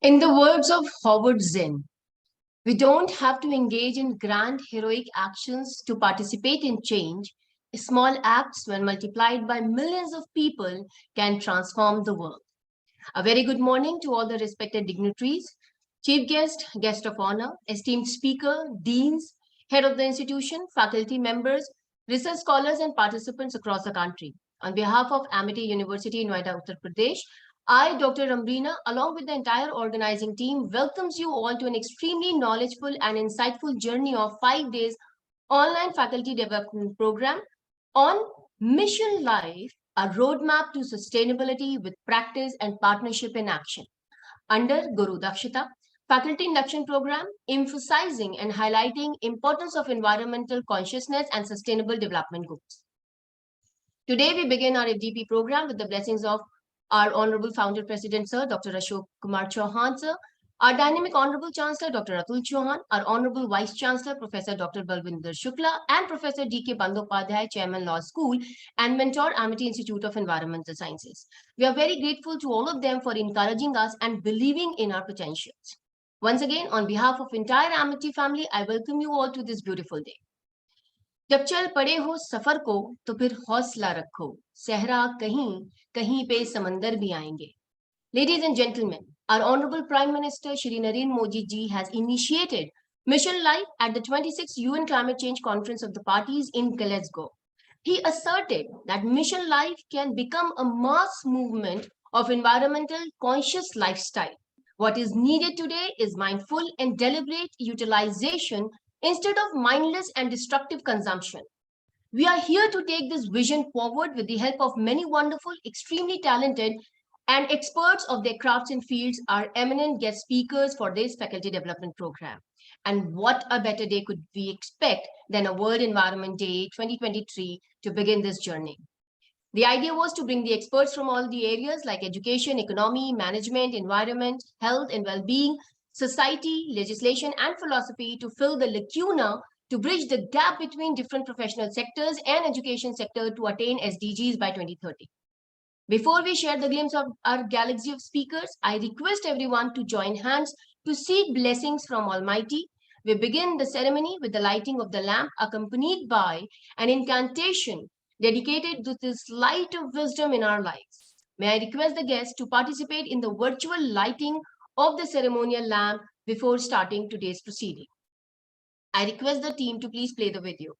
In the words of Howard Zinn, we don't have to engage in grand heroic actions to participate in change. Small acts, when multiplied by millions of people, can transform the world. A very good morning to all the respected dignitaries, chief guest, guest of honor, esteemed speaker, deans, head of the institution, faculty members, research scholars, and participants across the country. On behalf of Amity University, Noida, Uttar Pradesh, I, Dr. Amrina, along with the entire organizing team, welcomes you all to an extremely knowledgeable and insightful journey of 5 days online faculty development program on Mission Life, a roadmap to sustainability with practice and partnership in action under Guru DAKSHATA, faculty induction program emphasizing and highlighting importance of environmental consciousness and sustainable development goals. Today, we begin our FDP program with the blessings of our Honorable Founder President, Sir, Dr. Ashok Kumar Chauhan, Sir, our dynamic Honorable Chancellor, Dr. Atul Chauhan, our Honorable Vice Chancellor, Professor Dr. Balwinder Shukla, and Professor D.K. Bandyopadhyay, Chairman Law School, and Mentor, Amity Institute of Environmental Sciences. We are very grateful to all of them for encouraging us and believing in our potentials. Once again, on behalf of entire Amity family, I welcome you all to this beautiful day. जब चल पड़े हो सफर को तो फिर हौसला रखो सहरा कहीं कहीं पे समंदर भी आएंगे. Ladies and gentlemen, our Honorable Prime Minister Shri Narendra Modi ji has initiated Mission Life at the 26th UN Climate Change Conference of the Parties in Glasgow. He asserted that Mission Life can become a mass movement of environmental conscious lifestyle. What is needed today is mindful and deliberate utilization instead of mindless and destructive consumption. We are here to take this vision forward with the help of many wonderful, extremely talented, and experts of their crafts and fields are eminent guest speakers for this faculty development program. And what a better day could we expect than a World Environment Day 2023 to begin this journey. The idea was to bring the experts from all the areas like education, economy, management, environment, health and well-being, society, legislation, and philosophy to fill the lacuna to bridge the gap between different professional sectors and education sector to attain SDGs by 2030. Before we share the glimpse of our galaxy of speakers, I request everyone to join hands to seek blessings from Almighty. We begin the ceremony with the lighting of the lamp accompanied by an incantation dedicated to this light of wisdom in our lives. May I request the guests to participate in the virtual lighting of the ceremonial lamp before starting today's proceeding. I request the team to please play the video.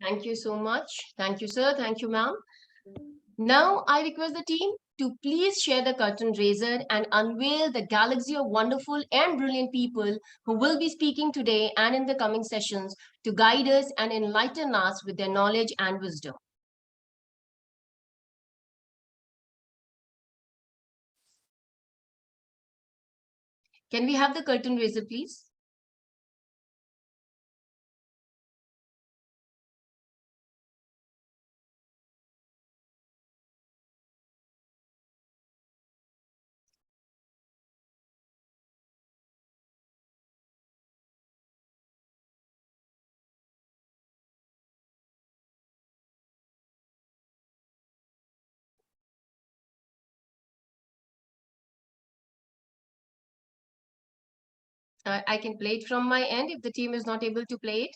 Thank you so much. Thank you, sir. Thank you, ma'am. Now, I request the team to please share the curtain raiser and unveil the galaxy of wonderful and brilliant people who will be speaking today and in the coming sessions to guide us and enlighten us with their knowledge and wisdom. Can we have the curtain raiser, please? I can play it from my end if the team is not able to play it.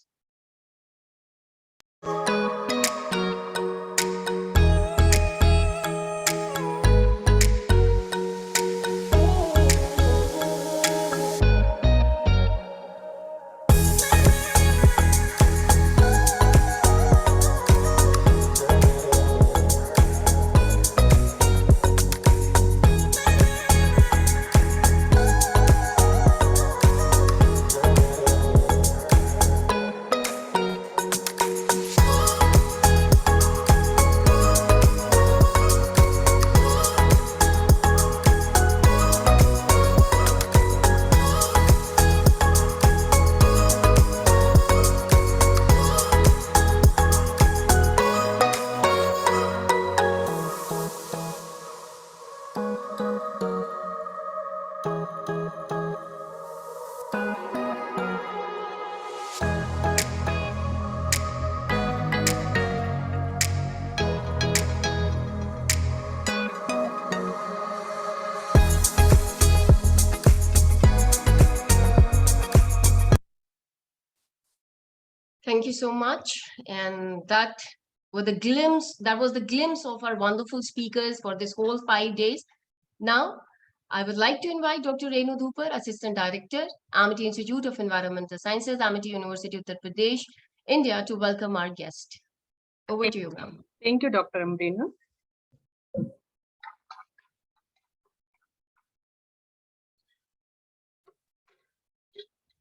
Thank you so much. And that was the glimpse of our wonderful speakers for this whole 5 days. Now, I would like to invite Dr. Renu Dhupar, Assistant Director, Amity Institute of Environmental Sciences, Amity University, Uttar Pradesh, India, to welcome our guest. Over to you, ma'am. Thank you, Dr. Amrina.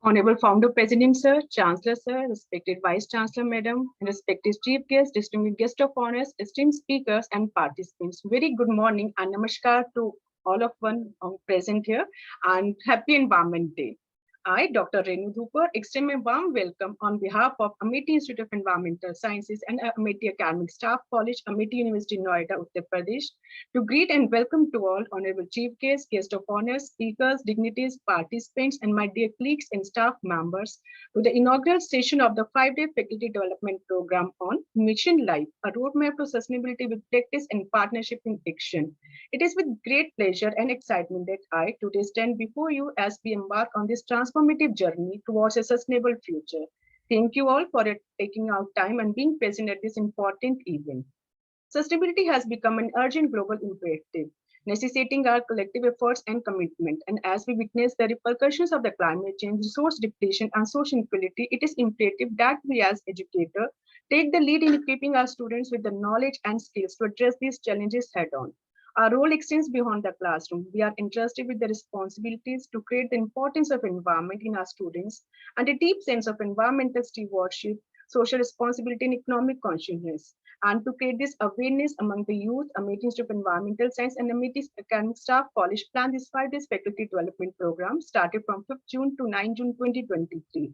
Honorable Founder President Sir, Chancellor Sir, respected Vice Chancellor Madam, and respected Chief Guest, distinguished guest of honors, esteemed speakers and participants. Very good morning and namaskar to all of one present here, and happy Environment Day. I, Dr. Renu Dhupar, extend my warm welcome on behalf of Amity Institute of Environmental Sciences and Amity Academic Staff College, Amity University, Noida, Uttar Pradesh, to greet and welcome to all honorable chief guests, guest of honors, speakers, dignitaries, participants, and my dear colleagues and staff members to the inaugural session of the 5-day faculty development program on Mission Life, a roadmap to sustainability with practice and partnership in action. It is with great pleasure and excitement that I today stand before you as we embark on this transformative journey towards a sustainable future. Thank you all for taking out time and being present at this important event. Sustainability has become an urgent global imperative, necessitating our collective efforts and commitment. And as we witness the repercussions of the climate change, resource depletion, and social inequality, it is imperative that we as educators take the lead in equipping our students with the knowledge and skills to address these challenges head on. Our role extends beyond the classroom. We are entrusted with the responsibilities to create the importance of environment in our students and a deep sense of environmental stewardship, social responsibility, and economic consciousness. And to create this awareness among the youth, Amity Institute of Environmental Science and Amity Academic Staff College planned this 5-day faculty development program started from 5th June to 9 June 2023.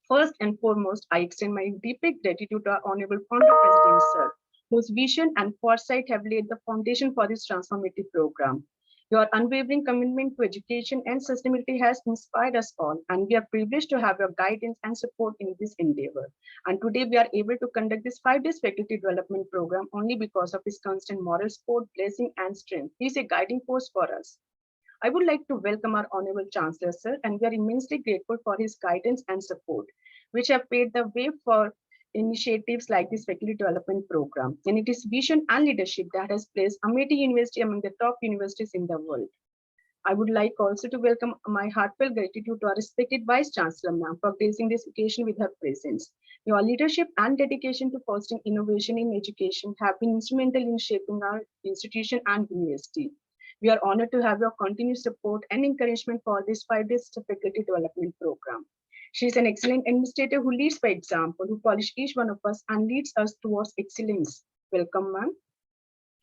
First and foremost, I extend my deepest gratitude to our Honorable Founder President Sir, whose vision and foresight have laid the foundation for this transformative program. Your unwavering commitment to education and sustainability has inspired us all, and we are privileged to have your guidance and support in this endeavor. And today we are able to conduct this 5-day faculty development program only because of his constant moral support, blessing, and strength. He is a guiding force for us. I would like to welcome our Honorable Chancellor, Sir, and we are immensely grateful for his guidance and support, which have paved the way for initiatives like this faculty development program. And it is vision and leadership that has placed Amity University among the top universities in the world. I would like also to welcome my heartfelt gratitude to our respected Vice Chancellor, ma'am, for gracing this occasion with her presence. Your leadership and dedication to fostering innovation in education have been instrumental in shaping our institution and university. We are honored to have your continued support and encouragement for this 5-day faculty development program. She is an excellent administrator who leads by example, who polishes each one of us and leads us towards excellence. Welcome, ma'am.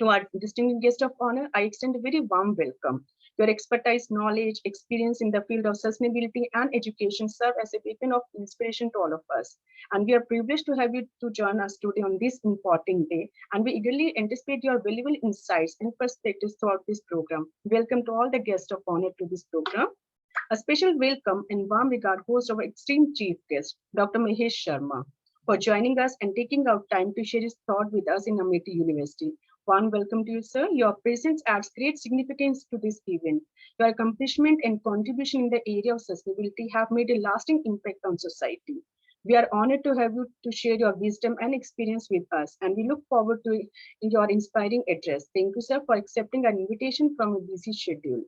To our distinguished guest of honor, I extend a very warm welcome. Your expertise, knowledge, experience in the field of sustainability and education serve as a beacon of inspiration to all of us. And we are privileged to have you to join us today on this important day. And we eagerly anticipate your valuable insights and perspectives throughout this program. Welcome to all the guests of honor to this program. A special welcome and warm regard goes to our esteemed chief guest, Dr. Mahesh Sharma, for joining us and taking out time to share his thought with us in Amity University. Warm welcome to you, sir. Your presence adds great significance to this event. Your accomplishment and contribution in the area of sustainability have made a lasting impact on society. We are honored to have you to share your wisdom and experience with us, and we look forward to your inspiring address. Thank you, sir, for accepting our invitation from a busy schedule.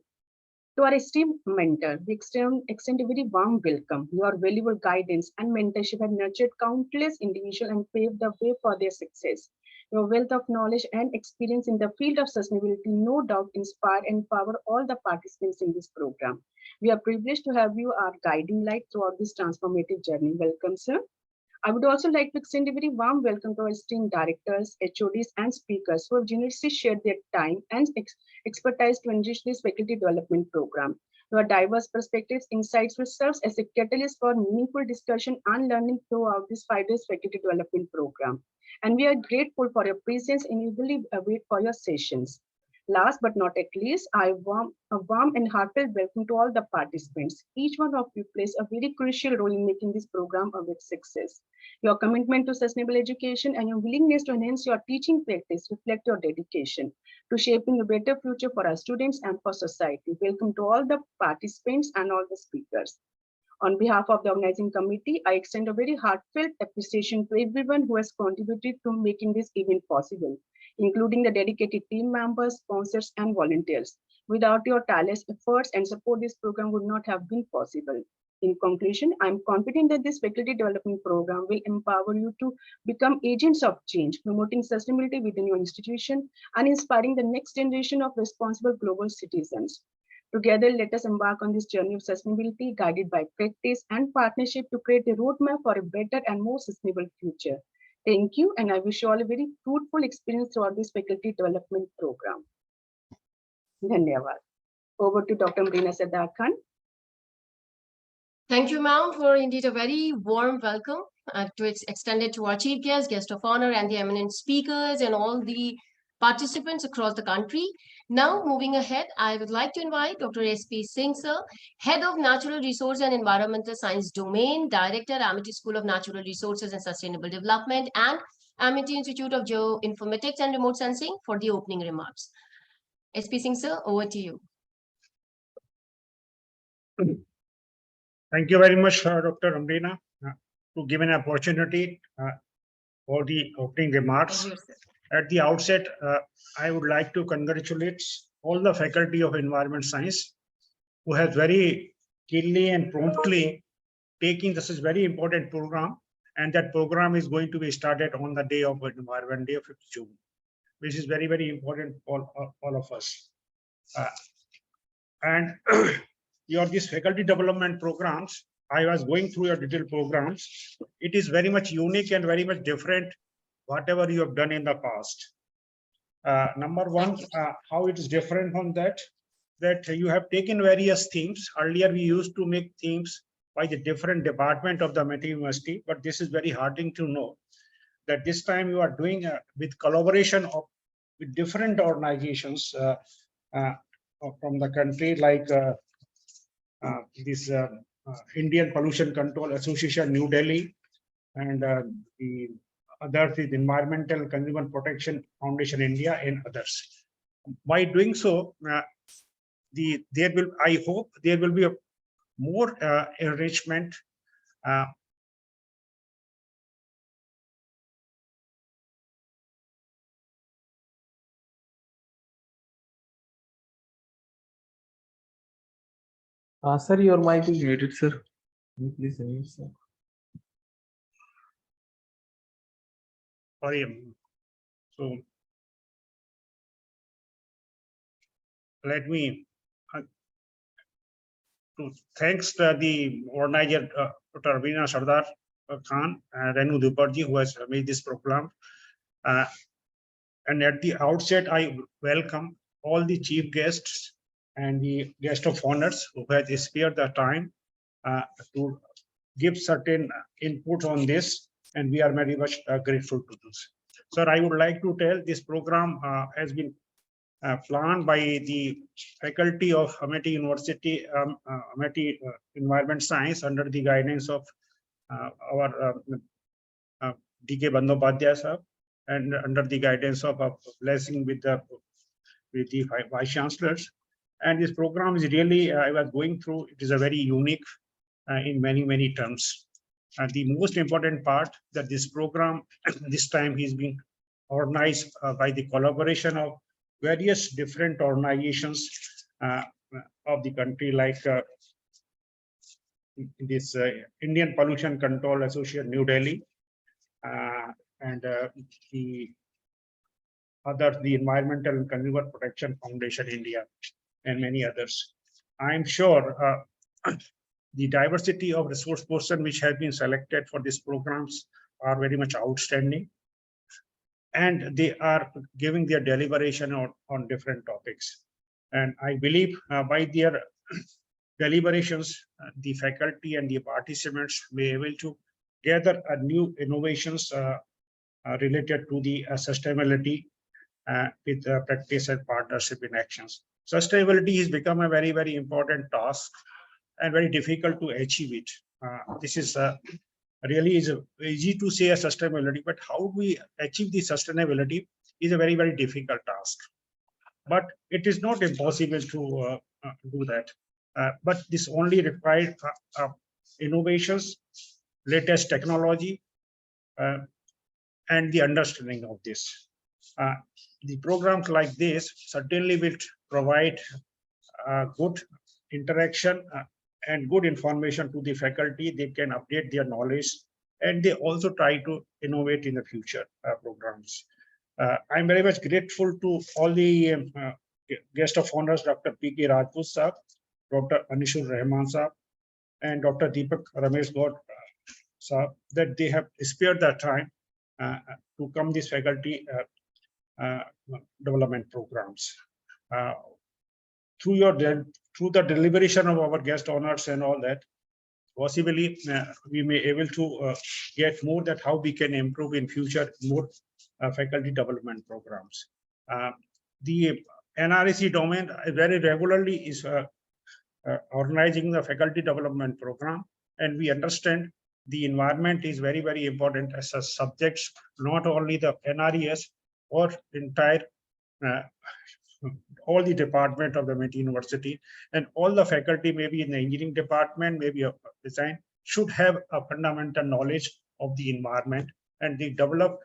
To our esteemed mentor, we extend a very warm welcome. Your valuable guidance and mentorship have nurtured countless individuals and paved the way for their success. Your wealth of knowledge and experience in the field of sustainability no doubt inspire and empower all the participants in this program. We are privileged to have you our guiding light throughout this transformative journey. Welcome, sir. I would also like to extend a very warm welcome to our esteemed directors, HODs, and speakers who have generously shared their time and expertise to enrich this faculty development program. Your diverse perspectives, insights will serve as a catalyst for meaningful discussion and learning throughout this 5-day faculty development program. And we are grateful for your presence and eagerly await for your sessions. Last but not at least, a warm and heartfelt welcome to all the participants. Each one of you plays a very crucial role in making this program a big success. Your commitment to sustainable education and your willingness to enhance your teaching practice reflect your dedication to shaping a better future for our students and for society. Welcome to all the participants and all the speakers. On behalf of the organizing committee, I extend a very heartfelt appreciation to everyone who has contributed to making this event possible, including the dedicated team members, sponsors, and volunteers. Without your tireless efforts and support, this program would not have been possible. In conclusion, I'm confident that this faculty development program will empower you to become agents of change, promoting sustainability within your institution and inspiring the next generation of responsible global citizens. Together, let us embark on this journey of sustainability guided by practice and partnership to create a roadmap for a better and more sustainable future. Thank you, and I wish you all a very fruitful experience throughout this faculty development program. Dhanyavad. Over to Dr. Marina Sadar Khan. Thank you, ma'am, for indeed a very warm welcome to extended to our chief guest, guest of honor, and the eminent speakers and all the participants across the country. Now, moving ahead, I would like to invite Dr. S.P. Singh, sir, Head of Natural Resource and Environmental Science Domain, Director, Amity School of Natural Resources and Sustainable Development, and Amity Institute of Geoinformatics and Remote Sensing for the opening remarks. S.P. Singh, sir, over to you. Thank you very much, Dr. Amrina, to give an opportunity for the opening remarks. At the outset, I would like to congratulate all the faculty of environment science who has very keenly and promptly taking this is very important program, and that program is going to be started on the day of Environment Day of 5th June, which is very, very important for all of us. And these faculty development programs, I was going through your detailed programs. It is very much unique and very much different whatever you have done in the past. Number one, how it is different from that you have taken various themes. Earlier, we used to make themes by the different department of the Amity University, but this is very heartening to know that this time you are doing with collaboration with different organizations from the country, like this Indian Pollution Control Association, New Delhi, and the others is Environmental Consumer Protection Foundation, India, and others. By doing so, I hope there will be a more enrichment Sir, your mic is muted, sir. Please unmute, sir. Sorry. So let me thanks to the organizer, Dr. Arvina Sardar Khan and Renu Duparji, who has made this program. And at the outset, I welcome all the chief guests and the guest of honors who has spared the time to give certain input on this, and we are very much grateful to this. Sir, I would like to tell this program has been planned by the faculty of Amity University, Amity Environment Science, under the guidance of our D.K. Bandyopadhyay sir, and under the guidance of a blessing with the vice chancellors. And this program is really, I was going through, it is a very unique in many terms. And the most important part that this program this time is being organized by the collaboration of various different organizations of the country, like this Indian Pollution Control Association, New Delhi, and the Environmental and Consumer Protection Foundation, India, and many others. I'm sure the diversity of resource person which has been selected for these programs are very much outstanding, and they are giving their deliberation on different topics. And I believe by their deliberations, the faculty and the participants may be able to gather new innovations related to the sustainability with practice and partnership in actions. Sustainability has become a very important task and very difficult to achieve it. This is really is easy to say a sustainability, but how we achieve the sustainability is a very difficult task. But it is not impossible to do that. But this only requires innovations, latest technology, and the understanding of this. The programs like this certainly will provide good interaction and good information to the faculty. They can update their knowledge, and they also try to innovate in the future programs. I'm very much grateful to all the guest of honors, Dr. P.K. Rajput sir, Dr. Anishul Rahman sir, and Dr. Deepak Ramesh God sir, that they have spared their time to come this faculty development programs. Through the deliberation of our guest honors and all that, possibly we may able to get more that how we can improve in future more faculty development programs. The NREC domain very regularly is organizing the faculty development program, and we understand the environment is very, very important as a subjects, not only the NRES or entire all the department of the MIT University, and all the faculty, maybe in the engineering department, maybe a design, should have a fundamental knowledge of the environment, and they develop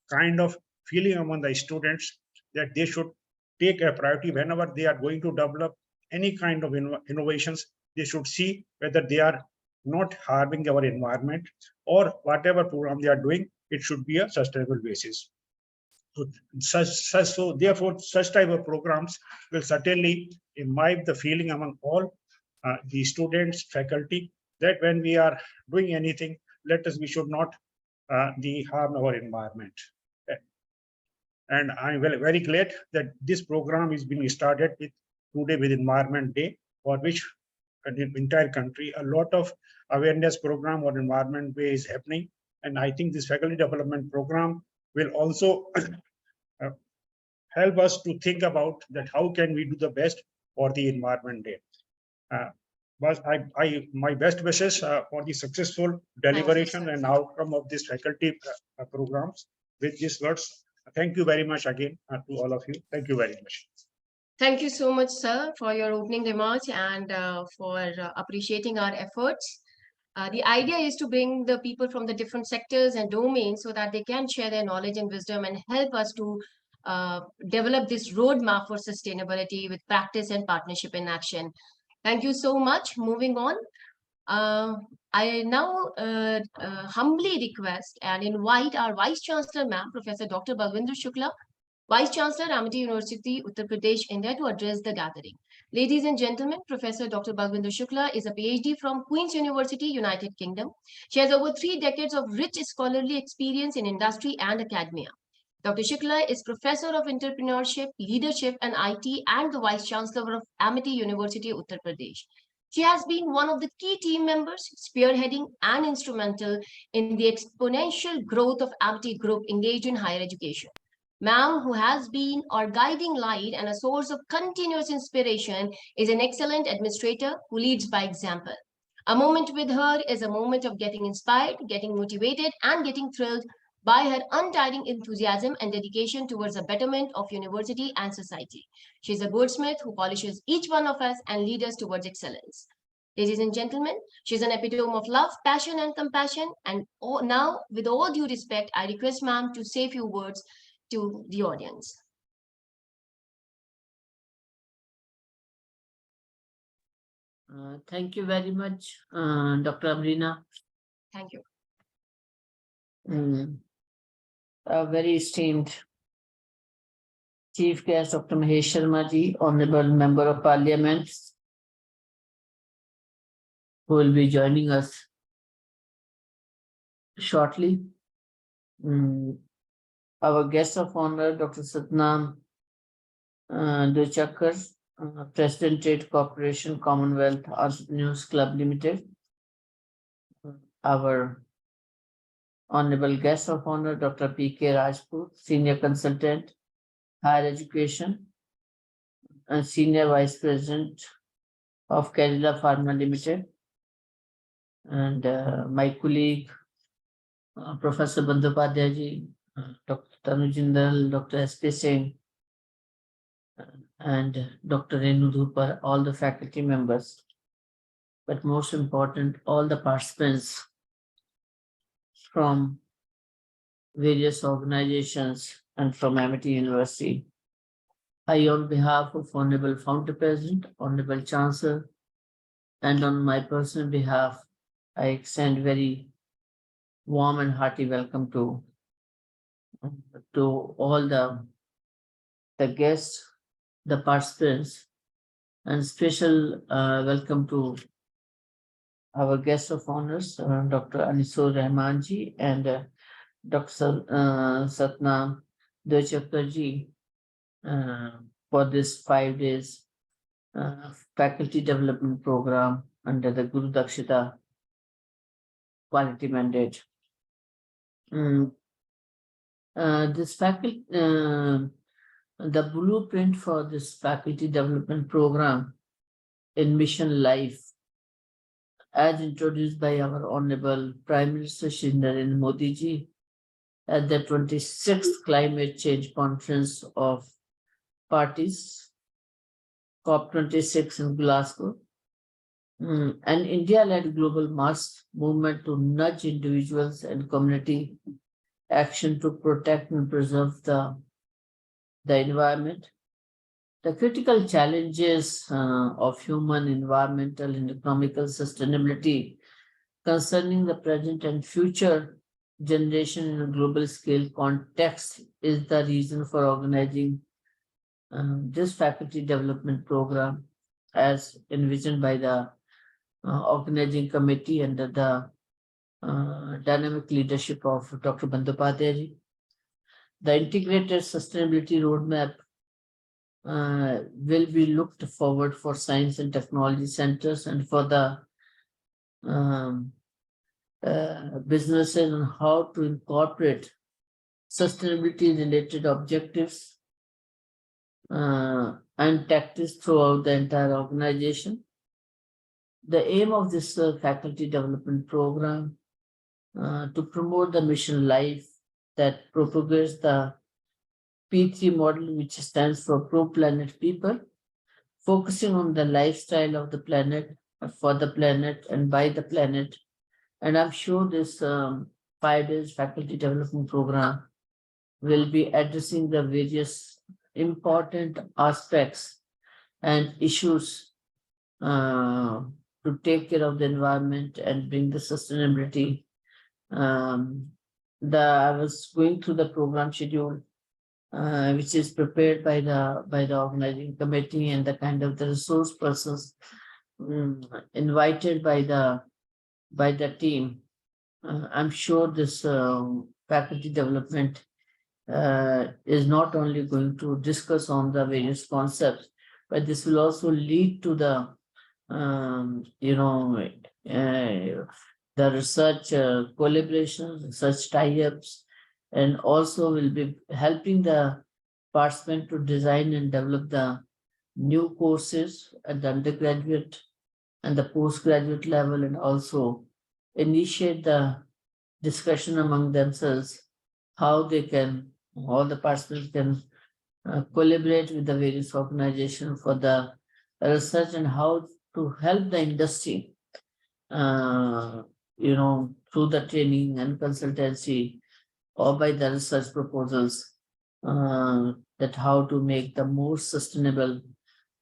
kind of feeling among the students that they should take a priority whenever they are going to develop any kind of innovations. They should see whether they are not harming our environment, or whatever program they are doing, it should be a sustainable basis. So therefore, such type of programs will certainly imbibe the feeling among all the students, faculty, that when we are doing anything, we should not harm our environment. And I'm very glad that this program is being started today with Environment Day, for which in the entire country a lot of awareness program on Environment Day is happening. And I think this faculty development program will also help us to think about that how can we do the best for the Environment Day. But my best wishes for the successful deliberation and outcome of this faculty programs. With these words, thank you very much again to all of you. Thank you very much. Thank you so much, sir, for your opening remarks and for appreciating our efforts. The idea is to bring the people from the different sectors and domains so that they can share their knowledge and wisdom and help us to develop this roadmap for sustainability with practice and partnership in action. Thank you so much. Moving on. I now humbly request and invite our Vice Chancellor, Ma'am, Professor Dr. Balwinder Shukla, Vice Chancellor, Amity University, Uttar Pradesh, India, to address the gathering. Ladies and gentlemen, Professor Dr. Balwinder Shukla is a PhD from Queen's University, United Kingdom. She has over 3 decades of rich scholarly experience in industry and academia. Dr. Shukla is Professor of Entrepreneurship, Leadership and IT and the Vice Chancellor of Amity University, Uttar Pradesh. She has been one of the key team members, spearheading and instrumental in the exponential growth of Amity Group engaged in higher education. Ma'am, who has been our guiding light and a source of continuous inspiration, is an excellent administrator who leads by example. A moment with her is a moment of getting inspired, getting motivated, and getting thrilled by her untiring enthusiasm and dedication towards the betterment of university and society. She is a goldsmith who polishes each one of us and leads us towards excellence. Ladies and gentlemen, she is an epitome of love, passion, and compassion. And now, with all due respect, I request ma'am to say a few words to the audience. Thank you very much, Dr. Amrina. Thank you. A very esteemed Chief Guest, Dr. Mahesh Sharma ji, Honorable Member of Parliament, who will be joining us shortly. Our guest of honor, Dr. Satnam Duchakar, President Trade Corporation, Commonwealth Entrepreneurs Club Limited. Our honorable guest of honor, Dr. P.K. Rajput, Senior Consultant, Higher Education, and Senior Vice President of Kerala Pharma Limited. And my colleague, Professor Bandyopadhyay ji, Dr. Tanu Jindal, Dr. S.P. Singh, and Dr. Renu Dhupar, all the faculty members. but most important, all the participants from various organizations and from Amity University. I, on behalf of Honorable Founder President, Honorable Chancellor, and on my personal behalf, I extend very warm and hearty welcome to all the guests, the participants, and special welcome to our guest of honors, Dr. Anisur Rahmanji and Dr. Satnam Dechakarji, for this 5 days faculty development program under the Guru DAKSHATA quality mandate. This faculty, the blueprint for this faculty development program in Mission Life, as introduced by our Honorable Prime Minister Shri Narendra Modi ji at the 26th Climate Change Conference of Parties, COP26 in Glasgow, an India-led global mass movement to nudge individuals and community action to protect and preserve the environment. The critical challenges of human, environmental, and economical sustainability concerning the present and future generation in a global scale context is the reason for organizing this faculty development program as envisioned by the organizing committee under the dynamic leadership of Dr. Bandyopadhyay. The integrated sustainability roadmap will be looked forward for science and technology centers and for the businesses on how to incorporate sustainability related objectives and tactics throughout the entire organization. The aim of this faculty development program to promote the mission life that propagates the P3 model, which stands for pro-planet people, focusing on the lifestyle of the planet, for the planet and by the planet. And I'm sure this 5 days faculty development program will be addressing the various important aspects and issues to take care of the environment and bring the sustainability. I was going through the program schedule, which is prepared by the organizing committee and the kind of the resource persons invited by the team. I'm sure this faculty development is not only going to discuss on the various concepts, but this will also lead to the the research collaborations, research tie-ups, and also will be helping the participant to design and develop the new courses at the undergraduate and the postgraduate level, and also initiate the discussion among themselves how they can, all the participants can collaborate with the various organizations for the research and how to help the industry, through the training and consultancy or by the research proposals, that how to make the more sustainable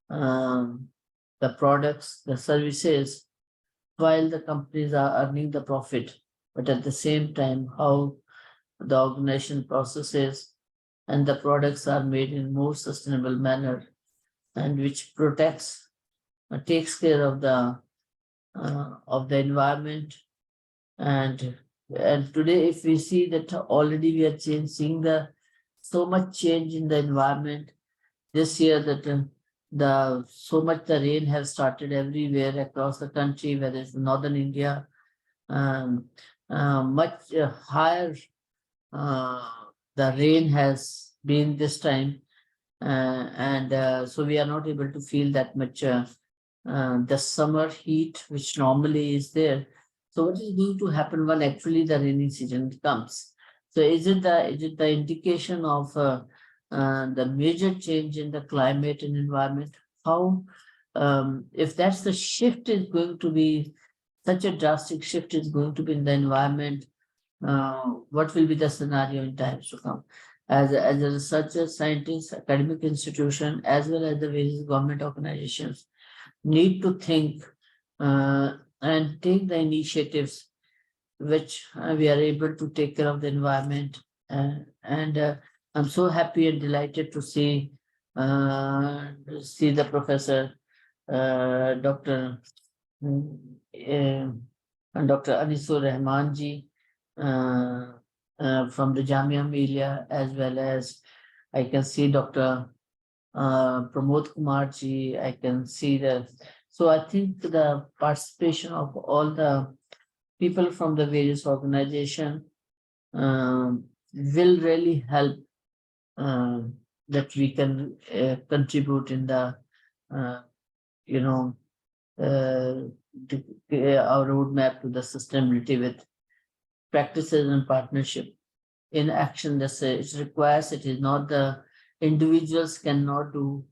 the products, the services, while the companies are earning the profit, but at the same time, how the organization processes and the products are made in more sustainable manner, and which protects, takes care of the environment. And today, if we see that already we are seeing the so much change in the environment this year, that so much the rain has started everywhere across the country, whether it's northern India, much higher the rain has been this time, and so we are not able to feel that much the summer heat which normally is there. So what is going to happen when actually the rainy season comes? So is it the indication of the major change in the climate and environment? How if that's the shift is going to be, such a drastic shift is going to be in the environment, what will be the scenario in times to come? As a researcher, scientist, academic institution, as well as the various government organizations need to think and take the initiatives which we are able to take care of the environment. And I'm so happy and delighted to see the professor, Dr. Dr. Anisur Rahman ji from the Jamia Millia, as well as I can see Dr. Pramod Kumar ji. I can see that. So I think the participation of all the people from the various organizations will really help that we can contribute in the our roadmap to the sustainability with practices and partnership in action. It requires, it is not the individuals cannot do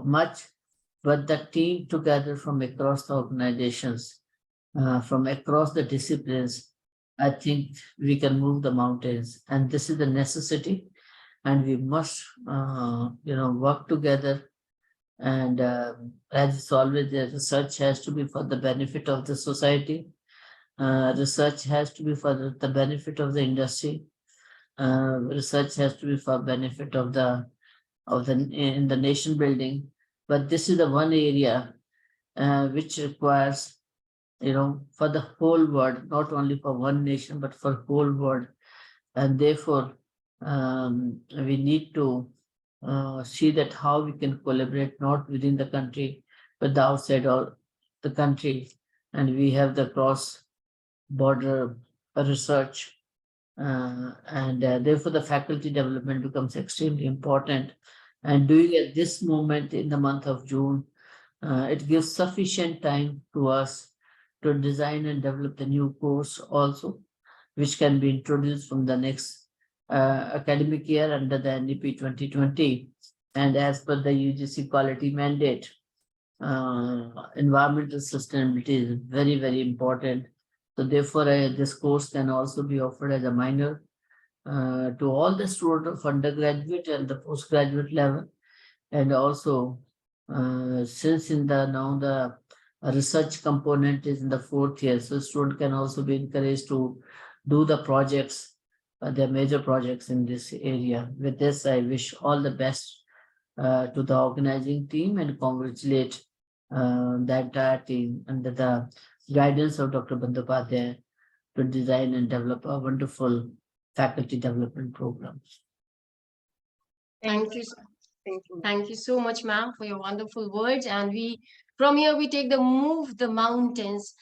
much, but the team together from across the organizations, from across the disciplines, I think we can move the mountains, and this is the necessity, and we must work together. And as it's always, the research has to be for the benefit of the society. Research has to be for the benefit of the industry. Research has to be for benefit of the in the nation building. But this is the one area which requires, for the whole world, not only for one nation, but for whole world. And therefore, we need to see that how we can collaborate, not within the country, but the outside of the country. And we have the cross-border research. And therefore, the faculty development becomes extremely important. And doing at this moment in the month of June, it gives sufficient time to us to design and develop the new course also, which can be introduced from the next academic year under the NEP 2020. And as per the UGC quality mandate, environmental sustainability is very, very important. So therefore, this course can also be offered as a minor to all the students of undergraduate and the postgraduate level. And also, since now the research component is in the 4th year, so student can also be encouraged to do the projects, their major projects in this area. With this, I wish all the best to the organizing team and congratulate the entire team under the guidance of Dr. Bandyopadhyay to design and develop a wonderful faculty development program. Thank you. Thank you so much, ma'am, for your wonderful words. And from here, we take the move the mountains,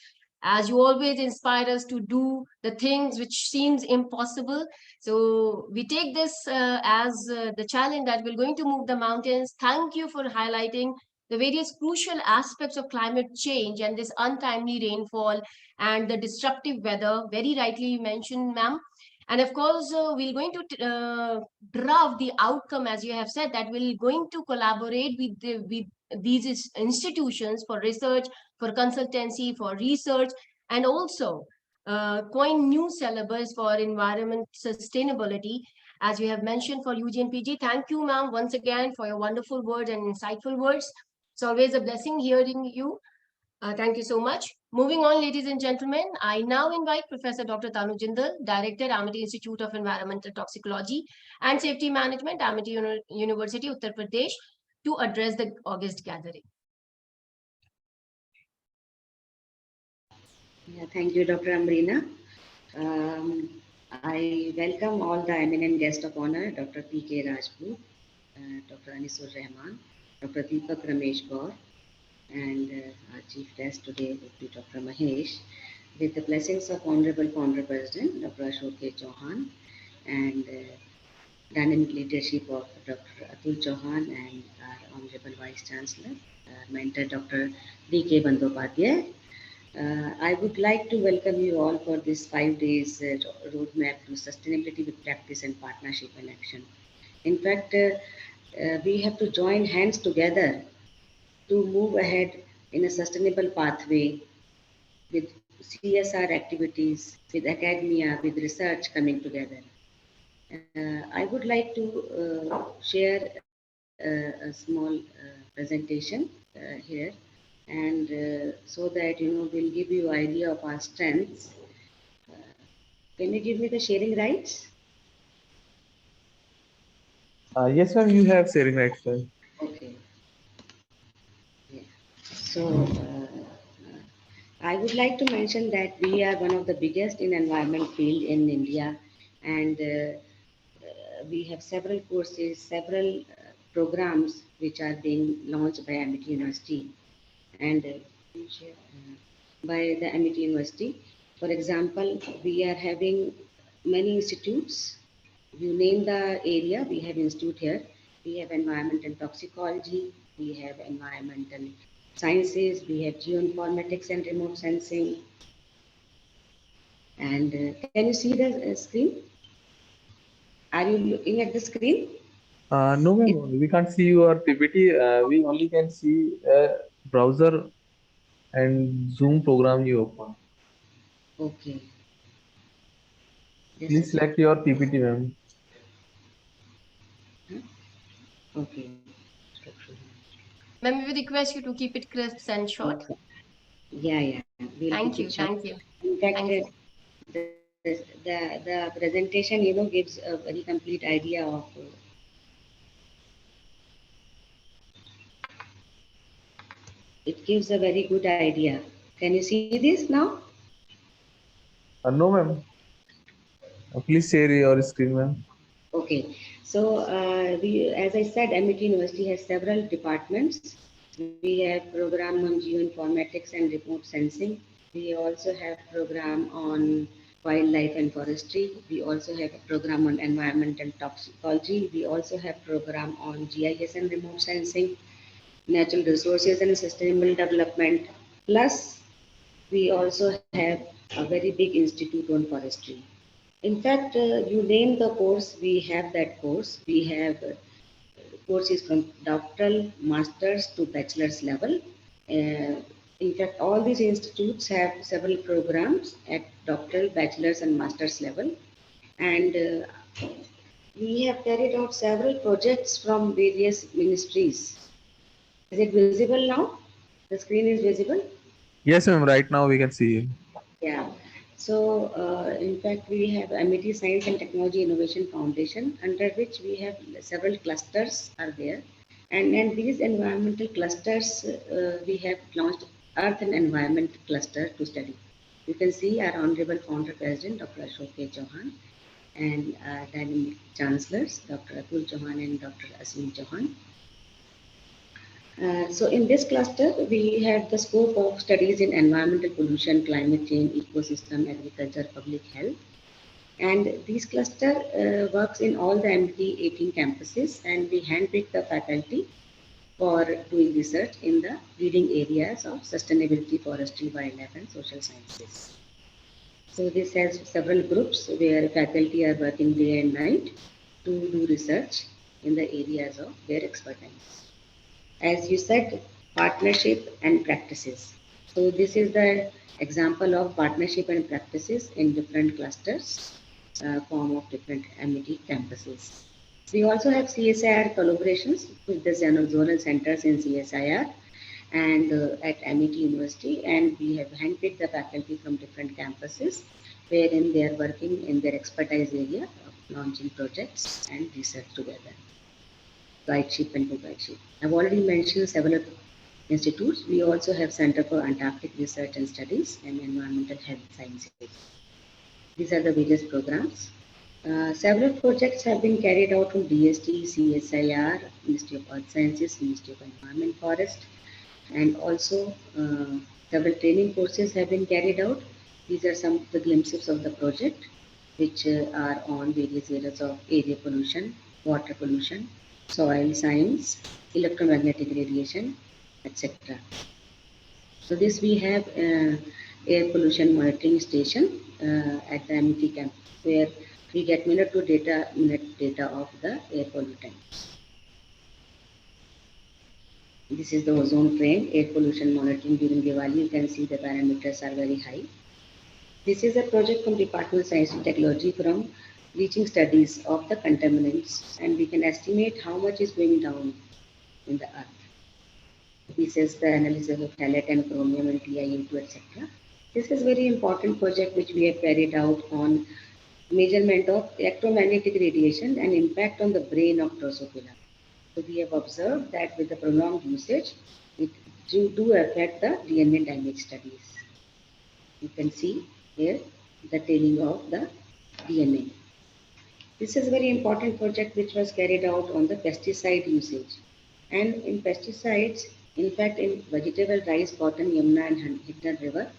as you always inspire us to do the things which seems impossible. So we take this as the challenge that we're going to move the mountains. Thank you for highlighting the various crucial aspects of climate change and this untimely rainfall and the disruptive weather. Very rightly you mentioned, ma'am. And of course, we're going to draft the outcome, as you have said, that we're going to collaborate with these institutions for research, for consultancy, for research, and also coin new syllabus for environment sustainability, as we have mentioned for UG and PG. Thank you, ma'am, once again for your wonderful words and insightful words. It's always a blessing hearing you. Thank you so much. Moving on, ladies and gentlemen, I now invite Professor Dr. Tanu Jindal, Director, Amity Institute of Environmental Toxicology and Safety Management, Amity University, Uttar Pradesh, to address the August gathering. Yeah, thank you, Dr. Amrina. I welcome all the eminent guests of honor, Dr. P.K. Rajput, Dr. Anisur Rahman, Dr. Deepak Ramesh Gaur, and our chief guest today would be Dr. Mahesh, with the blessings of Honorable Founder President, Dr. Ashok K. Chauhan, and dynamic leadership of Dr. Atul Chauhan and our Honorable Vice Chancellor, mentor Dr. D.K. Bandyopadhyay. I would like to welcome you all for this 5 days roadmap to sustainability with practice and partnership and action. In fact, we have to join hands together to move ahead in a sustainable pathway with CSR activities, with academia, with research coming together. I would like to share a small presentation here, and so that we'll give you idea of our strengths. Can you give me the sharing rights? Yes, ma'am, you have sharing rights, sir. Okay. Yeah. So I would like to mention that we are one of the biggest in environment field in India, and we have several courses, several programs which are being launched by Amity University and by the Amity University. For example, we are having many institutes. You name the area, we have institute here. We have environmental toxicology, we have environmental sciences, we have geoinformatics and remote sensing. And can you see the screen? Are you looking at the screen? No, ma'am, we can't see your PPT. We only can see browser and Zoom program you open. Okay, just a Please second. select your PPT, ma'am. Okay. Ma'am, we request you to keep it crisp and short. Okay. Yeah, we'll keep Thank it you, short. thank you. In fact, Thank you. the presentation, gives a very complete idea of. It gives a very good idea. Can you see this now? No, ma'am. Please share your screen, ma'am. Okay. So, as I said, Amity University has several departments. We have program on geoinformatics and remote sensing. We also have program on wildlife and forestry. We also have a program on environmental toxicology. We also have program on GIS and remote sensing, natural resources and sustainable development. Plus, we also have a very big institute on forestry. In fact, you name the course, we have that course. We have courses from doctoral, master's to bachelor's level. In fact, all these institutes have several programs at doctoral, bachelor's, and master's level. And we have carried out several projects from various ministries. Is it visible now? The screen is visible? Yes, ma'am. Right now we can see you. Yeah. So, in fact, we have Amity Science and Technology Innovation Foundation, under which we have several clusters are there. And these environmental clusters, we have launched Earth and Environment Cluster to study. You can see our Honorable Founder President, Dr. Ashok K. Chauhan, and dynamic chancellors, Dr. Atul Chauhan and Dr. Asim Chauhan. So in this cluster, we have the scope of studies in environmental pollution, climate change, ecosystem, agriculture, public health. And this cluster works in all the MD 18 campuses, and we handpick the faculty for doing research in the leading areas of sustainability, forestry, wildlife, and social sciences. So this has several groups where faculty are working day and night to do research in the areas of their expertise. As you said, partnership and practices. So this is the example of partnership and practices in different clusters, form of different Amity campuses. We also have CSIR collaborations with the zonal centers in CSIR and at Amity University, and we have handpicked the faculty from different campuses wherein they are working in their expertise area of launching projects and research together. Guideship and co-guideship. I've already mentioned several institutes. We also have Center for Antarctic Research and Studies and Environmental Health Sciences. These are the various programs. Several projects have been carried out from DST, CSIR, Ministry of Earth Sciences, Ministry of Environment, Forest, and also several training courses have been carried out. These are some of the glimpses of the project, which are on various areas of area pollution, water pollution, soil science, electromagnetic radiation, etc. So this we have air pollution monitoring station at the Amity campus, where we get minute data of the air pollutants. This is the ozone frame, air pollution monitoring during Diwali. You can see the parameters are very high. This is a project from Department of Science and Technology from reaching studies of the contaminants, and we can estimate how much is going down in the earth. This is the analysis of phthalate and chromium and TiO2, etc. This is very important project which we have carried out on measurement of electromagnetic radiation and impact on the brain of Drosophila. So we have observed that with the prolonged usage, it do affect the DNA damage studies. You can see here the tailing of the DNA. This is a very important project which was carried out on the pesticide usage. And in pesticides, in fact, in vegetable, rice, cotton, Yamuna and Hidden River,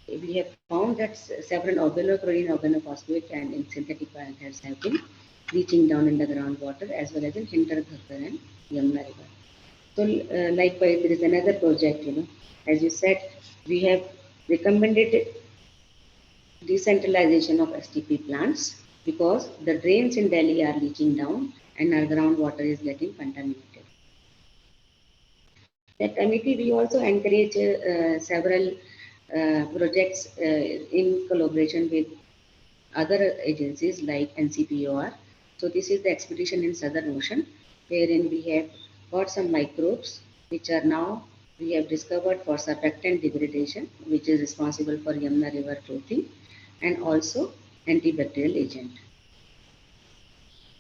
we have found that several organochlorine, organophosphate and in synthetic biohazards have been reaching down in the groundwater as well as in Hindar and Yamuna River. So likewise, there is another project, as you said, we have recommended decentralization of STP plants because the drains in Delhi are leaching down and our groundwater is getting contaminated. That committee, we also encourage several projects in collaboration with other agencies like NCPOR. So this is the expedition in Southern Ocean, wherein we have got some microbes which are now we have discovered for surfactant degradation, which is responsible for Yamuna River frothing, and also antibacterial agent.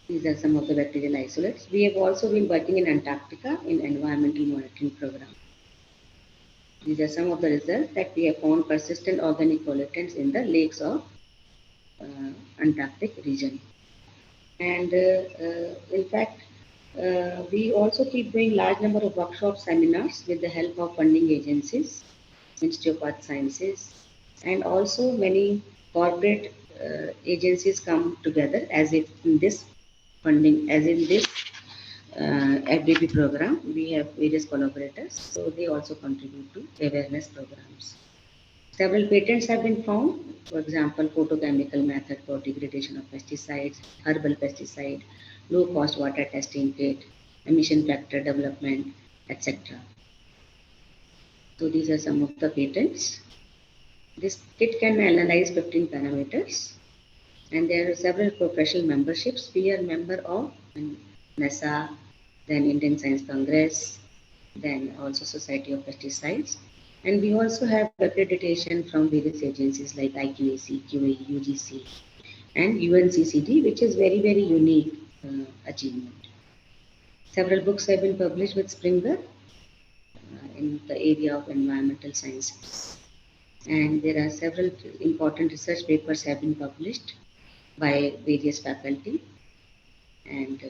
These are some of the bacterial isolates. We have also been working in Antarctica in environmental monitoring program. These are some of the results that we have found persistent organic pollutants in the lakes of Antarctic region. And in fact, we also keep doing large number of workshop seminars with the help of funding agencies, Ministry of Earth Sciences, and also many corporate agencies come together as if in this funding, as in this FDP program, we have various collaborators, so they also contribute to awareness programs. Several patents have been found, for example, photochemical method for degradation of pesticides, herbal pesticide, low-cost water testing kit, emission factor development, etc. So these are some of the patents. This kit can analyze 15 parameters, and there are several professional memberships. We are member of NASA, then Indian Science Congress, then also Society of Pesticides. And we also have accreditation from various agencies like IQAC, QA, UGC, and UNCCD, which is very, very unique achievement. Several books have been published with Springer in the area of environmental sciences. And there are several important research papers have been published by various faculty, and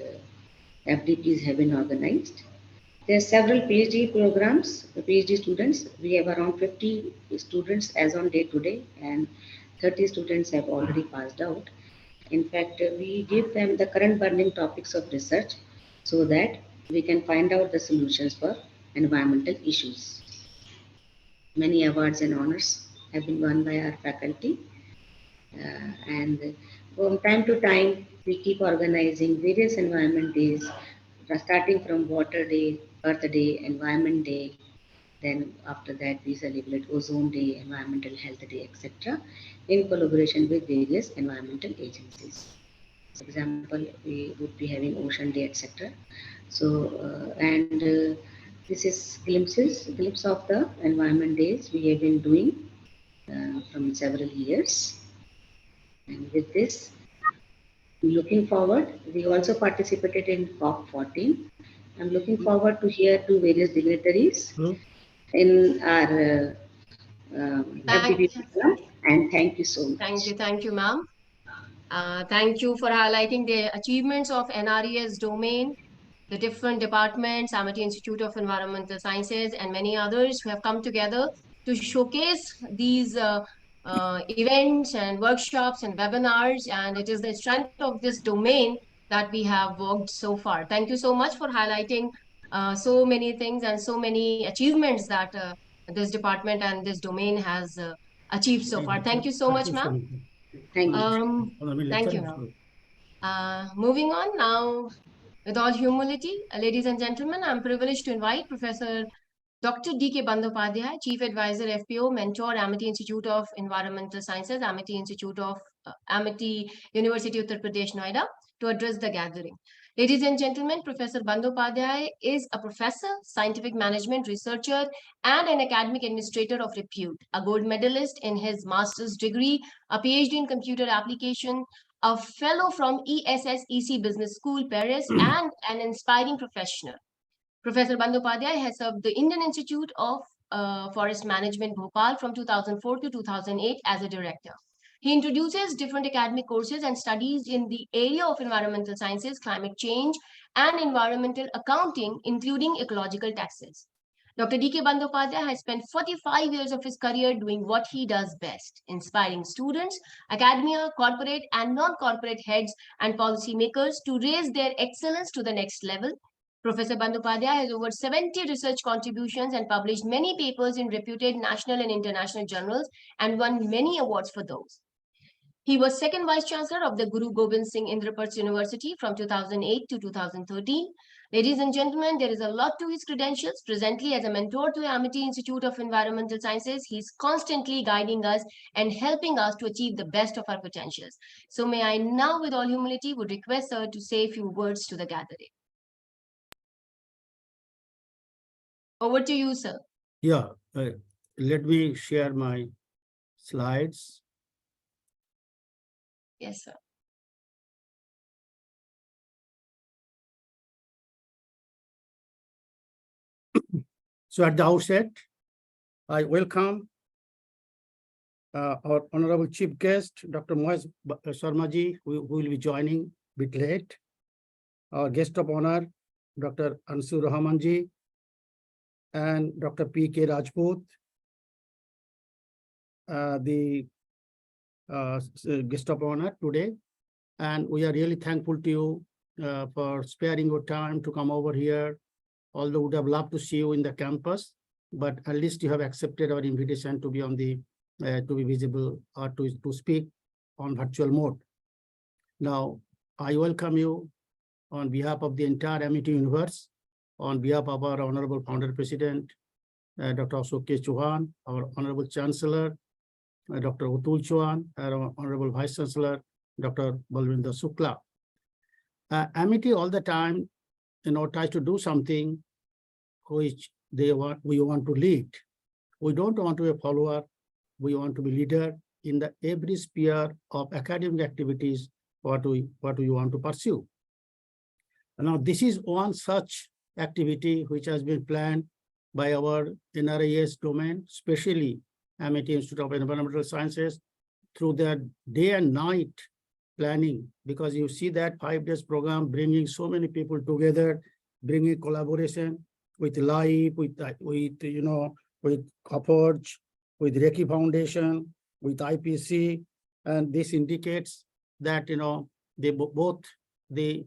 FDPs have been organized. There are several PhD programs, PhD students. We have around 50 students as on day today, and 30 students have already passed out. In fact, we give them the current burning topics of research so that we can find out the solutions for environmental issues. Many awards and honors have been won by our faculty. And from time to time, we keep organizing various environment days, starting from Water Day, Earth Day, Environment Day. Then after that, we celebrate Ozone Day, Environmental Health Day, etc. in collaboration with various environmental agencies. For example, we would be having Ocean Day, etc. So, this is glimpse of the environment days we have been doing from several years. And with this, looking forward, we also participated in COP14. I'm looking forward to hear to various dignitaries in our FDP program, and thank you so much. Thank you, ma'am. Thank you for highlighting the achievements of NRES domain, the different departments, Amity Institute of Environmental Sciences, and many others who have come together to showcase these events and workshops and webinars. And it is the strength of this domain that we have worked so far. Thank you so much for highlighting so many things and so many achievements that this department and this domain has achieved so far. Thank you so much, ma'am. Thank you. Thank you, ma'am. Moving on now, With all humility, ladies and gentlemen, I'm privileged to invite Professor Dr. D.K. Bandyopadhyay, Chief Advisor, FPO, Mentor, Amity Institute of Environmental Sciences, Amity University, Uttar Pradesh, Noida, to address the gathering. Ladies and gentlemen, Professor Bandyopadhyay is a professor, scientific management researcher, and an academic administrator of repute, a gold medalist in his master's degree, a PhD in computer application, a fellow from ESSEC Business School, Paris, and an inspiring professional. Professor Bandyopadhyay has served the Indian Institute of Forest Management, Bhopal from 2004 to 2008 as a director. He introduces different academic courses and studies in the area of environmental sciences, climate change, and environmental accounting, including ecological taxes. Dr. D.K. Bandyopadhyay has spent 45 years of his career doing what he does best, inspiring students, academia, corporate and non-corporate heads and policymakers to raise their excellence to the next level. Professor Bandyopadhyay has over 70 research contributions and published many papers in reputed national and international journals and won many awards for those. He was second Vice Chancellor of the Guru Gobind Singh Indraprasth University from 2008 to 2013. Ladies and gentlemen, there is a lot to his credentials. Presently, as a mentor to Amity Institute of Environmental Sciences, he's constantly guiding us and helping us to achieve the best of our potentials. So may I now, with all humility, would request sir to say a few words to the gathering. Over to you, sir. Yeah, let me share my slides. Yes, sir. So at the outset, I welcome our honorable chief guest, Dr. Moez Sharmaji, who will be joining a bit late. Our guest of honor, Dr. Ansur Rahmanji, and Dr. P.K. Rajput, the guest of honor today. And we are really thankful to you for sparing your time to come over here. Although we would have loved to see you in the campus, but at least you have accepted our invitation to be on the to be visible or to speak on virtual mode. Now, I welcome you on behalf of the entire Amity Universe, on behalf of our Honorable Founder President, Dr. Ashok K. Chauhan, our Honorable Chancellor, Dr. Atul Chauhan, our Honorable Vice Chancellor, Dr. Balwinder Shukla. Amity all the time, tries to do something which we want to lead. We don't want to be a follower. We want to be leader in the every sphere of academic activities what we want to pursue. Now, this is one such activity which has been planned by our NRIS domain, especially Amity Institute of Environmental Sciences, through their day and night planning, because you see that 5 days program bringing so many people together, bringing collaboration with LIFE, with Coforge, with Reiki Foundation, with IPC, and this indicates that they both the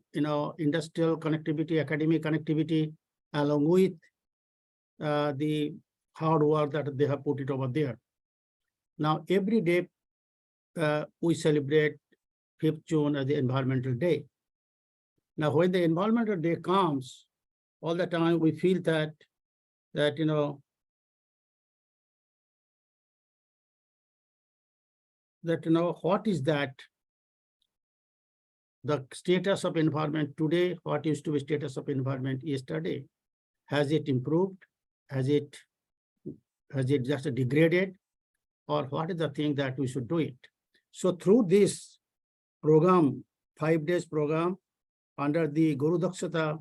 industrial connectivity, academic connectivity, along with the hard work that they have put it over there. Now, every day we celebrate 5th June as the Environmental Day. Now, when the Environmental Day comes, all the time we feel that what is that? The status of environment today, what used to be status of environment yesterday? Has it improved? Has it just degraded? Or what is the thing that we should do it? So through this program, 5 days program, under the Guru DAKSHATA,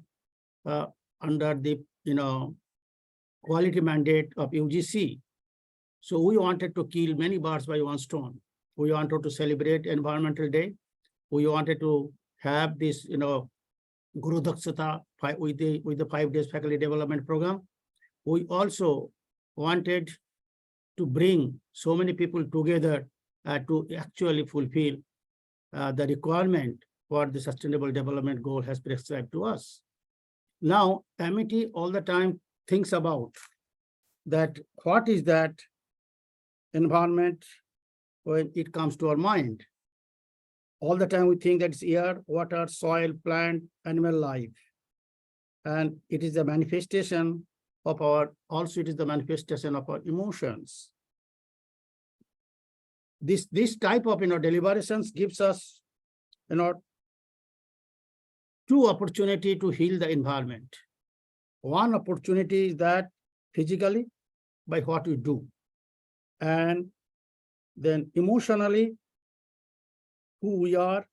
under the quality mandate of UGC. So we wanted to kill many birds by one stone. We wanted to celebrate Environmental Day. We wanted to have this, Guru DAKSHATA with the 5 days faculty development program. We also wanted to bring so many people together to actually fulfill the requirement for the Sustainable Development Goal has prescribed to us. Now, Amity all the time thinks about that what is that environment when it comes to our mind. All the time we think that it's air, water, soil, plant, animal life. And it is a manifestation of our, also it is the manifestation of our emotions. This type of, deliberations gives us, two opportunity to heal the environment. One opportunity is that physically by what we do, and then emotionally who we are,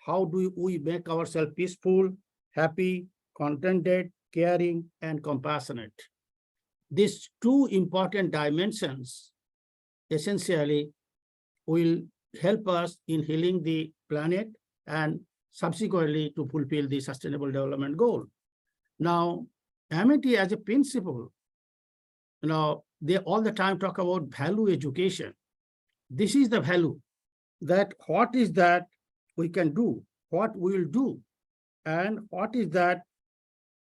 how do we make ourselves peaceful, happy, contented, caring, and compassionate. These two important dimensions essentially will help us in healing the planet and subsequently to fulfill the Sustainable Development Goal. Now, Amity as a principle, they all the time talk about value education. This is the value, that what is that we can do, what we will do, and what is that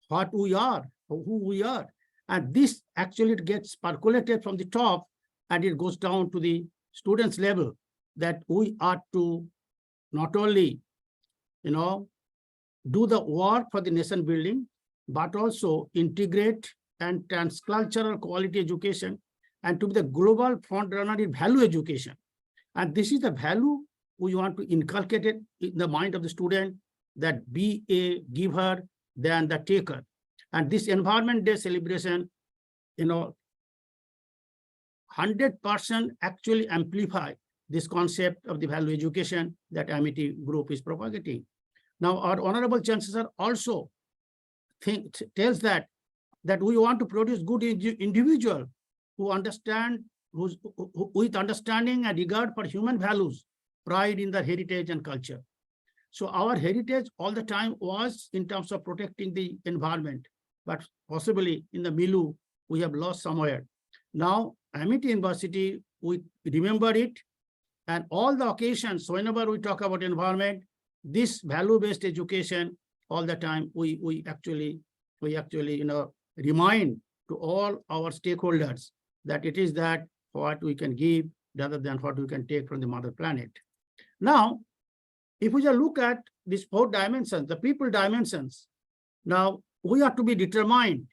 what we are, who we are. And this actually gets percolated from the top and it goes down to the students level, that we are to not only, do the work for the nation building, but also integrate and transcultural quality education and to be the global front runner in value education. And this is the value we want to inculcate it in the mind of the student, that be a giver than the taker. And this Environment Day celebration, 100% actually amplify this concept of the value education that Amity Group is propagating. Now, our Honorable Chancellor also tells that we want to produce good individual who understand, with understanding and regard for human values, pride in their heritage and culture. So our heritage all the time was in terms of protecting the environment, but possibly in the milieu, we have lost somewhere. Now, Amity University, we remember it, and all the occasions, whenever we talk about environment, this value-based education, all the time, we actually, remind to all our stakeholders that it is that what we can give rather than what we can take from the mother planet. Now, if we just look at these 4 dimensions, the people dimensions, now we have to be determined,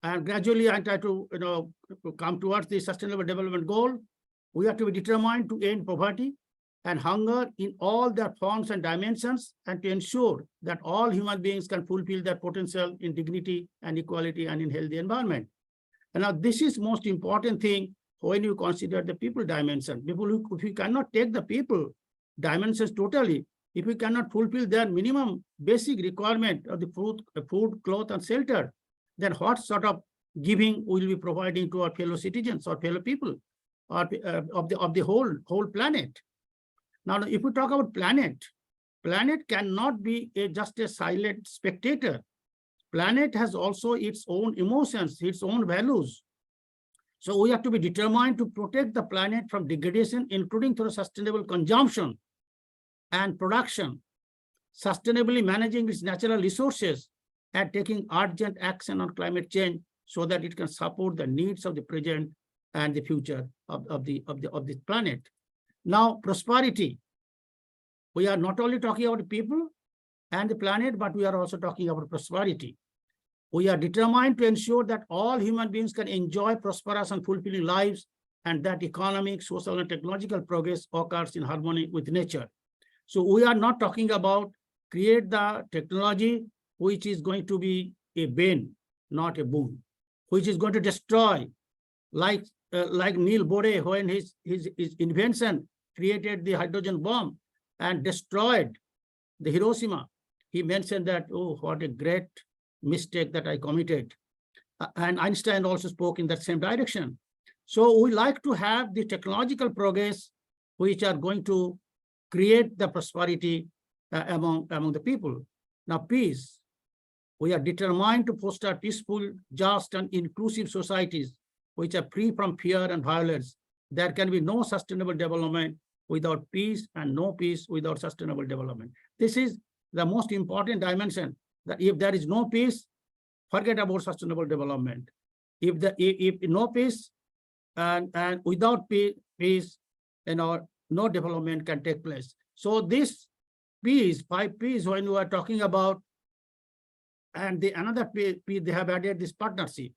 and gradually I try to come towards the Sustainable Development Goal. We have to be determined to end poverty and hunger in all their forms and dimensions, and to ensure that all human beings can fulfill their potential in dignity and equality and in healthy environment. And now this is most important thing when you consider the people dimension. If we cannot take the people dimensions totally, if we cannot fulfill their minimum basic requirement of the food, cloth, and shelter, then what sort of giving will be providing to our fellow citizens or fellow people, or of the whole planet? Now, if we talk about planet cannot be just a silent spectator. Planet has also its own emotions, its own values. So we have to be determined to protect the planet from degradation, including through sustainable consumption and production, sustainably managing its natural resources, and taking urgent action on climate change so that it can support the needs of the present and the future of this planet. Now, prosperity. We are not only talking about people and the planet, but we are also talking about prosperity. We are determined to ensure that all human beings can enjoy prosperous and fulfilling lives, and that economic, social, and technological progress occurs in harmony with nature. So we are not talking about create the technology which is going to be a bane, not a boon, which is going to destroy, like Neil Bohr, when his invention created the hydrogen bomb and destroyed the Hiroshima. He mentioned that, oh, what a great mistake that I committed. And Einstein also spoke in that same direction. So we like to have the technological progress which are going to create the prosperity among the people. Now, peace. We are determined to foster peaceful, just, and inclusive societies which are free from fear and violence. There can be no sustainable development without peace, and no peace without sustainable development. This is the most important dimension, that if there is no peace, forget about sustainable development. If no peace and without peace, no development can take place. So this peace, 5 P's, when we are talking about And another piece they have added this partnership.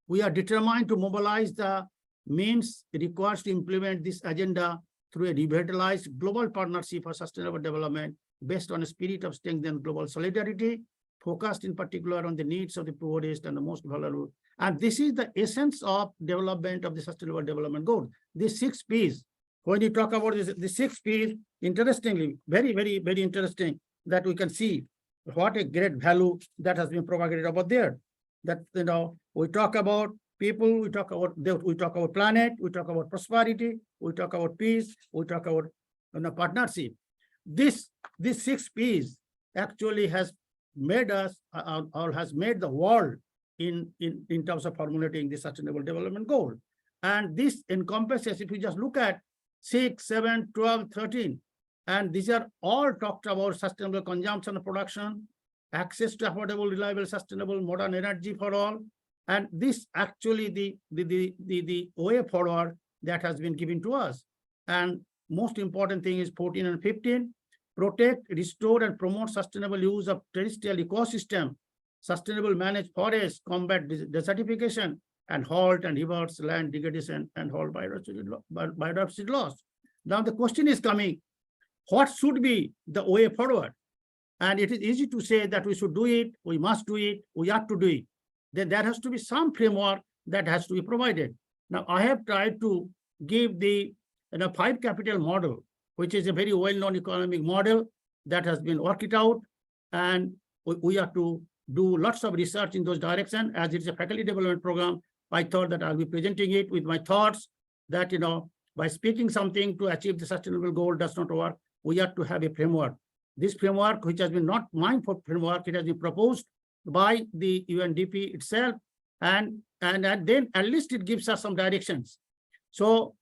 We are determined to mobilize the means required to implement this agenda through a revitalized global partnership for sustainable development based on a spirit of strength and global solidarity, focused in particular on the needs of the poorest and the most vulnerable. And this is the essence of development of the Sustainable Development Goal. These 6 Ps, when you talk about this, the 6 Ps, interestingly, very, very, very interesting that we can see what a great value that has been propagated over there. That, we talk about people, we talk about planet, we talk about prosperity, we talk about peace, we talk about partnership. These 6 Ps actually has made us or has made the world in terms of formulating the Sustainable Development Goal. And this encompasses, if you just look at 6, 7, 12, 13, and these are all talked about sustainable consumption and production, access to affordable, reliable, sustainable, modern energy for all. And this actually the way forward that has been given to us. And most important thing is 14 and 15, protect, restore, and promote sustainable use of terrestrial ecosystem, sustainable manage forests, combat desertification, and halt and reverse land degradation and halt biodiversity loss. Now the question is coming, what should be the way forward? And it is easy to say that we should do it, we must do it, we have to do it. Then there has to be some framework that has to be provided. Now, I have tried to give the 5 capital model, which is a very well-known economic model that has been worked out. And we have to do lots of research in those directions. As it's a faculty development program, I thought that I'll be presenting it with my thoughts that, by speaking something to achieve the sustainable goal does not work. We have to have a framework. This framework, which has been not mine for framework, it has been proposed by the UNDP itself, and then at least it gives us some directions. So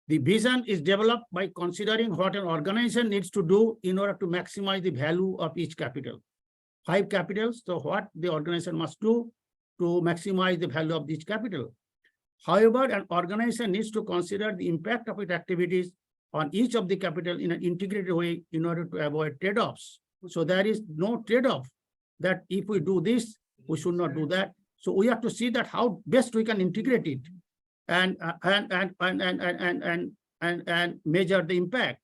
the vision is developed by considering what an organization needs to do in order to maximize the value of each capital. 5 capitals, so what the organization must do to maximize the value of each capital. However, an organization needs to consider the impact of its activities on each of the capital in an integrated way in order to avoid trade-offs. So there is no trade-off that if we do this, we should not do that. So we have to see that how best we can integrate it and measure the impact.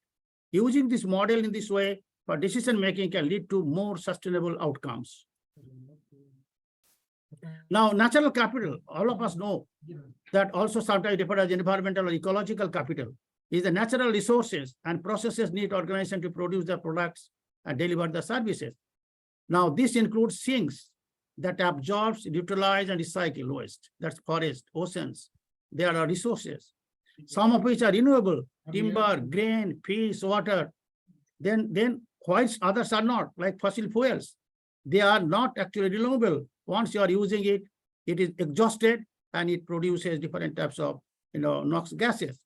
Using this model in this way for decision making can lead to more sustainable outcomes. Now, natural capital, all of us know that also sometimes referred as environmental or ecological capital, is the natural resources and processes need organization to produce the products and deliver the services. Now, this includes things that absorbs, utilize, and recycle waste. That's forest, oceans. There are resources, some of which are renewable, timber, grain, fish, water. Then whilst others are not, like fossil fuels. They are not actually renewable. Once you are using it, it is exhausted and it produces different types of NOx gases.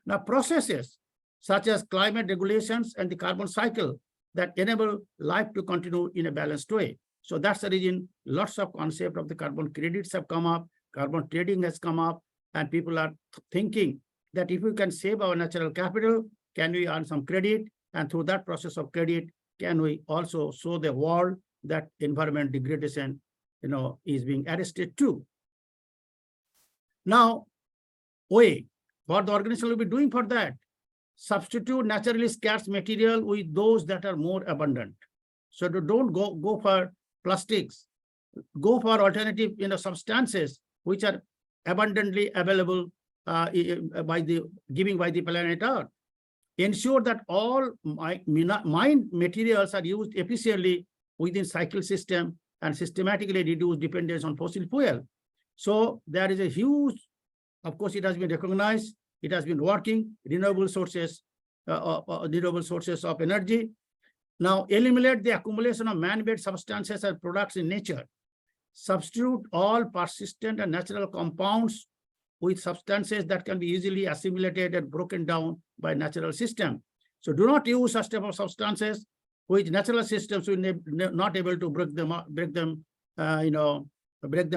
Now, processes such as climate regulations and the carbon cycle that enable life to continue in a balanced way. So that's the reason lots of concept of the carbon credits have come up, carbon trading has come up, and people are thinking that if we can save our natural capital, can we earn some credit? And through that process of credit, can we also show the world that environment degradation, is being arrested too? Now, what the organization will be doing for that? Substitute naturally scarce material with those that are more abundant. So don't go for plastics, go for alternative substances which are abundantly available by the planet Earth. Ensure that all mined materials are used efficiently within cycle system and systematically reduce dependence on fossil fuel. So there is a huge, of course, it has been recognized, it has been working, renewable sources of energy. Now, eliminate the accumulation of man-made substances and products in nature. Substitute all persistent and natural compounds with substances that can be easily assimilated and broken down by natural system. So do not use such type of substances which natural systems will not able to break them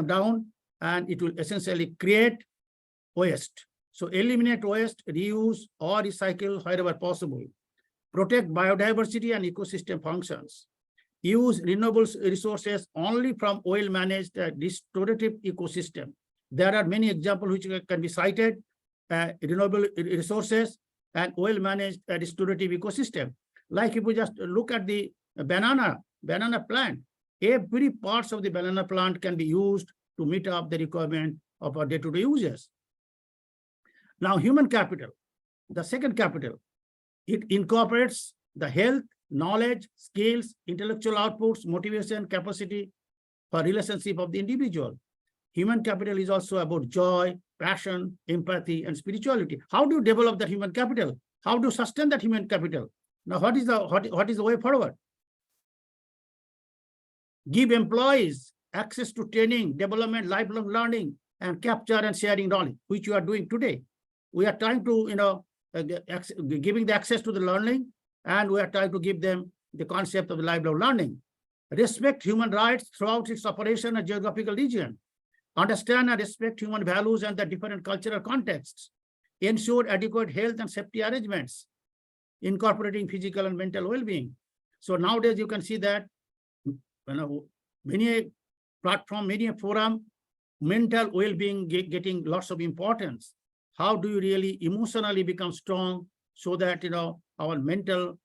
down, and it will essentially create waste. So eliminate waste, reuse, or recycle wherever possible. Protect biodiversity and ecosystem functions. use renewable resources only from oil-managed restorative ecosystem. There are many examples which can be cited, renewable resources and oil-managed restorative ecosystem. Like if we just look at the banana plant, every parts of the banana plant can be used to meet up the requirement of our day-to-day uses. Now, human capital, the second capital, it incorporates the health, knowledge, skills, intellectual outputs, motivation, capacity for relationship of the individual. Human capital is also about joy, passion, empathy, and spirituality. How do you develop that human capital? How do you sustain that human capital? Now, what is the way forward? Give employees access to training, development, lifelong learning, and capture and sharing knowledge, which you are doing today. We are trying to, giving the access to the learning, and we are trying to give them the concept of the lifelong learning. Respect human rights throughout its operation and geographical region. Understand and respect human values and the different cultural contexts. Ensure adequate health and safety arrangements, incorporating physical and mental well-being. So nowadays you can see that many platform, many forum, mental well-being getting lots of importance. How do you really emotionally become strong so that our mental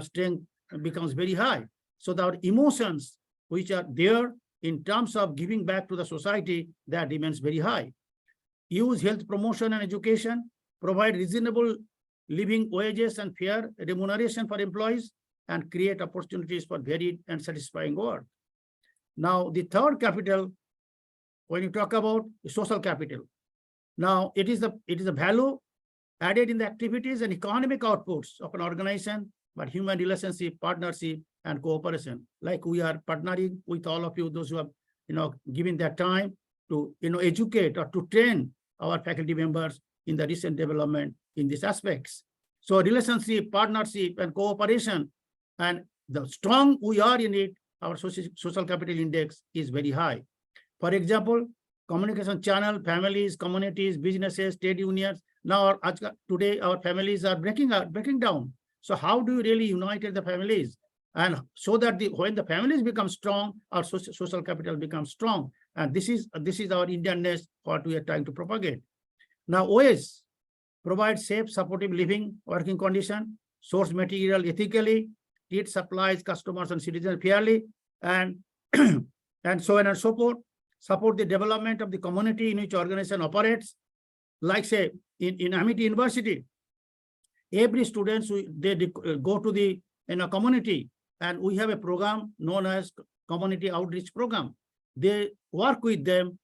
strength becomes very high? So that our emotions, which are there in terms of giving back to the society, that remains very high. Use health promotion and education, provide reasonable living wages and fair remuneration for employees, and create opportunities for varied and satisfying work. Now, the third capital, when you talk about social capital, now it is a value added in the activities and economic outputs of an organization, but human relationship, partnership, and cooperation. Like we are partnering with all of you, those who have given their time to educate or to train our faculty members in the recent development in these aspects. So relationship, partnership, and cooperation, and the strong we are in it, our social capital index is very high. For example, communication channel, families, communities, businesses, trade unions. Now, today our families are breaking down. So how do you really unite the families? And so that when the families become strong, our social capital becomes strong. And this is our Indianness, what we are trying to propagate. Now, OS provide safe, supportive living, working condition, source material ethically, treat supplies, customers, and citizens fairly, and and so on and so forth. Support the development of the community in which organization operates. Like say in Amity University, every student they go to the community, and we have a program known as Community Outreach Program. They work with them,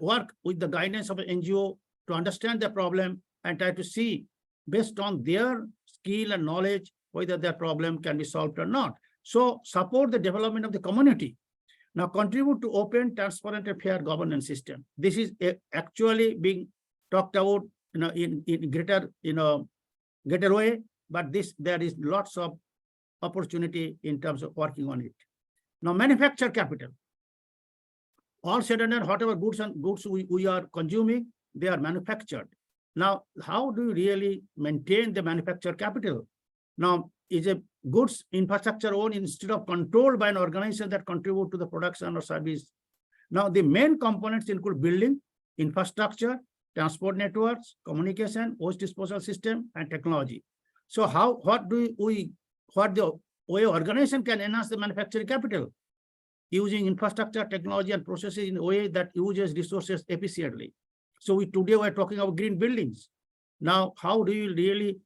work with the guidance of an NGO to understand the problem and try to see based on their skill and knowledge whether their problem can be solved or not. So support the development of the community. Now contribute to open, transparent, and fair governance system. This is actually being talked about in greater way, but there is lots of opportunity in terms of working on it. Now manufacture capital. All said and done, whatever goods we are consuming, they are manufactured. Now, how do you really maintain the manufacture capital? Now, is a goods infrastructure owned instead of controlled by an organization that contribute to the production or service? Now, the main components include building, infrastructure, transport networks, communication, waste disposal system, and technology. So what the way organization can enhance the manufacturing capital? Using infrastructure, technology, and processes in a way that uses resources efficiently. So today we're talking about green buildings. Now, how do you really,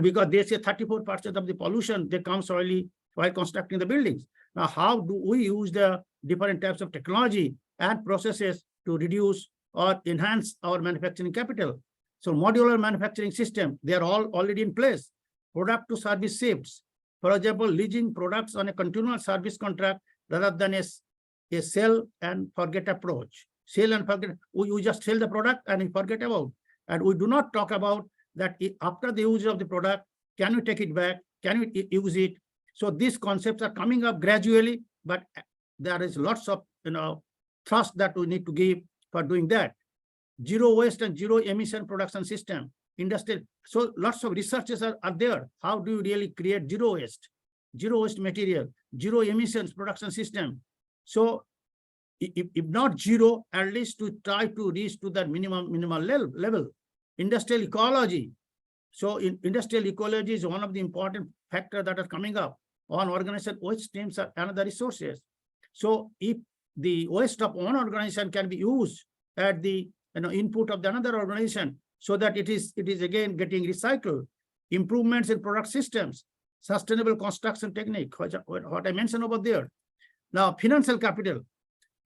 because they say 34% of the pollution that comes only while constructing the buildings. Now, how do we use the different types of technology and processes to reduce or enhance our manufacturing capital? So modular manufacturing system, they are all already in place. Product to service shifts. For example, leasing products on a continual service contract rather than a sell and forget approach. Sell and forget, we just sell the product and we forget about. And we do not talk about that after the use of the product, can we take it back? Can we use it? So these concepts are coming up gradually, but there is lots of trust that we need to give for doing that. Zero waste and zero emission production system, industrial. So lots of researches are there. How do you really create zero waste? zero waste material, zero emissions production system. So if not zero, at least to try to reach to that minimal level. Industrial ecology. So industrial ecology is one of the important factors that are coming up on organization waste streams are another resources. So if the waste of one organization can be used at the input of the another organization, so that it is again getting recycled, improvements in product systems, sustainable construction technique, what I mentioned over there. Now, financial capital,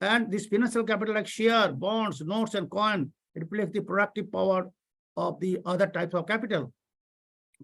and this financial capital like share, bonds, notes, and coin, it reflects the productive power of the other types of capital.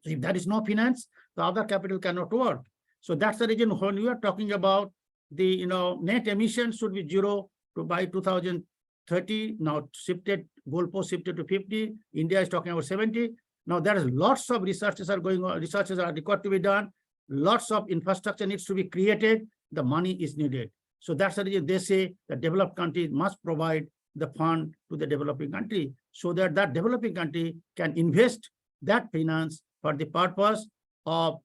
If there is no finance, the other capital cannot work. So that's the reason when we are talking about the net emissions should be zero by 2030. Now shifted, goalpost shifted to 50. India is talking about 70. Now there is lots of researches are going on, researches are required to be done. Lots of infrastructure needs to be created. The money is needed. So that's the reason they say the developed countries must provide the fund to the developing country so that that developing country can invest that finance for the purpose of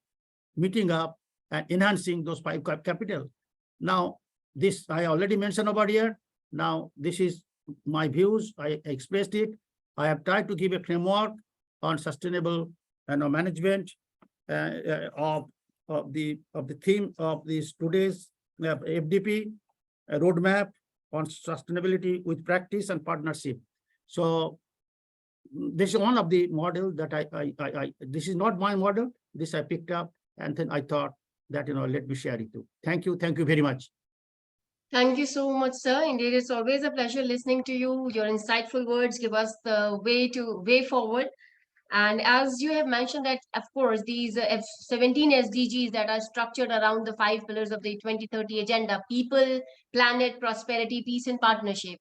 meeting up and enhancing those five capital. Now, this I already mentioned over here. Now, this is my views. I expressed it. I have tried to give a framework on sustainable management of the theme of this today's FDP roadmap on sustainability with practice and partnership. So this is one of the model that I this is not my model. This I picked up, and then I thought that let me share it too. Thank you very much. Thank you so much, sir. Indeed, it's always a pleasure listening to you. Your insightful words give us the way forward. And as you have mentioned that, of course, these 17 SDGs that are structured around the 5 pillars of the 2030 agenda: people, planet, prosperity, peace, and partnership.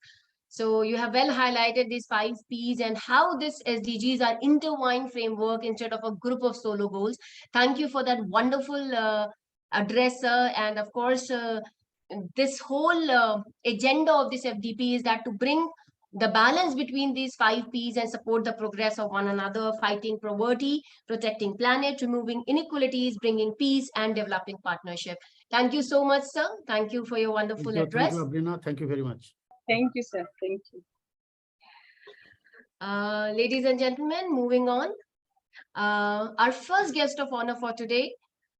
So you have well highlighted these 5 Ps and how these SDGs are intertwined framework instead of a group of solo goals. Thank you for that wonderful address, sir. And of course, this whole agenda of this FDP is that to bring the balance between these 5 Ps and support the progress of one another, fighting poverty, protecting planet, removing inequalities, bringing peace, and developing partnership. Thank you so much, sir. Thank you for your wonderful address. Thank you, Abrina. Thank you very much. Thank you, sir. Thank you. Ladies and gentlemen, moving on. Our first guest of honor for today,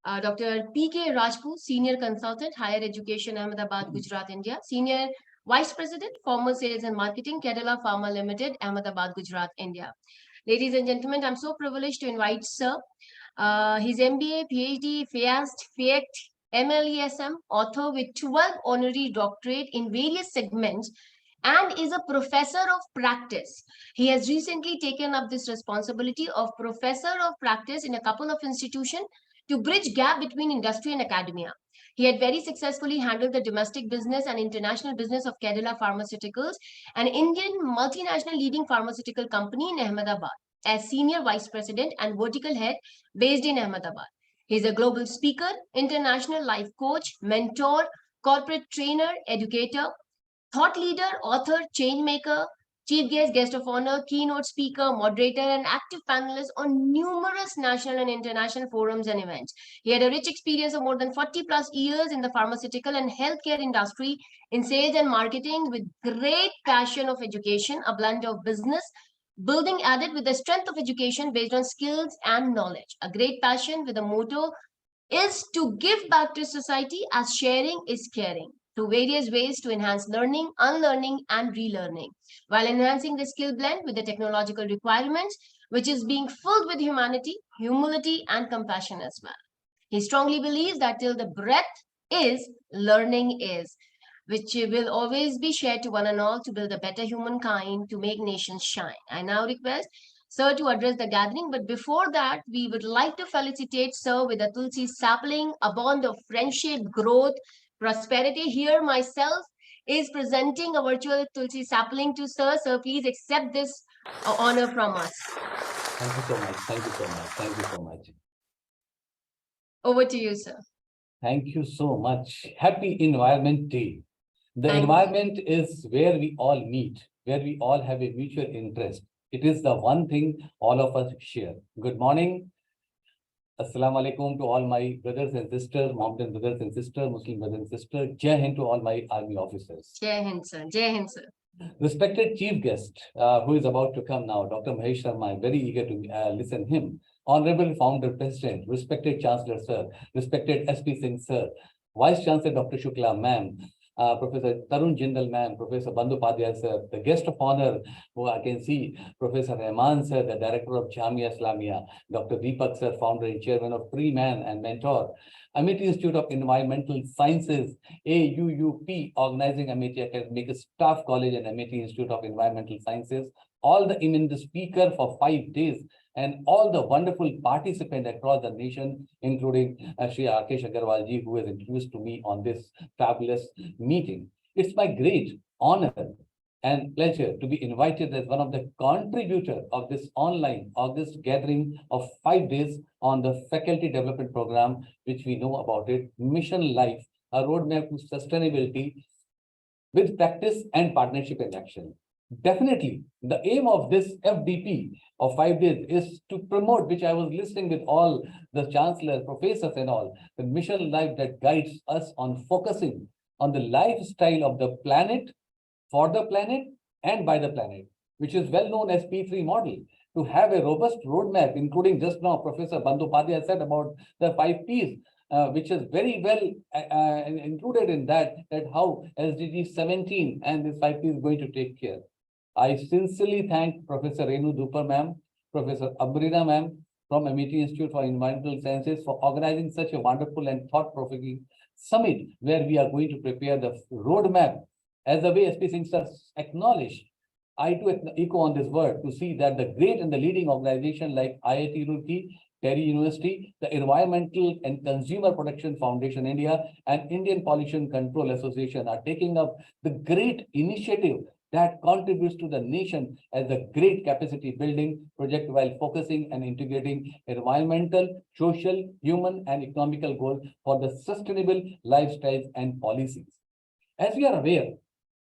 Dr. P.K. Rajput, Senior Consultant, Higher Education, Ahmedabad, Gujarat, India. Senior Vice President, Former Sales and Marketing, Kerala Pharma Limited, Ahmedabad, Gujarat, India. Ladies and gentlemen, I'm so privileged to invite sir. His MBA, PhD, FAST, FACT, MLESM, author with 12 honorary doctorate in various segments, and is a professor of practice. He has recently taken up this responsibility of professor of practice in a couple of institutions to bridge gap between industry and academia. He had very successfully handled the domestic business and international business of Kerala Pharmaceuticals, an Indian multinational leading pharmaceutical company in Ahmedabad, as Senior Vice President and Vertical Head based in Ahmedabad. He is a global speaker, international life coach, mentor, corporate trainer, educator, thought leader, author, change maker, chief guest, guest of honor, keynote speaker, moderator, and active panelist on numerous national and international forums and events. He had a rich experience of more than 40 plus years in the pharmaceutical and healthcare industry in sales and marketing, with great passion of education, a blend of business, building added with the strength of education based on skills and knowledge. A great passion with a motto is to give back to society as sharing is caring, through various ways to enhance learning, unlearning, and relearning, while enhancing the skill blend with the technological requirements, which is being filled with humanity, humility, and compassion as well. He strongly believes that till the breath is, learning is, which will always be shared to one and all to build a better humankind, to make nations shine. I now request Sir to address the gathering, but before that, we would like to felicitate Sir with a Tulsi sapling, a bond of friendship, growth, prosperity. Here myself is presenting a virtual Tulsi sapling to Sir. Sir, please accept this honor from us. Thank you so much. Thank you so much. Thank you so much. Over to you, sir. Thank you so much. Happy Environment Day. The Thank environment is where we all meet, where we all have a mutual interest. It is the one thing all of us share. Good morning. Assalamu alaikum to all my brothers and sisters, Mohammedan brothers and sisters, Muslim brothers and sisters. Jai Hind to all my army officers. Jai Hind, sir. Jai Hind, sir. Respected chief guest, who is about to come now, Dr. Mahesh Sharma, I'm very eager to listen him. Honorable Founder President, respected Chancellor Sir, respected SP Singh Sir, Vice Chancellor Dr. Shukla Ma'am, Professor Tarun Jindal Ma'am, Professor Bandyopadhyay Sir, the guest of honor who I can see, Professor Rahman Sir, the Director of Jamia Islamia, Dr. Deepak Sir, Founder and Chairman of Free Man and Mentor, Amity Institute of Environmental Sciences, AUUP, organizing Amity Academic Staff College and Amity Institute of Environmental Sciences, all the eminent speaker for 5 days, and all the wonderful participants across the nation, including Shri Rakesh Agarwal ji, who has introduced to me on this fabulous meeting. It's my great honor and pleasure to be invited as one of the contributors of this online August gathering of 5 days on the faculty development program, which we know about it, Mission Life, a roadmap to sustainability with practice and partnership in action. Definitely, the aim of this FDP of 5 days is to promote, which I was listening with all the chancellors, professors and all, the mission life that guides us on focusing on the lifestyle of the planet, for the planet and by the planet, which is well known as P3 model, to have a robust roadmap, including just now Professor Bandyopadhyay said about the 5 Ps, which is very well included in that how SDG 17 and this 5 P is going to take care. I sincerely thank Professor Renu Dupar ma'am, Professor Abrina ma'am from Amity Institute for Environmental Sciences for organizing such a wonderful and thought-provoking summit where we are going to prepare the roadmap as the way SP Singh sir acknowledged. I too echo on this word to see that the great and the leading organization like IIT Roorkee, Terry University, the Environmental and Consumer Protection Foundation India, and Indian Pollution Control Association are taking up the great initiative that contributes to the nation as a great capacity building project while focusing and integrating environmental, social, human, and economical goals for the sustainable lifestyles and policies. As we are aware,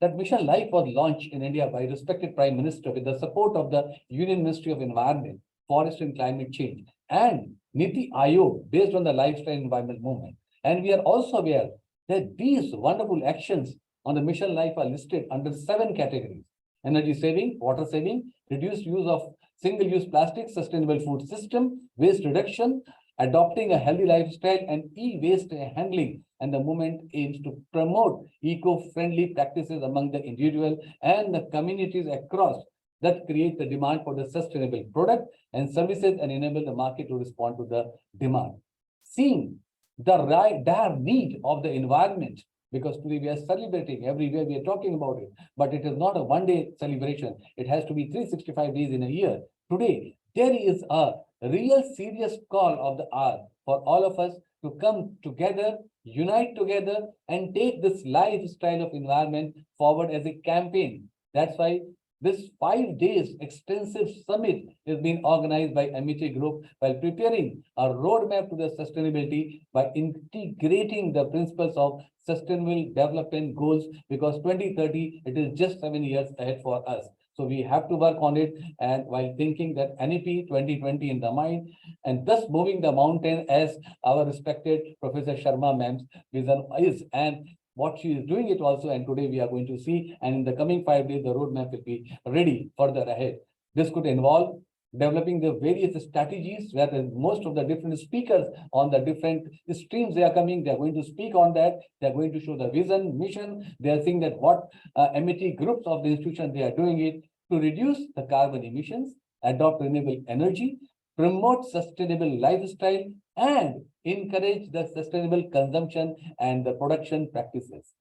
that Mission Life was launched in India by respected Prime Minister with the support of the Union Ministry of Environment, Forest and Climate Change, and Niti Aayog based on the lifestyle environment movement. And we are also aware that these wonderful actions on the Mission Life are listed under 7 categories: energy saving, water saving, reduced use of single-use plastic, sustainable food system, waste reduction, adopting a healthy lifestyle, and e-waste handling. And the movement aims to promote eco-friendly practices among the individual and the communities across that create the demand for the sustainable product and services and enable the market to respond to the demand. Seeing the dire need of the environment, because today we are celebrating, everywhere we are talking about it, but it is not a one-day celebration. It has to be 365 days in a year. Today, there is a real serious call of the hour for all of us to come together, unite together, and take this lifestyle of environment forward as a campaign. That's why this 5 days extensive summit is being organized by Amity Group while preparing a roadmap to the sustainability by integrating the principles of sustainable development goals, because 2030, it is just 7 years ahead for us. So we have to work on it, and while thinking that NEP 2020 in the mind, and thus moving the mountain as our respected Professor Sharma ma'am's vision is, and what she is doing it also, and today we are going to see, and in the coming 5 days, the roadmap will be ready further ahead. This could involve developing the various strategies where most of the different speakers on the different streams they are coming, they are going to speak on that, they are going to show the vision, mission, they are saying that what MIT groups of the institution, they are doing it to reduce the carbon emissions, adopt renewable energy, promote sustainable lifestyle, and encourage the sustainable consumption and the production practices.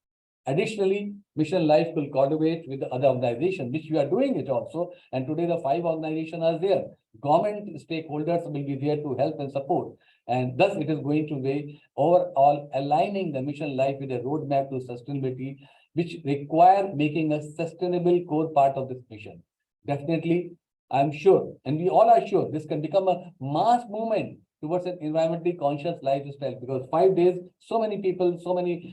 Additionally, Mission Life will collaborate with the other organizations, which we are doing it also. And today the 5 organizations are there. Government stakeholders will be there to help and support. And thus it is going to be overall aligning the Mission Life with a roadmap to sustainability, which require making a sustainable core part of this mission. Definitely, I'm sure, and we all are sure, this can become a mass movement towards an environmentally conscious lifestyle, because 5 days, so many people, so many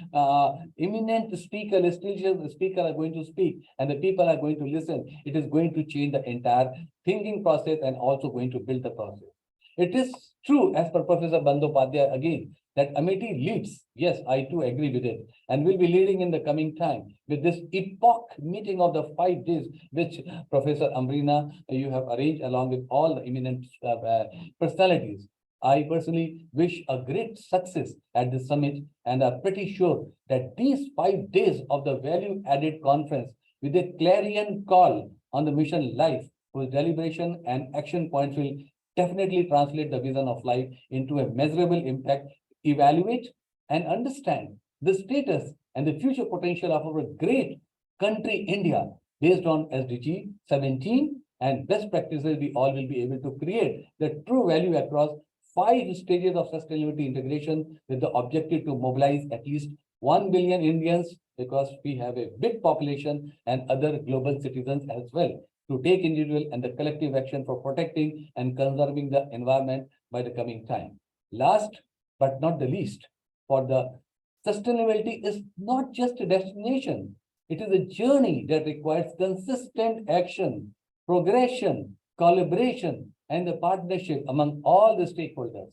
eminent speakers, distinguished speakers are going to speak, and the people are going to listen. It is going to change the entire thinking process and also going to build the process. It is true, as per Professor Bandyopadhyay again, that Amity leads. Yes, I too agree with it, and will be leading in the coming time with this epoch meeting of the 5 days, which Professor Amrina, you have arranged along with all the eminent personalities. I personally wish a great success at this summit, and are pretty sure that these 5 days of the value-added conference with a clarion call on the mission life, whose deliberation and action points will definitely translate the vision of life into a measurable impact, evaluate and understand the status and the future potential of our great country, India, based on SDG 17 and best practices. We all will be able to create the true value across 5 stages of sustainability integration, with the objective to mobilize at least 1 billion Indians, because we have a big population, and other global citizens as well, to take individual and the collective action for protecting and conserving the environment by the coming time. Last but not the least, for the sustainability is not just a destination. It is a journey that requires consistent action, progression, collaboration, and the partnership among all the stakeholders.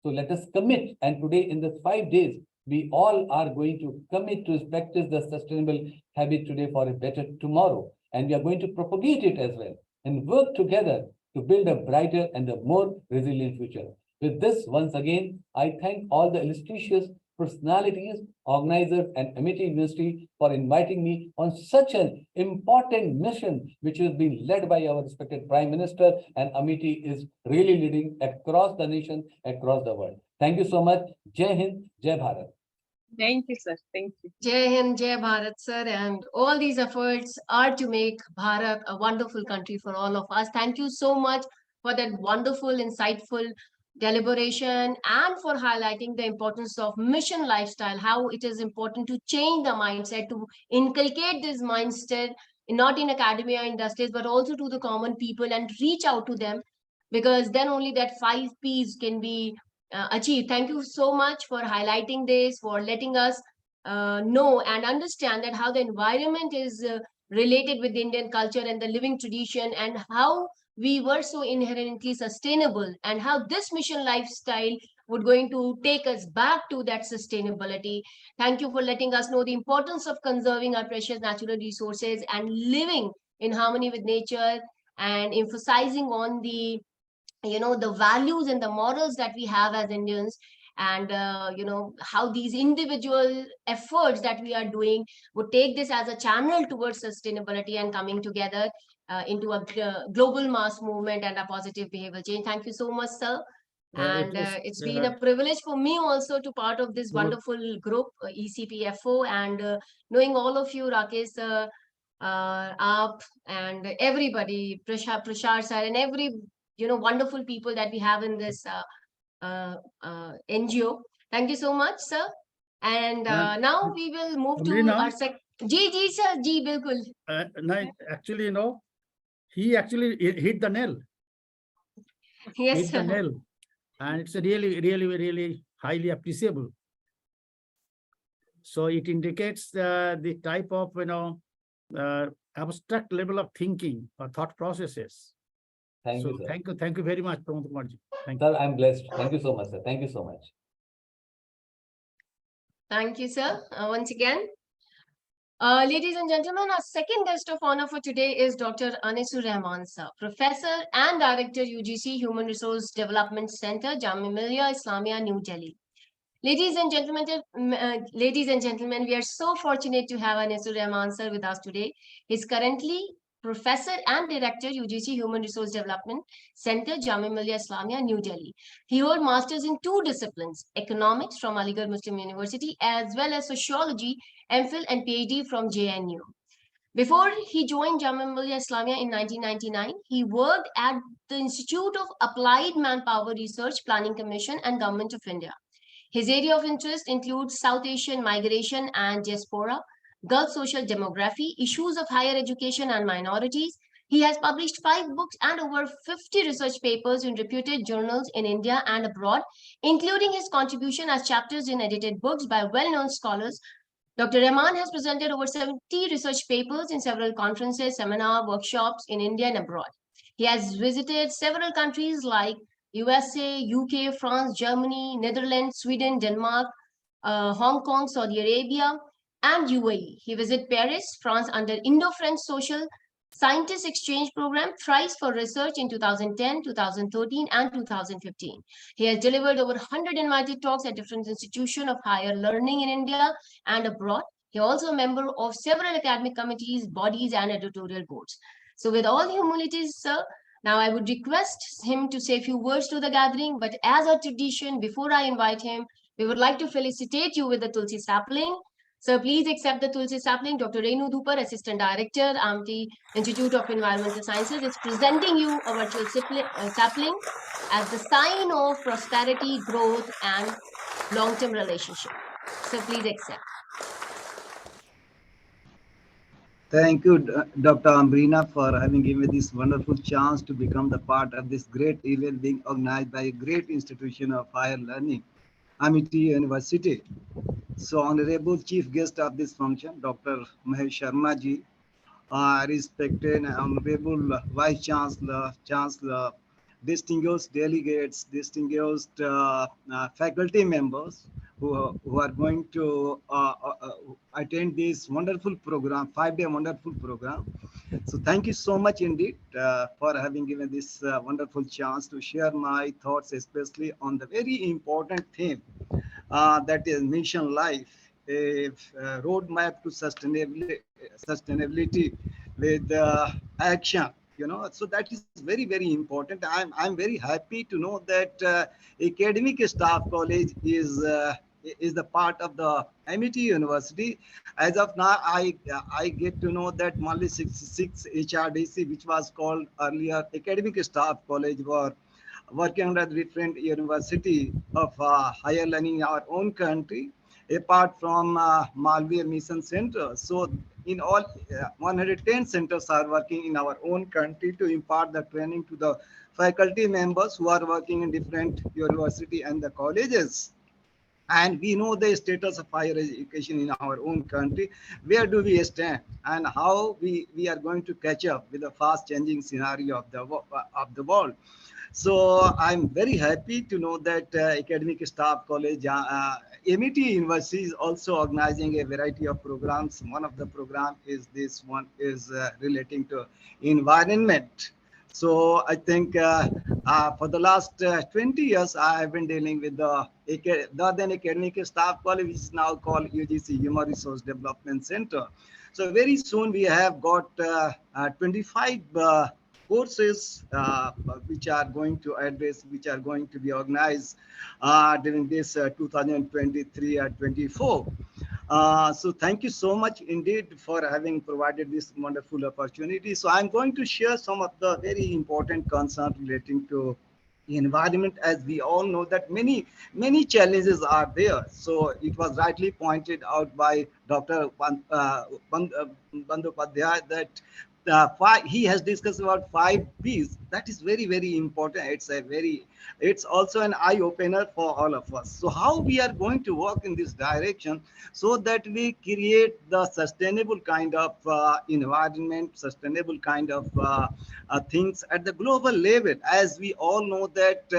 So let us commit, and today in the 5 days, we all are going to commit to practice the sustainable habit today for a better tomorrow. And we are going to propagate it as well and work together to build a brighter and a more resilient future. With this, once again, I thank all the illustrious personalities, organizers, and Amity University for inviting me on such an important mission, which has been led by our respected Prime Minister, and Amity is really leading across the nation, across the world. Thank you so much. Jai Hind, Jai Bharat. Thank you, sir. Thank you. Jai Hind, Jai Bharat, sir. And all these efforts are to make Bharat a wonderful country for all of us. Thank you so much for that wonderful, insightful deliberation, and for highlighting the importance of mission lifestyle, how it is important to change the mindset, to inculcate this mindset, not in academia industries, but also to the common people, and reach out to them, because then only that 5 Ps can be achieved. Thank you so much for highlighting this, for letting us know and understand that how the environment is related with the Indian culture and the living tradition, and how we were so inherently sustainable, and how this mission lifestyle would going to take us back to that sustainability. Thank you for letting us know the importance of conserving our precious natural resources and living in harmony with nature, and emphasizing on the the values and the morals that we have as Indians, and how these individual efforts that we are doing would take this as a channel towards sustainability and coming together into a global mass movement and a positive behavior change. Thank you so much, sir. And it's been a privilege for me also to part of this wonderful group, ECPFO, and knowing all of you, Rakesh, Aap, and everybody, Prashar sir, and every wonderful people that we have in this NGO. Thank you so much, sir. And now we will move to our Ji, sir, Ji, bilkul. Actually, he actually hit the nail. Yes, hit sir. the nail. And it's really, really, really highly appreciable. So it indicates the type of, abstract level of thinking or thought processes. Thank you, sir. Thank you very much, Pramod Kumar ji. Thank you. Sir, I'm blessed. Thank you so much, sir. Thank you so much. Thank you, sir. Once again. Ladies and gentlemen, our second guest of honor for today is Dr. Anisur Rahman, sir, Professor and Director, UGC Human Resource Development Center, Jamia Millia Islamia, New Delhi. Ladies and gentlemen, we are so fortunate to have Anisur Rahman, sir, with us today. He's currently Professor and Director, UGC Human Resource Development Center, Jamia Millia Islamia, New Delhi. He holds masters in 2 disciplines, economics from Aligarh Muslim University, as well as sociology, MPhil and PhD from JNU. Before he joined Jamia Millia Islamia in 1999, he worked at the Institute of Applied Manpower Research Planning Commission and Government of India. His area of interest includes South Asian migration and diaspora, Gulf social demography, issues of higher education and minorities. He has published 5 books and over 50 research papers in reputed journals in India and abroad, including his contribution as chapters in edited books by well-known scholars. Dr. Rahman has presented over 70 research papers in several conferences, seminars, workshops in India and abroad. He has visited several countries like USA, UK, France, Germany, Netherlands, Sweden, Denmark, Hong Kong, Saudi Arabia, and UAE. He visited Paris, France under Indo-French Social Scientist Exchange Program thrice for research in 2010, 2013, and 2015. He has delivered over 100 invited talks at different institutions of higher learning in India and abroad. He is also a member of several academic committees, bodies, and editorial boards. So with all humility, sir, now I would request him to say a few words to the gathering, but as a tradition, before I invite him, we would like to felicitate you with the Tulsi sapling. So please accept the Tulsi sapling. Dr. Renu Dupar, Assistant Director, AMT Institute of Environmental Sciences, is presenting you a virtual sapling as the sign of prosperity, growth, and long-term relationship. So please accept. Thank you, Dr. Ambrina, for having given me this wonderful chance to become the part of this great event being organized by a great institution of higher learning, Amity University. So, Honorable Chief Guest of this function, Dr. Mahesh Sharma ji, respected Honorable Vice Chancellor, distinguished delegates, distinguished faculty members who are going to attend this wonderful program, 5-day wonderful program. So thank you so much indeed for having given this wonderful chance to share my thoughts, especially on the very important theme that is mission life, a roadmap to sustainability with action. So that is very, very important. I'm very happy to know that academic staff college is the part of the MIT University. As of now, I get to know that only 66 HRDC, which was called earlier academic staff college, were working under different university of higher learning in our own country, apart from Malviya Mission Center. So in all, 110 centers are working in our own country to impart the training to the faculty members who are working in different university and the colleges. And we know the status of higher education in our own country. Where do we stand and how we are going to catch up with the fast changing scenario of the world. So I'm very happy to know that Academic Staff College, MIT University is also organizing a variety of programs. One of the program is this one is relating to environment. So I think for the last 20 years, I have been dealing with the then Academic Staff College, which is now called UGC, Human Resource Development Center. So very soon we have got 25 courses which are going to address, which are going to be organized during this 2023 or 24. So thank you so much indeed for having provided this wonderful opportunity. So I'm going to share some of the very important concerns relating to environment. As we all know that many challenges are there. So it was rightly pointed out by Dr. Bandyopadhyay that he has discussed about 5 P's. That is very, very important. It's also an eye opener for all of us. So how we are going to work in this direction so that we create the sustainable kind of environment, sustainable kind of things at the global level, as we all know that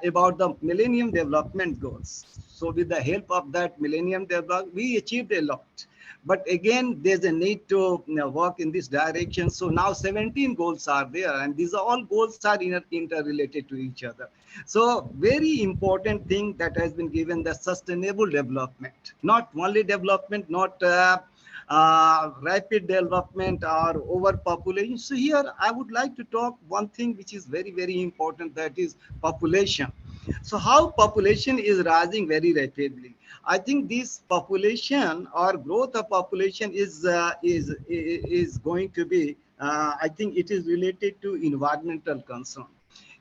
about the Millennium Development Goals. So with the help of that Millennium Development, we achieved a lot. But again, there's a need to work in this direction. So now 17 goals are there, and these are all goals are interrelated to each other. So very important thing that has been given, the sustainable development, not only development, not rapid development or overpopulation. So here I would like to talk one thing which is very, very important, that is population. So how population is rising very rapidly. I think this population or growth of population is going to be, I think it is related to environmental concern.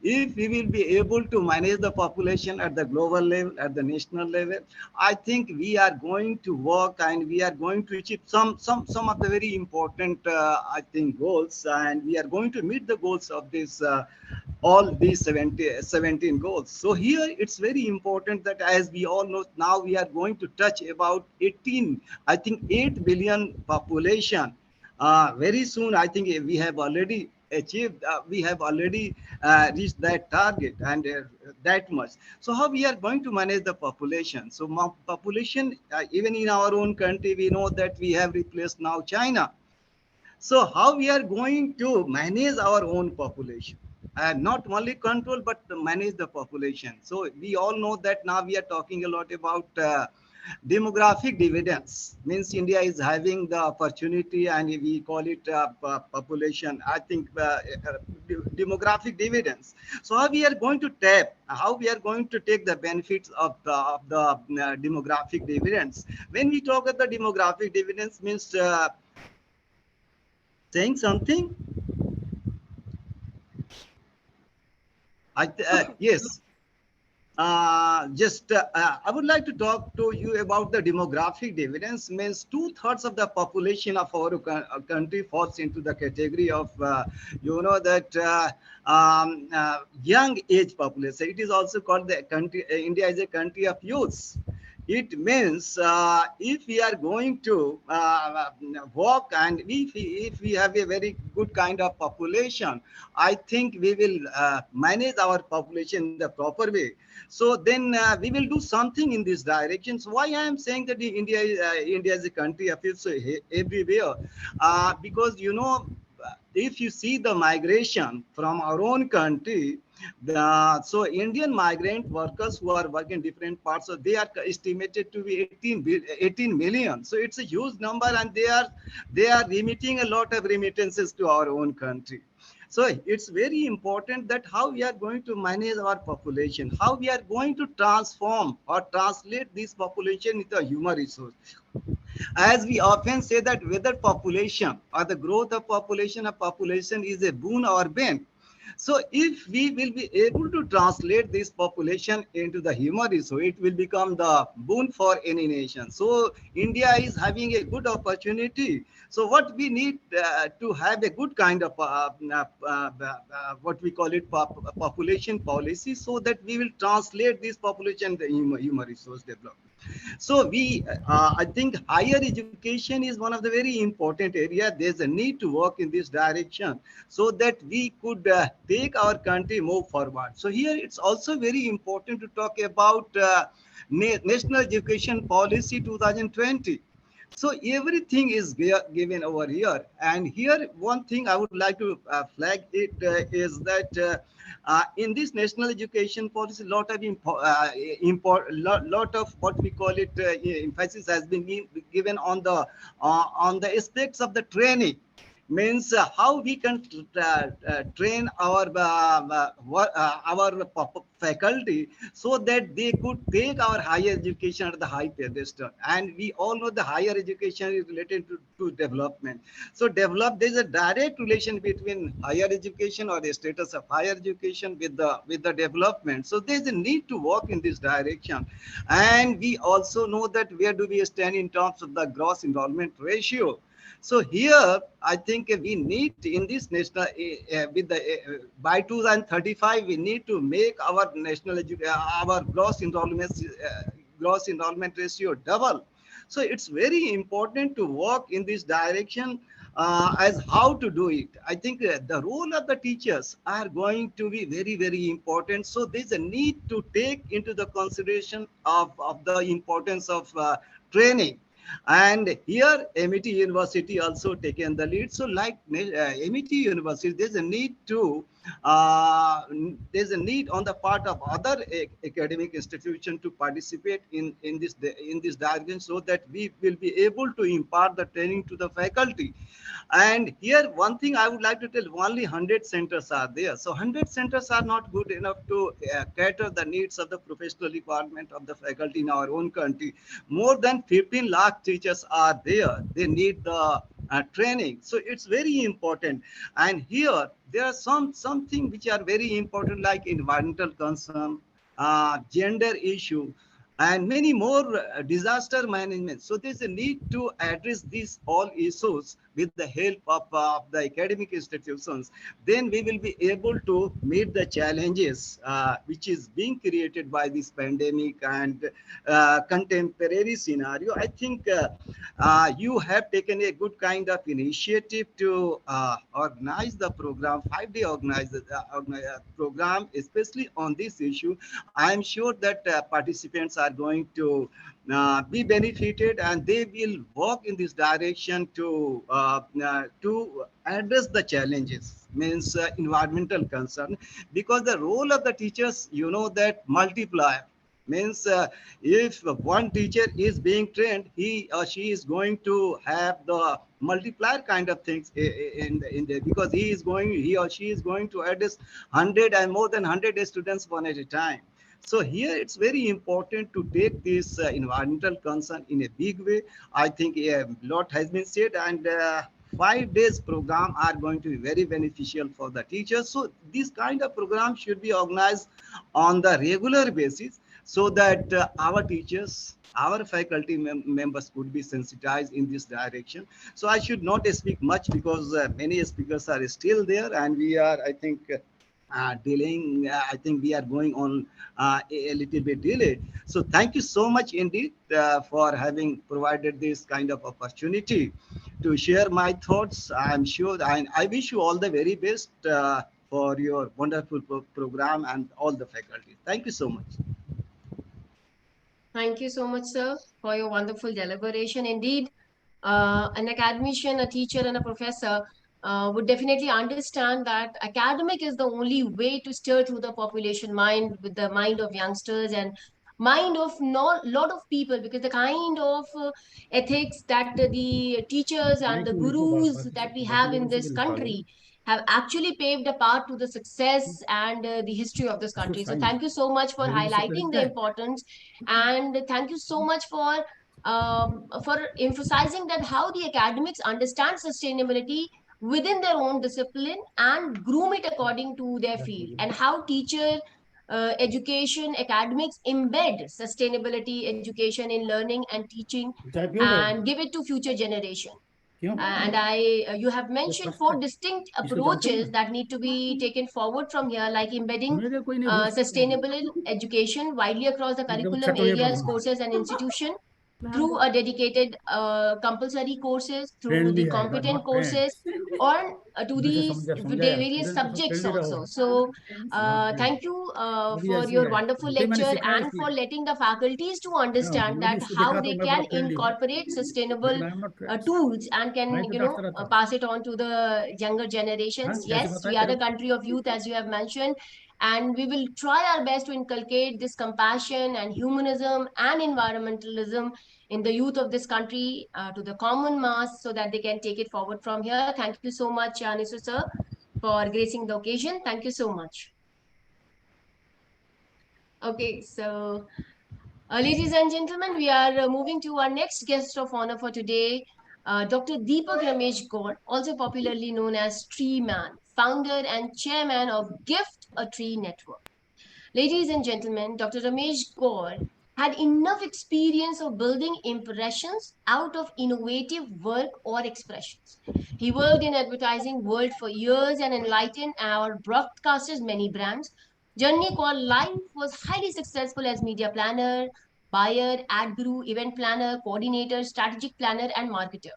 If we will be able to manage the population at the global level, at the national level, I think we are going to work and we are going to achieve some of the very important, I think, goals, and we are going to meet the goals of this all these 17 goals. So here it's very important that, as we all know, now we are going to touch about 8 billion population. Very soon, I think we have already achieved, we have already reached that target and that much. So how we are going to manage the population? So population, even in our own country, we know that we have replaced now China. So how we are going to manage our own population? Not only control, but manage the population. So we all know that now we are talking a lot about demographic dividends. Means India is having the opportunity, and we call it population. I think demographic dividends. So how we are going to tap? How we are going to take the benefits of the demographic dividends? When we talk about the demographic dividends, means saying something. Yes. I would like to talk to you about the demographic dividends. Means 2/3 of the population of our country falls into the category of, that young age population. It is also called the country. India is a country of youths. It means if we are going to walk, and if we have a very good kind of population, I think we will manage our population in the proper way. So then we will do something in this direction. So why I am saying that India is a country of youth everywhere, because if you see the migration from our own country, so Indian migrant workers who are working in different parts, so they are estimated to be 18 million. So it's a huge number, and they are remitting a lot of remittances to our own country. So it's very important that how we are going to manage our population, how we are going to transform or translate this population into a human resource. As we often say that whether population or the growth of population is a boon or bane. So if we will be able to translate this population into the human resource, it will become the boon for any nation. So India is having a good opportunity. So what we need to have a good kind of what we call it population policy, so that we will translate this population the human resource development. So I think higher education is one of the very important area. There's a need to work in this direction so that we could take our country move forward. So here it's also very important to talk about National Education Policy 2020. So everything is given over here. And here one thing I would like to flag it is that in this national education policy, lot of what we call it emphasis has been given on the aspects of the training. Means how we can train our faculty so that they could take our higher education at the high pedestal. And we all know the higher education is related to development. So there's a direct relation between higher education or the status of higher education with the development. So there's a need to work in this direction. And we also know that where do we stand in terms of the gross enrollment ratio. So here, I think we need in this national, by 2035, we need to make our our gross enrollment ratio double. So it's very important to work in this direction as how to do it. I think the role of the teachers are going to be very, very important. So there's a need to take into the consideration of the importance of training. And here MET University also taken the lead. So like MET University, there's a need on the part of other academic institutions to participate in this direction, so that we will be able to impart the training to the faculty. And here one thing I would like to tell, only 100 centers are there. So 100 centers are not good enough to cater the needs of the professional requirement of the faculty in our own country. More than 15 lakh teachers are there. They need the training. So it's very important. And here there are something which are very important, like environmental concern, gender issue. and many more disaster management. So there's a need to address these all issues with the help of the academic institutions. Then we will be able to meet the challenges which is being created by this pandemic and contemporary scenario. I think you have taken a good kind of initiative to organize the program, 5-day program, especially on this issue. I am sure that participants are going to be benefited, and they will work in this direction to address the challenges, means environmental concern, because the role of the teachers, you know, that multiplier, means if one teacher is being trained, he or she is going to have the multiplier kind of things in there, because he or she is going to address 100 and more than 100 students one at a time. So here it's very important to take this environmental concern in a big way. I think a lot has been said, and 5 days program are going to be very beneficial for the teachers. So this kind of program should be organized on the regular basis, so that our teachers, our faculty members could be sensitized in this direction. So I should not speak much, because many speakers are still there, and we are, I think, delaying. I think we are going on a little bit delayed. So thank you so much indeed for having provided this kind of opportunity to share my thoughts. I'm sure, and I wish you all the very best for your wonderful program and all the faculty. Thank you so much. Thank you so much, sir, for your wonderful deliberation. Indeed, an academician, a teacher, and a professor would definitely understand that academic is the only way to stir through the population mind with the mind of youngsters and mind of not lot of people, because the kind of ethics that the teachers and the gurus that we have in this country have actually paved a path to the success and the history of this country. So thank you so much for highlighting the importance, and thank you so much for emphasizing that how the academics understand sustainability within their own discipline and groom it according to their field, and how teacher education academics embed sustainability education in learning and teaching and give it to future generation. You have mentioned 4 distinct approaches that need to be taken forward from here, like embedding sustainable education widely across the curriculum areas, courses, and institution through a dedicated compulsory courses, through the competent courses, or to the various subjects also. So thank you for your wonderful lecture and for letting the faculties to understand that how they can incorporate sustainable tools and can pass it on to the younger generations. Yes, we are a country of youth, as you have mentioned, and we will try our best to inculcate this compassion and humanism and environmentalism in the youth of this country to the common mass, so that they can take it forward from here. Thank you so much, Anisu sir, for gracing the occasion. Thank you so much. Okay, so ladies and gentlemen, we are moving to our next guest of honor for today, Dr. Deepak Ramesh Gaur, also popularly known as Tree Man, founder and chairman of Gift a Tree Network. Ladies and gentlemen, Dr. Ramesh Gaur had enough experience of building impressions out of innovative work or expressions. He worked in advertising world for years and enlightened our broadcasters many brands. Journey called Life was highly successful as media planner, buyer, ad guru, event planner, coordinator, strategic planner, and marketer.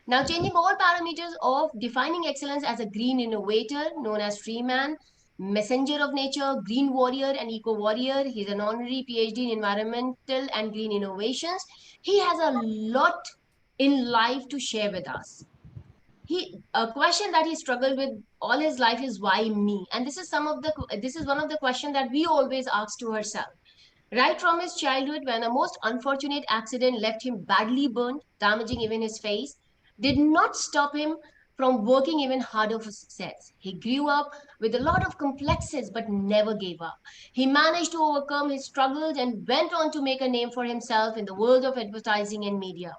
Now, changing all parameters of defining excellence as a green innovator known as Freeman, messenger of nature, green warrior, and eco warrior. He's an honorary PhD in environmental and green innovations. He has a lot in life to share with us. A question that he struggled with all his life is why me? And this is one of the questions that we always ask to ourselves. Right from his childhood, when a most unfortunate accident left him badly burned, damaging even his face, did not stop him from working even harder for success. He grew up with a lot of complexes but never gave up. He managed to overcome his struggles and went on to make a name for himself in the world of advertising and media.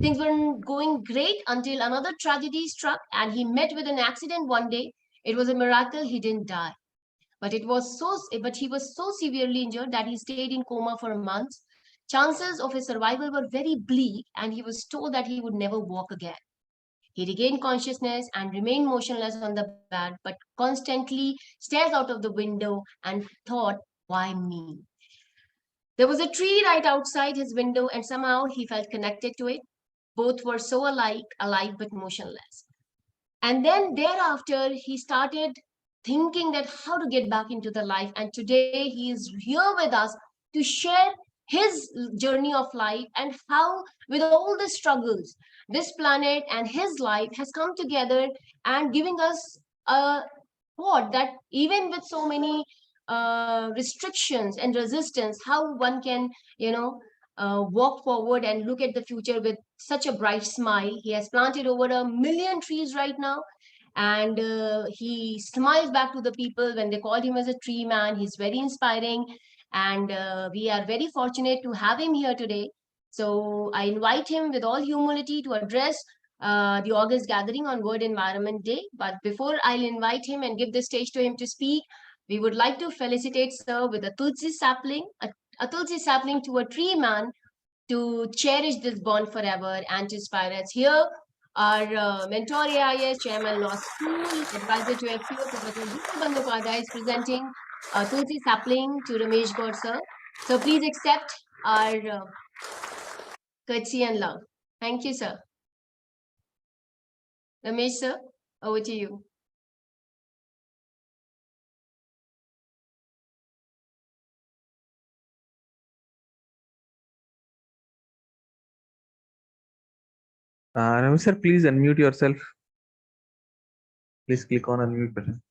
Things were going great until another tragedy struck and he met with an accident one day. It was a miracle he didn't die. But he was so severely injured that he stayed in coma for months. chances of his survival were very bleak, and he was told that he would never walk again. He regained consciousness and remained motionless on the bed, but constantly stared out of the window and thought, why me? There was a tree right outside his window, and somehow he felt connected to it. Both were so alike, alive but motionless. And then thereafter, he started thinking that how to get back into the life. And today he is here with us to share his journey of life and how, with all the struggles, this planet and his life has come together and giving us a thought that even with so many restrictions and resistance, how one can, walk forward and look at the future with such a bright smile. He has planted over 1 million trees right now, and he smiles back to the people when they called him as a tree man. He's very inspiring, and we are very fortunate to have him here today. So I invite him with all humility to address the August gathering on World Environment Day. But before I'll invite him and give the stage to him to speak, we would like to felicitate sir with a tulsi sapling, a tulsi sapling to a tree man to cherish this bond forever and to inspire us. Here, our mentor AIS, Chairman Law School, Advisor to FPO, Professor Deepak Bandyopadhyay is presenting a tulsi sapling to Ramesh Gaur sir. So please accept our courtesy and love. Thank you, sir. Ramesh sir, over to you. Ramesh sir, please unmute yourself. Please click on unmute button.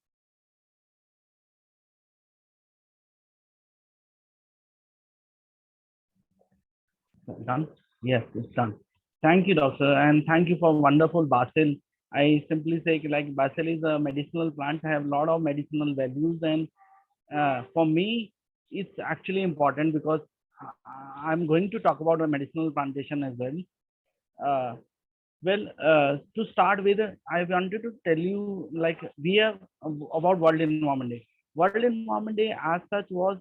Done? Yes, it's done. Thank you, doctor, and thank you for wonderful basil. I simply say like basil is a medicinal plant, have a lot of medicinal values, and for me, it's actually important because I'm going to talk about a medicinal plantation as well. To start with, I wanted to tell you like we have about World Environment Day. World Environment Day as such was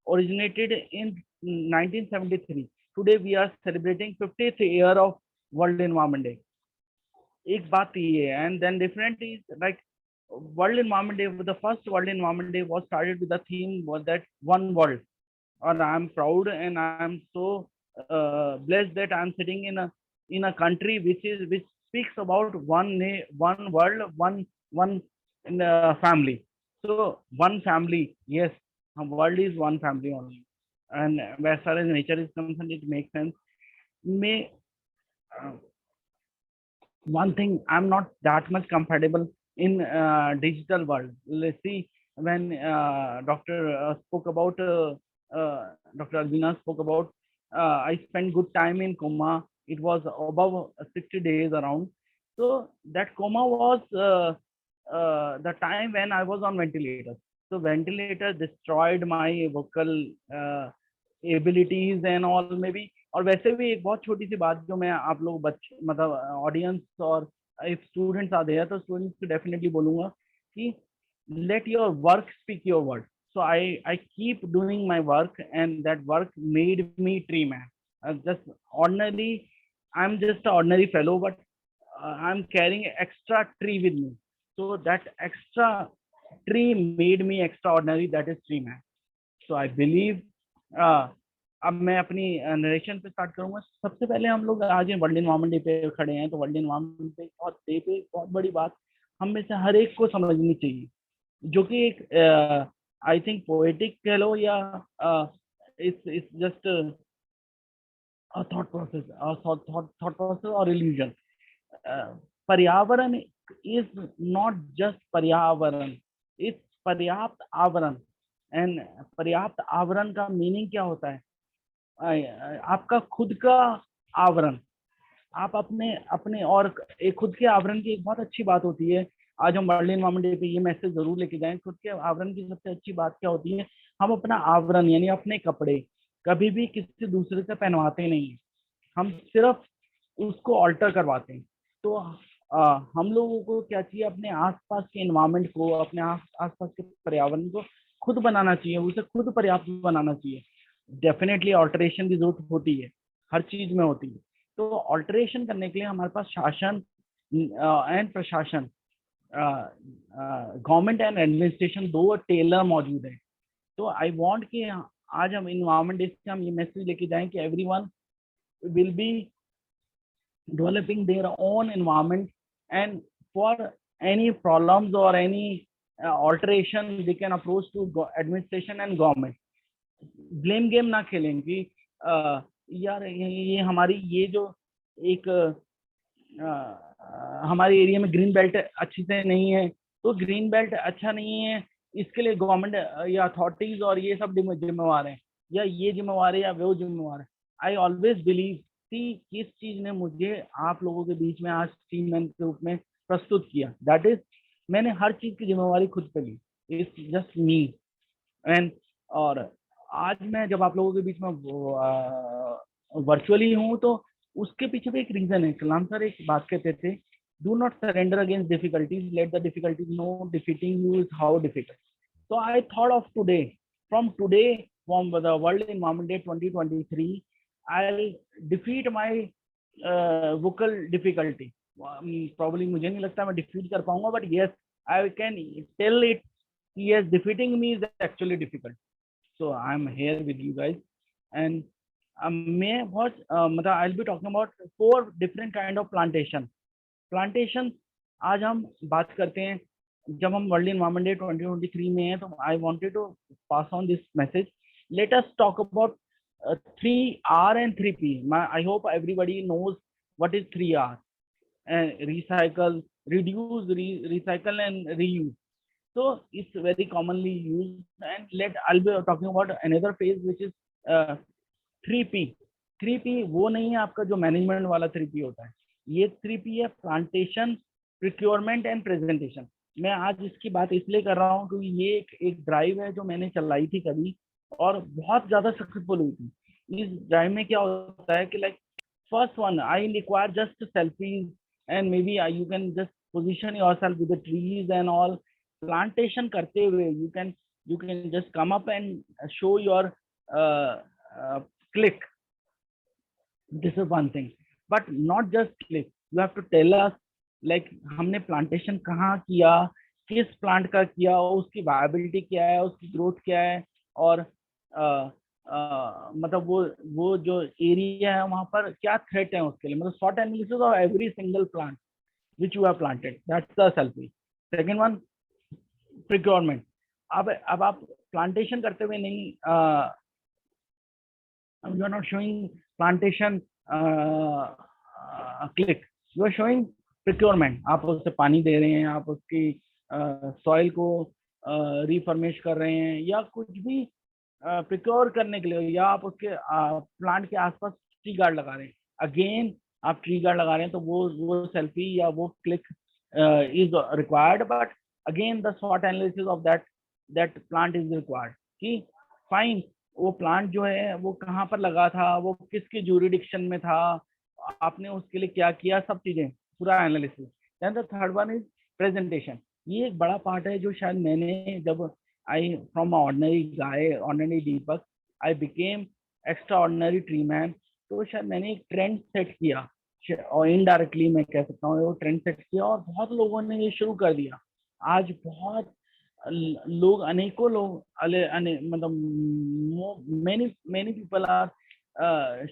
originated in 1973. Today we are celebrating 50th year of World Environment Day. एक बात ये है, and then different is like World Environment Day. The first World Environment Day was started with the theme was that one world, and I'm proud and I'm so blessed that I'm sitting in a country which speaks about one world, one family. So one family, yes, world is one family only, and as far as nature is concerned, it makes sense. May one thing, I'm not that much compatible in digital world. Let's see, when Dr. spoke about Dr. Alvina spoke about, I spent good time in coma. It was above 60 days around. So that coma was the time when I was on ventilator. So ventilator destroyed my vocal abilities and all maybe. और वैसे भी एक बहुत छोटी सी बात जो मैं आप लोग बच्चे मतलब ऑडियंस और इफ स्टूडेंट्स आर देयर तो स्टूडेंट्स को डेफिनेटली बोलूंगा कि let your work speak your word. So I keep doing my work, and that work made me tree man. Just ordinary, I'm just an ordinary fellow, but I'm carrying extra tree with me. So that extra tree made me extraordinary. That is tree man. So I believe. अब मैं अपनी narration पे start करूंगा. सबसे पहले हम लोग आज वर्ल्ड एनवायरनमेंट डे पे खड़े हैं, तो वर्ल्ड एनवायरनमेंट पे बहुत बड़ी बात हम में से हर एक को समझनी चाहिए, जो कि एक आई थिंक पोएटिक कह लो या इट्स जस्ट थॉट प्रोसेस और इल्यूजन. पर्यावरण इज नॉट जस्ट पर्यावरण, इट्स पर्याप्त आवरण. एंड पर्याप्त आवरण का मीनिंग क्या होता है? आपका खुद का आवरण, आप अपने और एक खुद के आवरण की एक बहुत अच्छी बात होती है. आज हम वर्ल्ड एनवायरनमेंट डे पे ये मैसेज जरूर लेके जाएं. खुद के आवरण की सबसे अच्छी बात क्या होती है? हम अपना आवरण यानी अपने कपड़े कभी भी किसी दूसरे से पहनवाते नहीं, हम सिर्फ उसको ऑल्टर करवाते हैं. तो हम लोगों को क्या चाहिए? अपने आसपास के एनवायरनमेंट को, अपने आसपास के पर्यावरण को खुद बनाना चाहिए, उसे खुद पर्याप्त बनाना चाहिए. डेफिनेटली ऑल्टरेशन की जरूरत होती है, हर चीज में होती है। तो ऑल्टरेशन करने के लिए हमारे पास शासन एंड प्रशासन, गवर्नमेंट एंड एडमिनिस्ट्रेशन, दो टेलर मौजूद है। तो आई वांट कि आज हम इन्वायरमेंट डे से हम ये मैसेज लेके जाएं कि everyone will be developing their own environment, and for any problems or any alteration they can approach to administration and government. Blame game ना खेलें कि यार ये हमारी ये जो एक हमारे एरिया में ग्रीन बेल्ट अच्छी से नहीं है, तो ग्रीन बेल्ट अच्छा नहीं है इसके लिए गवर्नमेंट या अथॉरिटीज और ये सब जिम्मेवार हैं, या ये जिम्मेवार है या वो जिम्मेवार है। आई ऑलवेज बिलीव कि किस चीज ने मुझे आप लोगों के बीच में आज टीम मैन के रूप में प्रस्तुत किया, दैट इज मैंने हर चीज की जिम्मेवारी खुद पे ली, इट्स जस्ट मी। एंड और आज मैं जब आप लोगों के बीच में वर्चुअली हूँ तो उसके पीछे भी एक रीजन है। कलाम सर एक बात कहते थे, do not surrender against difficulties, let the difficulties know defeating you is how difficult. So I thought of today, from the World Environment Day 2023, I'll defeat my vocal difficulty. Probably मुझे नहीं लगता मैं defeat कर पाऊंगा, but yes, I can tell it. Yes, defeating me is actually difficult. So I'm here with you guys, and मैं बहुत मतलब I'll be talking about 4 different kind of plantation. आज हम बात करते हैं, जब हम वर्ल्ड एनवायरनमेंट डे 2023 में हैं, तो I wanted to pass on this message. Let us talk about 3R and 3P. I hope everybody knows what is 3R. Recycle, reduce, recycle and reuse. So it's very commonly used, and I'll be talking about another phase which is 3P. 3P वो नहीं है आपका जो management वाला 3P होता है, ये 3P है प्लांटेशन, प्रिक्योरमेंट एंड प्रेजेंटेशन। मैं आज इसकी बात इसलिए कर रहा हूँ क्योंकि ये एक ड्राइव है जो मैंने चलाई थी कभी, और बहुत ज्यादा सक्सेसफुल हुई थी। इस ड्राइव में क्या होता है कि like first one, I require just selfies and maybe you can just position yourself with the trees and all. Plantation करते हुए you can just come up and show your click, this is one thing, but not just click, you have to tell us like हमने plantation कहाँ किया, किस plant का किया, उसकी viability क्या है, उसकी ग्रोथ क्या है, और मतलब वो जो एरिया है वहाँ पर क्या थ्रेट है उसके लिए, मतलब short analysis of every single plant which you have planted, that's the selfie. Second one, procurement. अब आप प्लांटेशन करते हुए नहीं, you are not showing plantation click, you are showing procurement. आप उससे पानी दे रहे हैं, आप उसकी सॉइल को रिफर्मिश कर रहे हैं, या कुछ भी प्रिक्योर करने के लिए, या आप उसके प्लांट के आसपास ट्री गार्ड लगा रहे हैं। अगेन आप ट्री गार्ड लगा रहे हैं तो वो सेल्फी या वो click is required, but again the short analysis of that plant is required कि फाइन वो प्लांट जो है वो कहाँ पर लगा था, वो किसके ज्यूरिडिक्शन में था, आपने उसके लिए क्या किया, सब चीजें पूरा analysis. Then the third one is presentation. ये एक बड़ा पार्ट है जो शायद मैंने जब I from ordinary guy, ordinary Deepak, I became extraordinary tree man, तो शायद मैंने एक ट्रेंड सेट किया, और इनडायरेक्टली मैं कह सकता हूँ वो ट्रेंड सेट किया, और बहुत लोगों ने ये शुरू कर दिया। आज बहुत लोग, अनेकों लोग, मतलब many people are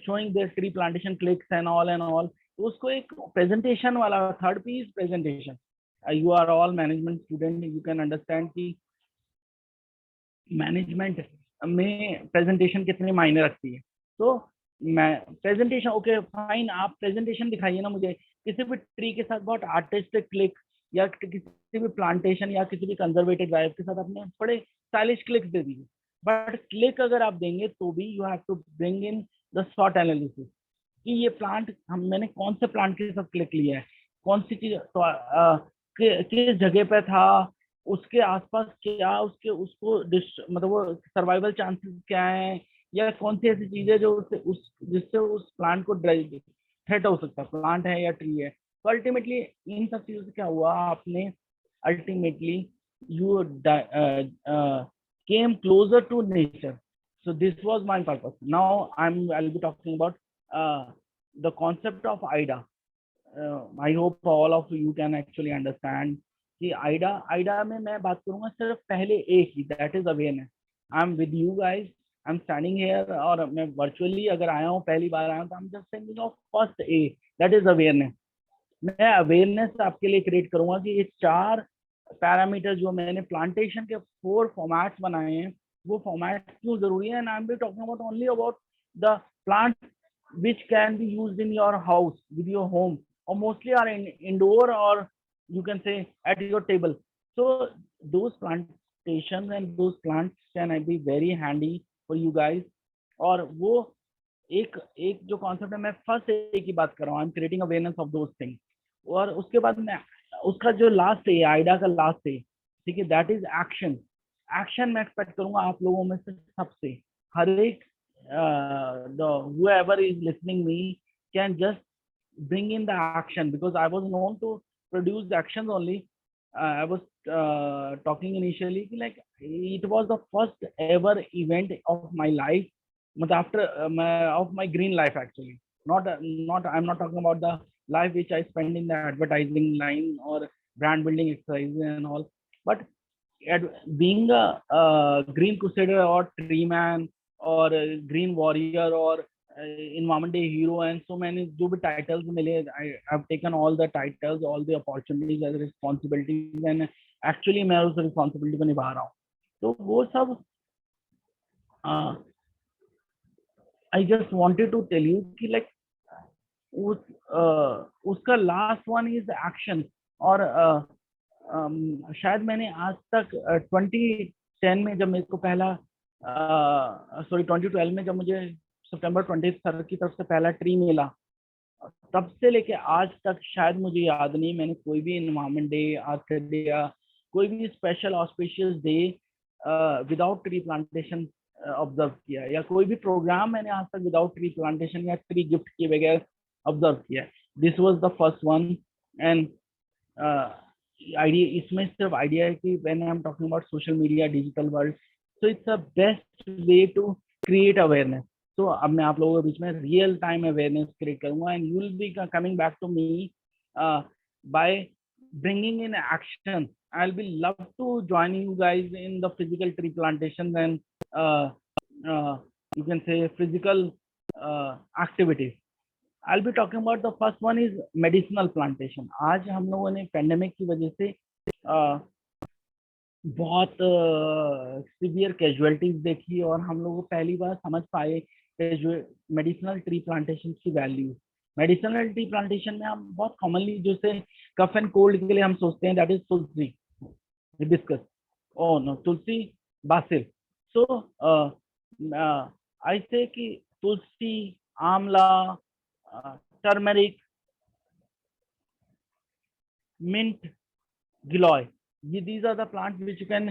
showing their tree plantation clicks and all, तो उसको एक प्रेजेंटेशन वाला, third P is presentation. You are all management student, you can understand कि मैनेजमेंट में प्रेजेंटेशन कितने मायने रखती है। तो मैं प्रेजेंटेशन, ओके फाइन, आप प्रेजेंटेशन दिखाइए ना मुझे किसी भी ट्री के साथ, बहुत आर्टिस्टिक क्लिक, या किसी भी प्लांटेशन या किसी भी कंजर्वेटिव ड्राइव के साथ आपने बड़े स्टाइलिश क्लिक्स दे दीजिए, बट क्लिक अगर आप देंगे तो भी you have to bring in the short analysis कि ये प्लांट मैंने कौन से प्लांट के साथ क्लिक लिया है, कौन सी चीज किस जगह पे था, उसके आसपास क्या उसको मतलब वो सर्वाइवल चांसेस क्या है, या कौन सी ऐसी चीज है जो जिससे उस प्लांट को थ्रेट हो सकता है, प्लांट है या ट्री है। तो अल्टीमेटली इन सब चीजों से क्या हुआ, आपने ultimately you came closer to nature. So this was my purpose. Now I'll be talking about the concept of IDA. I hope all of you can actually understand कि आइडा में मैं बात करूंगा सिर्फ पहले एक ही, that is awareness. I am with you guys, I am standing here, और मैं वर्चुअली अगर आया हूँ, पहली बार आया हूँ, तो I am just thinking of first A, that is awareness. मैं अवेयरनेस आपके लिए क्रिएट करूंगा कि ये 4 पैरामीटर जो मैंने प्लांटेशन के 4 फॉर्मेट्स बनाए हैं, वो फॉर्मेट क्यों जरूरी है. And I am be talking about only about the plant which can be used in your house, with your home, or mostly are indoor, or you can say at your table. So those plantations and those plants can be very handy for you guys. और वो एक जो concept है, मैं first A की बात कर रहा हूँ, I am creating awareness of those things. और उसके बाद मैं उसका जो लास्ट है, आइडा का लास्ट है, ठीक है, दैट इज एक्शन. एक्शन मैं एक्सपेक्ट करूंगा आप लोगों में से सबसे. हर एक whoever is listening me can just bring in the action, because I was known to produce the actions only. I was talking initially like it was the first ever event of my life, but after of my green life actually. Not I'm not talking about the life which I spend in the advertising line or brand building exercises and all, but being a green crusader or tree man और green warrior और environment day hero and so many जो भी titles मिले, I have taken all the titles, all the opportunities and responsibilities, and actually मैं उस responsibility को निभा रहा हूँ. तो वो सब I just wanted to tell you कि like उसका last one is action. और शायद मैंने आज तक 2010 में जब मेरे को पहला 2012 में जब मुझे सितंबर 20 सर की तरफ से पहला ट्री मिला, तब से लेके आज तक शायद मुझे याद नहीं मैंने कोई भी एनवायरनमेंट डे, अर्थ डे या कोई भी special auspicious day without tree plantation observe किया, या कोई भी प्रोग्राम मैंने आज तक विदाउट ट्री प्लांटेशन या ट्री गिफ्ट के बगैर ऑब्जर्व किया. This was the first one. And idea इसमें सिर्फ आइडिया है कि when I am talking about social media, digital world, so it's a best way to create awareness. So अब मैं आप लोगों के बीच में real time awareness create करूँगा, and you will be coming back to me by bringing in action. I'll be love to join you guys in the physical tree plantations and you can say physical activities. I'll be talking about the first one is medicinal plantation. आज हम लोगों ने pandemic की वजह से बहुत severe casualties देखी, और हम लोग पहली बार समझ पाए मेडिसिनल ट्री प्लांटेशन की वैल्यू. मेडिसिनल ट्री प्लांटेशन में हम बहुत कॉमनली जैसे कफ एंड कोल्ड के लिए हम सोचते हैं that is tulsi, hibiscus, oh no tulsi, basil. So I say कि tulsi, amla, turmeric, mint, giloy, these are the plants which you can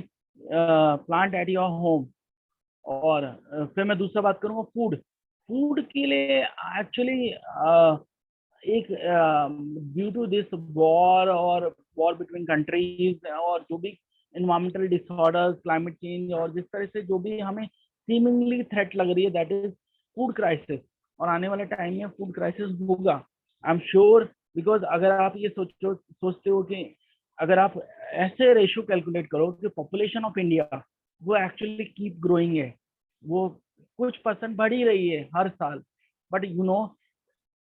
plant at your home. और फिर मैं दूसरा बात करूँगा फूड के लिए. एक्चुअली एक due to this war between countries और जो भी इन्वायरमेंटल डिसऑर्डर्स, क्लाइमेट चेंज, और जिस तरह से जो भी हमें सीमिंगली थ्रेट लग रही है, दैट इज फूड क्राइसिस. और आने वाले टाइम में फूड क्राइसिस होगा, आई एम श्योर. बिकॉज अगर आप ये सोचते हो कि अगर आप ऐसे रेशियो कैलकुलेट करो कि पॉपुलेशन ऑफ इंडिया वो एक्चुअली कीप ग्रोइंग है, वो कुछ परसेंट बढ़ ही रही है हर साल, but you know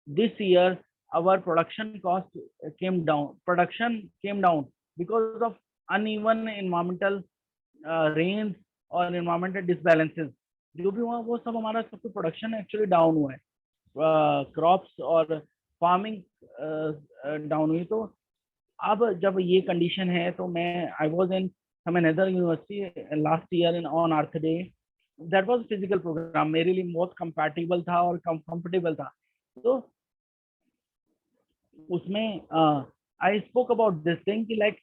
this year our production cost came down because of uneven environmental rains और एनवायरमेंटल डिसबैलेंसेस. जो भी हुआ वो सब हमारा सब कुछ प्रोडक्शन एक्चुअली डाउन हुआ है, क्रॉप्स और फार्मिंग डाउन हुई. तो अब जब ये कंडीशन है तो I was in another university last year in on earth day. That was physical programme, मेरे लिए बहुत कंपैटिबल था और कंफर्टेबल था. तो उसमें I spoke about this thing कि लाइक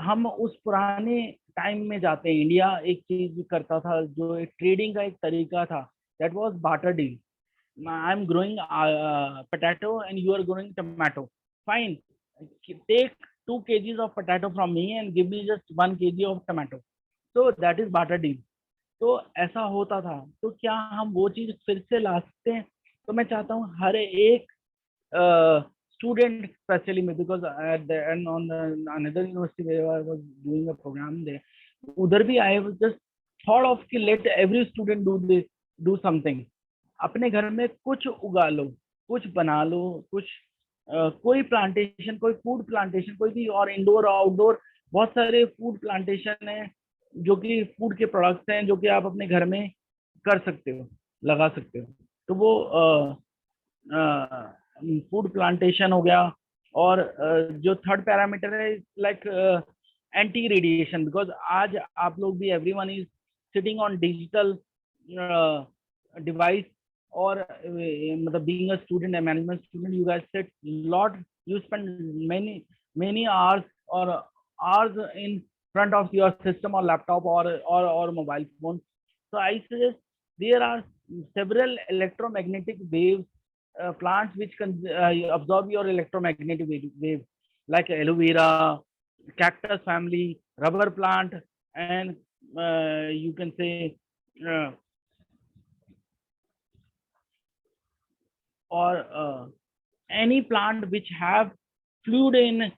हम उस पुराने टाइम में जाते हैं. इंडिया एक चीज करता था जो एक ट्रेडिंग का एक तरीका था, that was barter deal. I am growing potato and you are growing tomato, fine, take 2 kgs of potato from me and give me just 1 kg of tomato. So that is barter deal. तो ऐसा होता था, तो क्या हम वो चीज फिर से ला सकते हैं? तो मैं चाहता हूँ हर एक student, especially me, because at the end on the another university where I was doing a program there, उधर भी I was just thought of कि let every student do this, do something. अपने घर में कुछ उगा लो, कुछ बना लो, कुछ कोई प्लांटेशन, कोई फूड प्लांटेशन, कोई भी, और इंडोर आउटडोर बहुत सारे फूड प्लांटेशन है जो कि फूड के प्रोडक्ट्स हैं जो कि आप अपने घर में कर सकते हो, लगा सकते हो। तो वो फूड प्लांटेशन हो गया। और जो थर्ड पैरामीटर है लाइक एंटी रेडिएशन, बिकॉज आज आप लोग भी everyone is sitting on digital device, और मतलब being a student, a management student, you guys sit lot, you spend many hours or hours in front of your system or laptop or mobile phone. So I suggest there are several electromagnetic waves, plants which can absorb your electromagnetic wave, like aloe vera, cactus family, rubber plant, and you can say or any plant which have fluid in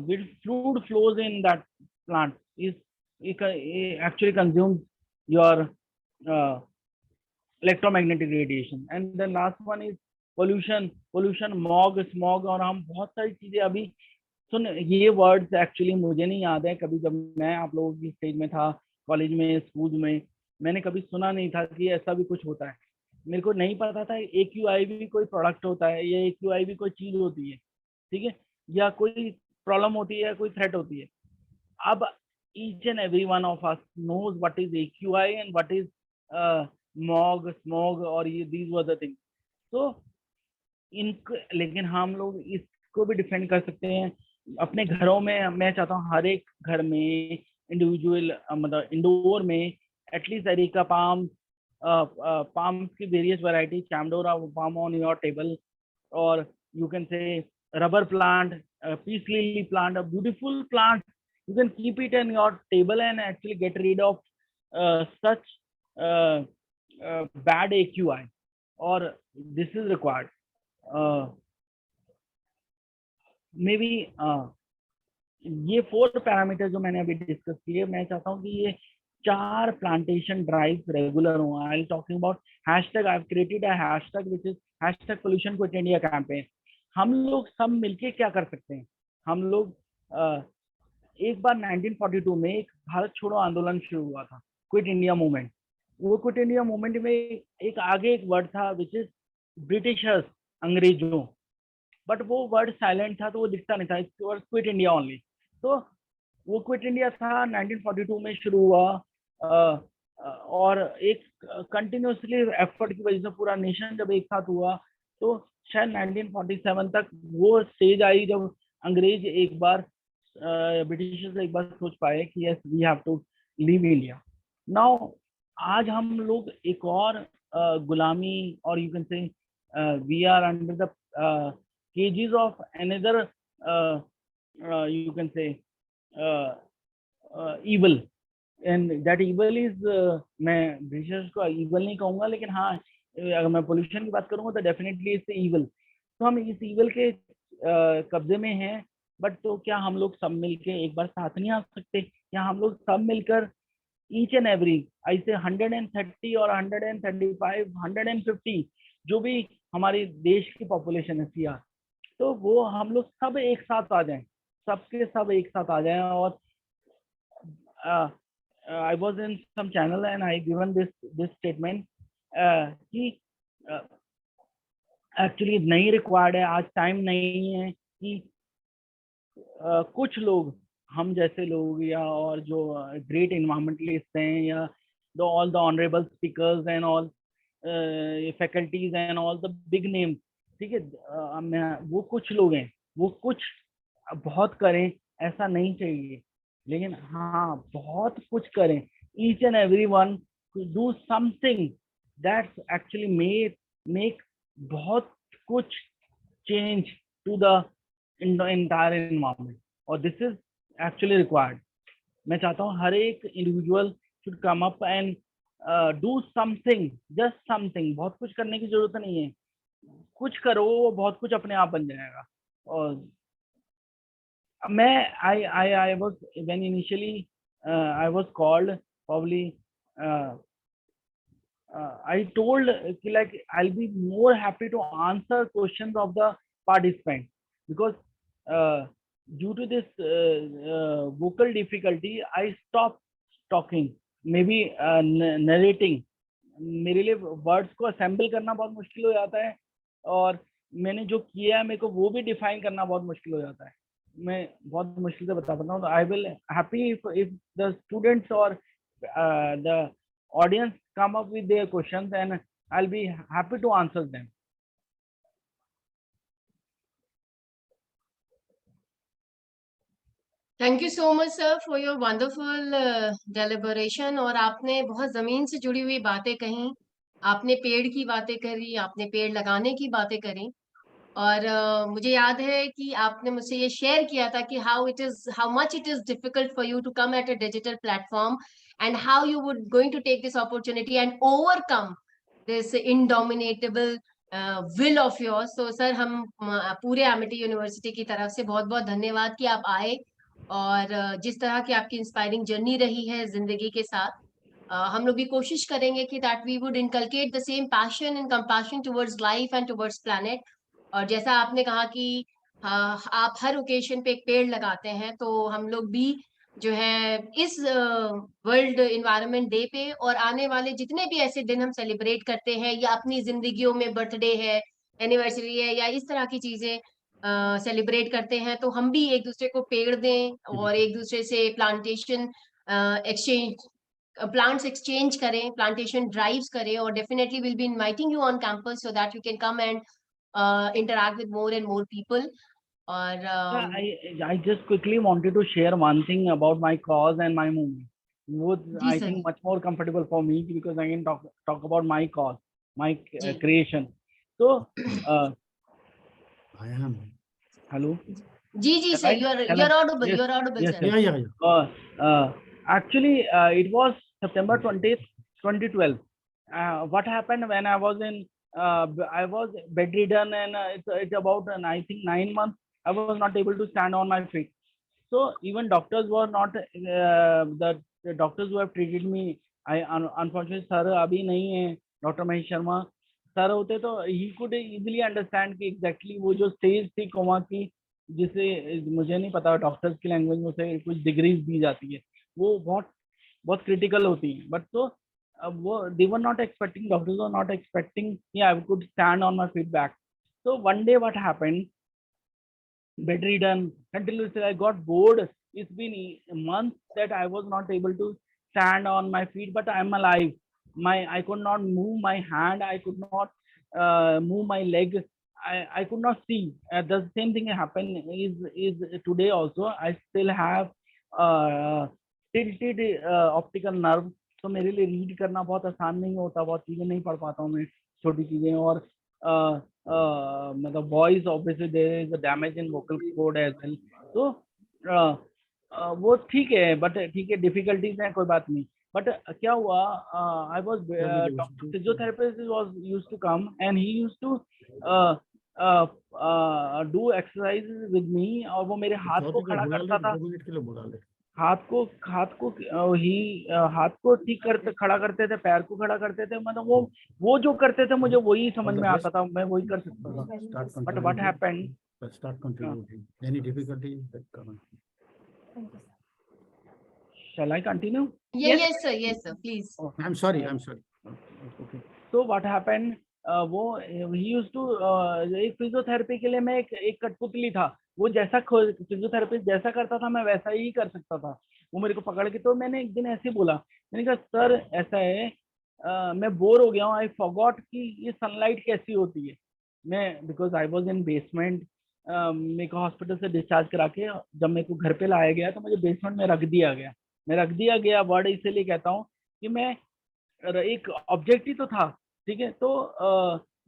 with fluid flows in that plant is it actually consumes your uh, electromagnetic radiation. And the last one is pollution, smog, और हम बहुत सारी चीजें अभी सुन, ये words actually मुझे नहीं याद है, कभी जब मैं आप लोगों की स्टेज में था, कॉलेज में, स्कूल में, मैंने कभी सुना नहीं था कि ऐसा भी कुछ होता है। मेरे को नहीं पता था AQI भी कोई प्रोडक्ट होता है, या AQI भी कोई चीज होती है, ठीक है, या कोई प्रॉब्लम होती है, या कोई थ्रेट होती है। अब each and every one of us knows what is AQI and what is smog और ये these were the things. So लेकिन हम लोग इसको भी डिफेंड कर सकते हैं अपने घरों में। मैं चाहता हूँ हर एक घर में इंडिविजुअल, मतलब इंडोर में एटलीस्ट एरिका पाम, palms की various varieties, chamdora palm on your table, or you can say rubber plant, peace lily plant, a beautiful plant. You can keep it in your table and actually get rid of such bad AQI, or this is required. Maybe ये 4 parameter जो मैंने अभी discuss किए, मैं चाहता हूँ कि ये 4 प्लांटेशन ड्राइव रेगुलर हो। I talking about hashtag, I have created a hashtag which is hashtag pollution quit India campaign. हम लोग सब मिलके क्या कर सकते हैं? हम लोग एक बार 1942 में एक भारत छोड़ो आंदोलन शुरू हुआ था, क्विट इंडिया मूवमेंट। वो क्विट इंडिया मूवमेंट में एक आगे एक वर्ड था विच इज ब्रिटिशर्स, अंग्रेजों, बट वो वर्ड साइलेंट था तो वो दिखता नहीं था, इट्स क्विट इंडिया ओनली। तो वो क्विट इंडिया था 1942 में शुरू हुआ, और एक कंटिन्यूसली एफर्ट की वजह से पूरा नेशन जब एक साथ हुआ, तो शायद 1947 तक वो स्टेज आई जब अंग्रेज एक बार, ब्रिटिशर्स एक बार सोच पाए कि yes we have to leave India. Now आज हम लोग एक और गुलामी, और you can say we are under the cages of another you can say evil, and that evil is मैं ब्रिटिशर्स को evil नहीं कहूँगा, लेकिन हाँ अगर मैं पोल्यूशन की बात करूँगा तो डेफिनेटली इट्स evil। तो हम इस evil के कब्जे में हैं, बट तो क्या हम लोग सब मिलके एक बार साथ नहीं आ सकते? क्या हम लोग सब मिलकर ईच एंड एवरी ऐसे 130 और 135, 150 जो भी हमारी देश की पॉपुलेशन है CR, तो वो हम लोग सब एक साथ आ जाएं, सबके सब एक साथ आ जाएं। और I was in some channel and I given this statement कि एक्चुअली नहीं रिक्वायर्ड है, आज टाइम नहीं है कि कुछ लोग, हम जैसे लोग, या और जो ग्रेट इन्वायरमेंटलिस्ट हैं, या all the honourable speakers and all faculties and all the big names, ठीक है, वो कुछ लोग हैं, वो कुछ बहुत करें ऐसा नहीं चाहिए, लेकिन हाँ बहुत कुछ करें। Each and every one do something that's actually make बहुत कुछ change to the entire environment, और दिस इज एक्चुअली रिक्वायर्ड। मैं चाहता हूँ हर एक individual should come up and do something, just something. बहुत कुछ करने की जरूरत नहीं है, कुछ करो वो बहुत कुछ अपने आप बन जाएगा. और I was when initially I was called, probably I told like I'll be more happy to answer questions of the participant, because due to this vocal difficulty I stopped talking, maybe narrating. मेरे लिए words को assemble करना बहुत मुश्किल हो जाता है, और मैंने जो किया है मेरे को वो भी डिफाइन करना बहुत मुश्किल हो जाता है. मैं बहुत मुश्किल से बता पाता हूँ. तो I will happy if the students or the audience come up with their questions, and I'll be happy to answer them. Thank you so much sir for your wonderful deliberation. और आपने बहुत जमीन से जुड़ी हुई बातें कही, आपने पेड़ की बातें करी, आपने पेड़ लगाने की बातें करी. और मुझे याद है कि आपने मुझसे ये शेयर किया था कि how much it is difficult for you to come at a digital platform, and how you would going to take this opportunity and overcome this indomitable will of yours. So sir, हम पूरे Amity university की तरफ से बहुत बहुत धन्यवाद कि आप आए, और जिस तरह की आपकी इंस्पायरिंग जर्नी रही है जिंदगी के साथ, हम लोग भी कोशिश करेंगे कि that we would inculcate the same passion and compassion towards life and towards planet. और जैसा आपने कहा कि आप हर ओकेशन पे एक पेड़ लगाते हैं, तो हम लोग भी जो है इस वर्ल्ड एनवायरनमेंट डे पे और आने वाले जितने भी ऐसे दिन हम सेलिब्रेट करते हैं, या अपनी जिंदगियों में बर्थडे है, एनिवर्सरी है, या इस तरह की चीजें सेलिब्रेट करते हैं, तो हम भी एक दूसरे को पेड़ दें और एक दूसरे से प्लांटेशन एक्सचेंज plants exchange करें, plantation drives करें. और definitely we'll be inviting you on campus so that you can come and interact with more and more people. और I just quickly wanted to share one thing about my cause and my movement. Would I think much more comfortable for me, because I can talk about my cause, my creation. So I am. Hello. जी sir, you're audible. Yes. You're audible, Yes, sir. Yeah. Actually, it was September 20th, 2012. What happened when I was bedridden, and it's about I think 9 months I was not able to stand on my feet. So even doctors were not the doctors who have treated me. Unfortunately, sir abhi nahi hai, Dr. Mahesh Sharma. Sir होते तो he could easily understand कि exactly वो जो stage थी coma की, जिसे मुझे नहीं पता डॉक्टर्स की लैंग्वेज में उसे कुछ डिग्रीज दी जाती है, वो बहुत बहुत क्रिटिकल होती है. बट तो वो they were not expecting, doctors were not expecting कि I could stand on my feet back. So one day what happened, bedridden, continuously I got bored. It's been months that I was not able to stand on my feet, but I'm alive. I could not move my hand, I could not move my leg, I could not see. The same thing happened is today also. I still have tilted optical nerve. तो मेरे लिए read करना बहुत आसान नहीं होता, बहुत चीजें नहीं पढ़ पाता हूँ मैं, छोटी चीजें. और मतलब voice obviously there is a damage in vocal cord as well. तो वो ठीक है, बट ठीक है, डिफिकल्टीज हैं, कोई बात नहीं. बट क्या हुआ, I was physiotherapist was used to come and he used to do exercise with me, और वो मेरे हाथ को खड़ा करता था, हाथ को ठीक करते, खड़ा करते थे, पैर को खड़ा करते थे. मतलब वो जो करते थे मुझे वही समझ में आता था, मैं वही कर सकता था. But what happened, start contributing. Any difficulty that come? Shall I continue? Yes sir, please. I'm sorry. Okay. So what happened, वो he used to एक फिजियोथेरेपी के लिए मैं एक कठपुतली था. वो जैसा फिजियोथेरेपिस्ट जैसा करता था मैं वैसा ही कर सकता था. वो मेरे को पकड़ के, तो मैंने एक दिन ऐसे बोला, मैंने कहा सर ऐसा है, मैं बोर हो गया हूँ, आई फॉरगॉट कि ये सनलाइट कैसी होती है. मैं because I was in basement, मेरे को हॉस्पिटल से डिस्चार्ज करा के जब मेरे को घर पे लाया गया तो मुझे बेसमेंट में रख दिया गया. वर्ड इसलिए कहता हूँ कि मैं एक ऑब्जेक्ट ही तो था, ठीक है. तो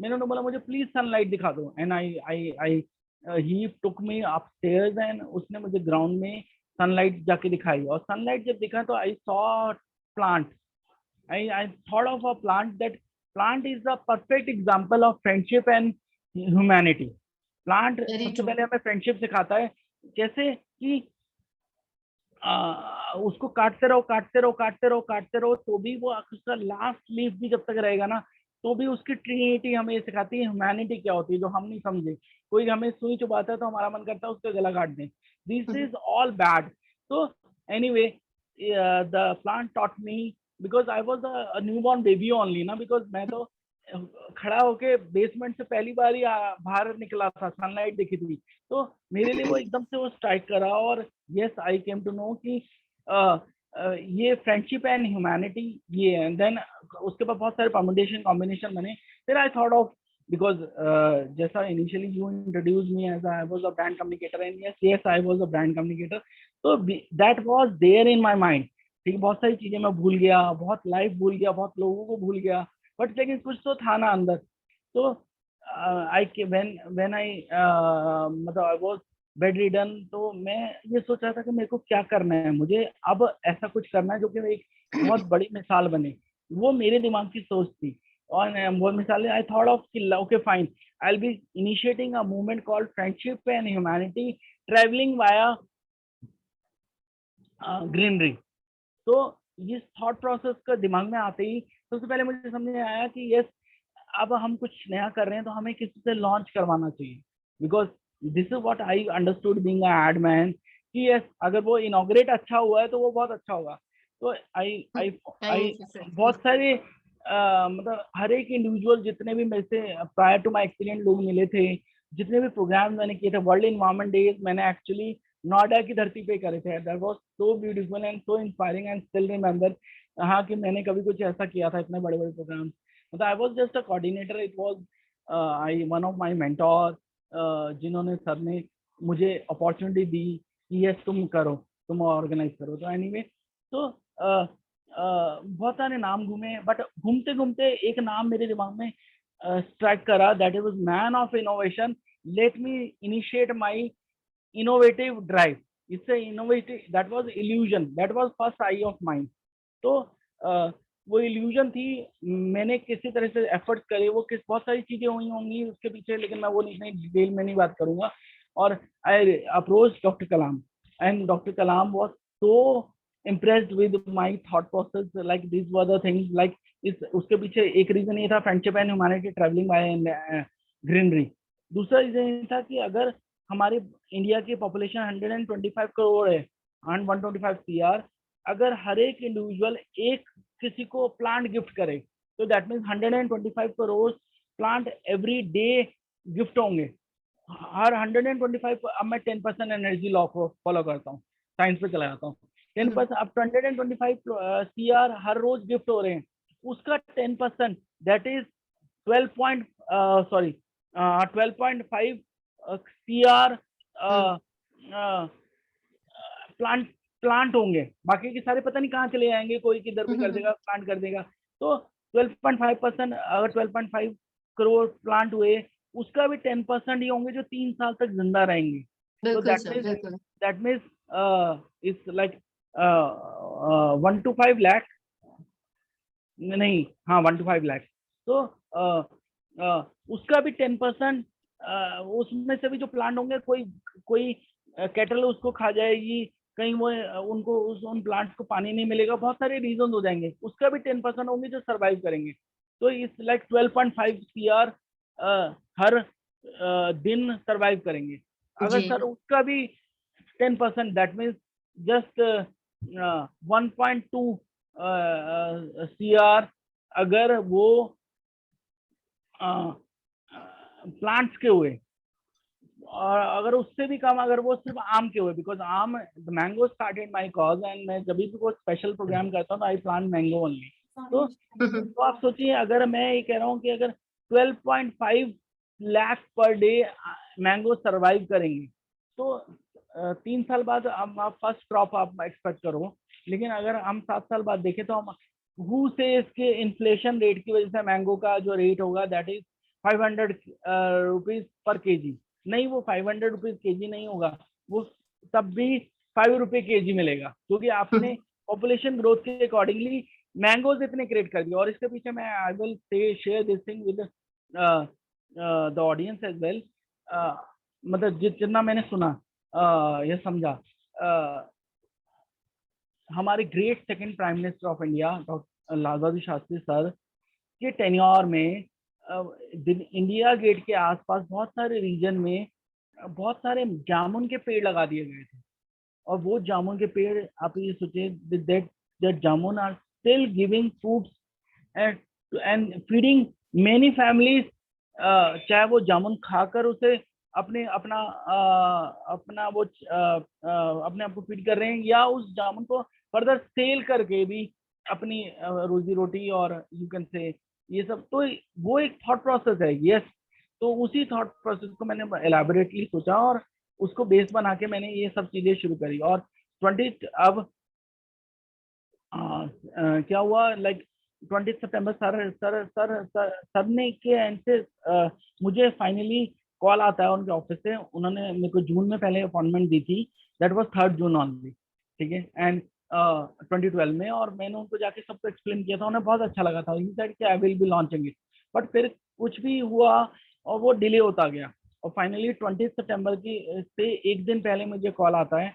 मैंने उन्हें बोला मुझे प्लीज सनलाइट दिखा दो, and I he took me upstairs, and उसने मुझे ग्राउंड में सनलाइट जाके दिखाई. और सनलाइट जब दिखा तो I saw plant. I thought of a plant. That plant is the perfect example of friendship and humanity. Plant Very सबसे true. पहले हमें फ्रेंडशिप सिखाता है, जैसे कि उसको काटते रहो काटते रहो काटते रहो काटते रहो, तो भी वो उसका लास्ट लीफ भी जब तक रहेगा ना, तो भी उसकी ट्रिनिटी हमें ये सिखाती है ह्यूमैनिटी क्या होती है, जो हम नहीं समझे. कोई हमें सुई चुभाता है तो हमारा मन करता है उसका गला काट दें. This is all bad. तो anyway, the plant taught me, because I was a newborn baby only ना, बिकॉज मैं तो खड़ा होके बेसमेंट से पहली बार ही बाहर निकला था, सनलाइट दिखी थी, तो मेरे लिए वो एकदम से वो स्ट्राइक करा. और yes, I came to know कि ये फ्रेंडशिप एंड ह्यूमैनिटी ये है. देन उसके बाद बहुत सारे परम्यूटेशन कॉम्बिनेशन बने. फिर आई थॉट ऑफ, बिकॉज जैसा initially you introduce me as I was a brand communicator, and yes I was a brand communicator, तो that was there in my mind. ठीक है, बहुत सारी चीजें मैं भूल गया, बहुत लाइफ भूल गया, बहुत लोगों को भूल गया, बट लेकिन कुछ तो था ना अंदर. तो आई व्हेन आई मतलब आई वाज बेड रिडन, तो मैं ये सोच रहा था कि मेरे को क्या करना है, मुझे अब ऐसा कुछ करना है जो कि एक बहुत बड़ी मिसाल बने. वो मेरे दिमाग की सोच थी. और वो मिसाल, आई थॉट ऑफ कि okay fine, I will be initiating a movement called friendship and humanity travelling via greenery. तो इस थॉट प्रोसेस का दिमाग में आते ही सबसे पहले मुझे समझ में आया कि यस, अब हम कुछ नया कर रहे हैं तो हमें किसी से लॉन्च करवाना चाहिए. Because this is what I understood being a ad man, कि यस, अगर वो इनॉग्रेट अच्छा हुआ है तो वो बहुत अच्छा होगा. तो आई बहुत सारे मतलब हर एक इंडिविजुअल, जितने भी मेरे से प्रायर टू माई एक्सपीरियंस लोग मिले थे, जितने भी प्रोग्राम मैंने किए थे, वर्ल्ड इन्वायरमेंट डेज मैंने एक्चुअली नोएडा की धरती पे करे थे. That was so beautiful and so inspiring and still remember. हाँ, कि मैंने कभी कुछ ऐसा किया था, इतने बड़े बड़े प्रोग्राम. मतलब I was just a coordinator. It was I one of my mentor, जिन्होंने सर ने मुझे अपॉर्चुनिटी दी कि यस तुम करो, तुम ऑर्गेनाइज करो. तो एनीवे, तो बहुत सारे नाम घूमे, बट घूमते घूमते एक नाम मेरे दिमाग में स्ट्राइक करा. That is man of innovation. Let me initiate my innovative drive. It's a innovative, that was illusion, that was first eye of mine. तो वो इल्यूजन थी. मैंने किसी तरह से एफर्ट्स करे, वो किस बहुत सारी चीजें हुई होंगी उसके पीछे, लेकिन मैं वो नहीं डिटेल में नहीं बात करूंगा. और I approach doctor Kalam, and doctor Kalam was so impressed with my thought process. Like these were the things, like इस उसके पीछे एक रीजन ये था, friendship and humanity travelling by greenery. दूसरा रीजन ये था कि अगर हमारे इंडिया की पॉपुलेशन 125 करोड़ है, 125 CR, अगर हर एक इंडिविजुअल एक किसी को प्लांट गिफ्ट करे, तो that means 125 crore plant every day gift होंगे. हर 125, अब मैं 10% एनर्जी लॉ को फॉलो करता हूँ, साइंस पे चला जाता हूँ. 10%, अब 125 CR हर रोज गिफ्ट हो रहे हैं, उसका 10%, दैट इज 12.5 CR प्लांट होंगे. बाकी के सारे पता नहीं कहाँ चले जाएंगे, कोई किधर भी कर देगा, प्लांट कर देगा. तो 12.5%, अगर 12.5 करोड़ प्लांट हुए, उसका भी 10% ही होंगे जो 3 साल तक जिंदा रहेंगे. तो that means it's like 1 to 5 lakh, नहीं, हाँ 1 to 5 लाख. तो उसका भी 10%, उसमें से भी जो प्लांट होंगे, कोई कैटल उसको खा जाएगी, कहीं वो उनको उन प्लांट्स को पानी नहीं मिलेगा, बहुत सारे रीजन हो जाएंगे. उसका भी 10% होंगे जो सरवाइव करेंगे. तो इस लाइक 12.5 CR हर दिन सरवाइव करेंगे. अगर सर उसका भी 10%, दैट मीन्स जस्ट 1.2 CR अगर वो प्लांट्स के हुए, और अगर उससे भी कम अगर वो सिर्फ आम के हुए, बिकॉज आम, mango started my cause, and मैं जब भी कोई स्पेशल प्रोग्राम करता हूँ, आई प्लांट मैंगो ओनली. तो आप सोचिए, अगर मैं ये कह रहा हूँ कि अगर 12.5 lakh per day mango survive करेंगे, तो 3 साल बाद आप फर्स्ट क्रॉप आप एक्सपेक्ट करो. लेकिन अगर हम 7 साल बाद देखें, तो हम हु से इसके इन्फ्लेशन रेट की वजह से मैंगो का जो रेट होगा, that is 500 rupees per KG. नहीं, वो 500 रुपीज केजी नहीं होगा, वो तब भी 5 रुपए केजी मिलेगा, क्योंकि आपने पॉपुलेशन ग्रोथ के अकॉर्डिंगली मैंगोज इतने क्रिएट कर दिए। और इसके पीछे मैं I will say share this thing with the audience as well. मतलब जितना मैंने सुना या समझा, हमारे great second prime minister of India doctor Lal Bahadur Shastri sir के टेन्योर में इंडिया गेट के आसपास बहुत सारे रीजन में बहुत सारे जामुन के पेड़ लगा दिए गए थे। और वो जामुन के पेड़, आप ये सोचिए, that jamun are still giving fruits and feeding many families. चाहे वो जामुन खाकर उसे अपने अपना वो अपने आप को फीड कर रहे हैं, या उस जामुन को फर्दर सेल करके भी अपनी रोजी रोटी और यू कैन से ये सब। तो वो एक थॉट प्रोसेस है। यस, तो उसी थॉट प्रोसेस को मैंने एलैबोरेटली सोचा और उसको बेस बना के मैंने ये सब चीजें शुरू करी। और 20 अब क्या हुआ, लाइक 20 सितंबर सर ने के एंड से मुझे फाइनली कॉल आता है उनके ऑफिस से। उन्होंने मेरे को जून में पहले अपॉइंटमेंट दी थी, दैट वाज 3 जून ऑनली, ठीक है, एंड 2012 में। और मैंने उनको जाके सबको एक्सप्लेन किया था, उन्हें बहुत अच्छा लगा था। ही सेड कि I will be launching it, but फिर कुछ भी हुआ और वो डिले होता गया। और फाइनली 20 सितंबर की से एक दिन पहले मुझे कॉल आता है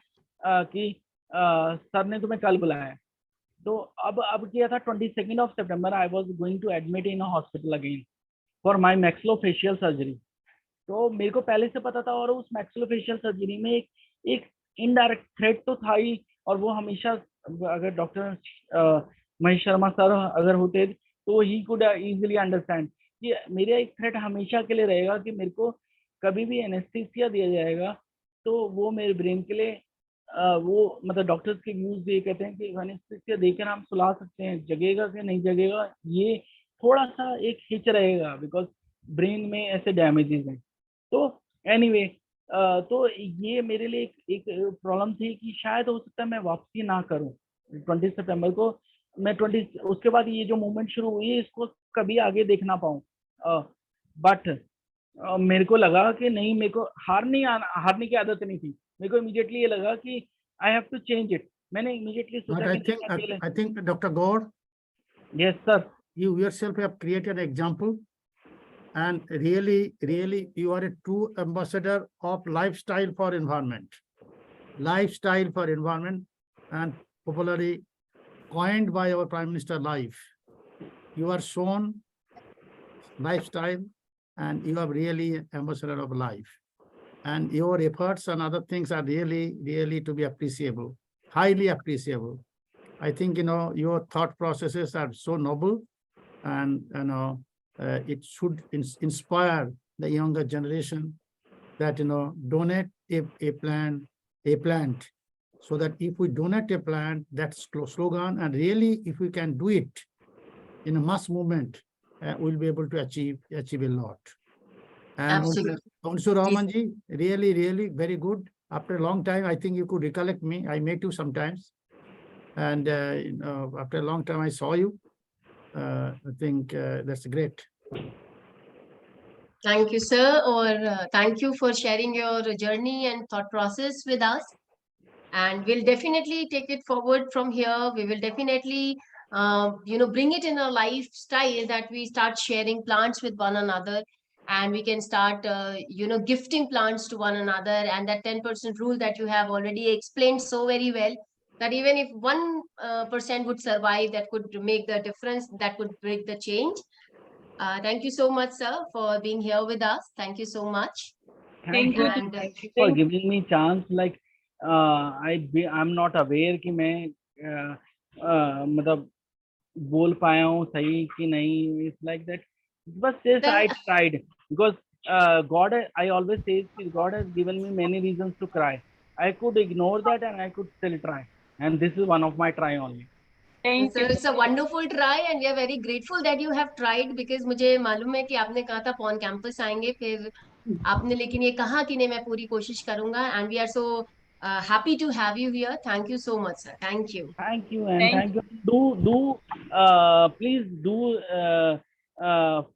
कि सर ने तुम्हें कल बुलाया है। तो अब किया था 22 of September, I was going to admit in hospital again for my maxillofacial surgery. तो मेरे को पहले से पता था, और उस मैक्सिलोफेशियल सर्जरी में एक इनडायरेक्ट थ्रेट तो था ही। और वो हमेशा, अगर डॉक्टर महेश शर्मा सर अगर होते तो ही कुड इजीली अंडरस्टैंड कि मेरा एक थ्रेट हमेशा के लिए रहेगा कि मेरे को कभी भी एनेस्थीसिया दिया जाएगा तो वो मेरे ब्रेन के लिए वो मतलब डॉक्टर्स के व्यूज ये कहते हैं कि एनेस्थीसिया देकर हम सुला सकते हैं, जगेगा कि नहीं जगेगा ये थोड़ा सा एक हिच रहेगा, बिकॉज ब्रेन में ऐसे डैमेजेस हैं। तो एनीवे तो ये मेरे लिए एक प्रॉब्लम थी कि शायद हो सकता है मैं वापसी ना करूं 20 सितंबर को। मैं 20 उसके बाद ये जो मूवमेंट शुरू हुई इसको कभी आगे देख ना पाऊं। बट मेरे को लगा कि नहीं, मेरे को हारने की आदत नहीं थी। मेरे को इमीडिएटली ये लगा कि I have to change it. मैंने इमीडिएटली सोचा कि I think Dr. Gaur, yes sir, you yourself have created an example, and really you are a true ambassador of lifestyle for environment, and popularly coined by our Prime Minister Life. You are shown lifestyle, and you are really ambassador of life, and your efforts and other things are really to be appreciable, highly appreciable. I think your thought processes are so noble, and it should inspire the younger generation that donate a plant, so that if we donate a plant, that's slogan, and really if we can do it in a mass movement, we'll be able to achieve a lot. And also Ramanji, really very good. After a long time, I think you could recollect me. I met you sometimes, and after a long time I saw you. I think that's great. Thank you, sir, or thank you for sharing your journey and thought process with us. And we'll definitely take it forward from here. We will definitely, bring it in our lifestyle, that we start sharing plants with one another, and we can start, gifting plants to one another. And that 10% rule that you have already explained so very well, that even if 1% would survive, that could make the difference, that could break the change. Thank you so much, sir, for being here with us. Thank you so much. Thank you for giving me chance. Like I'm not aware कि मैं मतलब बोल पाया हूँ सही कि नहीं. It's like that. But yes, I tried, because God, I always say God has given me many reasons to cry. I could ignore that and I could still try, and this is one of my try only. So it's a wonderful try, and we are very grateful that you have tried, because मुझे मालूम है कि आपने कहा था pawn campus आएंगे, फिर आपने लेकिन ये कहा कि नहीं मैं पूरी कोशिश करूंगा, and we are so happy to have you here. Thank you so much, sir. Thank you. Thank you, and thank you. Please do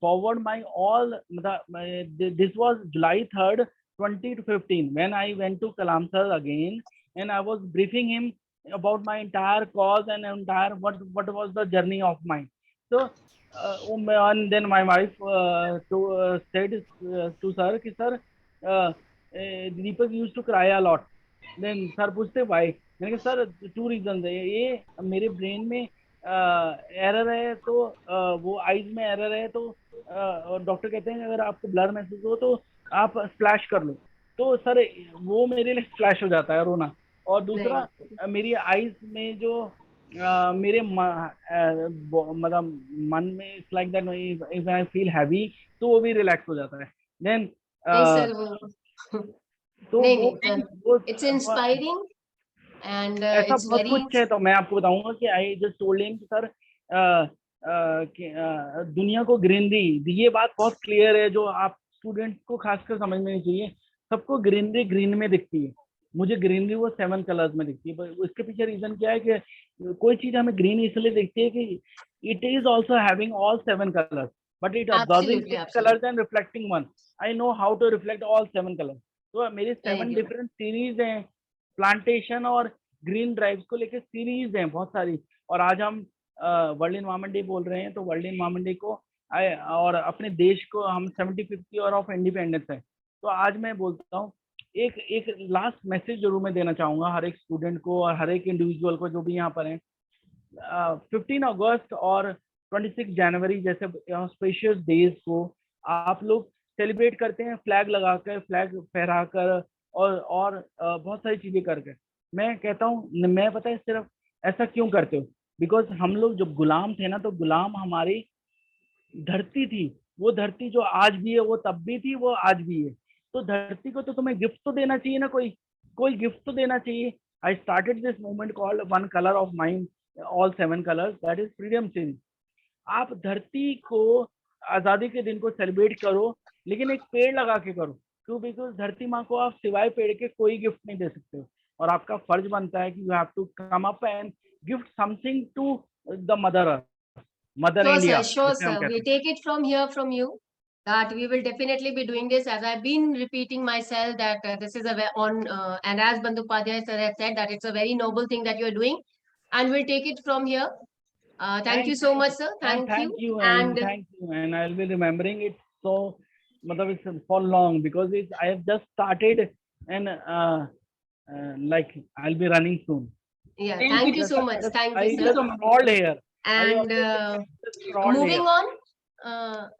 forward my all. This was July 3rd, 2015, when I went to Kalam sir again, and I was briefing him about my entire cause and entire what was the journey of mine. So and then my wife said to sir कि sir Deepak used to cry a lot. Then sir पूछते why? मैंने कहा sir two reasons है, ये मेरे brain में error है, तो वो आईज में एरर है, तो डॉक्टर कहते हैं अगर आपको ब्लर महसूस हो तो आप स्प्लैश कर लो, तो सर वो मेरे लिए स्प्लैश हो जाता है रोना। और दूसरा मेरी आईज में जो मेरे मतलब मन में it's like that if I feel heavy तो वो भी रिलैक्स हो जाता है। देन तो वो it's inspiring and ऐसा it's बहुत very कुछ है। तो मैं आपको बताऊंगा कि I just told him sir दुनिया को ग्रीनरी, ये बात बहुत क्लियर है जो आप स्टूडेंट को खासकर समझनी चाहिए। सबको ग्रीनरी ग्रीन में दिखती है, मुझे ग्रीनरी वो 7 कलर्स में दिखती है। पर उसके पीछे रीजन क्या है कि कोई चीज हमें ग्रीन इसलिए दिखती है कि it is also having all 7 colours but it observing 6 colours and reflecting 1। I know how to reflect all 7 colours. तो मेरे 7 डिफरेंट सीरीज हैं, प्लांटेशन और ग्रीन ड्राइव्स को लेकर सीरीज हैं बहुत सारी। और आज हम वर्ल्ड इन्वायरमेंट डे बोल रहे हैं, तो वर्ल्ड इन्वायरमेंट डे को और अपने देश को हम 75th ईयर ऑफ इंडिपेंडेंस है, तो आज मैं बोलता हूँ एक लास्ट मैसेज जरूर मैं देना चाहूंगा हर एक स्टूडेंट को और हर एक इंडिविजुअल को जो भी यहाँ पर हैं। 15 अगस्त और 26 जनवरी जैसे स्पेशियस डेज को आप लोग सेलिब्रेट करते हैं फ्लैग लगाकर, फ्लैग फहराकर और बहुत सारी चीजें करके। मैं कहता हूँ मैं पता है सिर्फ ऐसा क्यों करते हो, बिकॉज हम लोग जब गुलाम थे ना, तो गुलाम हमारी धरती थी, वो धरती जो आज भी है वो तब भी थी, वो आज भी है। तो धरती को तो तुम्हें गिफ्ट तो देना चाहिए ना, कोई गिफ्ट तो देना चाहिए। I started this movement called one colour of mind all 7 colours, that is freedom change. आप धरती को आजादी के दिन को सेलिब्रेट करो, लेकिन एक पेड़ लगा के करो, क्यों? बिकॉज धरती माँ को आप सिवाय पेड़ के कोई गिफ्ट नहीं दे सकते हो, और आपका फर्ज बनता है कि you have to come up and gift something to the mother India. Sure, sir. We take it from here from you that we will definitely be doing this, as I've been repeating myself that this is and as Bandhupadhyay sir has said that it's a very noble thing that you're doing, and we'll take it from here. Thank you so much, sir. Thank you. And I'll be remembering it so it's for long, because I have just started and like I'll be running soon. Yeah, thank you so much. Thank you, I sir. just crawled here. And moving on,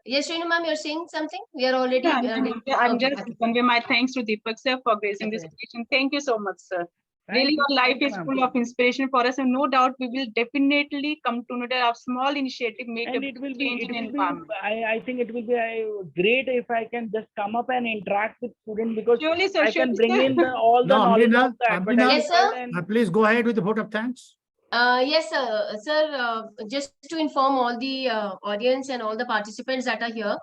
yes, Renu ma'am, you're saying something? We are already. I'm just convey my thanks to Deepak sir for gracing this occasion. Thank you so much, sir. Really, your life is full of inspiration for us, and no doubt we will definitely come to know that our small initiative make a change in environment. I think it will be great if I can just come up and interact with students, because surely, sir, I can bring in all the knowledge of the advertising. Yes, sir. Please go ahead with the vote of thanks. Yes, sir. Sir, just to inform all the audience and all the participants that are here,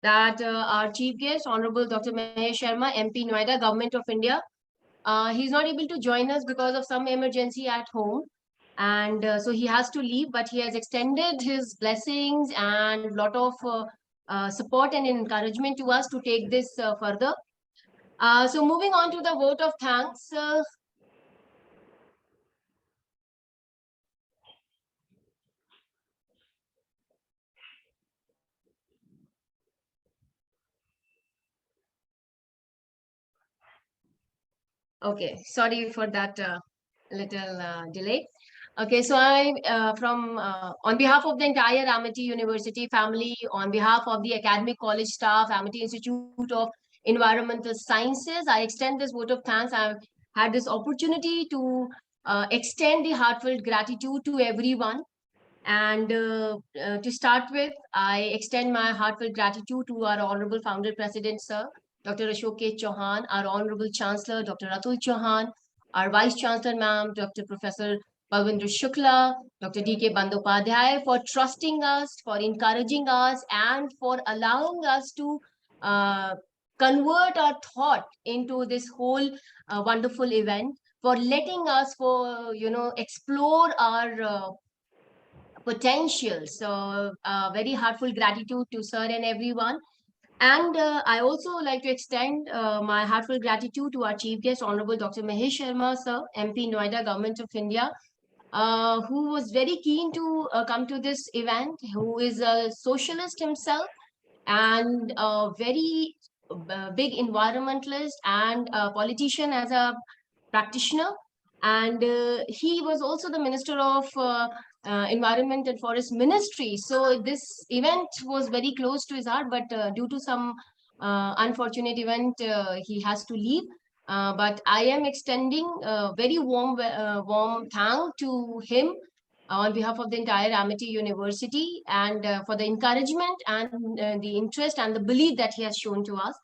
that our chief guest, Honorable Dr. Mahesh Sharma, MP Noida, Government of India, he's not able to join us because of some emergency at home. And so he has to leave, but he has extended his blessings and a lot of support and encouragement to us to take this further. So moving on to the vote of thanks. Okay, sorry for that little delay. Okay, so I, on behalf of the entire Amity University family, on behalf of the academic college staff, Amity Institute of Environmental Sciences, I extend this vote of thanks. I've had this opportunity to extend the heartfelt gratitude to everyone. And to start with, I extend my heartfelt gratitude to our Honorable Founder President, Sir, Dr. Ashok K. Chauhan, our Honorable Chancellor, Dr. Atul Chauhan, our Vice Chancellor, Ma'am, Dr. Professor Balwinder Shukla, Dr. D.K. Bandyopadhyay, for trusting us, for encouraging us, and for allowing us to convert our thought into this whole wonderful event, for letting us explore our potential. So very heartful gratitude to sir and everyone. And I also like to extend my heartfelt gratitude to our chief guest, Honorable Dr. Mahesh Sharma, sir, MP Noida, Government of India, who was very keen to come to this event, who is a socialist himself and a very big environmentalist and a politician as a practitioner. And he was also the Minister of Environment and Forest Ministry. So this event was very close to his heart, but due to some unfortunate event, he has to leave. But I am extending a very warm thank to him on behalf of the entire Amity University and for the encouragement and the interest and the belief that he has shown to us.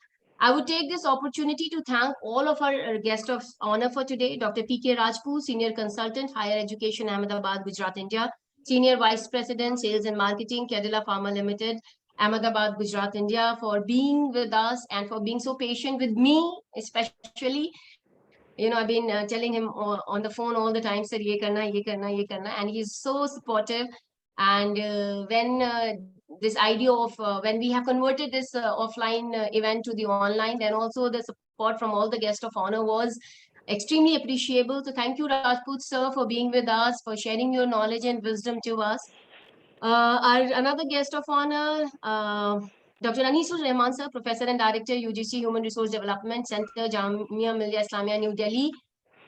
I would take this opportunity to thank all of our guests of honor for today, Dr. P.K. Rajput, Senior Consultant, Higher Education, Ahmedabad, Gujarat, India, Senior Vice President, Sales and Marketing, Cadila Pharma Limited, Ahmedabad, Gujarat, India, for being with us and for being so patient with me, especially. I've been telling him on the phone all the time, sir, ye karna, ye karna, ye karna, and he's so supportive. And when this idea of when we have converted this offline event to the online, then also the support from all the guests of honor was extremely appreciable. So thank you, Rajput sir, for being with us, for sharing your knowledge and wisdom to us. Our another guest of honor, Dr. Anisul Rahman sir, Professor and Director, UGC Human Resource Development Center, Jamia Millia Islamia, New Delhi.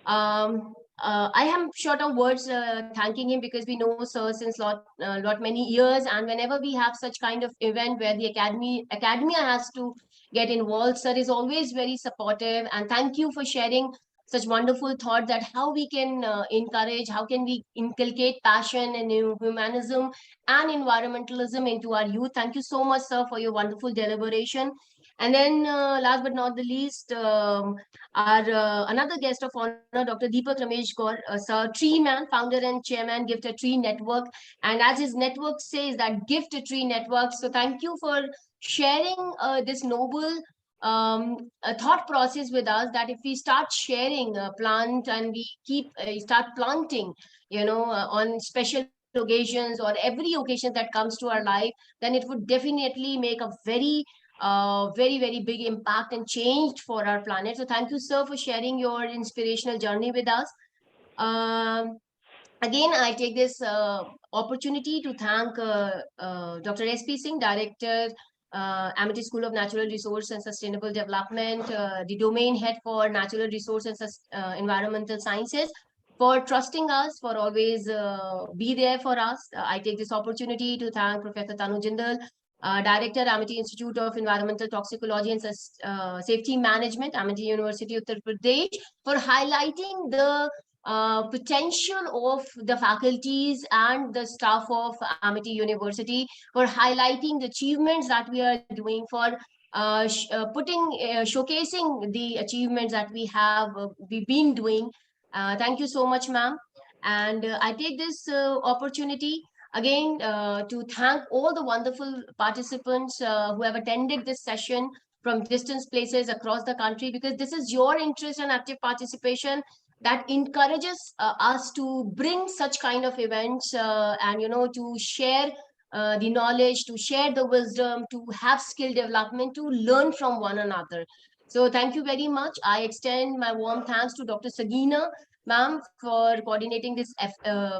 I am short of words thanking him because we know sir since lot many years, and whenever we have such kind of event where the academia has to get involved, sir is always very supportive. And thank you for sharing such wonderful thought that how we can encourage, how can we inculcate passion and humanism and environmentalism into our youth. Thank you so much, sir, for your wonderful deliberation. And then last but not the least, our another guest of honor, Dr. Deepak Ramesh Gaur, sir, Tree Man, founder and chairman, Gift a Tree Network. And as his network says, that Gift a Tree Network. So thank you for sharing this noble a thought process with us, that if we start sharing a plant and we keep start planting, on special occasions or every occasion that comes to our life, then it would definitely make a very big impact and change for our planet. So thank you, sir, for sharing your inspirational journey with us. Um, Again, I take this opportunity to thank Dr. S.P. Singh, Director, Amity School of Natural Resource and Sustainable Development, the domain head for Natural Resource and Environmental Sciences, for trusting us, for always be there for us. I take this opportunity to thank Professor Tanu Jindal, Director, Amity Institute of Environmental Toxicology and Safety Management, Amity University, Uttar Pradesh, for highlighting the potential of the faculties and the staff of Amity University, for highlighting the achievements that we are doing, for showcasing the achievements that we've been doing. Thank you so much, ma'am. And I take this opportunity again to thank all the wonderful participants who have attended this session from distant places across the country, because this is your interest and active participation that encourages us to bring such kind of events and to share the knowledge, to share the wisdom, to have skill development, to learn from one another. So thank you very much. I extend my warm thanks to Dr. Sagina ma'am for coordinating this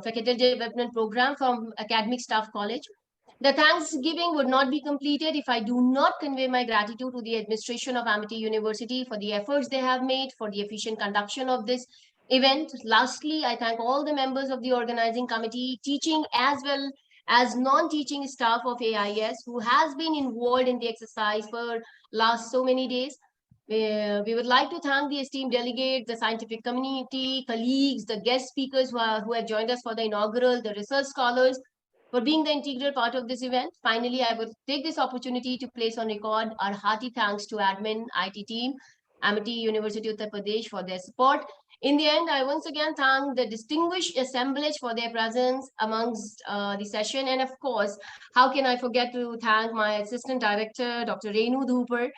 faculty development program from Academic Staff College. The Thanksgiving would not be completed if I do not convey my gratitude to the administration of Amity University for the efforts they have made for the efficient conduction of this event. Lastly, I thank all the members of the organizing committee, teaching as well as non-teaching staff of AIS who has been involved in the exercise for last so many days. We would like to thank the esteemed delegates, the scientific community, colleagues, the guest speakers who have joined us for the inaugural, the research scholars, for being the integral part of this event. Finally, I would take this opportunity to place on record our hearty thanks to admin, IT team, Amity University Uttar Pradesh for their support. In the end, I once again thank the distinguished assemblage for their presence amongst the session. And of course, how can I forget to thank my Assistant Director, Dr. Renu Dhupar,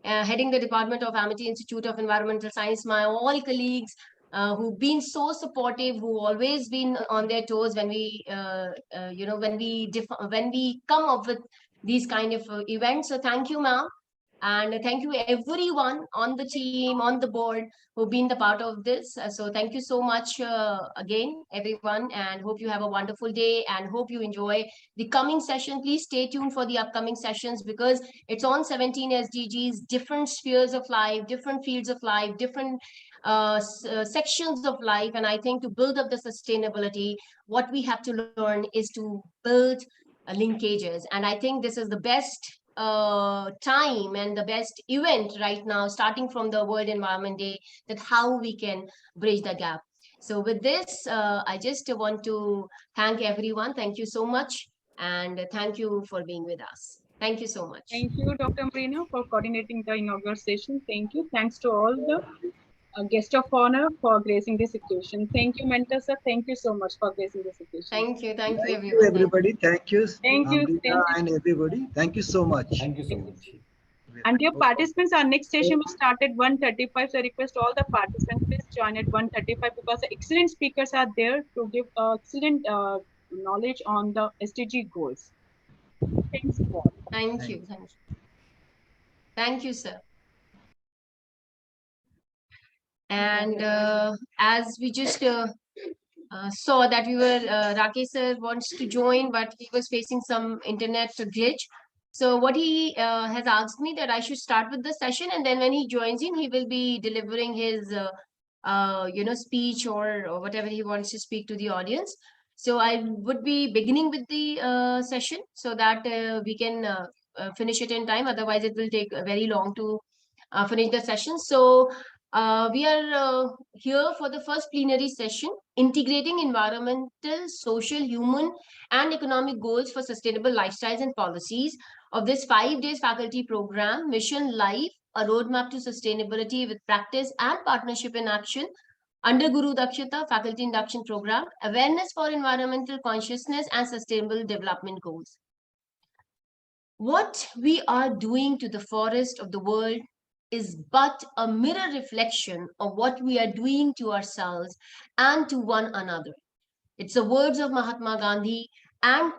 heading the Department of Amity Institute of Environmental Science, my all colleagues who've been so supportive, who always been on their toes when we, when we come up with these kind of events. So thank you, ma'am. And thank you everyone on the team, on the board, who've been the part of this. So thank you so much again, everyone, and hope you have a wonderful day and hope you enjoy the coming session. Please stay tuned for the upcoming sessions because it's on 17 SDGs, different spheres of life, different fields of life, different sections of life. And I think to build up the sustainability, what we have to learn is to build linkages. And I think this is the best time and the best event right now, starting from the World Environment Day, that how we can bridge the gap. So with this, I just want to thank everyone. Thank you so much. And thank you for being with us. Thank you so much. Thank you, Dr. Marina, for coordinating the inaugural session. Thank you. Thanks to all the guest of honor for gracing this occasion. Thank you, mentor sir. Thank you so much for gracing this occasion. Thank you Thank you, everyone. everybody. Thank you, Thank you. Amrita and everybody. Thank you so much. Thank you so much. And dear participants, our next session will start at 1:35. So I request all the participants, please join at 1:35 because the excellent speakers are there to give excellent knowledge on the SDG goals. Thanks for all. Thank you. Thank you. Thank you, sir. And as we just saw that Rakesh sir wants to join, but he was facing some internet glitch. So what he has asked me that I should start with the session, and then when he joins in, he will be delivering his, speech or whatever he wants to speak to the audience. So I would be beginning with the session so that we can finish it in time. Otherwise, it will take very long to finish the session. So we are here for the first plenary session, integrating environmental, social, human, and economic goals for sustainable lifestyles and policies of this 5 days faculty program, Mission Life, a roadmap to sustainability with practice and partnership in action under Guru DAKSHATA faculty induction program, awareness for environmental consciousness and sustainable development goals. What we are doing to the forest of the world is but a mirror reflection of what we are doing to ourselves and to one another. It's the words of Mahatma Gandhi. And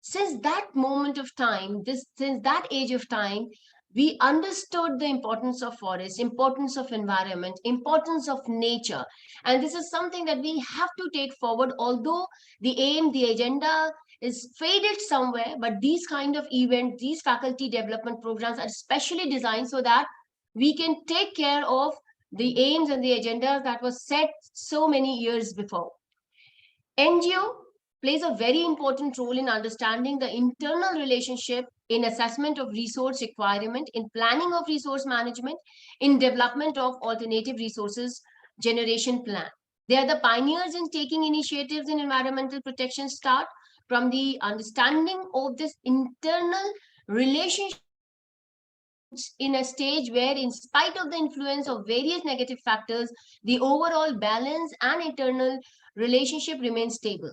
since that moment of time, since that age of time, we understood the importance of forest, importance of environment, importance of nature. And this is something that we have to take forward, although the aim, the agenda is faded somewhere, but these kind of events, these faculty development programs are specially designed so that we can take care of the aims and the agendas that was set so many years before. NGO plays a very important role in understanding the internal relationship in assessment of resource requirement, in planning of resource management, in development of alternative resources generation plan. They are the pioneers in taking initiatives in environmental protection, start from the understanding of this internal relationship in a stage where, in spite of the influence of various negative factors, the overall balance and internal relationship remains stable.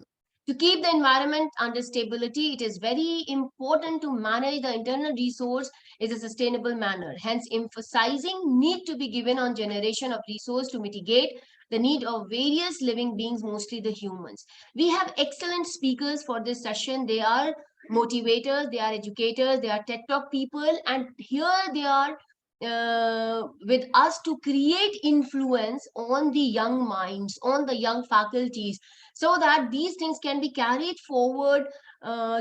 To keep the environment under stability, it is very important to manage the internal resource in a sustainable manner. Hence, emphasizing need to be given on generation of resource to mitigate the need of various living beings, mostly the humans. We have excellent speakers for this session. They are motivators, they are educators, they are TED Talk people, and here they are with us to create influence on the young minds, on the young faculties, so that these things can be carried forward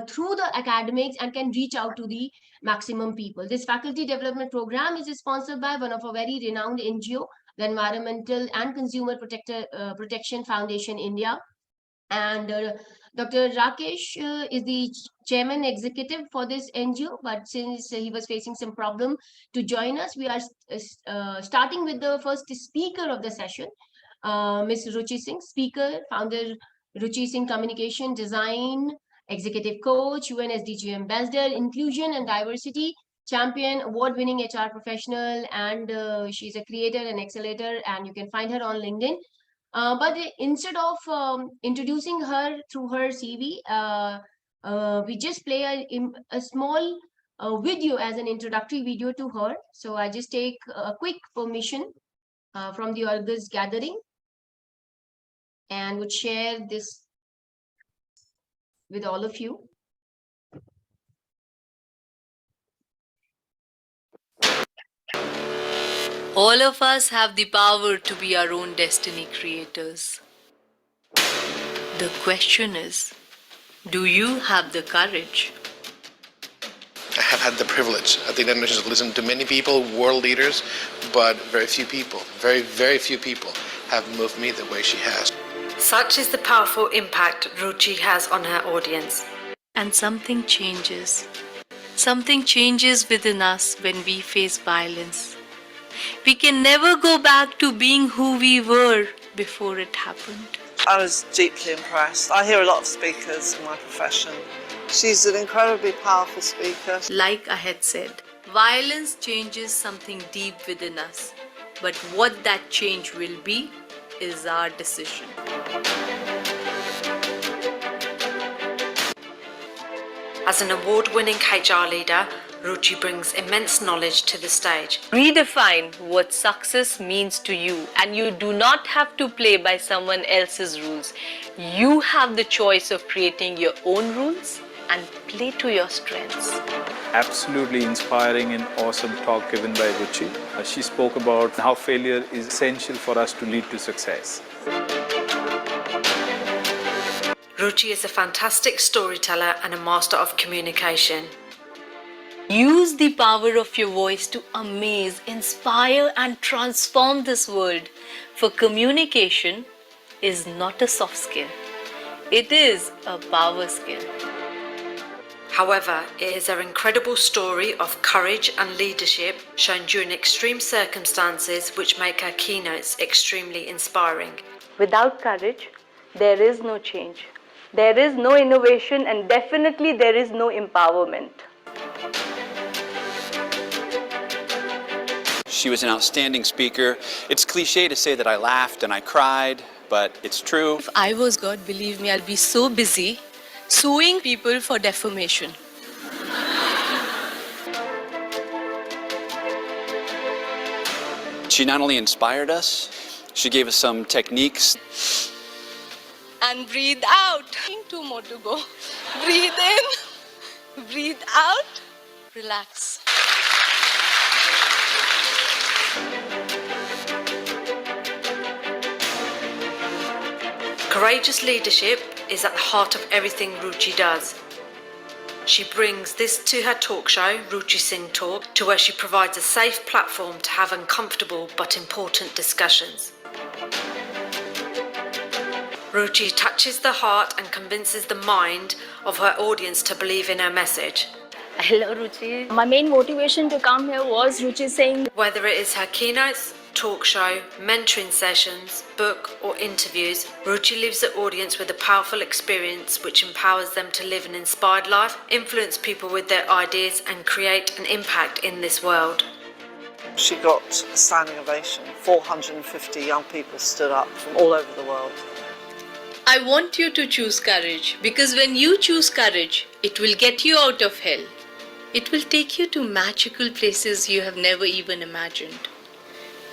through the academics and can reach out to the maximum people. This faculty development program is sponsored by one of a very renowned NGO, the Environmental and Consumer Protection Foundation India. And Dr. Rakesh is the chairman executive for this NGO, but since he was facing some problem to join us, we are starting with the first speaker of the session, Ms. Ruchi Singh, speaker, founder, Ruchi Singh Communication Design, executive coach, UN SDG ambassador, inclusion and diversity champion, award-winning HR professional, and she's a creator and accelerator, and you can find her on LinkedIn. But instead of introducing her through her CV, we just play a small video as an introductory video to her. So I just take a quick permission from the August gathering and would share this with all of you. All of us have the power to be our own destiny creators. The question is, do you have the courage? I have had the privilege at the United Nations to listen to many people, world leaders, but very few people, very few people have moved me the way she has. Such is the powerful impact Ruchi has on her audience. And something changes. Something changes within us when we face violence. We can never go back to being who we were before it happened. I was deeply impressed. I hear a lot of speakers in my profession. She's an incredibly powerful speaker. Like I had said, violence changes something deep within us. But what that change will be is our decision. As an award-winning HR leader, Ruchi brings immense knowledge to the stage. Redefine what success means to you, and you do not have to play by someone else's rules. You have the choice of creating your own rules and play to your strengths. Absolutely inspiring and awesome talk given by Ruchi. She spoke about how failure is essential for us to lead to success. Ruchi is a fantastic storyteller and a master of communication. Use the power of your voice to amaze, inspire, and transform this world. For communication is not a soft skill. It is a power skill. However, it is an incredible story of courage and leadership shown during extreme circumstances which make her keynotes extremely inspiring. Without courage, there is no change. There is no innovation, and definitely there is no empowerment. She was an outstanding speaker. It's cliche to say that I laughed and I cried, but it's true. If I was God, believe me, I'll be so busy suing people for defamation. She not only inspired us, she gave us some techniques. And breathe out. 2 more to go. Breathe in, breathe out, relax. Courageous leadership is at the heart of everything Ruchi does. She brings this to her talk show, Ruchi Singh Talk, to where she provides a safe platform to have uncomfortable but important discussions. Ruchi touches the heart and convinces the mind of her audience to believe in her message. Hello, Ruchi. My main motivation to come here was Ruchi saying, whether it is her keynotes, talk show, mentoring sessions, book or interviews, Ruchi leaves the audience with a powerful experience which empowers them to live an inspired life, influence people with their ideas and create an impact in this world. She got a standing ovation. 450 young people stood up from all over the world. I want you to choose courage, because when you choose courage, it will get you out of hell. It will take you to magical places you have never even imagined.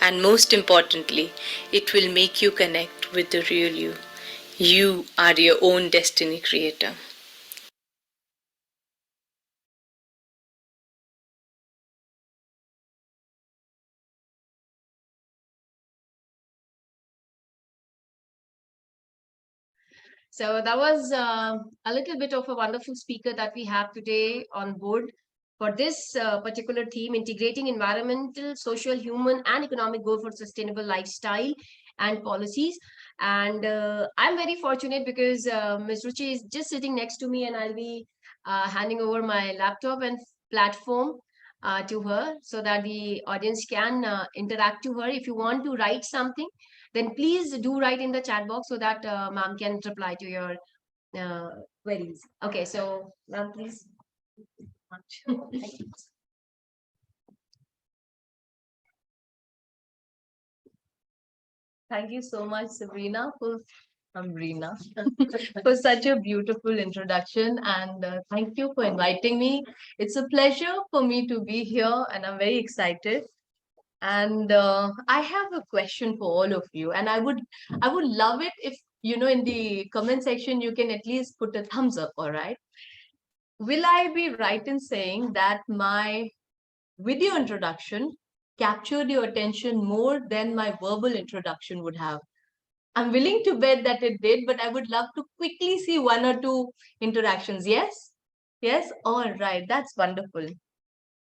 And most importantly, it will make you connect with the real you. You are your own destiny creator. So that was a little bit of a wonderful speaker that we have today on board for this particular theme, integrating environmental, social, human, and economic goal for sustainable lifestyle and policies. And I'm very fortunate because Ms. Ruchi is just sitting next to me, and I'll be handing over my laptop and platform to her so that the audience can interact to her. If you want to write something, then please do write in the chat box so that ma'am can reply to your queries. Okay, so ma'am, please. Thank you so much, Sabrina, for for such a beautiful introduction, and thank you for inviting me. It's a pleasure for me to be here, and I'm very excited. And I have a question for all of you, and I would love it if, you know, in the comment section you can at least put a thumbs up. All right, will I be right in saying that my video introduction captured your attention more than my verbal introduction would have. I'm willing to bet that it did, but I would love to quickly see one or two interactions. Yes? Yes? All right, that's wonderful.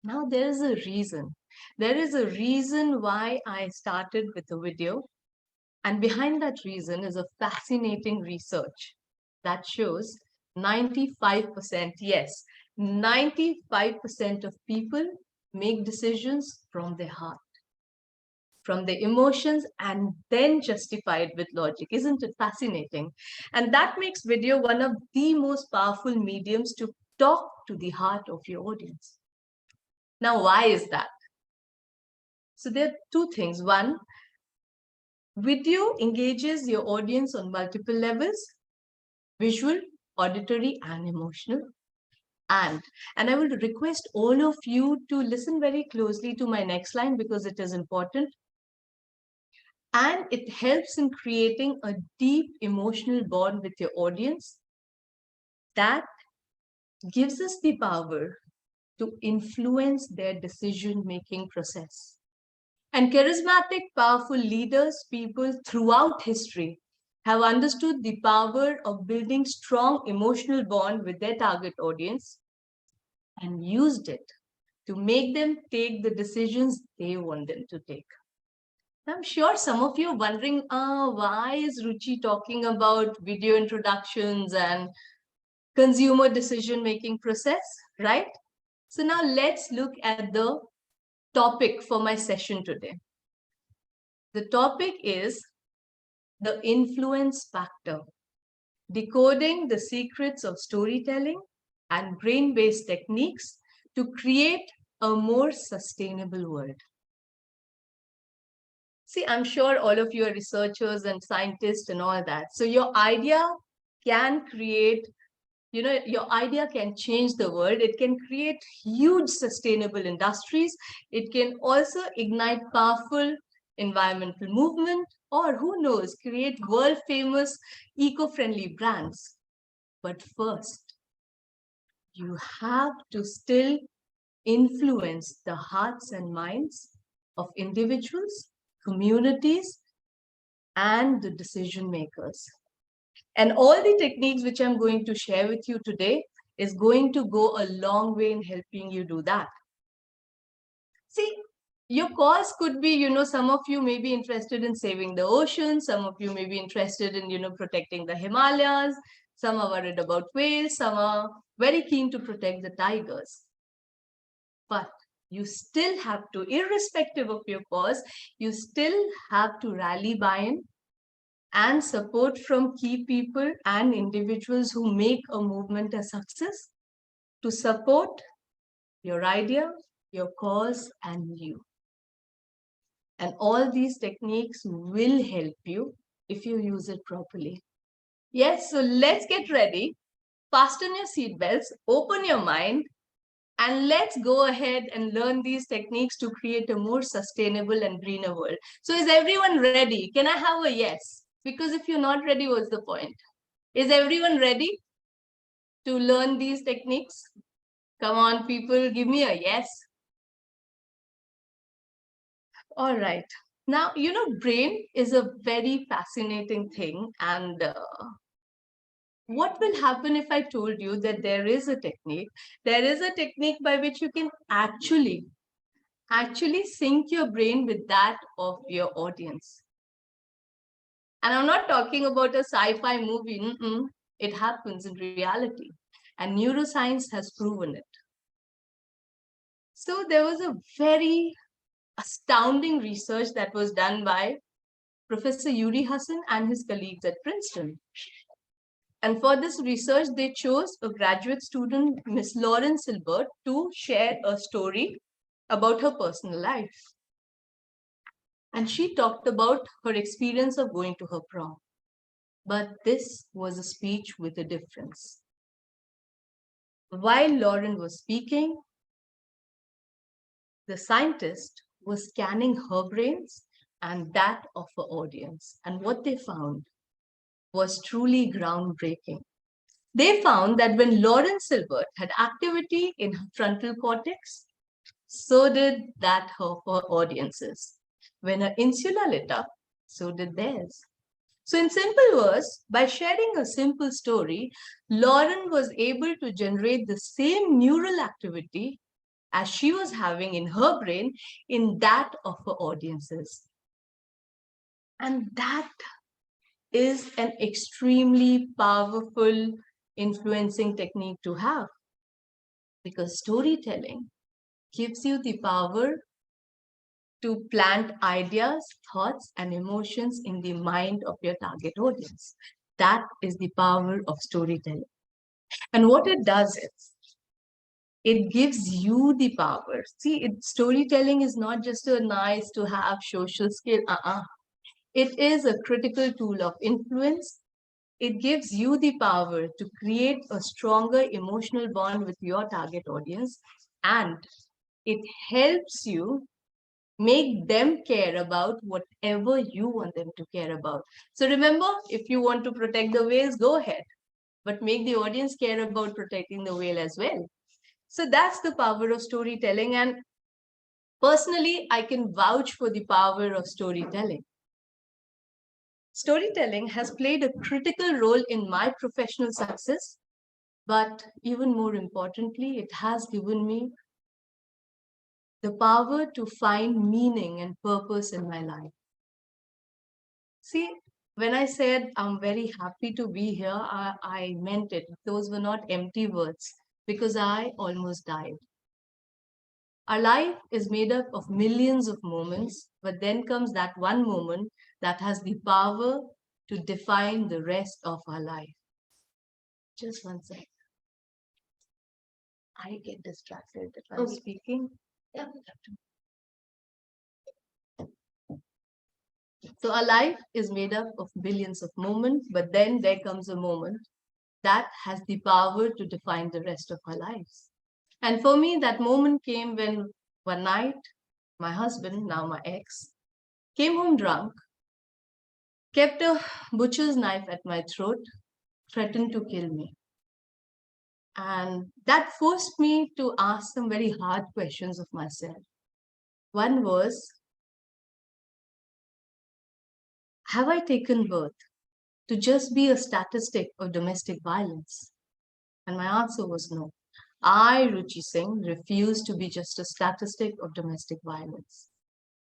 Now there is a reason. There is a reason why I started with a video. And behind that reason is a fascinating research that shows 95%, yes, 95% of people make decisions from their heart, from their emotions, and then justified with logic. Isn't it fascinating? And that makes video one of the most powerful mediums to talk to the heart of your audience. Now, why is that? So there are two things. One, video engages your audience on multiple levels: visual, auditory, and emotional. And I will request all of you to listen very closely to my next line because it is important. And it helps in creating a deep emotional bond with your audience that gives us the power to influence their decision-making process. And charismatic, powerful leaders, people throughout history, have understood the power of building strong emotional bond with their target audience and used it to make them take the decisions they want them to take. I'm sure some of you are wondering, why is Ruchi talking about video introductions and consumer decision-making process, right? So now let's look at the topic for my session today. The topic is the influence factor, decoding the secrets of storytelling and brain-based techniques to create a more sustainable world. See, I'm sure all of you are researchers and scientists and all that. So your idea can create, your idea can change the world. It can create huge sustainable industries. It can also ignite powerful environmental movement, or who knows, create world-famous eco-friendly brands. But first, you have to still influence the hearts and minds of individuals, communities, and the decision makers. And all the techniques which I'm going to share with you today is going to go a long way in helping you do that. See, your cause could be, some of you may be interested in saving the ocean, some of you may be interested in, protecting the Himalayas, some are worried about whales, some are very keen to protect the tigers. But you still have to, irrespective of your cause, you still have to rally buy-in and support from key people and individuals who make a movement a success to support your idea, your cause, and you. And all these techniques will help you if you use it properly. Yes, so let's get ready. Fasten your seatbelts, open your mind, and let's go ahead and learn these techniques to create a more sustainable and greener world. So is everyone ready? Can I have a yes? Because if you're not ready, what's the point? Is everyone ready to learn these techniques? Come on, people, give me a yes. All right. Now, brain is a very fascinating thing. And what will happen if I told you that there is a technique? There is a technique by which you can actually sync your brain with that of your audience. And I'm not talking about a sci-fi movie. It happens in reality. And neuroscience has proven it. So there was a very astounding research that was done by Professor Yuri Hassan and his colleagues at Princeton. And for this research, they chose a graduate student, Miss Lauren Silbert, to share a story about her personal life. And she talked about her experience of going to her prom. But this was a speech with a difference. While Lauren was speaking, the scientist was scanning her brains and that of her audience. And what they found was truly groundbreaking. They found that when Lauren Silbert had activity in her frontal cortex, so did that of her audiences. When her insula lit up, so did theirs. So in simple words, by sharing a simple story, Lauren was able to generate the same neural activity as she was having in her brain in that of her audiences. And that is an extremely powerful influencing technique to have, because storytelling gives you the power to plant ideas, thoughts, and emotions in the mind of your target audience. That is the power of storytelling. And what it does is, it gives you the power. See, storytelling is not just a nice to have social skill. It is a critical tool of influence. It gives you the power to create a stronger emotional bond with your target audience, and it helps you make them care about whatever you want them to care about. So remember, if you want to protect the whales, go ahead, but make the audience care about protecting the whale as well. So that's the power of storytelling. And personally, I can vouch for the power of storytelling. Storytelling has played a critical role in my professional success, but even more importantly, it has given me the power to find meaning and purpose in my life. See, when I said I'm very happy to be here, I meant it. Those were not empty words, because I almost died. Our life is made up of millions of moments, but then comes that one moment that has the power to define the rest of our life. Just one sec. I get distracted if I'm speaking. Yeah. So our life is made up of billions of moments, but then there comes a moment that has the power to define the rest of our lives. And for me, that moment came when one night, my husband, now my ex, came home drunk, kept a butcher's knife at my throat, threatened to kill me. And that forced me to ask some very hard questions of myself. One was, have I taken birth to just be a statistic of domestic violence? And my answer was no. I, Ruchi Singh, refuse to be just a statistic of domestic violence.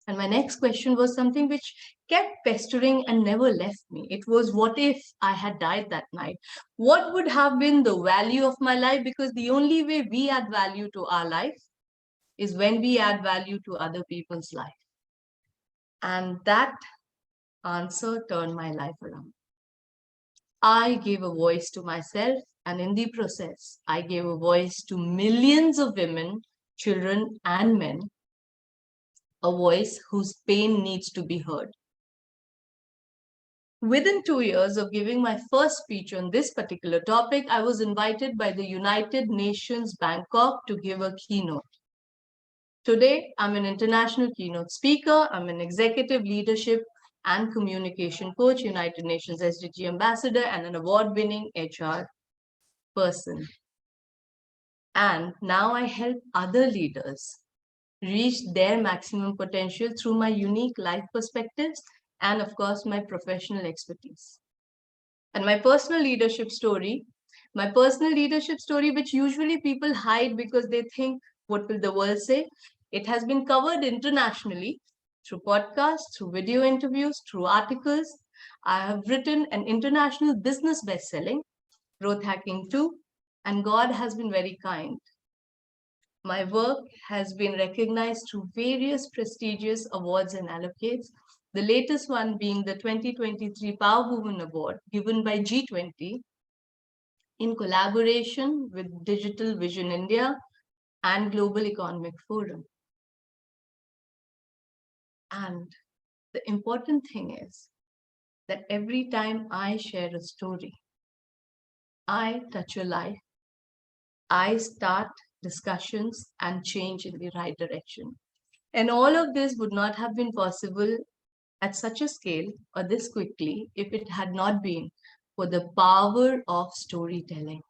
And my next question was something which kept pestering and never left me. It was, what if I had died that night? What would have been the value of my life? Because the only way we add value to our life is when we add value to other people's life. And that answer turned my life around. I gave a voice to myself, and in the process, I gave a voice to millions of women, children, and men, a voice whose pain needs to be heard. Within 2 years of giving my first speech on this particular topic, I was invited by the United Nations Bangkok to give a keynote. Today, I'm an international keynote speaker. I'm an executive leadership and communication coach, United Nations SDG ambassador, and an award-winning HR person. And now I help other leaders reach their maximum potential through my unique life perspectives and, of course, my professional expertise. And my personal leadership story, which usually people hide because they think, what will the world say? It has been covered internationally through podcasts, through video interviews, through articles. I have written an international business bestselling, Growth Hacking 2, and God has been very kind. My work has been recognized through various prestigious awards and accolades, the latest one being the 2023 Power Woman Award given by G20 in collaboration with Digital Vision India and Global Economic Forum. And the important thing is that every time I share a story, I touch a life, I start discussions and change in the right direction. And all of this would not have been possible at such a scale or this quickly if it had not been for the power of storytelling.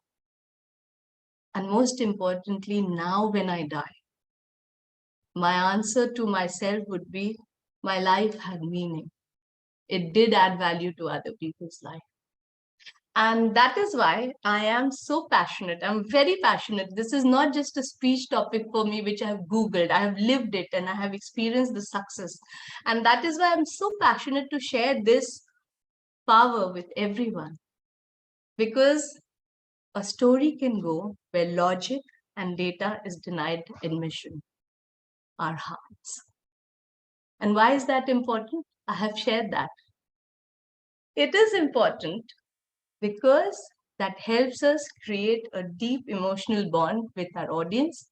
And most importantly, now when I die, my answer to myself would be, my life had meaning. It did add value to other people's life. And that is why I am so passionate. I'm very passionate. This is not just a speech topic for me, which I have Googled. I have lived it and I have experienced the success. And that is why I'm so passionate to share this power with everyone. Because a story can go where logic and data is denied admission, our hearts. And why is that important? I have shared that. It is important because that helps us create a deep emotional bond with our audience.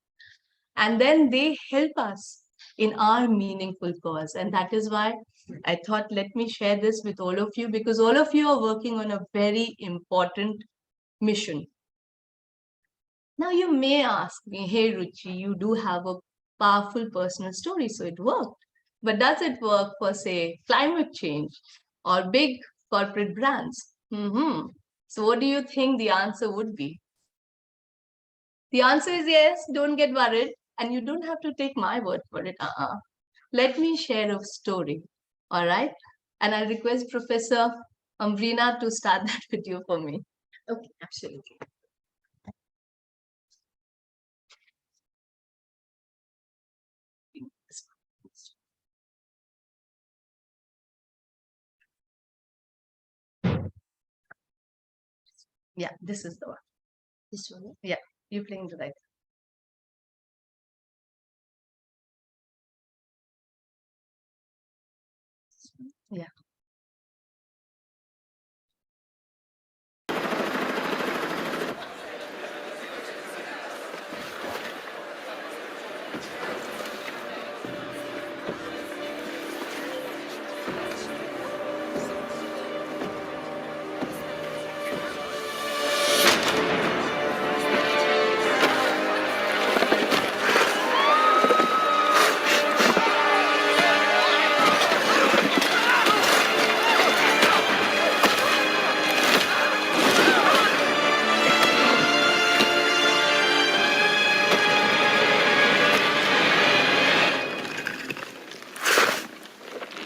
And then they help us in our meaningful cause. And that is why I thought, let me share this with all of you, because all of you are working on a very important mission. Now you may ask me, hey Ruchi, you do have a powerful personal story, so it worked. But does it work for, say, climate change or big corporate brands? So what do you think the answer would be? The answer is yes, don't get worried. And you don't have to take my word for it. Let me share a story, all right? And I request Professor Amrina to start that video for me. Okay, absolutely. Yeah, this is the one. This one? Yeah, you're playing the right. Yeah.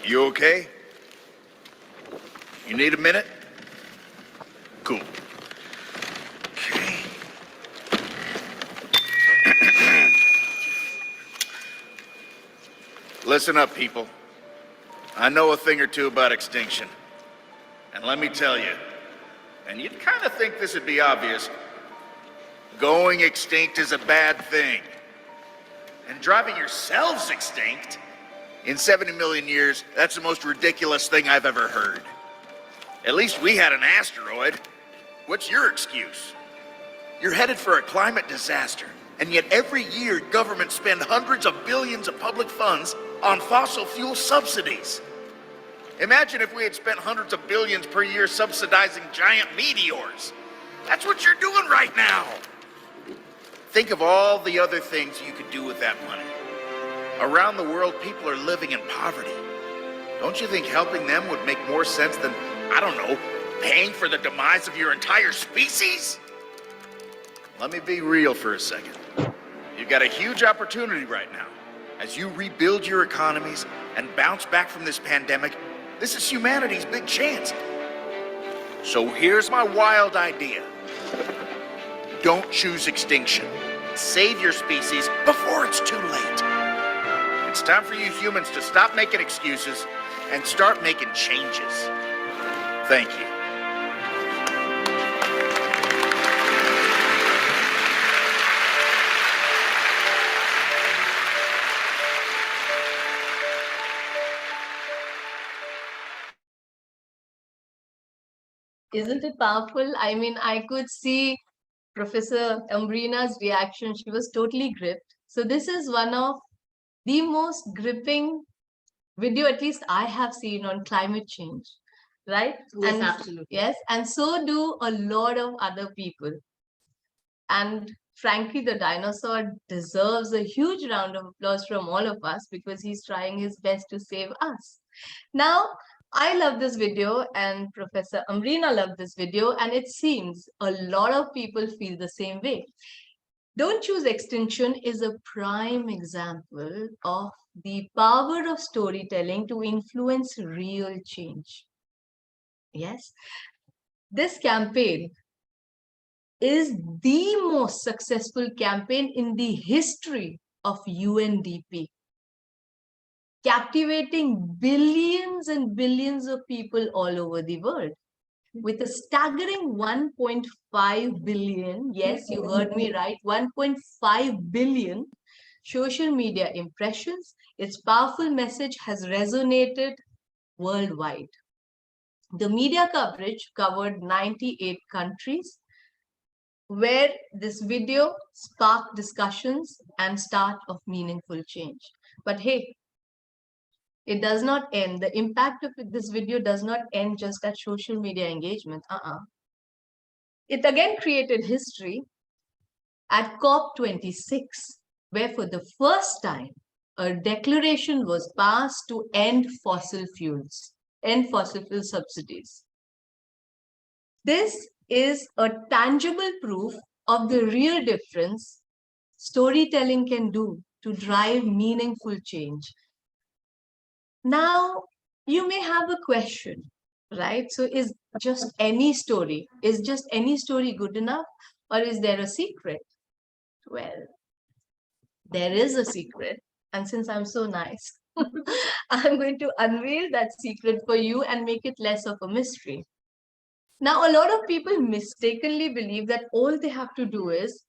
You okay? You need a minute? Cool. Okay. Listen up, people. I know a thing or two about extinction. And let me tell you, and you'd kind of think this would be obvious, going extinct is a bad thing. And driving yourselves extinct? In 70 million years, that's the most ridiculous thing I've ever heard. At least we had an asteroid. What's your excuse? You're headed for a climate disaster, and yet every year governments spend hundreds of billions of public funds on fossil fuel subsidies. Imagine if we had spent hundreds of billions per year subsidizing giant meteors. That's what you're doing right now. Think of all the other things you could do with that money. Around the world, people are living in poverty. Don't you think helping them would make more sense than, I don't know, paying for the demise of your entire species? Let me be real for a second. You've got a huge opportunity right now. As you rebuild your economies and bounce back from this pandemic, this is humanity's big chance. So here's my wild idea. Don't choose extinction. Save your species before it's too late. It's time for you humans to stop making excuses and start making changes. Thank you. Isn't it powerful? I mean, I could see Professor Ambrina's reaction. She was totally gripped. So this is one of the most gripping video, at least I have seen, on climate change, right? Yes, And absolutely. yes, and so do a lot of other people. And frankly, the dinosaur deserves a huge round of applause from all of us because he's trying his best to save us. Now, I love this video and Professor Amrina loved this video, and it seems a lot of people feel the same way. Don't Choose Extinction is a prime example of the power of storytelling to influence real change. Yes, this campaign is the most successful campaign in the history of UNDP, captivating billions and billions of people all over the world. With a staggering 1.5 billion, yes, you heard me right, 1.5 billion social media impressions, its powerful message has resonated worldwide. The media coverage covered 98 countries, where this video sparked discussions and start of meaningful change. But hey, it does not end. The impact of this video does not end just at social media engagement. It again created history at COP26, where for the first time, a declaration was passed to end fossil fuel subsidies. This is a tangible proof of the real difference storytelling can do to drive meaningful change. Now, you may have a question, right? So is just any story good enough, or is there a secret? Well, there is a secret. And since I'm so nice, I'm going to unveil that secret for you and make it less of a mystery. Now, a lot of people mistakenly believe that all they have to do is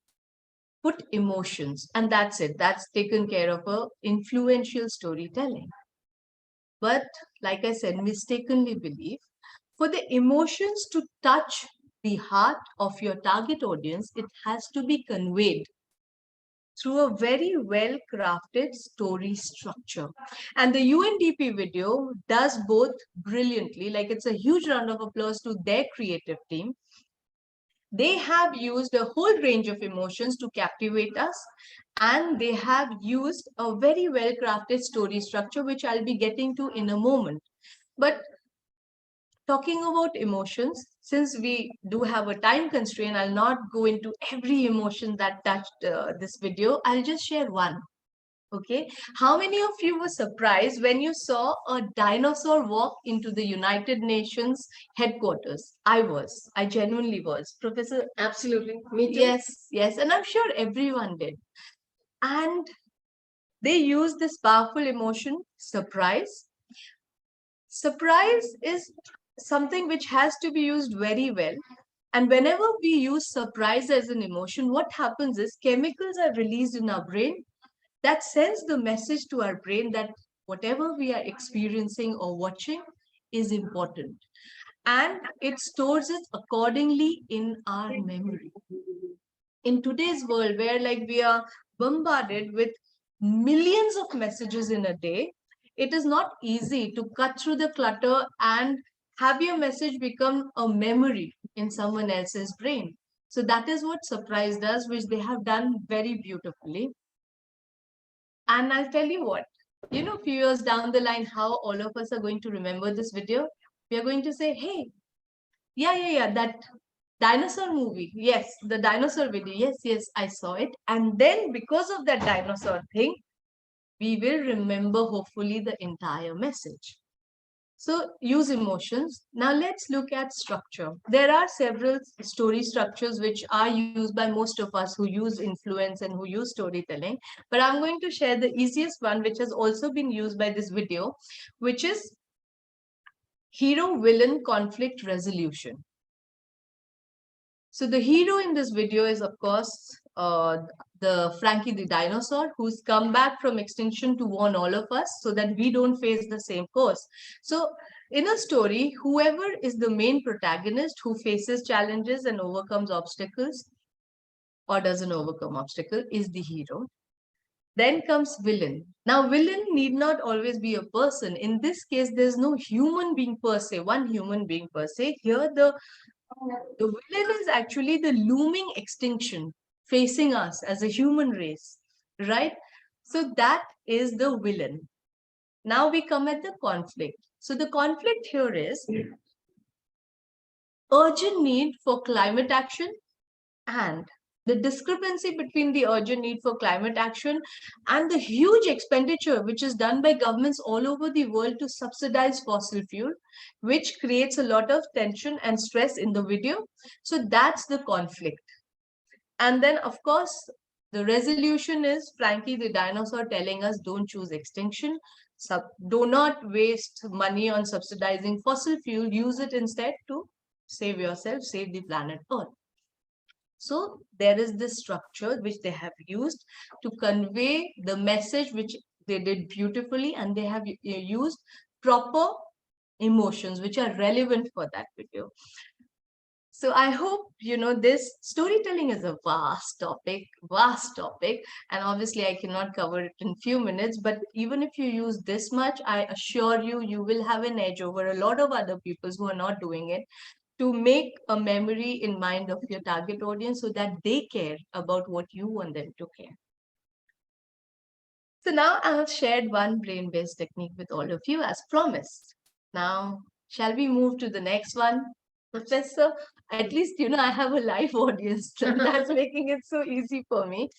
put emotions, and that's it. That's taken care of a influential storytelling. But like I said, mistakenly believe for the emotions to touch the heart of your target audience, it has to be conveyed through a very well-crafted story structure. And the UNDP video does both brilliantly. Like, it's a huge round of applause to their creative team. They have used a whole range of emotions to captivate us, and they have used a very well-crafted story structure, which I'll be getting to in a moment. But talking about emotions, since we do have a time constraint, I'll not go into every emotion that touched this video. I'll just share one. Okay, how many of you were surprised when you saw a dinosaur walk into the United Nations headquarters? I genuinely was. Professor, absolutely. Me too. Yes, and I'm sure everyone did. And they used this powerful emotion, surprise. Surprise is something which has to be used very well. And whenever we use surprise as an emotion, what happens is chemicals are released in our brain that sends the message to our brain that whatever we are experiencing or watching is important. And it stores it accordingly in our memory. In today's world, where like we are bombarded with millions of messages in a day, it is not easy to cut through the clutter and have your message become a memory in someone else's brain. So that is what surprise does, which they have done very beautifully. And I'll tell you what, you know, a few years down the line, how all of us are going to remember this video. We are going to say, hey, yeah, that dinosaur movie. Yes, the dinosaur video. Yes, I saw it. And then because of that dinosaur thing, we will remember hopefully the entire message. So use emotions. Now let's look at structure. There are several story structures which are used by most of us who use influence and who use storytelling. But I'm going to share the easiest one, which has also been used by this video, which is hero-villain conflict resolution. So the hero in this video is, of course, the Frankie the dinosaur, who's come back from extinction to warn all of us so that we don't face the same course. So in a story, whoever is the main protagonist who faces challenges and overcomes obstacles or doesn't overcome obstacle is the hero. Then comes villain. Now, villain need not always be a person. In this case, there's no human being per se, one human being per se. Here, the villain is actually the looming extinction facing us as a human race, right? So that is the villain. Now we come at the conflict. So the conflict here is urgent need for climate action and The discrepancy between the urgent need for climate action and the huge expenditure which is done by governments all over the world to subsidize fossil fuel, which creates a lot of tension and stress in the video. So that's the conflict. And then, of course, the resolution is, frankly, the dinosaur telling us don't choose extinction. Do not waste money on subsidizing fossil fuel. Use it instead to save yourself, save the planet Earth. So there is this structure which they have used to convey the message, which they did beautifully, and they have used proper emotions which are relevant for that video. So I hope, this storytelling is a vast topic, and obviously I cannot cover it in few minutes, but even if you use this much, I assure you, you will have an edge over a lot of other people who are not doing it, to make a memory in mind of your target audience so that they care about what you want them to care. So now I have shared one brain-based technique with all of you as promised. Now, shall we move to the next one? Professor, at least, I have a live audience. That's making it so easy for me.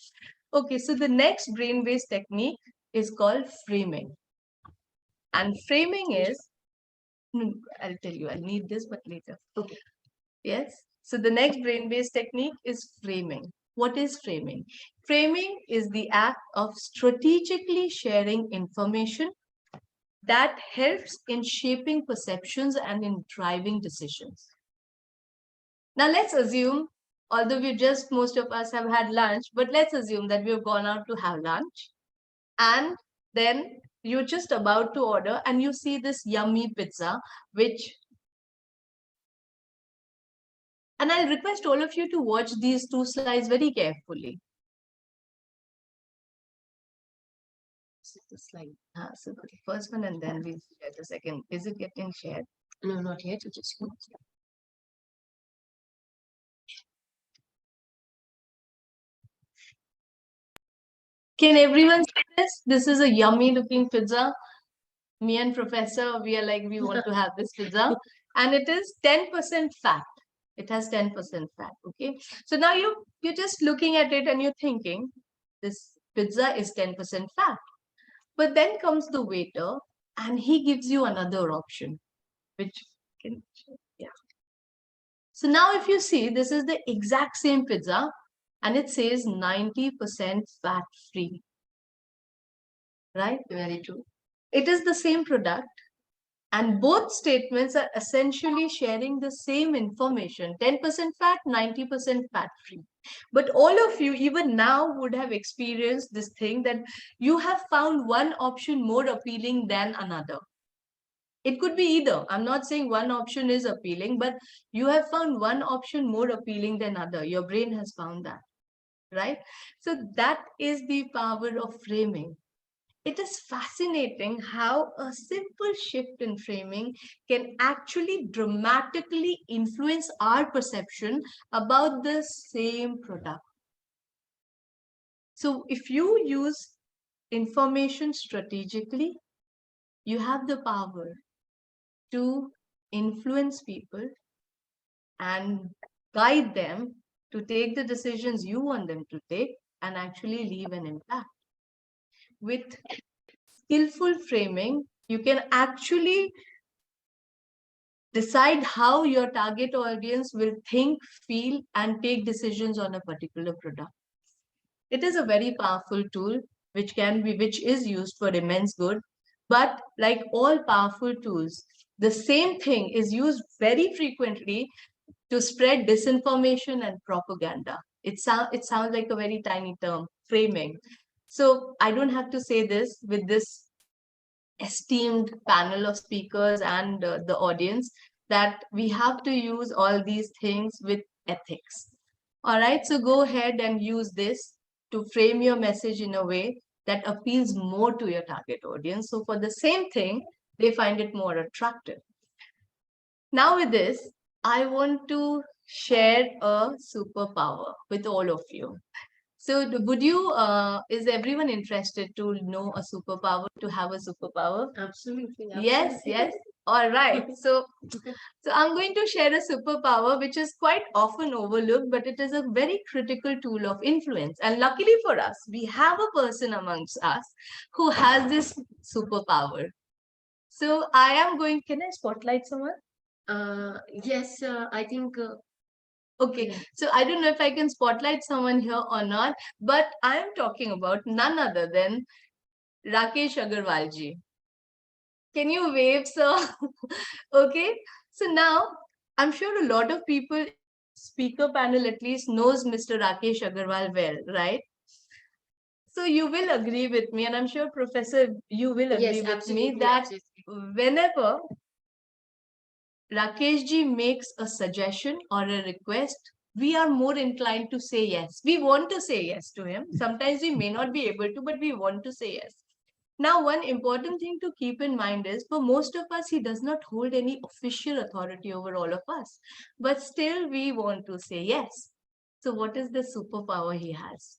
Okay, so the next brain-based technique is called framing. And framing is, I'll tell you, I'll need this, but later. Okay. Yes. So the next brain-based technique is framing. What is framing? Framing is the act of strategically sharing information that helps in shaping perceptions and in driving decisions. Now let's assume, although most of us have had lunch, but let's assume that we've gone out to have lunch, and then you're just about to order and you see this yummy pizza, and I'll request all of you to watch these two slides very carefully. So the slide, so the first one, and then we'll share the second. Is it getting shared? No, not yet. It just Can everyone see this? This is a yummy looking pizza. Me and Professor, we are like, we want to have this pizza. And it is 10% fat. It has 10% fat, okay? So now you're just looking at it and you're thinking, this pizza is 10% fat. But then comes the waiter and he gives you another option, which can, yeah. So now if you see, this is the exact same pizza and it says 90% fat free, right? Very true. It is the same product and both statements are essentially sharing the same information, 10% fat, 90% fat free. But all of you, even now, would have experienced this thing that you have found one option more appealing than another. It could be either. I'm not saying one option is appealing, but you have found one option more appealing than other. Your brain has found that, right? So that is the power of framing. It is fascinating how a simple shift in framing can actually dramatically influence our perception about the same product. So if you use information strategically, you have the power to influence people and guide them to take the decisions you want them to take and actually leave an impact. With skillful framing, you can actually decide how your target audience will think, feel, and take decisions on a particular product. It is a very powerful tool which is used for immense good. But like all powerful tools, the same thing is used very frequently to spread disinformation and propaganda. It sounds like a very tiny term, framing. So I don't have to say this with this esteemed panel of speakers and the audience, that we have to use all these things with ethics. All right, so go ahead and use this to frame your message in a way that appeals more to your target audience. So for the same thing, they find it more attractive. Now with this, I want to share a superpower with all of you. So would you, is everyone interested to know a superpower, to have a superpower? Absolutely. Yes, yes. All right. So I'm going to share a superpower which is quite often overlooked, but it is a very critical tool of influence. And luckily for us, we have a person amongst us who has this superpower. So I am going, can I spotlight someone? Yes, I think. Okay, so I don't know if I can spotlight someone here or not, but I am talking about none other than Rakesh Agarwal ji. Can you wave, sir? Okay, so now I'm sure a lot of people speaker panel at least knows Mr. Rakesh Agarwal well, right? So you will agree with me, and I'm sure Professor, you will agree with me that whenever Rakesh ji makes a suggestion or a request, we are more inclined to say yes. We want to say yes to him. Sometimes we may not be able to, but we want to say yes. Now, one important thing to keep in mind is for most of us, he does not hold any official authority over all of us, but still we want to say yes. So what is the superpower he has?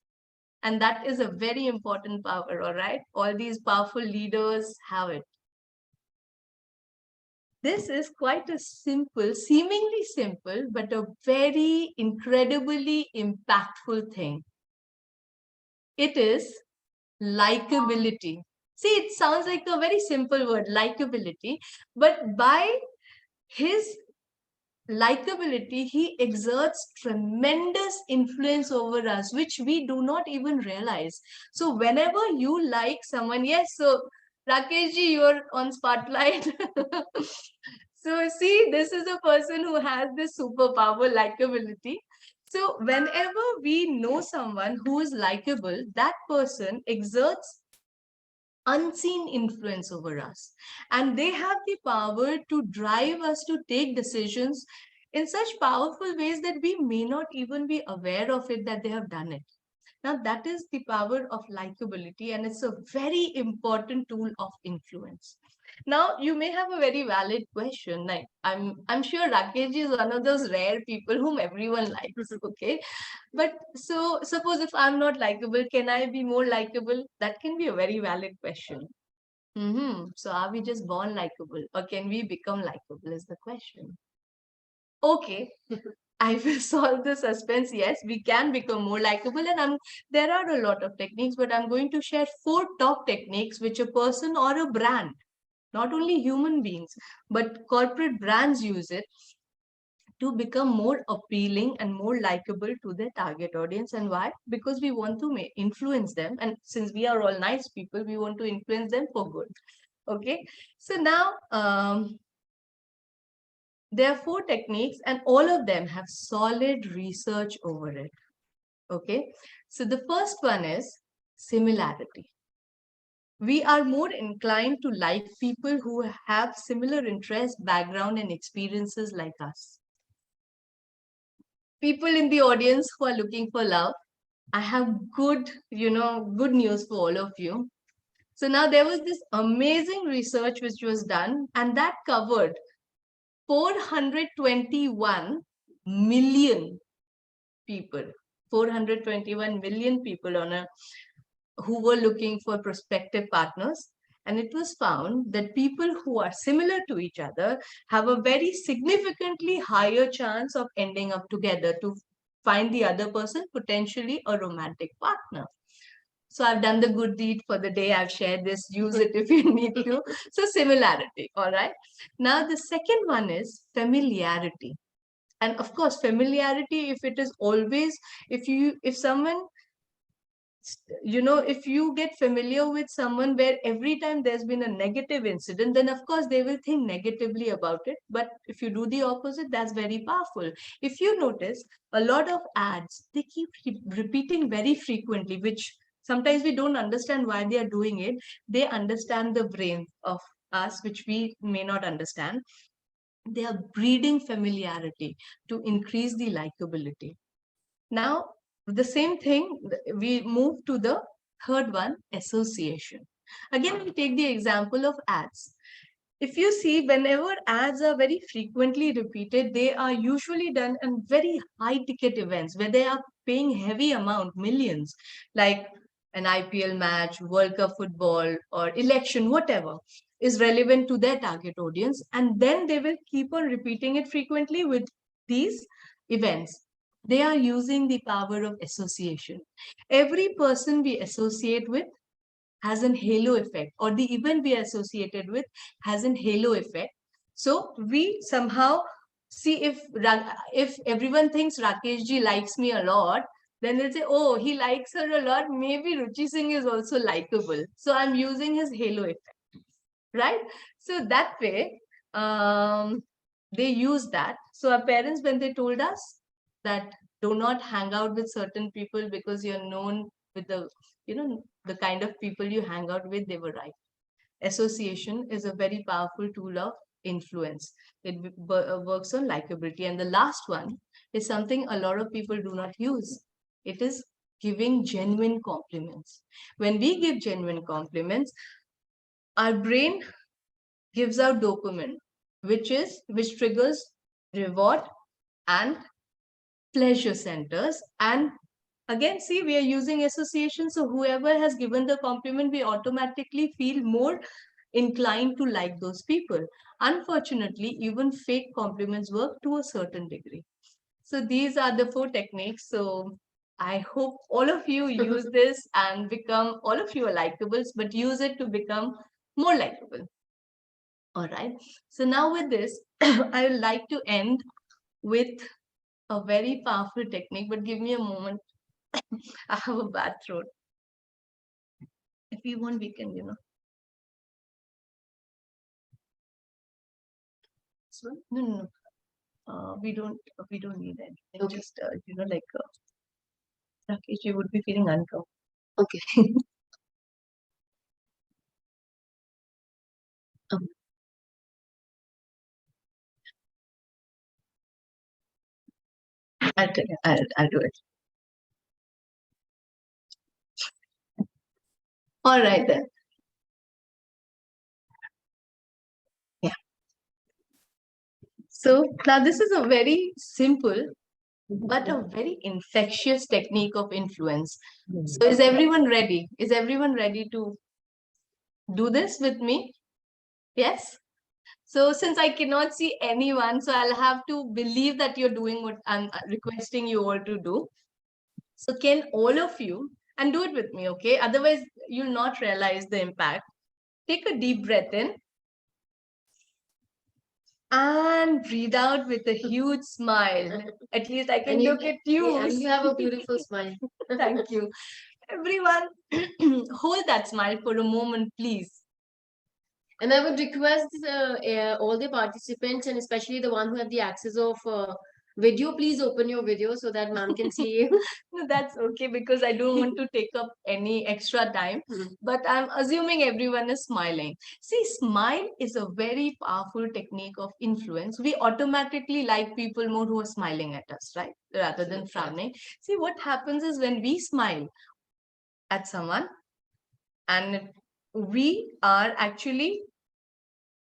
And that is a very important power, all right? All these powerful leaders have it. This is quite a simple, seemingly simple, but a very incredibly impactful thing. It is likability. See, it sounds like a very simple word, likability, but by his likability, he exerts tremendous influence over us, which we do not even realize. So whenever you like someone, yes, so Rakesh ji, you're on spotlight. So see, this is a person who has this superpower, likability. So whenever we know someone who is likable, that person exerts unseen influence over us. And they have the power to drive us to take decisions in such powerful ways that we may not even be aware of it, that they have done it. Now, that is the power of likability, and it's a very important tool of influence. Now, you may have a very valid question. Like, I'm sure Rakesh is one of those rare people whom everyone likes. Okay, but so suppose if I'm not likable, can I be more likable? That can be a very valid question. So are we just born likable, or can we become likable? Is the question. Okay. I will solve the suspense. Yes, we can become more likable, and there are a lot of techniques, but I'm going to share 4 top techniques which a person or a brand, not only human beings, but corporate brands use it to become more appealing and more likable to their target audience. And why? Because we want to influence them, and since we are all nice people, we want to influence them for good. Okay, so now there are 4 techniques, and all of them have solid research over it. Okay, so the first one is similarity. We are more inclined to like people who have similar interests, background, and experiences like us. People in the audience who are looking for love, I have good news for all of you. So now there was this amazing research which was done, and that covered 421 million people, 421 million people who were looking for prospective partners. And it was found that people who are similar to each other have a very significantly higher chance of ending up together to find the other person potentially a romantic partner. So I've done the good deed for the day. I've shared this. Use it if you need to. So similarity. All right. Now the second one is familiarity. And of course, familiarity, if it is always, if someone, if you get familiar with someone where every time there's been a negative incident, then of course they will think negatively about it. But if you do the opposite, that's very powerful. If you notice, a lot of ads, they keep repeating very frequently, which sometimes we don't understand why they are doing it. They understand the brain of us, which we may not understand. They are breeding familiarity to increase the likability. Now, the same thing, we move to the third one, association. Again, we take the example of ads. If you see, whenever ads are very frequently repeated, they are usually done in very high ticket events where they are paying heavy amount, millions, like an IPL match, World Cup football, or election, whatever. is relevant to their target audience, and then they will keep on repeating it frequently with these events. They are using the power of association. Every person we associate with has an halo effect, or the event we are associated with has an halo effect. So we somehow see, if everyone thinks Rakesh ji likes me a lot, then they'll say, oh, he likes her a lot, maybe Ruchi Singh is also likable. So I'm using his halo effect, right? So that way, they use that. So our parents, when they told us that do not hang out with certain people because you're known with the, the kind of people you hang out with, they were right. Association is a very powerful tool of influence. It works on likability. And the last one is something a lot of people do not use. It is giving genuine compliments. When we give genuine compliments, our brain gives out dopamine, which triggers reward and pleasure centers. And again, see, we are using association. So whoever has given the compliment, we automatically feel more inclined to like those people. Unfortunately, even fake compliments work to a certain degree. So these are the 4 techniques. So I hope all of you use this and become, all of you are likables, but use it to become more likable. All right. So now with this, I would like to end with a very powerful technique, but give me a moment. I have a bad throat. If we want, we can, So, no. We don't need anything. Okay. Just, like, Rakesh, you would be feeling uncomfortable. Okay. I'll tell you. I'll do it. All right then. Yeah. So now this is a very simple but a very infectious technique of influence. So is everyone ready? Is everyone ready to do this with me? Yes? So since I cannot see anyone, so I'll have to believe that you're doing what I'm requesting you all to do. So can all of you, and do it with me, okay? Otherwise, you'll not realize the impact. Take a deep breath in. And breathe out with a huge smile. At least I can look at you. And you have a beautiful smile. Thank you. Everyone, hold that smile for a moment, please. And I would request all the participants, and especially the one who have the access of video, please open your video so that ma'am can see you. No, that's okay, because I don't want to take up any extra time. But I'm assuming everyone is smiling. See, smile is a very powerful technique of influence. We automatically like people more who are smiling at us, right? Rather than frowning. See, what happens is when we smile at someone, and we are actually,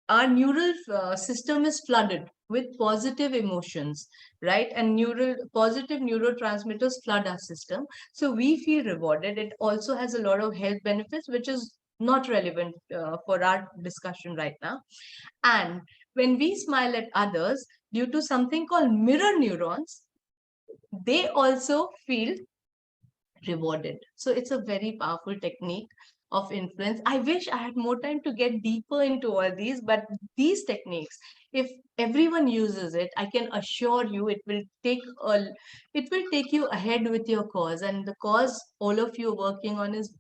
our neural system is flooded with positive emotions, right? And positive neurotransmitters flood our system. So we feel rewarded. It also has a lot of health benefits, which is not relevant for our discussion right now. And when we smile at others, due to something called mirror neurons, they also feel rewarded. So it's a very powerful technique of influence. I wish I had more time to get deeper into all these, but these techniques, if everyone uses it, I can assure you it will take you ahead with your cause. And the cause all of you are working on is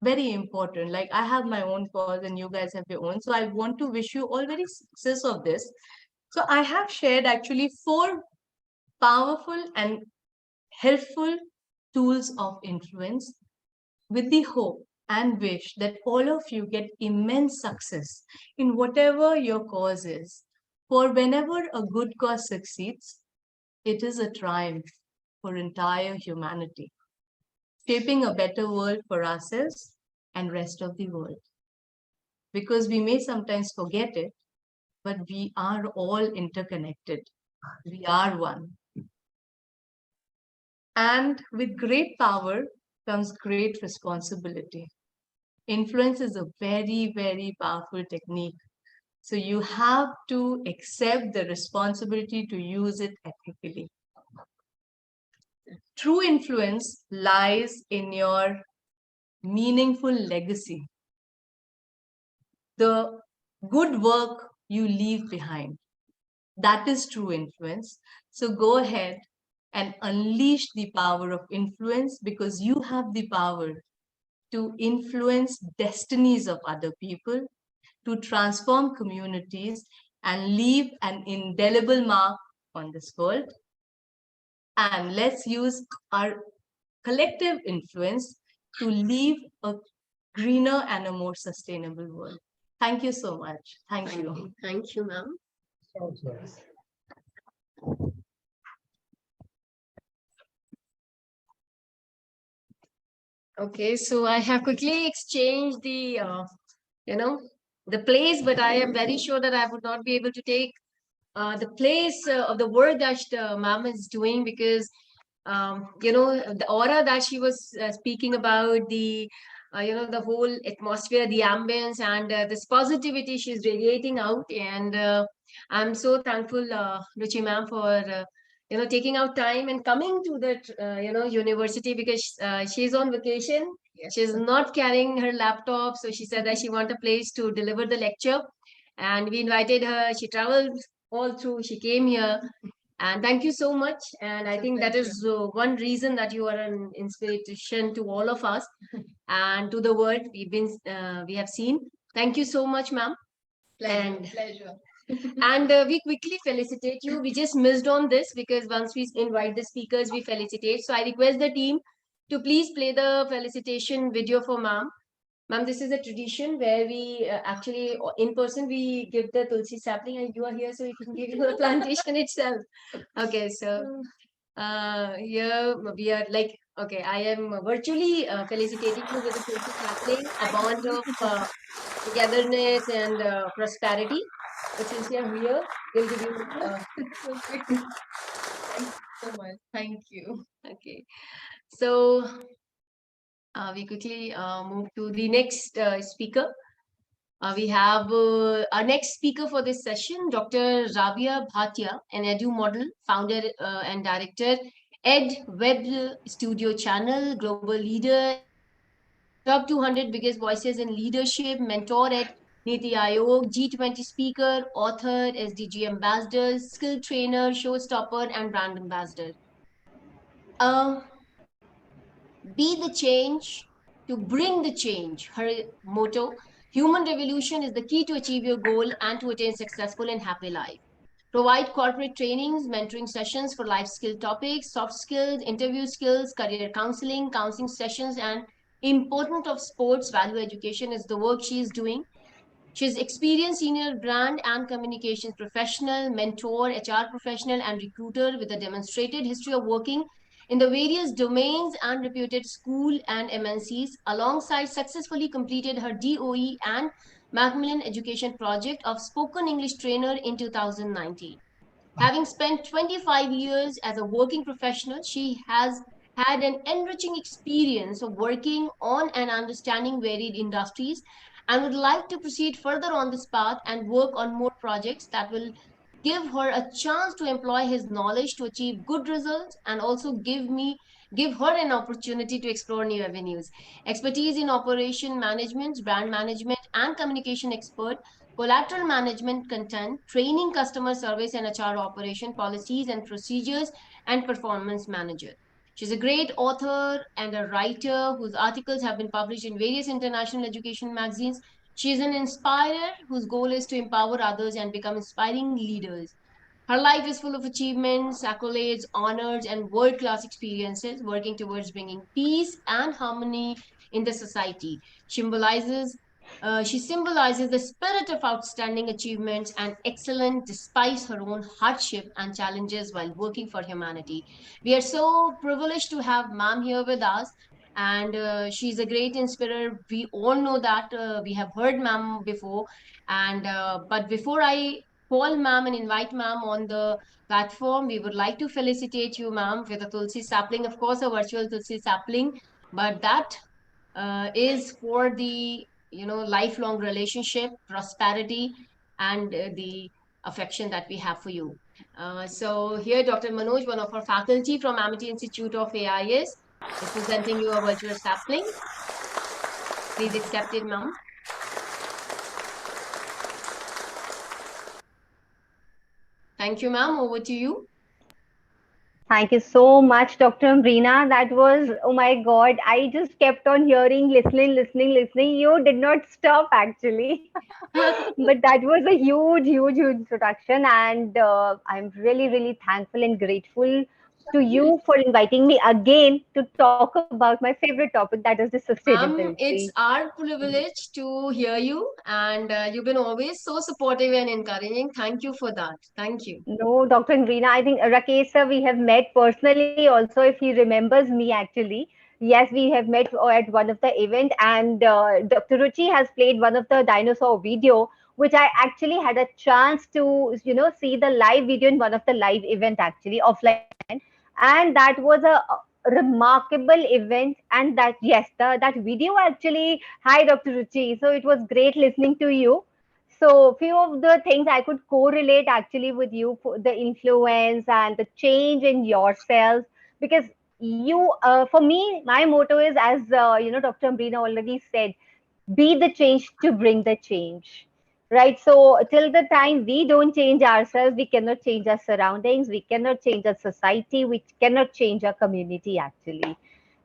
very important. Like, I have my own cause and you guys have your own. So I want to wish you all very success of this. So I have shared actually 4 powerful and helpful tools of influence, with the hope and wish that all of you get immense success in whatever your cause is. For whenever a good cause succeeds, it is a triumph for entire humanity, shaping a better world for ourselves and rest of the world. Because we may sometimes forget it, but we are all interconnected. We are one. And with great power comes great responsibility. Influence is a very, very powerful technique. So you have to accept the responsibility to use it ethically. True influence lies in your meaningful legacy, the good work you leave behind. That is true influence. So go ahead and unleash the power of influence, because you have the power to influence destinies of other people, to transform communities, and leave an indelible mark on this world. And let's use our collective influence to leave a greener and a more sustainable world. Thank you so much. Thank you. Thank you, ma'am. Okay, so I have quickly exchanged the, the place, but I am very sure that I would not be able to take the place of the work that ma'am is doing, because the aura that she was speaking about, the the whole atmosphere, the ambience, and this positivity she's radiating out. And I'm so thankful, Ruchi ma'am, for taking out time and coming to that university, because she's on vacation. Yes. She's not carrying her laptop, so she said that she want a place to deliver the lecture, and we invited her. She traveled all through. She came here. And thank you so much. And I think that is one reason that you are an inspiration to all of us and to the world we have seen. Thank you so much, ma'am. Pleasure. And we quickly felicitate you. We just missed on this, because once we invite the speakers, we felicitate. So I request the team to please play the felicitation video for ma'am. Ma'am, this is a tradition where we actually, in person, we give the Tulsi sapling, and you are here, so we can give you the plantation itself. Okay, so here we are like, okay, I am virtually felicitating you with the Tulsi sapling, a bond of togetherness and prosperity. But since you are here, we'll give you. Thank you so much. Thank you. Okay, so we quickly move to the next speaker. We have our next speaker for this session, Dr. Rabia Bhatia, an edu model, founder and director, Ed Web Studio Channel, global leader, top 200 biggest voices in leadership, mentor at Niti Aayog, G20 speaker, author, SDG ambassador, skill trainer, showstopper, and brand ambassador. Be the change to bring the change. Her motto: human revolution is the key to achieve your goal and to attain successful and happy life. Provide corporate trainings, mentoring sessions for life skill topics, soft skills, interview skills, career counseling, counseling sessions, and important of sports value education is the work she is doing. She's experienced senior brand and communications professional, mentor, HR professional, and recruiter with a demonstrated history of working in the various domains and reputed school and MNCs, alongside successfully completed her DOE and Macmillan Education Project of Spoken English Trainer in 2019. Having spent 25 years as a working professional, she has had an enriching experience of working on and understanding varied industries, and would like to proceed further on this path and work on more projects that will give her a chance to employ his knowledge to achieve good results, and also give her an opportunity to explore new avenues. Expertise in operation management, brand management, and communication expert, collateral management, content, training, customer service and HR operation, policies and procedures, and performance manager. She's a great author and a writer whose articles have been published in various international education magazines. She is an inspirer whose goal is to empower others and become inspiring leaders. Her life is full of achievements, accolades, honors, and world class experiences, working towards bringing peace and harmony in the society. She symbolizes the spirit of outstanding achievements and excellence despite her own hardship and challenges while working for humanity. We are so privileged to have Ma'am here with us, and she's a great inspirer. We all know that we have heard Ma'am before, and but before I call Ma'am and invite Ma'am on the platform, we would like to felicitate you, Ma'am, with a Tulsi sapling, of course, a virtual Tulsi sapling, but that is for the lifelong relationship, prosperity, and the affection that we have for you. So here, Dr. Manoj, one of our faculty from Amity Institute of AIS, is presenting you a virtual sapling. Please accept it, ma'am. Thank you, ma'am. Over to you. Thank you so much, Dr. Amrina. That was, oh my God, I just kept on hearing, listening. You did not stop actually. But that was a huge introduction. And I'm really thankful and grateful to you for inviting me again to talk about my favorite topic, that is the sustainability. It's our privilege to hear you, and you've been always so supportive and encouraging. Thank you for that. Thank you. No, Dr. Reena, I think Rakesh sir, we have met personally also, if he remembers me actually. Yes, we have met at one of the event, and Dr. Ruchi has played one of the dinosaur video, which I actually had a chance to, see the live video in one of the live event actually, offline. And that was a remarkable event. And that, yes, that video actually, hi Dr. Ruchi. So it was great listening to you. So few of the things I could correlate actually with you, for the influence and the change in yourself, because you, for me, my motto is, as Dr. Ambrina already said, be the change to bring the change, right? So till the time we don't change ourselves, we cannot change our surroundings, we cannot change our society, we cannot change our community actually.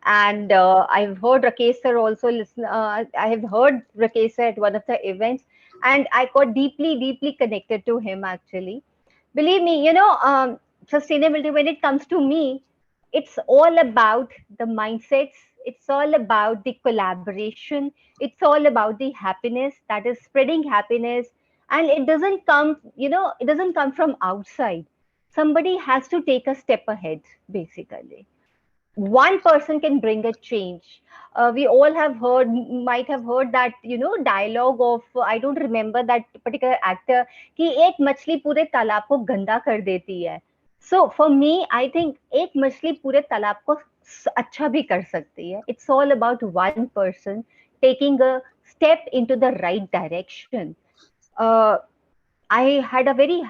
And I've heard Rakesh sir also listen. I have heard Rakesh sir at one of the events, and I got deeply connected to him actually. Believe me, sustainability, when it comes to me, it's all about the mindsets. It's all about the collaboration. It's all about the happiness, that is spreading happiness. And it doesn't come, it doesn't come from outside. Somebody has to take a step ahead, basically. One person can bring a change. We all have heard, might have heard that, dialogue of, I don't remember that particular actor, कि एक मछली पूरे तालाब को गंदा कर देती है. So for me, I think एक मछली पूरे तालाब को अच्छा भी कर सकती है. It's all about one person taking a step into the right direction. Uh, I had a very,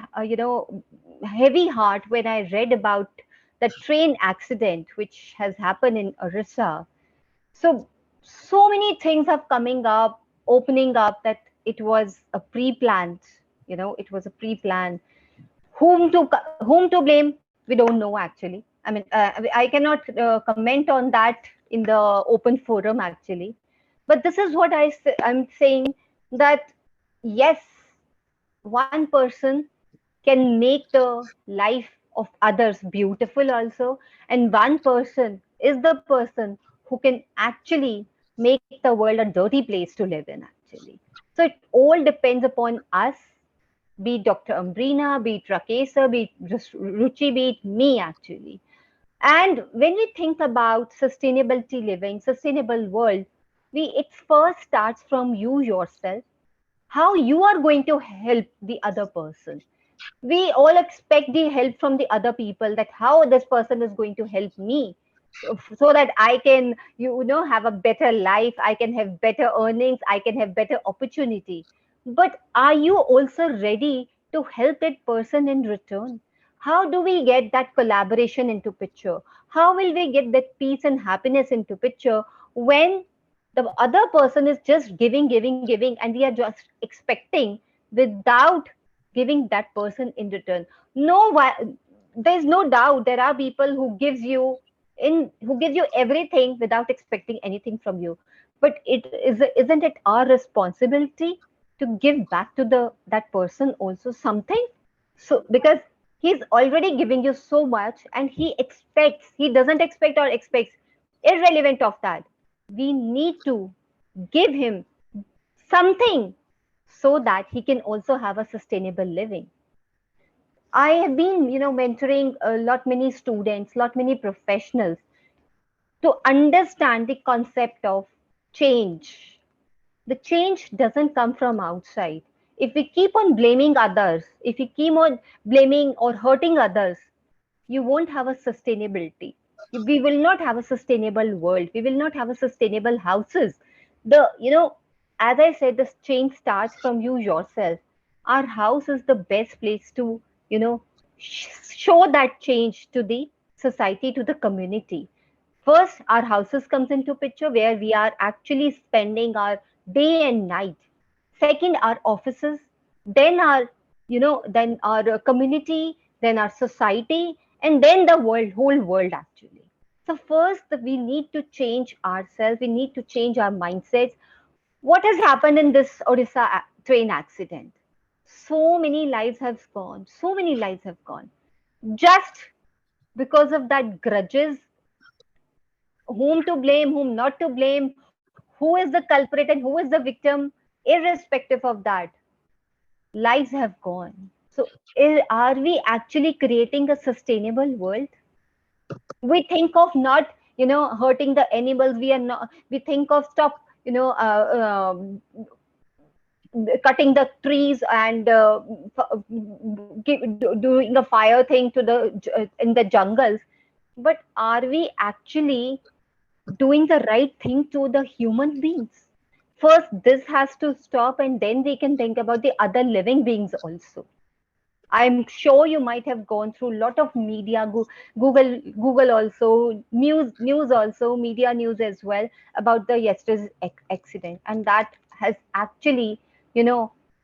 heavy heart when I read about the train accident which has happened in Orissa. So many things are coming up, opening up, that it was a pre-planned. It was a pre-planned. Whom to blame? We don't know actually. I mean, I cannot comment on that in the open forum actually. But this is what I'm saying, that yes, one person can make the life of others beautiful also, and one person is the person who can actually make the world a dirty place to live in actually. So it all depends upon us, be it Dr. Ambrina, be it Rakesa, be it Ruchi, be it me actually. And when we think about sustainability living, sustainable world, it first starts from you yourself, how you are going to help the other person. We all expect the help from the other people, that how this person is going to help me, so that I can, have a better life, I can have better earnings, I can have better opportunity. But are you also ready to help that person in return? How do we get that collaboration into picture? How will we get that peace and happiness into picture when the other person is just giving, and we are just expecting without giving that person in return? No, there's no doubt there are people who gives you everything without expecting anything from you. But isn't it our responsibility to give back to that person also something? So because he's already giving you so much, and he doesn't expect or expects, irrelevant of that, we need to give him something so that he can also have a sustainable living. I have been, mentoring a lot many students, lot many professionals to understand the concept of change. The change doesn't come from outside. If we keep on blaming others, if we keep on blaming or hurting others, you won't have a sustainability. we will not have a sustainable world. We will not have a sustainable houses. As I said, the change starts from you yourself. Our house is the best place to, you know, show that change to the society, to the community. First, our houses comes into picture where we are actually spending our day and night. Second, our offices, then our community, then our society, and then the whole world actually. So first, we need to change ourselves. We need to change our mindsets. What has happened in this Odisha train accident? So many lives have gone. So many lives have gone. Just because of that grudges, whom to blame, whom not to blame, who is the culprit and who is the victim, irrespective of that, lives have gone. So, are we actually creating a sustainable world? We think of not, hurting the animals. We are not. We think of stop, cutting the trees and doing a fire thing to in the jungles. But are we actually doing the right thing to the human beings? First, this has to stop, and then we can think about the other living beings also. I'm sure you might have gone through a lot of media, Google also, news also, media news as well about the yesterday's accident, and that has actually,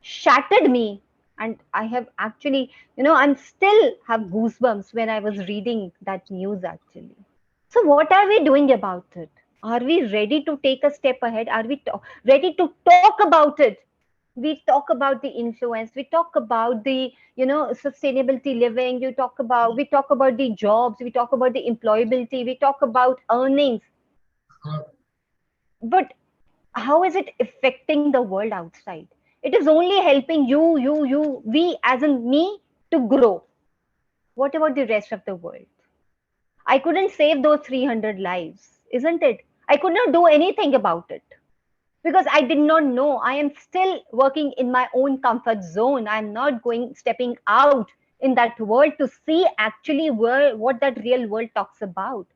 shattered me. And I have actually, I'm still have goosebumps when I was reading that news actually. So what are we doing about it? Are we ready to take a step ahead? Are we ready to talk about it? We talk about the influence. We talk about the sustainability living. We talk about the jobs. We talk about the employability. We talk about earnings. But how is it affecting the world outside? It is only helping we as in me to grow. What about the rest of the world? I couldn't save those 300 lives, isn't it? I could not do anything about it because I did not know. I am still working in my own comfort zone. I'm not stepping out in that world to see actually what that real world talks about.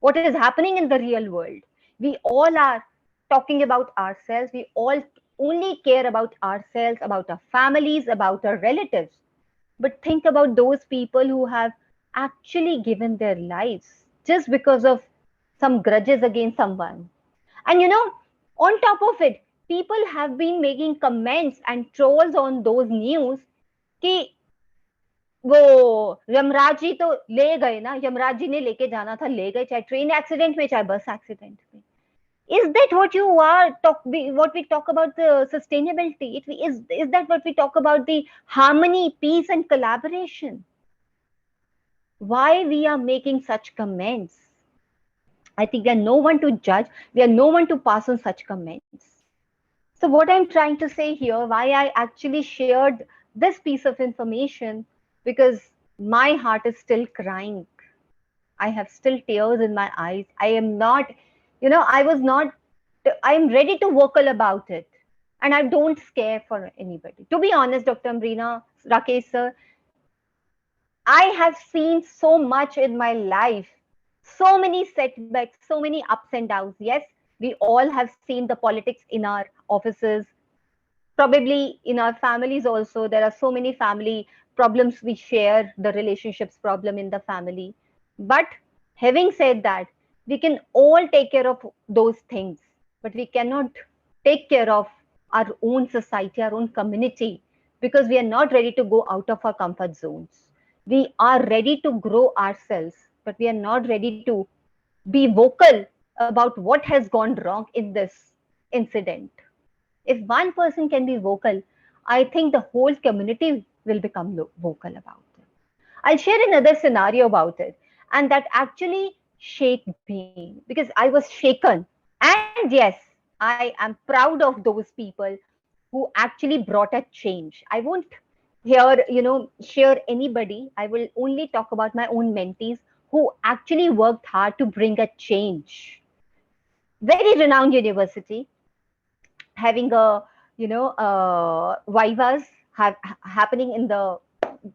What is happening in the real world? We all are talking about ourselves. We all only care about ourselves, about our families, about our relatives. But think about those people who have actually given their lives just because of some grudges against someone. And on top of it, people have been making comments and trolls on those news कि वो यमराज जी तो ले गए ना, यमराज जी ने लेके जाना था, ले गए, चाहे ट्रेन एक्सीडेंट में चाहे बस एक्सीडेंट में. Is that what what we talk about the sustainability? Is that what we talk about the harmony, peace, and collaboration? Why we are making such comments? I think we are no one to judge. We are no one to pass on such comments. So what I'm trying to say here, why I actually shared this piece of information, because my heart is still crying. I have still tears in my eyes. I am not, I'm ready to vocal about it. And I don't scare for anybody. To be honest, Dr. Amrina, Rakesh sir, I have seen so much in my life, so many setbacks, so many ups and downs. Yes, we all have seen the politics in our offices, probably in our families also. There are so many family problems we share, the relationships problem in the family. But having said that, we can all take care of those things, but we cannot take care of our own society, our own community, because we are not ready to go out of our comfort zones. We are ready to grow ourselves, but we are not ready to be vocal about what has gone wrong in this incident. If one person can be vocal, I think the whole community will become vocal about it. I'll share another scenario about it, and that actually shaked me because I was shaken. And yes, I am proud of those people who actually brought a change. I won't here, share anybody. I will only talk about my own mentees who actually worked hard to bring a change. Very renowned university, having a vivas happening in the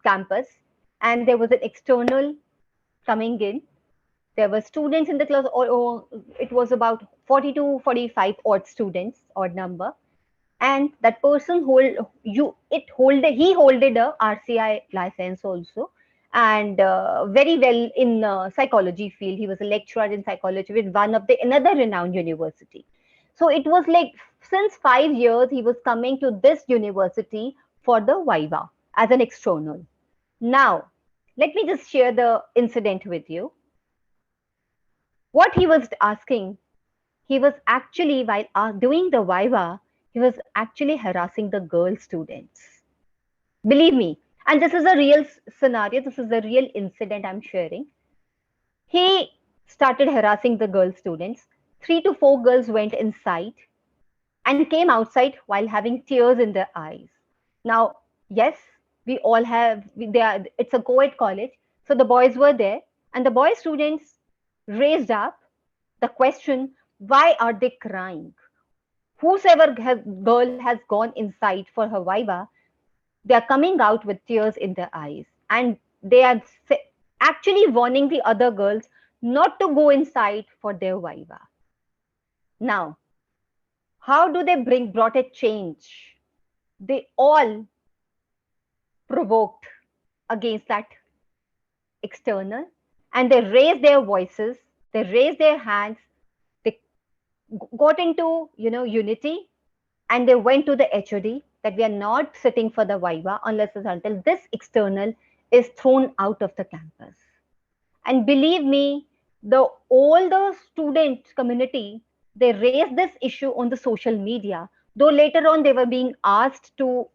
campus, and there was an external coming in, There were students in the class, or it was about 40 to 45 odd students, odd number. And that person he holded a RCI license also, and very well in psychology field. He was a lecturer in psychology with one of the another renowned university. So it was like since 5 years he was coming to this university for the Viva as an external. Now, let me just share the incident with you. What he was asking, he was actually, while doing the Viva, he was actually harassing the girl students. Believe me. And this is a real scenario. This is a real incident I'm sharing. He started harassing the girl students. 3 to 4 girls went inside and came outside while having tears in their eyes. Now, yes, we all have, it's a co-ed college. So the boys were there, and the boy students raised up the question, why are they crying? Whosoever girl has gone inside for her Viva, they are coming out with tears in their eyes. And they are actually warning the other girls not to go inside for their Viva. Now, how do they brought a change? They all provoked against that external, and they raised their voices, they raised their hands, they got into unity, and they went to the HOD that we are not sitting for the Viva unless and until this external is thrown out of the campus. And believe me, all the student community, they raised this issue on the social media, though later on they were being asked to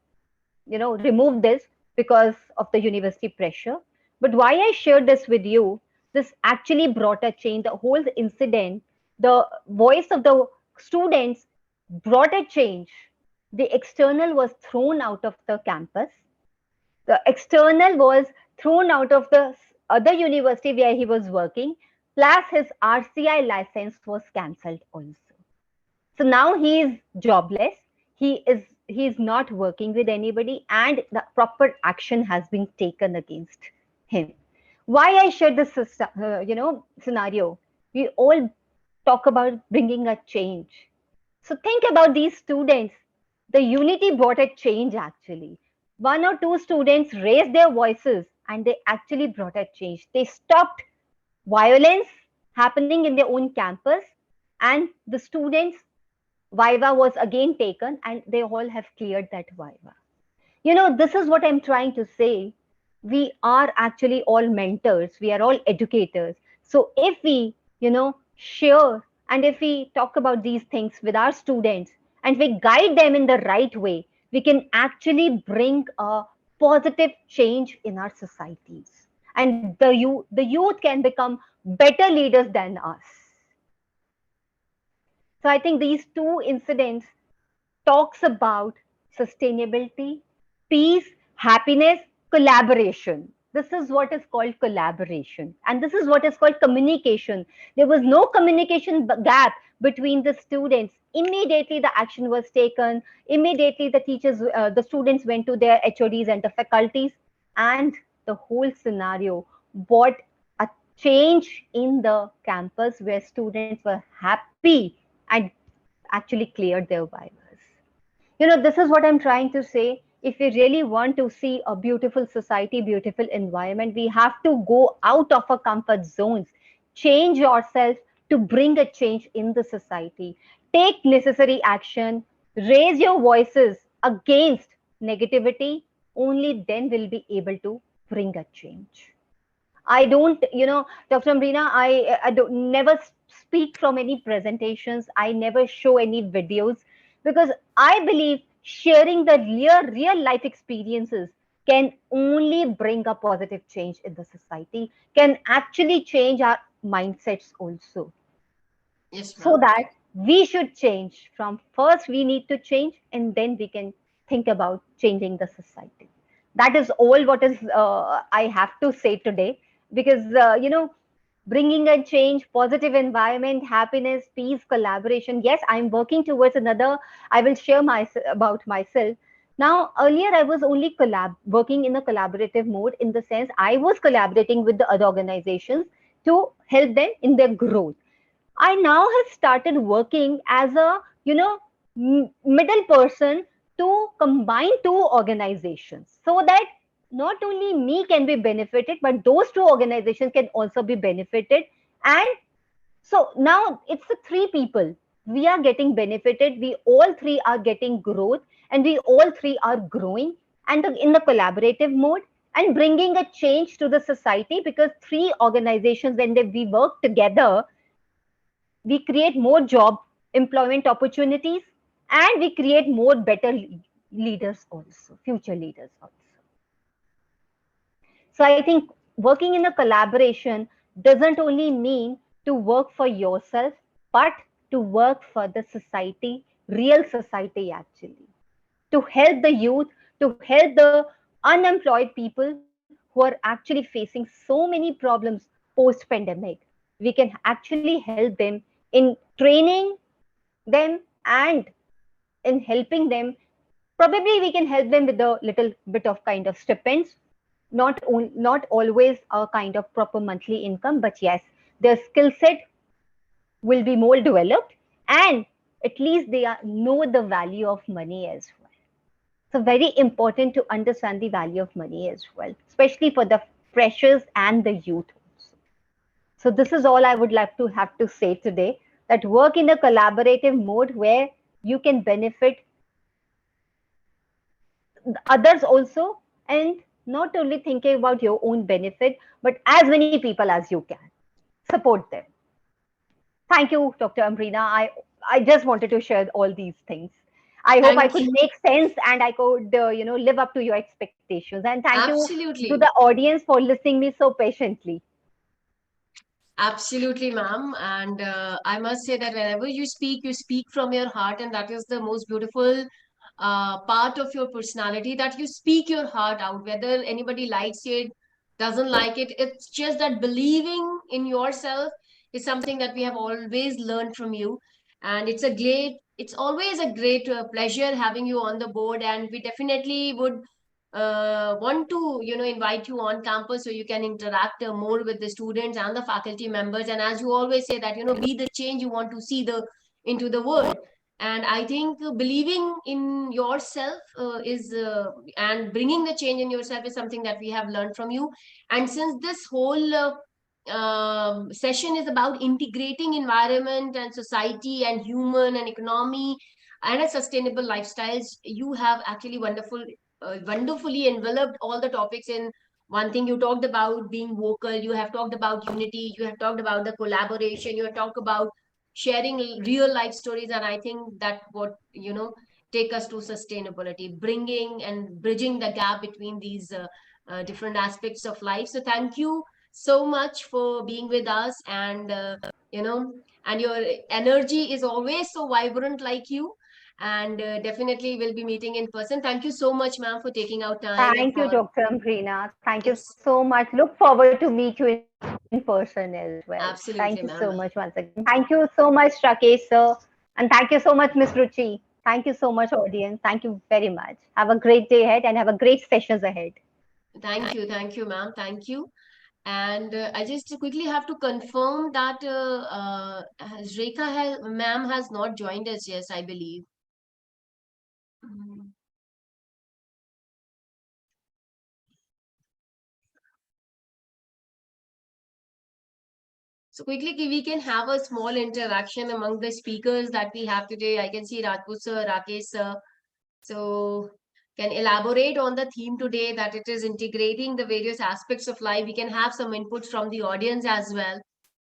remove this because of the university pressure. But why I shared this with you, this actually brought a change. The whole incident, the voice of the students brought a change. The external was thrown out of the campus. The external was thrown out of the other university where he was working, plus his RCI license was cancelled also. So now he is jobless. He is not working with anybody, and the proper action has been taken against him. Why I shared this scenario? We all talk about bringing a change. So think about these students. The unity brought a change actually. 1 or 2 students raised their voices and they actually brought a change. They stopped violence happening in their own campus, and the students Viva was again taken, and they all have cleared that Viva. This is what I'm trying to say. We are actually all mentors, we are all educators. So if we, share and if we talk about these things with our students and we guide them in the right way, we can actually bring a positive change in our societies. And the youth can become better leaders than us. So I think these two incidents talks about sustainability, peace, happiness, collaboration. This is what is called collaboration. And this is what is called communication. There was no communication gap between the students. Immediately the action was taken. Immediately the students went to their HODs and the faculties. And the whole scenario brought a change in the campus where students were happy and actually cleared their Vivas. This is what I'm trying to say. If we really want to see a beautiful society, beautiful environment, we have to go out of our comfort zones, change yourself to bring a change in the society. Take necessary action, raise your voices against negativity. Only then we'll be able to bring a change. I don't, Dr. Amrina, I don't never speak from any presentations. I never show any videos because I believe sharing the real life experiences can only bring a positive change in the society, can actually change our mindsets also. Yes, So ma'am. that we should change. From first, we need to change, and then we can think about changing the society. That is all what is I have to say today, because bringing a change, positive environment, happiness, peace, collaboration. Yes, I'm working towards another. I will share about myself. Now, earlier I was only working in a collaborative mode, in the sense I was collaborating with the other organizations to help them in their growth. I now have started working as a, middle person to combine two organizations so that not only me can be benefited, but those two organizations can also be benefited. And so now it's the three people. We are getting benefited. We all three are getting growth, and we all three are growing and in the collaborative mode and bringing a change to the society, because three organizations, when we work together, we create more job employment opportunities, and we create more better leaders also, future leaders also. So I think working in a collaboration doesn't only mean to work for yourself, but to work for the society, real society actually, to help the youth, to help the unemployed people who are actually facing so many problems post pandemic. We can actually help them in training them and in helping them. Probably we can help them with a little bit of kind of stipends, not always a kind of proper monthly income, but yes, their skill set will be more developed, and at least they know the value of money as well. So very important to understand the value of money as well, especially for the freshers and the youth also. So this is all I would like to have to say today, that work in a collaborative mode where you can benefit others also, and not only thinking about your own benefit, but as many people as you can. Support them. Thank you, Dr. Amrina. I just wanted to share all these things. I hope I Thank could you. make sense and I could, live up to your expectations. And thank you to Absolutely. the audience for listening me so patiently. Absolutely, ma'am. And I must say that whenever you speak from your heart, and that is the most beautiful part of your personality, that you speak your heart out, whether anybody likes it, doesn't like it. It's just that believing in yourself is something that we have always learned from you. And it's always a great pleasure having you on the board. And we definitely would want to invite you on campus so you can interact more with the students and the faculty members, and as you always say that be the change you want to see the into the world. And I think believing in yourself is and bringing the change in yourself is something that we have learned from you. And since this whole session is about integrating environment and society and human and economy and a sustainable lifestyles, you have actually wonderfully enveloped all the topics in one thing. You talked about being vocal, you have talked about unity, you have talked about the collaboration, you have talked about sharing real life stories, and I think that what take us to sustainability, bringing and bridging the gap between these different aspects of life. So thank you so much for being with us, and and your energy is always so vibrant like you. And definitely we'll be meeting in person. Thank you so much, ma'am, for taking out time and Thank you, for Dr. Amrina. Thank you it's so much. Look forward to meet you in person as well. Thank you so much absolutely, once ma'am. again. Thank you so much, Rakesh sir. And thank you so much, Miss Ruchi. Thank you so much, audience. Thank you very much. Have a great day ahead and have a great sessions ahead. Thank you, ma'am. Thank you. And I just quickly have to confirm that ma'am has not joined us. Yes, I believe. Mm. So quickly, we can have a small interaction among the speakers that we have today. I can see Rajput sir, Rakesh sir. So can elaborate on the theme today, that it is integrating the various aspects of life. We can have some inputs from the audience as well,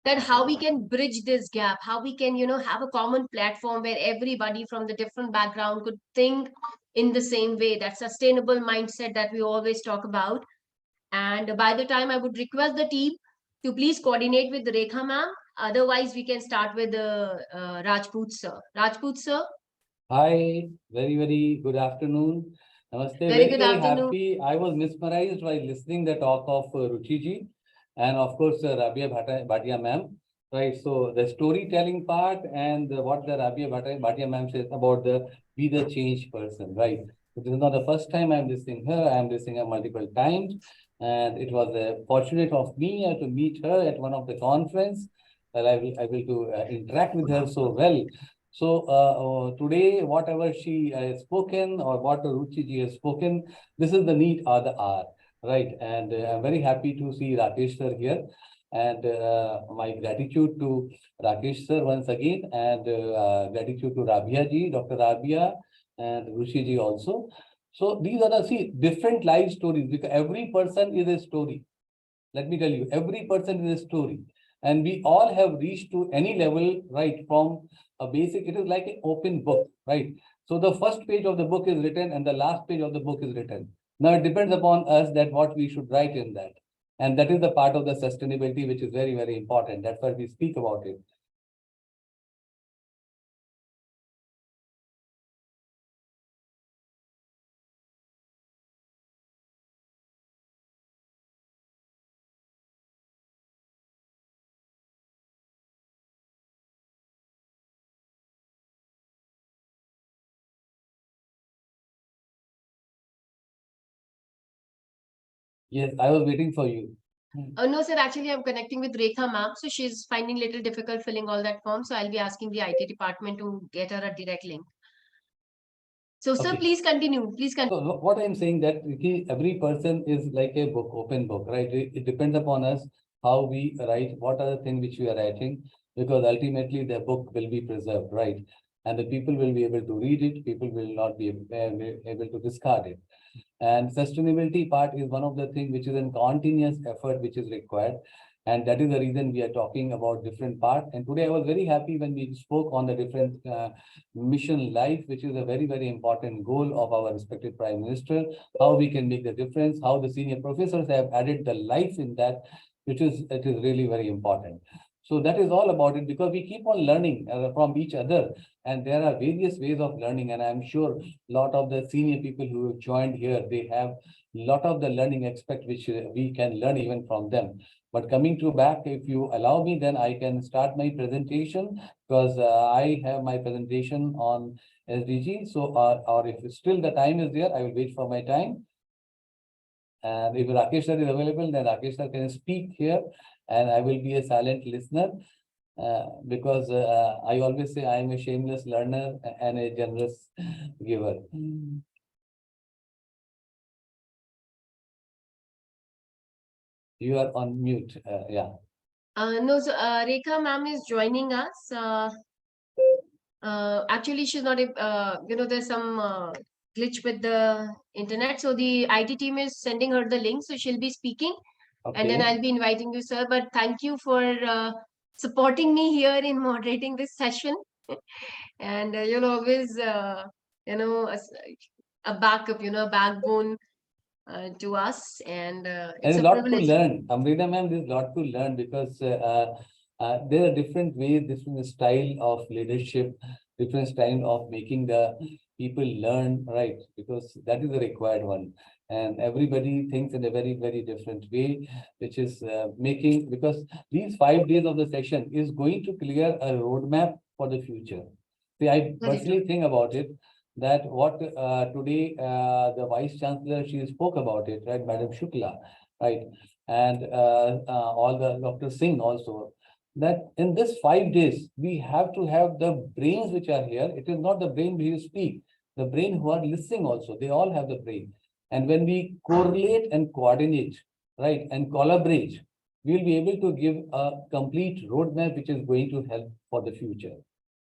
that how we can bridge this gap, how we can have a common platform where everybody from the different background could think in the same way, that sustainable mindset that we always talk about. And by the time, I would request the team to please coordinate with Rekha ma'am. Otherwise, we can start with Rajput sir. Rajput sir. Hi, very good afternoon. Namaste. Very good Very afternoon. happy. I was mesmerized while listening the talk of Ruchi ji and of course Rabia Bhatia ma'am. Right. So the storytelling part and what the Rabia Bhatia ma'am says about the be the change person. Right. So this is not the first time I'm listening her. I'm listening her multiple times. And it was fortunate of me to meet her at one of the conference, that I will able to interact with her so well. So today, whatever she has spoken or what Ruchi ji has spoken, this is the need or the hour, right? And I'm very happy to see Rakesh sir here. And my gratitude to Rakesh sir once again, and gratitude to Rabia ji, Dr. Rabia, and Ruchi ji also. So these are the, see, different life stories, because every person is a story. Let me tell you, every person is a story. And we all have reached to any level, right, from a basic, it is like an open book, right? So the first page of the book is written and the last page of the book is written. Now it depends upon us that what we should write in that. And that is the part of the sustainability, which is very, very important. That's why we speak about it. Yes, I was waiting for you. No, sir, actually, I'm connecting with Rekha ma'am. So she's finding little difficult filling all that form. So I'll be asking the IT department to get her a direct link. So, sir, Okay. please continue. Please continue. So what I'm saying that every person is like a book, open book, right? It depends upon us how we write, what are the things which we are writing, because ultimately the book will be preserved, right? And the people will be able to read it, people will not be able to discard it. And sustainability part is one of the things which is a continuous effort which is required. And that is the reason we are talking about different part. And today I was very happy when we spoke on the different mission life, which is a very, very important goal of our respected Prime Minister, how we can make the difference, how the senior professors have added the life in that, it is really very important. So that is all about it, because we keep on learning from each other, and there are various ways of learning. And I'm sure a lot of the senior people who have joined here, they have a lot of the learning aspect which we can learn even from them. But coming to back, if you allow me, then I can start my presentation, because I have my presentation on SDG. So, or if still the time is there, I will wait for my time. And if Rakesh sir is available, then Rakesh sir can speak here, and I will be a silent listener, because I always say I am a shameless learner and a generous giver. You are on mute. Yeah. No, so Rekha ma'am is joining us. Actually, she's not, there's some glitch with the internet. So the IT team is sending her the link. So she'll be speaking. And then Okay. I'll be inviting you, sir. But thank you for supporting me here in moderating this session. And you'll always, a backup, a backbone to us. And it's There's a a lot to privilege. learn. Amrita ma'am, there's a lot to learn, because there are different ways, different style of leadership, different style of making the people learn, right? Because that is the required one. And everybody thinks in a very, very different way, which is making, because these 5 days of the session is going to clear a roadmap for the future. See, I personally think about it, that what today the Vice Chancellor, she spoke about it, right, Madam Shukla, right? And all the Dr. Singh also, that in this 5 days, we have to have the brains which are here. It is not the brain who speak, the brain who are listening also, they all have the brain. And when we correlate and coordinate, right, and collaborate, we'll be able to give a complete roadmap which is going to help for the future.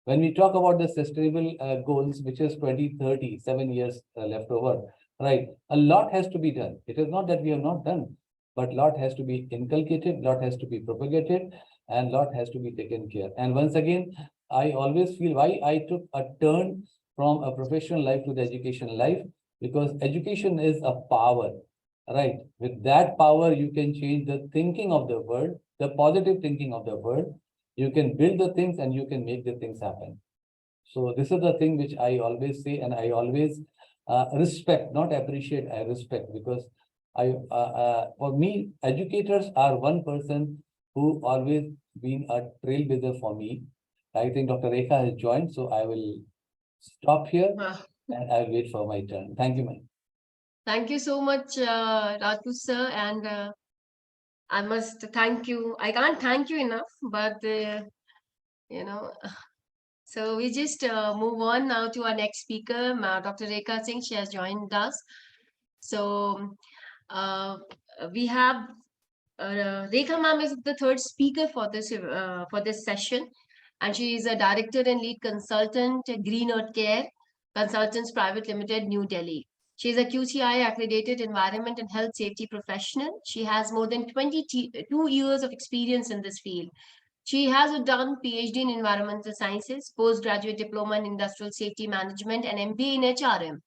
When we talk about the sustainable goals, which is 2030, 7 years left over, right? A lot has to be done. It is not that we have not done, but a lot has to be inculcated, lot has to be propagated, and lot has to be taken care. And once again, I always feel why I took a turn from a professional life to the education life, because education is a power, right? With that power, you can change the thinking of the world, the positive thinking of the world. You can build the things and you can make the things happen. So this is the thing which I always say, and I always respect, not appreciate, I respect, because for me, educators are one person who always been a trailblazer for me. I think Dr. Rekha has joined, so I will stop here and I'll wait for my turn. Thank you, ma'am. Thank you so much, Rajput sir, and I must thank you. I can't thank you enough, but you know, so we just move on now to our next speaker, Dr. Rekha Singh. She has joined us. So uh, we have Rekha ma'am is the third speaker for this session, and she is a director and lead consultant at Green Earth Care Consultants Private Limited, New Delhi. She is a QCI accredited environment and health safety professional. She has more than 22 years of experience in this field. She has done PhD in environmental sciences, postgraduate diploma in industrial safety management, and MBA in HRM.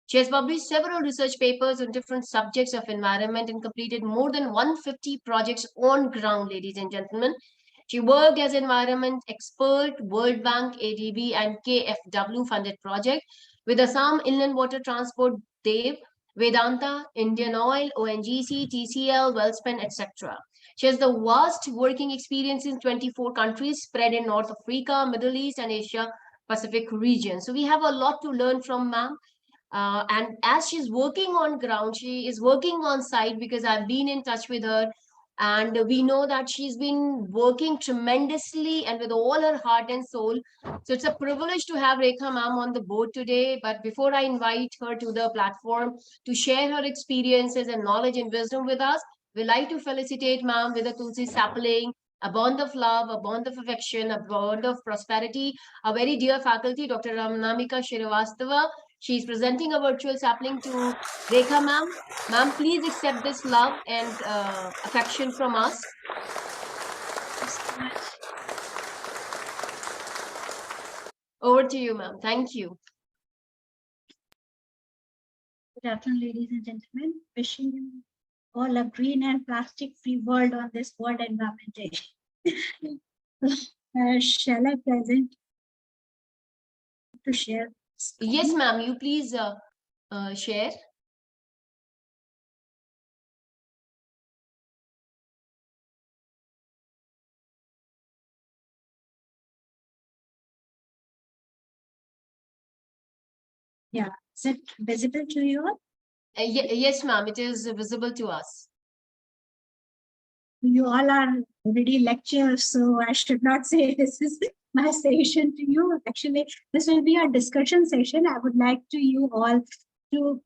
She has published several research papers on different subjects of environment and completed more than 150 projects on ground, ladies and gentlemen. She worked as environment expert, World Bank, ADB, and KFW funded project with Assam Inland Water Transport, DAVE, Vedanta, Indian Oil, ONGC, TCL, Wellspan, etc. She has the vast working experience in 24 countries spread in North Africa, Middle East, and Asia Pacific region. So we have a lot to learn from ma'am. And as she's working on ground, she is working on site because I've been in touch with her. And we know that she's been working tremendously and with all her heart and soul. So it's a privilege to have Rekha ma'am on the board today. But before I invite her to the platform to share her experiences and knowledge and wisdom with us, we like to felicitate ma'am with a Tulsi sapling, a bond of love, a bond of affection, a bond of prosperity. A very dear faculty, Dr. Ramnamika Shrivastava. She is presenting a virtual sapling to Rekha ma'am. Ma'am, please accept this love and affection from us. Over to you, ma'am. Thank you. Good afternoon, ladies and gentlemen. Wishing you all a green and plastic-free world on this World Environment Day. Shall I present to share? Yes, ma'am. You please share. Yeah, is it visible to you all? Yes, ma'am. It is visible to us. You all are already lecturers, so I should not say this is my session to you. Actually, this will be a discussion session. I would like to you all to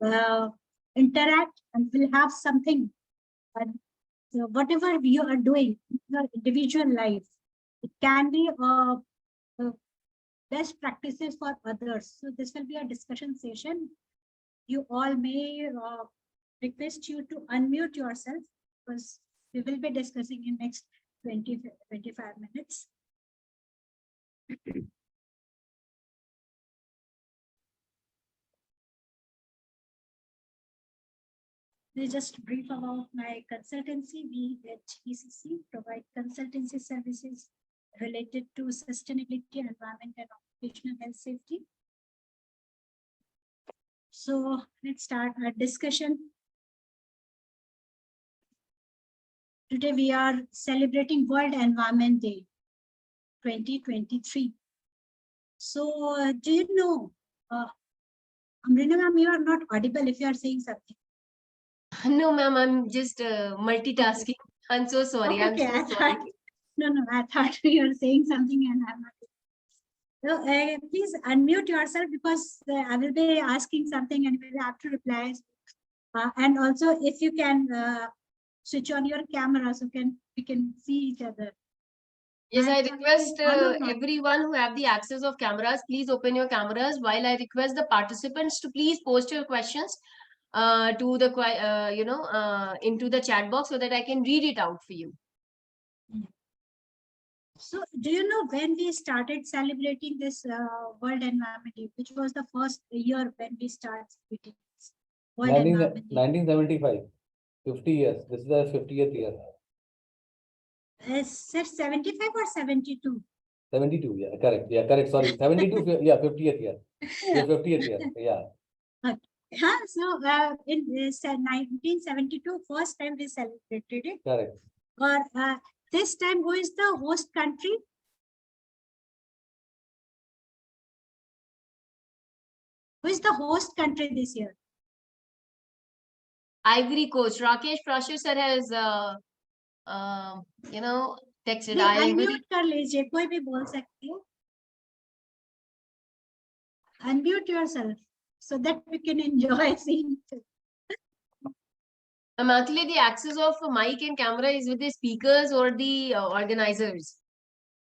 interact, and we'll have something. So whatever you are doing in your individual life, it can be best practices for others. So this will be a discussion session. You all may request you to unmute yourself because we will be discussing in next 20-25 minutes. This is just brief about my consultancy. We at ECC provide consultancy services related to sustainability, environment, and occupational health safety. So let's start our discussion. Today we are celebrating World Environment Day 2023. So do you know, Amrina ma'am, you are not audible if you are saying something. No, ma'am, I'm just multitasking. I'm so sorry. Okay, I'm so sorry. No, I thought you were saying something and I'm not. So, please unmute yourself because I will be asking something and you will have to reply. And also, if you can switch on your camera so we can see each other. Yes, I request everyone who have the access of cameras, please open your cameras while I request the participants to please post your questions to the into the chat box so that I can read it out for you. So do you know when we started celebrating this World Environment Day, which was the first year when we started celebrating this World Environment Day? 1975, 50 years. This is the 50th year. Is it 75 or 72? 72, yeah, correct. Yeah, correct. Sorry, 72, yeah, 50th year. Yeah, 50th year, yeah. Okay. So in 1972, first time we celebrated it. Correct. Or this time, who is the host country? Who is the host country this year? Ivory Coast. Rakesh Prashar sir has, texted नहीं, Ivory. unmute कर लीजिए, कोई भी बोल सकते हो. Unmute yourself so that we can enjoy seeing it. Actually, the access of mic and camera is with the speakers or the organizers.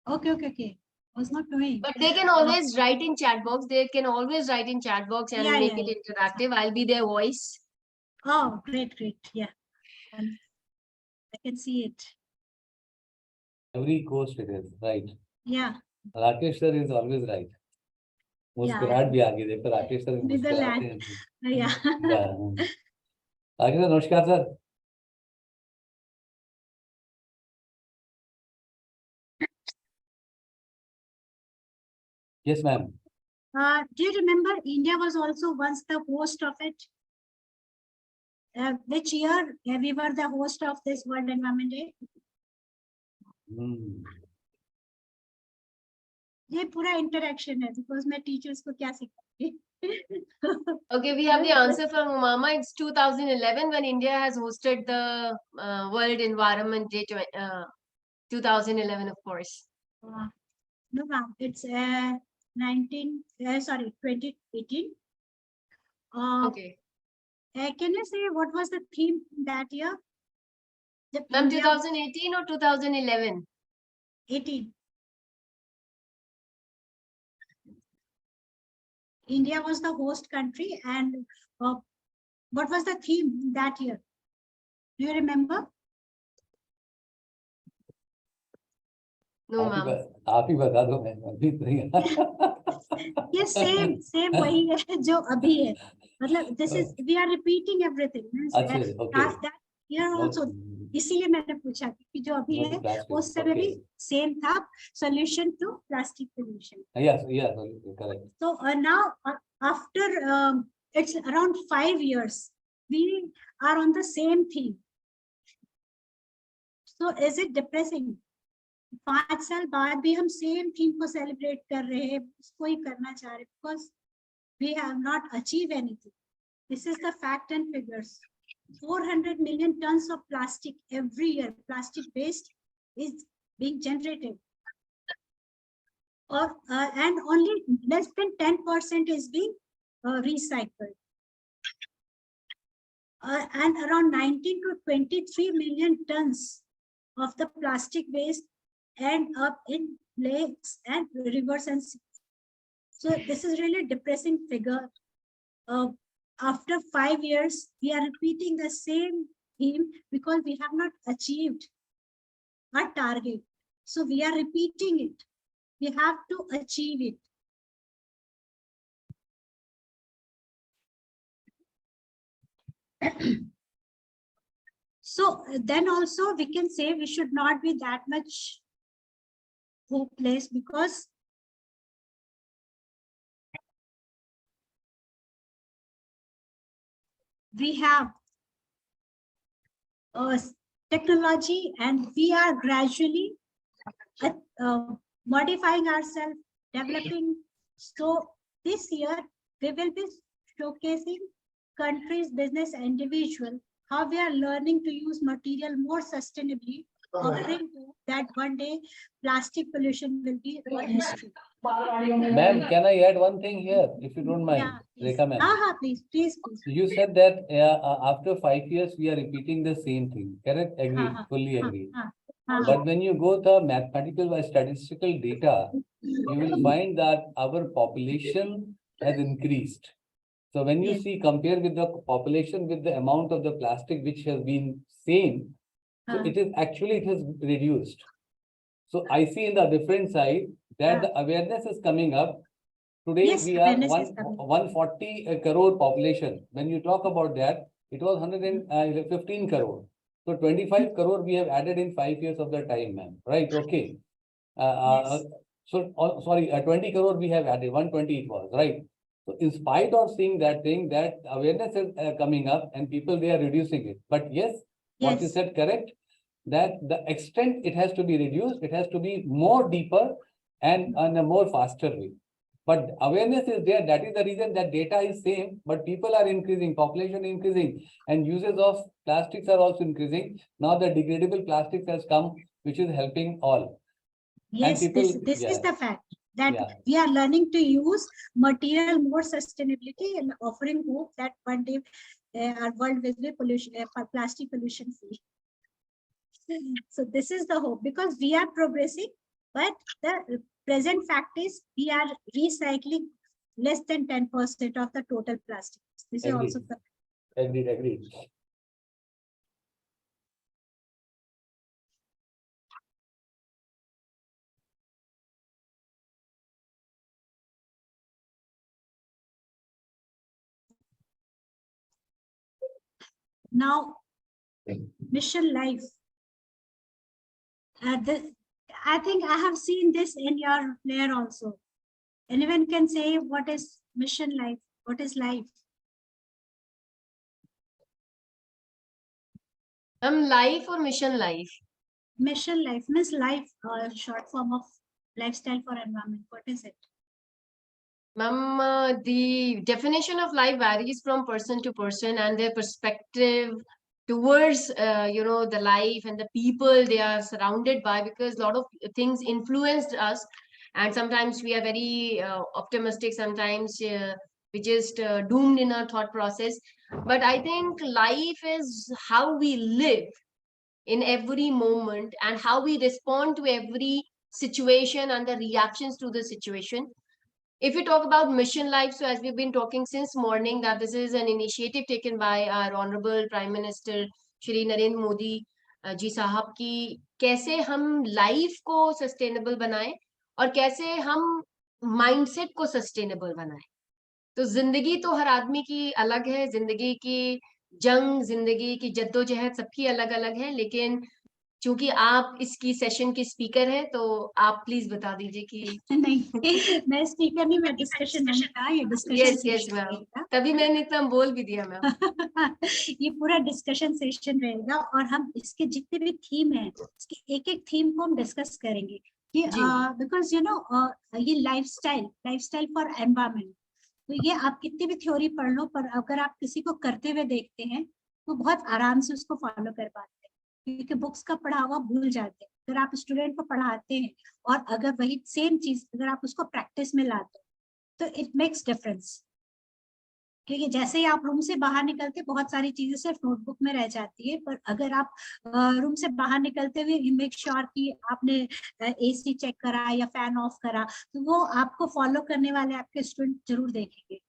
Okay. Was not knowing. But they can always write in chat box. They can always write in chat box and make it interactive. I'll be their voice. Oh, great. Yeah. I can see it. Every coast it is, right? Yeah. Rakesh sir is always right. मुस्कुराहट भी आ गई, देखो Rakesh sir मुस्कुराते हैं. Yeah. Rakesh sir नमस्कार sir. Yes, ma'am. Do you remember India was also once the host of it? Which year we were the host of this World Environment Day? ये पूरा interaction है because मैं teachers को क्या सिखाऊंगी? Okay, we have the answer from Umama. It's 2011 when India has hosted the World Environment Day. 2011, of course. No, ma'am. It's 2018. Okay. Can you say what was the theme that year? Ma'am, 2018 or 2011? 18. India was the host country, and what was the theme that year? Do you remember? No, ma'am. आप ही बता दो, मैं अभी नहीं. ये same वही है जो अभी है. मतलब this is we are repeating everything. अच्छा, okay. That year also. इसीलिए मैंने पूछा कि जो अभी है उस समय भी same था, solution to plastic pollution. Yes, correct. So now after it's around 5 years, we are on the same theme. So is it depressing? 5 साल बाद भी हम same theme को celebrate कर रहे हैं, इसको ही करना चाह रहे, because we have not achieved anything. This is the fact and figures. 400 million tons of plastic every year, plastic waste is being generated. And only less than 10% is being recycled. And around 19 to 23 million tons of the plastic waste end up in lakes and rivers and seas. So this is really a depressing figure. After 5 years, we are repeating the same theme because we have not achieved our target. So we are repeating it. We have to achieve it. So then also we can say we should not be that much hopeless, because we have technology and we are gradually modifying ourselves, developing. So this year we will be showcasing countries, business, and individual, how we are learning to use material more sustainably, offering that one day plastic pollution will be a history. Ma'am, can I add one thing here, if you don't mind? Yeah, Rekha ma'am. Please. You said that after 5 years, we are repeating the same thing. Correct? Agree. Fully agree. But when you go to mathematical or statistical data, you will find that our population has increased. So when you see, compare with the population with the amount of the plastic which has been same, so it has reduced. So I see in the different side that the awareness is coming up. Today we are 140 crore population. When you talk about that, it was 115 crore. So 25 crore we have added in 5 years of the time, ma'am. Right? Okay. So sorry, 20 crore we have added. 120 it was, right? So in spite of seeing that thing, that awareness is coming up and people, they are reducing it. But yes, what you said correct, that the extent it has to be reduced, it has to be more deeper and on a more faster way. But awareness is there. That is the reason that data is same, but people are increasing, population increasing, and uses of plastics are also increasing. Now the degradable plastics has come, which is helping all. Yes, people, this is the fact that Yeah. we are learning to use material more sustainability and offering hope that one day our world will be pollution, plastic pollution free. So this is the hope, because we are progressing, but the present fact is we are recycling less than 10% of the total plastic. This is also the Agreed. now mission life. I think I have seen this in your flare also. Anyone can say what is mission life? What is life? Life or mission life? Mission life means life, short form of lifestyle for environment. What is it? Ma'am, the definition of life varies from person to person, and their perspective towards the life and the people they are surrounded by, because a lot of things influenced us, and sometimes we are very optimistic, sometimes we just doomed in our thought process. But I think life is how we live in every moment and how we respond to every situation and the reactions to the situation. If we talk about mission life, so as we've been talking since morning, that this is an initiative taken by our Honorable Prime Minister Shri Narendra Modi जी साहब की कैसे हम life को sustainable बनाएं और कैसे हम mindset को सस्टेनेबल बनाएं. तो जिंदगी तो हर आदमी की अलग है, जिंदगी की जंग, जिंदगी की जद्दोजहद सबकी अलग अलग है, लेकिन चूंकि आप इसकी सेशन की स्पीकर है, तो आप प्लीज बता दीजिए कि नहीं, मैं स्पीकर नहीं, मैं डिस्कशन मैंने कहा, ये डिस्कशन यस मैम, तभी मैंने इतना बोल भी दिया मैम. ये पूरा डिस्कशन सेशन रहेगा और हम इसके जितने भी थीम है, इसके एक एक थीम को हम डिस्कस करेंगे कि बिकॉज ये लाइफस्टाइल फॉर एनवायरमेंट. तो ये आप कितनी भी थ्योरी पढ़ लो, पर अगर आप किसी को करते हुए देखते हैं तो बहुत आराम से उसको फॉलो कर पाते हैं, क्योंकि बुक्स का पढ़ा हुआ भूल जाते हैं. अगर आप स्टूडेंट को पढ़ाते हैं और अगर वही सेम चीज अगर आप उसको प्रैक्टिस में लाते हो तो इट मेक्स डिफरेंस. क्योंकि जैसे ही आप रूम से बाहर निकलते बहुत सारी चीजें सिर्फ नोटबुक में रह जाती है, पर अगर आप रूम से बाहर निकलते हुए यू मेक श्योर कि आपने एसी चेक करा या फैन ऑफ करा, तो वो आपको फॉलो करने वाले आपके स्टूडेंट जरूर देखेंगे,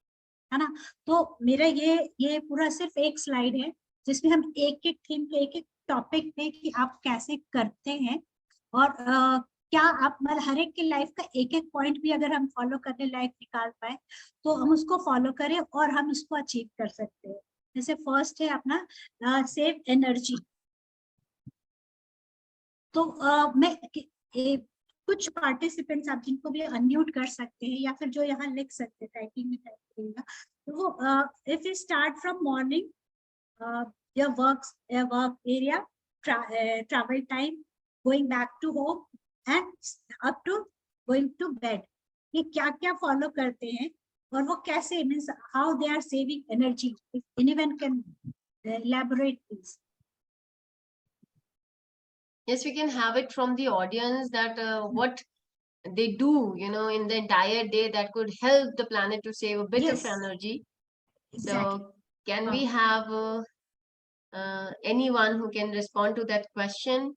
है ना. तो मेरा ये पूरा सिर्फ एक स्लाइड है जिसमें हम एक एक थीम पे एक एक टॉपिक पे कि आप कैसे करते हैं और क्या आप मतलब हर एक की लाइफ का एक एक पॉइंट भी अगर हम फॉलो करने लायक निकाल पाए तो हम उसको फॉलो करें और हम इसको अचीव कर सकते हैं. जैसे फर्स्ट है अपना सेव एनर्जी. तो मैं कुछ पार्टिसिपेंट्स आप जिनको भी अनम्यूट कर सकते हैं या फिर जो यहाँ लिख सकते हैं, टाइपिंग में टाइप करेगा, तो वो if you start from morning your work area, travel time, going back to home and up to going to bed, ये क्या क्या फॉलो करते हैं और वो कैसे, means how they are saving energy. If anyone can elaborate please. Yes, we can have it from the audience that what they do, in the entire day that could help the planet to save a bit of energy. Exactly. So can we have anyone who can respond to that question?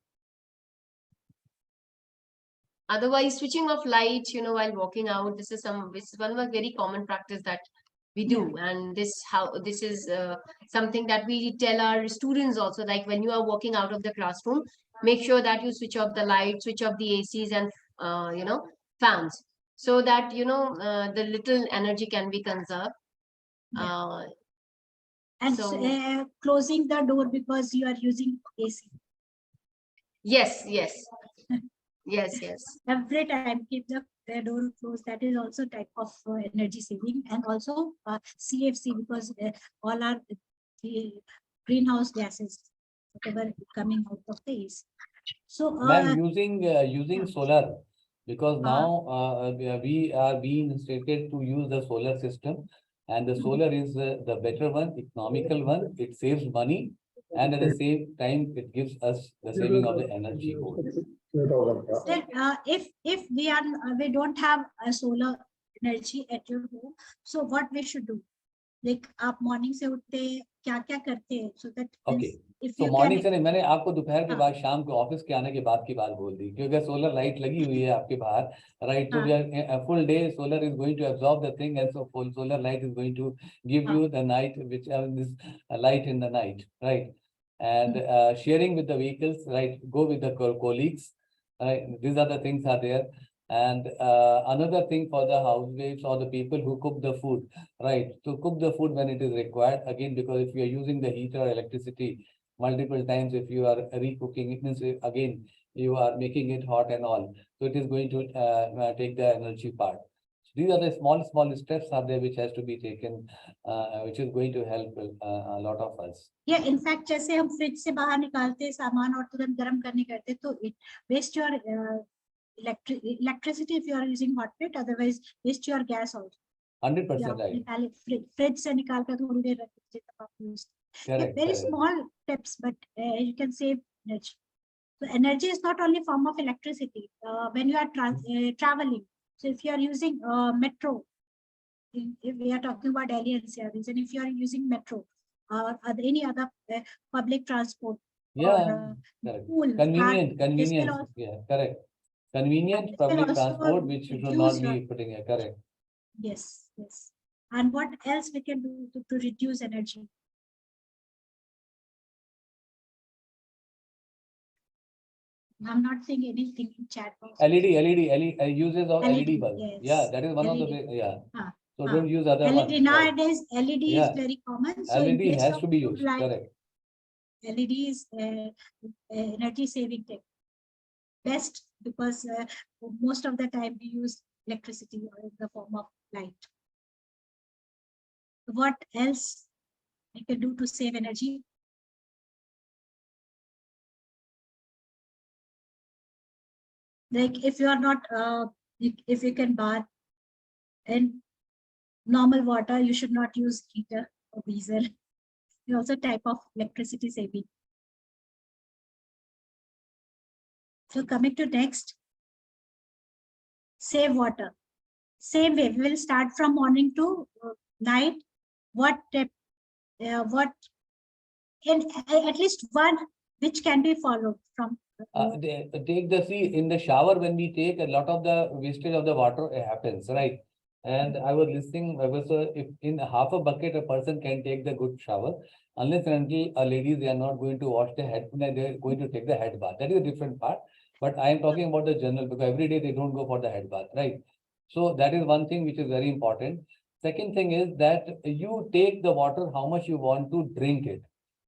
Otherwise, switching off lights, while walking out, this is one of the very common practice that we do. And this is something that we tell our students also, like when you are walking out of the classroom, make sure that you switch off the lights, switch off the ACs and, fans, so that, the little energy can be conserved. And closing the door because you are using AC. Yes. Yes. Every time keep the door closed. That is also type of energy saving, and also CFC, because all are greenhouse gases whatever coming out of the AC. So using solar, because now we are being instructed to use the solar system, and the solar is the better one, economical one. It saves money, and at the same time, it gives us the saving of the energy goal. Then, if we don't have a solar energy at your home, so what we should do? Like आप morning से उठते क्या क्या करते हैं so that Okay. if तो you morning can से नहीं, मैंने आपको दोपहर के बाद शाम को ऑफिस के आने के बाद की बात बोल दी, क्योंकि सोलर लाइट लगी हुई है आपके बाहर, राइट? तो full day solar is going to absorb the thing, and so solar light is going to give you the night, which this light in the night, right? And sharing with the vehicles, right? Go with the colleagues, right? These are the things are there. And another thing for the housewives or the people who cook the food, right? To cook the food when it is required, again, because if you are using the heater or electricity multiple times, if you are recooking, it means again you are making it hot and all, so it is going to take the energy part. So these are the small steps are there which has to be taken, which is going to help a lot of us. Yeah, in fact, जैसे हम fridge से बाहर निकालते सामान और तुरंत गर्म करने करते, तो it waste your electricity if you are using hot plate, otherwise waste your gas also. 100% right. Fridge से निकाल कर थोड़ी देर रख दीजिए तब आप use. Correct, very correct. small tips, but you can save energy. So energy is not only form of electricity. When you are traveling, so if you are using metro, if we are talking about Delhi NCR, and if you are using metro or any other public transport, Yeah, correct. Convenient, convenience. yeah, correct. Convenient public transport, which you should not be putting here, correct. Yes, yes. And what else we can do to reduce energy? I'm not seeing anything in chat box. LED uses of LED bulb. Yes. Yeah, that is one LED. of the, yeah. So don't use other LED ones. nowadays, LED Yeah. is very common. So in LED place has of to be tube used, light, correct. LED is energy saving tech. Best because most of the time we use electricity or in the form of light. What else we can do to save energy? Like if you are not, if you can bath in normal water, you should not use heater or geyser. It's also type of electricity saving. So coming to next, save water. Same way, we will start from morning to night. What in at least one which can be followed from. Take the see in the shower when we take, a lot of the wastage of the water happens, right? And I was listening, if in half a bucket a person can take the good shower, unless and until ladies, they are not going to wash their head, they are going to take the head bath. That is a different part. But I am talking about the general, because every day they don't go for the head bath, right? So that is one thing which is very important. Second thing is that you take the water how much you want to drink it.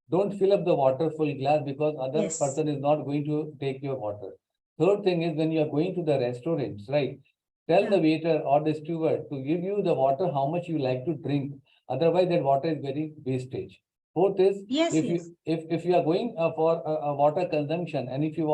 Don't fill up the water full glass, because other person is not going to take your water. Third thing is, when you are going to the restaurants, right? Tell the waiter or the steward to give you the water how much you like to drink. Otherwise, that water is very wastage. Fourth is, if you are going for water consumption, and if you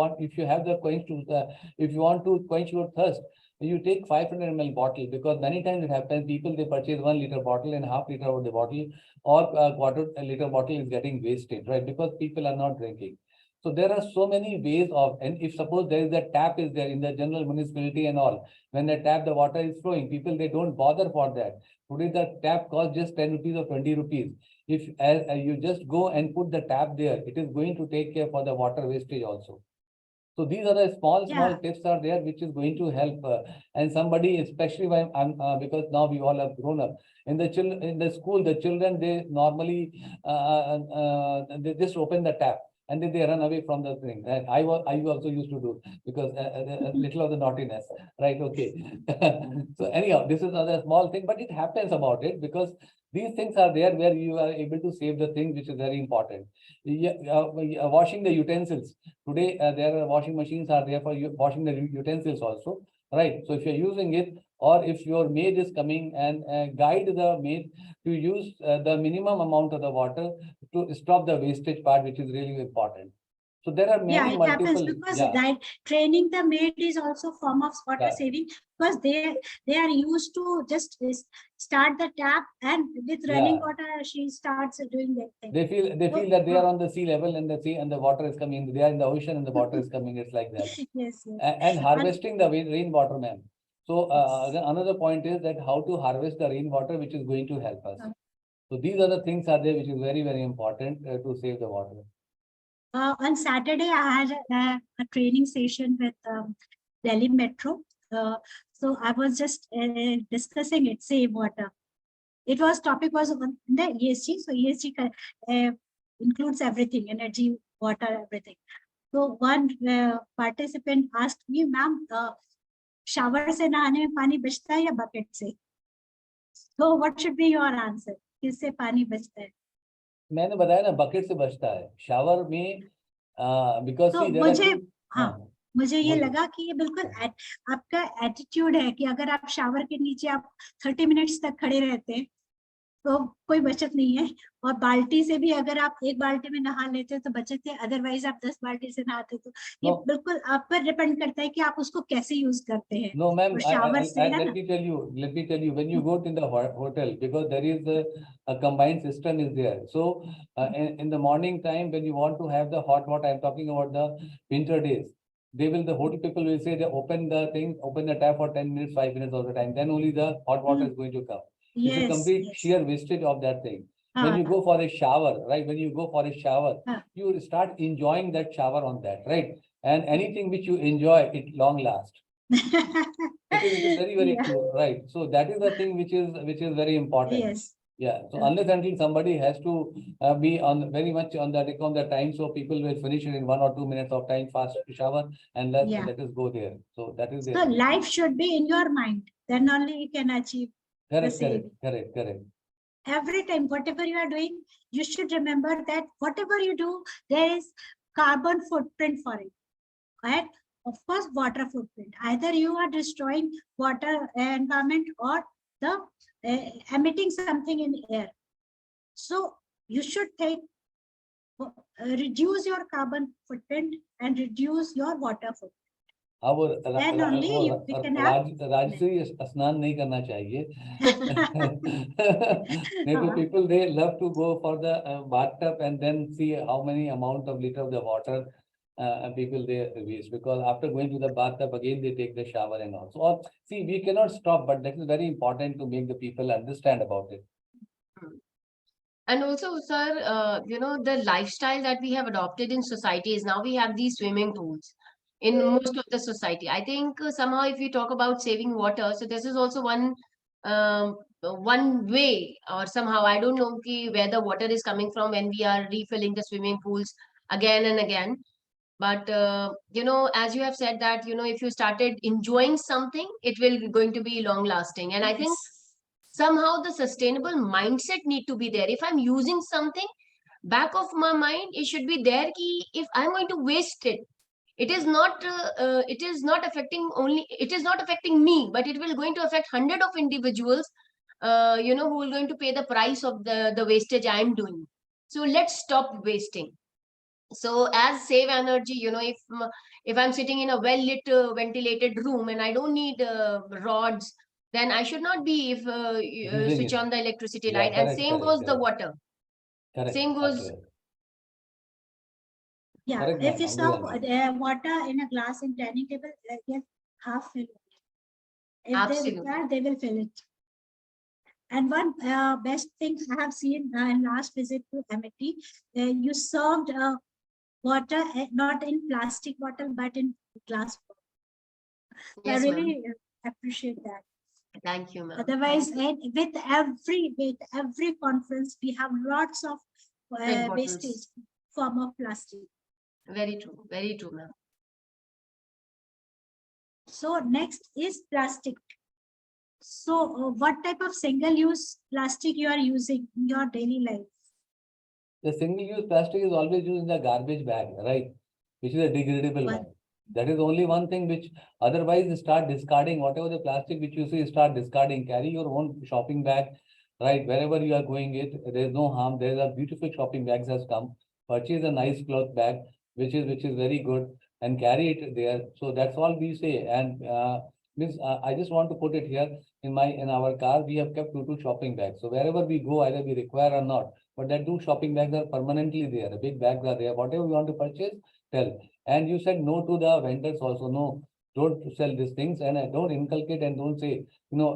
have the quench to if you want to quench your thirst, you take 500 ml bottle, because many times it happens people, they purchase 1 liter bottle and half liter of the bottle, or a quarter liter bottle is getting wasted, right? Because people are not drinking. So there are so many ways of, and if suppose there is a tap is there in the general municipality and all, when the tap, the water is flowing, people, they don't bother for that. Today the tap costs just 10 rupees or 20 rupees. If you just go and put the tap there, it is going to take care for the water wastage also. So these are the small tips are there, which is going to help. And somebody, especially when because now we all have grown up in the school, the children, they normally they just open the tap and then they run away from the thing. And I also used to do, because a little of the naughtiness, right? Okay. So anyhow, this is another small thing, but it happens about it, because these things are there where you are able to save the things, which is very important. Washing the utensils. Today, there are washing machines are there for washing the utensils also, right? So if you're using it, or if your maid is coming, and guide the maid to use the minimum amount of the water to stop the wastage part, which is really important. So there are Yeah, many it happens multiple, because yeah, that training the maid is also form of water yeah. saving, because they are used to just start the tap, and with running Yeah. water she starts doing that thing. They feel So, that they are on the sea level and the sea and the water is coming. They are in the ocean and the water is coming. It's like that. yes, yes. And harvesting the rainwater, ma'am. So another point is that how to harvest the rainwater, which is going to help us. So these are the things are there, which is very, very important to save the water. On Saturday, I had a training session with Delhi Metro. So I was just discussing it, save water. It was topic was on the ESG. So ESG includes everything, energy, water, everything. So one participant asked me, ma'am, shower se nahane mein pani bachta hai ya bucket se? So what should be your answer? किससे पानी बचता है? मैंने बताया ना, bucket से बचता है. Shower में because तो see, there मुझे हाँ, मुझे ये बोलिए. लगा कि ये बिल्कुल आपका एटीट्यूड है कि अगर आप शावर के नीचे आप 30 मिनट्स तक खड़े रहते हैं तो कोई बचत नहीं है, और बाल्टी से भी अगर आप एक बाल्टी में नहा लेते हैं तो बचत है, अदरवाइज आप 10 बाल्टी से नहाते तो ये बिल्कुल आप पर डिपेंड करता है कि आप उसको कैसे यूज करते हैं. No, ma'am, शावर से है let ना. me tell you, when you go to the hotel, because there is a combined system is there. So in the morning time, when you want to have the hot water, I'm talking about the winter days, the hotel people will say they open the tap for 10 minutes, 5 minutes all the time. Then only the hot water is going to come. It's a complete sheer wastage of that thing. When you go for a shower, right? When you go for a shower, you start enjoying that shower on that, right? And anything which you enjoy, it long lasts. It is very, very true, right? So that is the thing which is very important. Yes. Yeah. So unless until somebody has to be on very much on the time, so people will finish it in 1 or 2 minutes of time, fast shower, and let us go there. So that is there. So life should be in your mind. Then only you can achieve. Correct. Every time, whatever you are doing, you should remember that whatever you do, there is carbon footprint for it. Right? Of course, water footprint. Either you are destroying water environment or the emitting something in air. So you should take reduce your carbon footprint and reduce your water footprint. अब Then only we can have Rajshree स्नान नहीं करना चाहिए. People they love to go for the bathtub and then see how many amount of liter of the water people they waste, because after going to the bathtub again they take the shower and all. So see, we cannot stop, but that is very important to make the people understand about it. And also, sir, the lifestyle that we have adopted in society is now we have these swimming pools in most of the society. I think somehow if we talk about saving water, so this is also one way, or somehow I don't know where the water is coming from when we are refilling the swimming pools again and again. But as you have said that, if you started enjoying something, it will going to be long lasting. And I think somehow the sustainable mindset need to be there. If I'm using something, back of my mind, it should be there ki if I'm going to waste it, it is not affecting me, but it will going to affect 100 of individuals, who will going to pay the price of the wastage I'm doing. So let's stop wasting. So as save energy, if I'm sitting in a well lit ventilated room and I don't need rods, then I should not be switch on the electricity light. And same goes the water. Same goes. Yeah, if you stop water in a glass in dining table, get half fill. If they require, they will fill it. And one best thing I have seen in last visit to Amity, you served water not in plastic bottle but in glass bottle. Yes, I really appreciate that. Thank you, ma'am. Otherwise, with every conference, we have lots of wastage form of plastic. Very true, ma'am. So next is plastic. So what type of single-use plastic you are using in your daily life? The single-use plastic is always used in the garbage bag, right? Which is a degradable one. That is only one thing which otherwise start discarding whatever the plastic which you see, start discarding. Carry your own shopping bag, right? Wherever you are going, there is no harm. There is a beautiful shopping bags has come. Purchase a nice cloth bag. which is very good, and carry it there. So that's all we say. And Miss, I just want to put it here in our car. We have kept two shopping bags. So wherever we go, either we require or not, but that 2 shopping bags are permanently there. The big bags are there. Whatever we want to purchase, tell. And you said no to the vendors also. No, don't sell these things, and don't inculcate and don't say,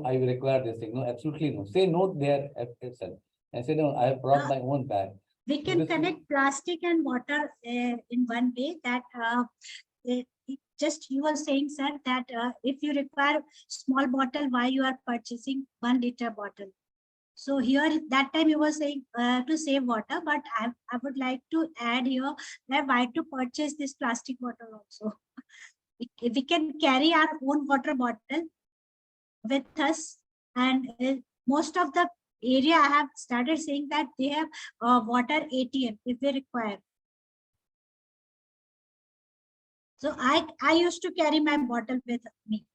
I require this thing. No, absolutely no. Say no there itself, and say no, I have brought my own bag. We can connect plastic and water in one way that just you were saying, sir, that if you require small bottle, why you are purchasing 1 liter bottle? So here that time you were saying to save water, but I would like to add here that why to purchase this plastic bottle also. We can carry our own water bottle with us, and most of the area I have started saying that they have water ATM if they require. So I used to carry my bottle with me.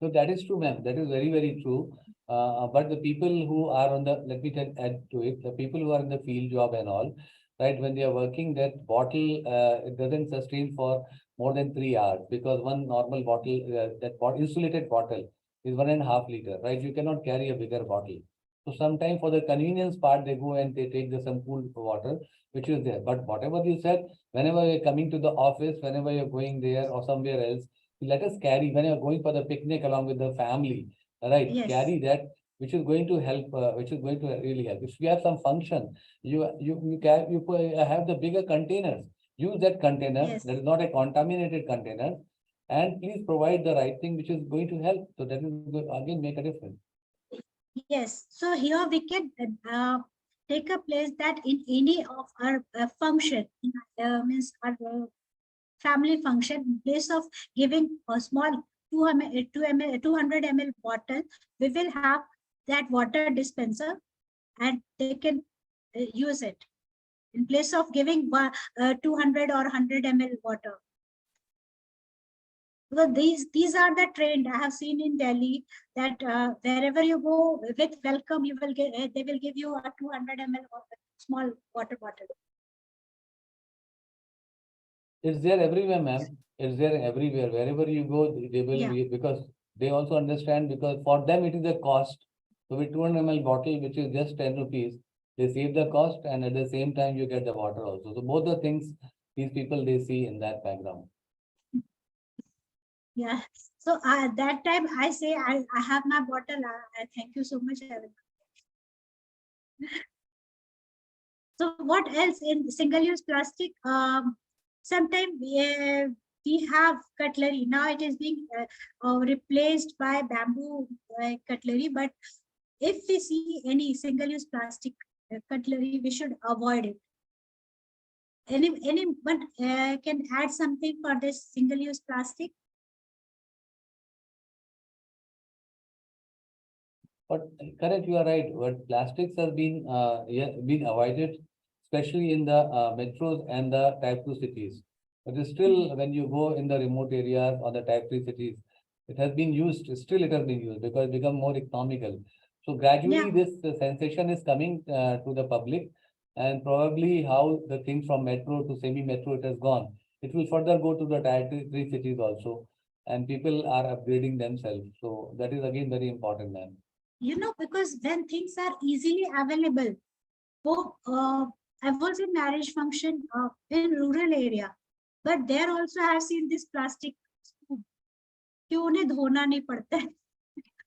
So that is true, ma'am. That is very, very true. But the people who are on the, let me add to it, the people who are in the field job and all, right, when they are working, that bottle, it doesn't sustain for more than 3 hours, because one normal bottle, insulated bottle is 1.5 liter, right? You cannot carry a bigger bottle. So sometimes for the convenience part, they go and they take some cool water, which is there. But whatever you said, whenever you're coming to the office, whenever you're going there or somewhere else, let us carry, when you're going for the picnic along with the family, right? Yes. Carry that, which is going to help, which is going to really help. If you have some function, you have the bigger containers. Use that container. Yes. That is not a contaminated container, and please provide the right thing, which is going to help. So that will again make a difference. Yes. So here we can take a place that in any of our function, means our family function, in place of giving a small 200 ml bottle, we will have that water dispenser, and they can use it in place of giving 200 or 100 ml water. So these are the trend I have seen in Delhi, that wherever you go with welcome, you will get they will give you a 200 ml small water bottle. It's there everywhere, ma'am. It's there everywhere. Wherever you go, they will be, because they also understand, because for them it is a cost. So with 200 ml bottle, which is just 10 rupees, they save the cost, and at the same time you get the water also. So both the things these people they see in that background. Yeah. So that time I say I have my bottle. Thank you so much. So what else in single-use plastic? Sometimes we have cutlery. Now it is being replaced by bamboo cutlery. But if we see any single-use plastic cutlery, we should avoid it. Anyone can add something for this single-use plastic? But correct, you are right. But plastics have been been avoided, especially in the metros and the type 2 cities. But still, when you go in the remote areas or the type 3 cities, it has been used. Still, it has been used because it become more economical. So gradually, this sensation is coming to the public, and probably how the things from metro to semi-metro it has gone. It will further go to the type 3 cities also, and people are upgrading themselves. So that is again very important, ma'am. Because when things are easily available, I was in marriage function in rural area, but there also I have seen this plastic spoon. उन्हें धोना नहीं पड़ता है.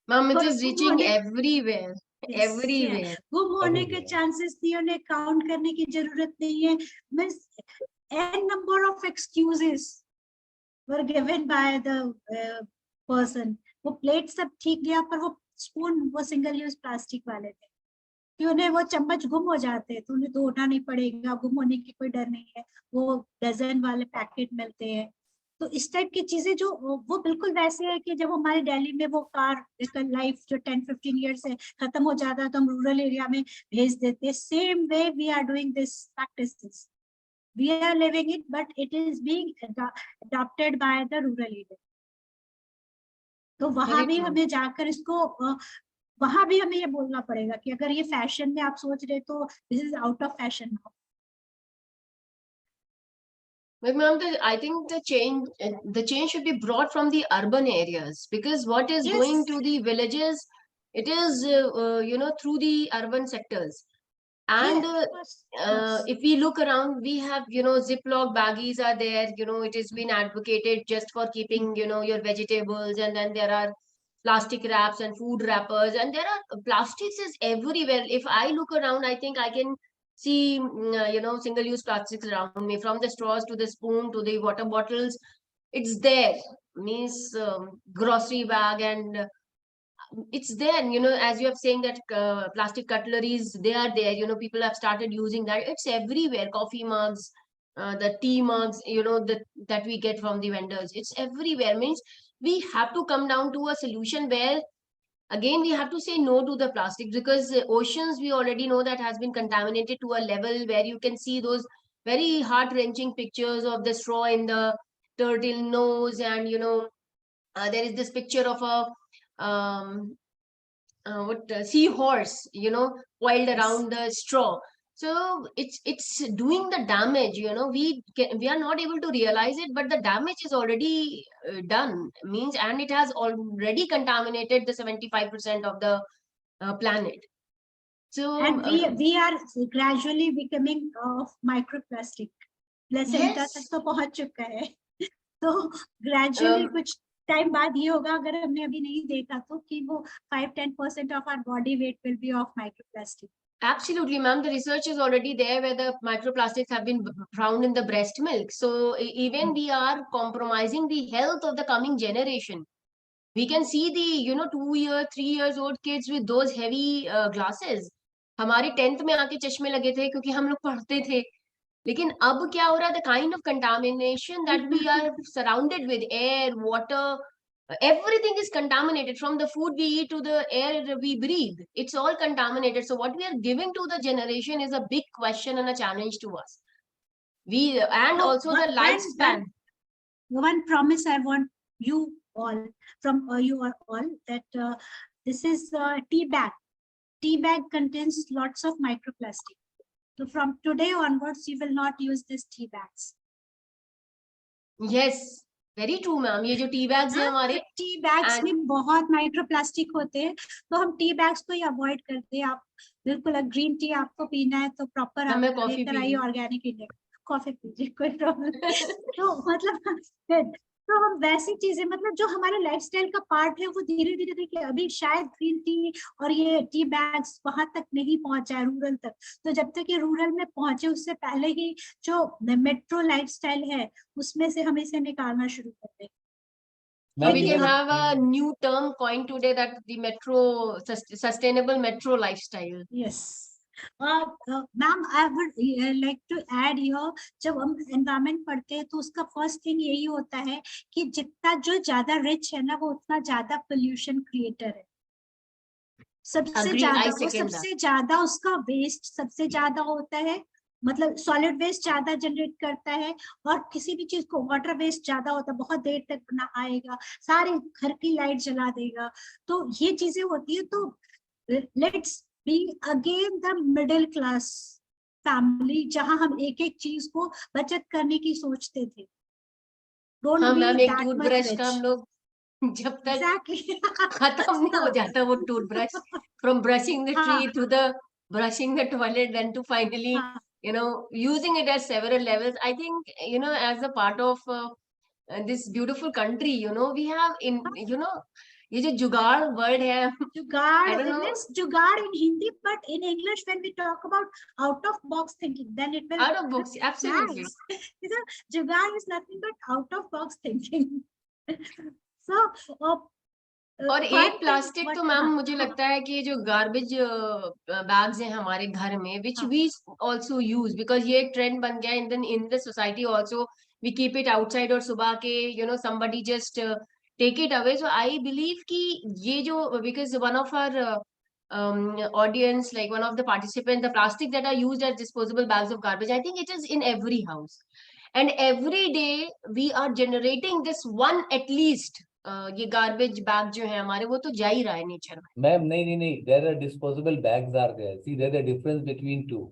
Ma'am, it is reaching everywhere. Everywhere. गुम होने के chances नहीं, उन्हें count करने की जरूरत नहीं है. Means n number of excuses were given by the person. वो plate सब ठीक गया, पर वो स्पून वो सिंगल यूज प्लास्टिक वाले थे, कि उन्हें वो चम्मच गुम हो जाते तो उन्हें धोना नहीं पड़ेगा, गुम होने की कोई डर नहीं है, वो डजन वाले पैकेट मिलते हैं. तो इस टाइप की चीजें जो वो बिल्कुल वैसे है कि जब हमारे दिल्ली में वो कार लाइफ जो 10-15 ईयर से खत्म हो जाता है तो हम रूरल एरिया में भेज देते. Same way we are doing this practices, we are living it, but it is being adopted by the rural area. तो वहां भी हमें जाकर इसको वहां भी हमें ये बोलना पड़ेगा कि अगर ये फैशन में आप सोच रहे तो this is out of fashion now. But ma'am, I think the change should be brought from the urban areas, because what is going to the villages, it is through the urban sectors. And if we look around, we have Ziploc baggies are there. It has been advocated just for keeping your vegetables, and then there are plastic wraps and food wrappers, and there are plastics is everywhere. If I look around, I think I can see single-use plastics around me, from the straws to the spoon to the water bottles. It's there. Means grocery bag, and it's there. As you have saying that plastic cutleries, they are there. People have started using that. It's everywhere. Coffee mugs, the tea mugs, that we get from the vendors. It's everywhere. Means we have to come down to a solution where, again, we have to say no to the plastic, because oceans, we already know that has been contaminated to a level where you can see those very heart-wrenching pictures of the straw in the turtle nose. And there is this picture of a seahorse, coiled around the straw. So it's doing the damage. We are not able to realize it, but the damage is already done. Means, and it has already contaminated the 75% of the planet. So and we are gradually becoming of microplastic. Placenta तक तो पहुंच चुका है, तो gradually कुछ time बाद ये होगा, अगर हमने अभी नहीं देखा तो, कि वो 5-10% of our body weight will be of microplastic. Absolutely, ma'am. The research is already there where the microplastics have been found in the breast milk. So even we are compromising the health of the coming generation. We can see the 2 year, 3 years old kids with those heavy glasses. हमारे 10th में आके चश्मे लगे थे क्योंकि हम लोग पढ़ते थे. लेकिन अब क्या हो रहा है? The kind of contamination that we are surrounded with, air, water, everything is contaminated, from the food we eat to the air we breathe. It's all contaminated. So what we are giving to the generation is a big question and a challenge to us. And also the lifespan. One promise I want you all, from you all, that this is tea bag. Tea bag contains lots of microplastic. So from today onwards, you will not use these tea bags. Yes, very true, ma'am. ये जो tea bags हैं हमारे, tea bags में बहुत microplastic होते हैं, तो हम टी बैग्स को ही अवॉइड करते हैं. आप बिल्कुल ग्रीन टी आपको पीना है तो प्रॉपर आप लेकर आइए ऑर्गेनिक इंडिया, कॉफी पीजिए, कोई प्रॉब्लम. तो मतलब तो हम वैसी चीजें, मतलब जो हमारे लाइफस्टाइल का पार्ट है, वो धीरे धीरे देखिए, अभी शायद ग्रीन टी और ये टी बैग्स वहां तक नहीं पहुंचा है, रूरल तक. तो जब तक ये रूरल में पहुंचे, उससे पहले ही जो मेट्रो लाइफस्टाइल है, उसमें से हम इसे निकालना शुरू कर दें. We can have a new term coined today, that the metro, sustainable metro lifestyle. Yes. Ma'am, I would like to add here, जब हम environment पढ़ते हैं तो उसका first thing यही होता है कि जितना जो ज्यादा rich है ना, वो उतना ज्यादा pollution creator है. सबसे ज्यादा उसका waste सबसे ज्यादा होता है, मतलब solid waste ज्यादा generate करता है, और किसी भी चीज को water waste ज्यादा होता है, बहुत देर तक ना आएगा, सारे घर की लाइट जला देगा. तो ये चीजें होती है. तो let's be again the middle class family, जहां हम एक एक चीज को बचत करने की सोचते थे. एक टूथब्रश का हम लोग जब तक खत्म नहीं हो जाता वो toothbrush, from brushing the teeth to the brushing the toilet, then to finally using it at several levels. I think as a part of this beautiful country, we have in ये जो जुगाड़ वर्ड है, जुगाड़ in Hindi, but in English when we talk about out of box thinking, then it will out of box. Absolutely. जुगाड़ is nothing but out of box thinking. So और एक plastic तो ma'am मुझे लगता है कि जो गार्बेज बैग्स हैं हमारे घर में, which we also use, because ये एक ट्रेंड बन गया in the society also. We keep it outside, और सुबह के somebody just take it away. So I believe कि ये जो, because one of our audience, like one of the participants, the plastic that are used as disposable bags of garbage, I think it is in every house, and every day we are generating this one at least. ये garbage bag जो है हमारे, वो तो जा ही रहा है nature में. मैम नहीं, there are disposable bags are there. See, there's a difference between two.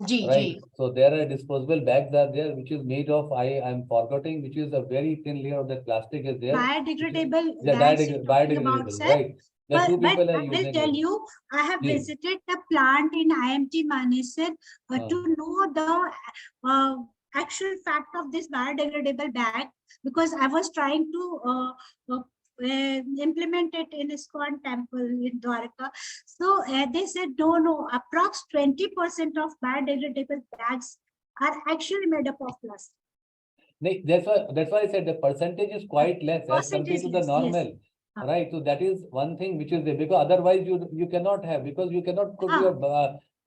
Right. So there are disposable bags are there, which is made of, I'm forgetting, which is a very thin layer of that plastic is there. Biodegradable Yeah, bags you're talking about, biodegradable, sir. right. The two But people are I will using tell it. you, I have Yes. visited the plant in IMT Manesar to know the actual fact of this biodegradable bag, because I was trying to implement it in ISKCON temple in Dwarka. So they said, no, approx 20% of biodegradable bags are actually made up of plastic. That's why I said the percentage is quite less as compared to the normal. Yes. Right. So that is one thing which is there, because otherwise you cannot have, because you cannot put your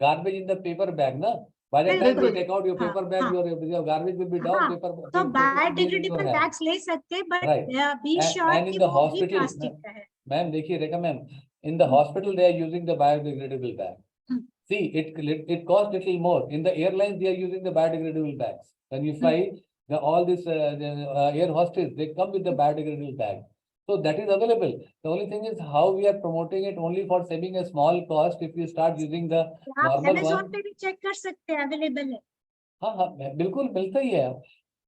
garbage in the paper bag, na? By the time you take out your paper bag, your garbage will be down. Paper. So biodegradable bags ले सकते, but Right. be sure And in कि the वो भी hospital, plastic का है. ma'am, देखिए Rekha ma'am, in the hospital they are using the biodegradable bag. See, it costs little more. In the airlines they are using the biodegradable bags. When you fly, all this air hostess, they come with the biodegradable bag. So that is available. The only thing is how we are promoting it only for saving a small cost. If you start using the आप normal Amazon one, पे भी check कर सकते हैं, available है. हाँ, बिल्कुल मिलता ही है.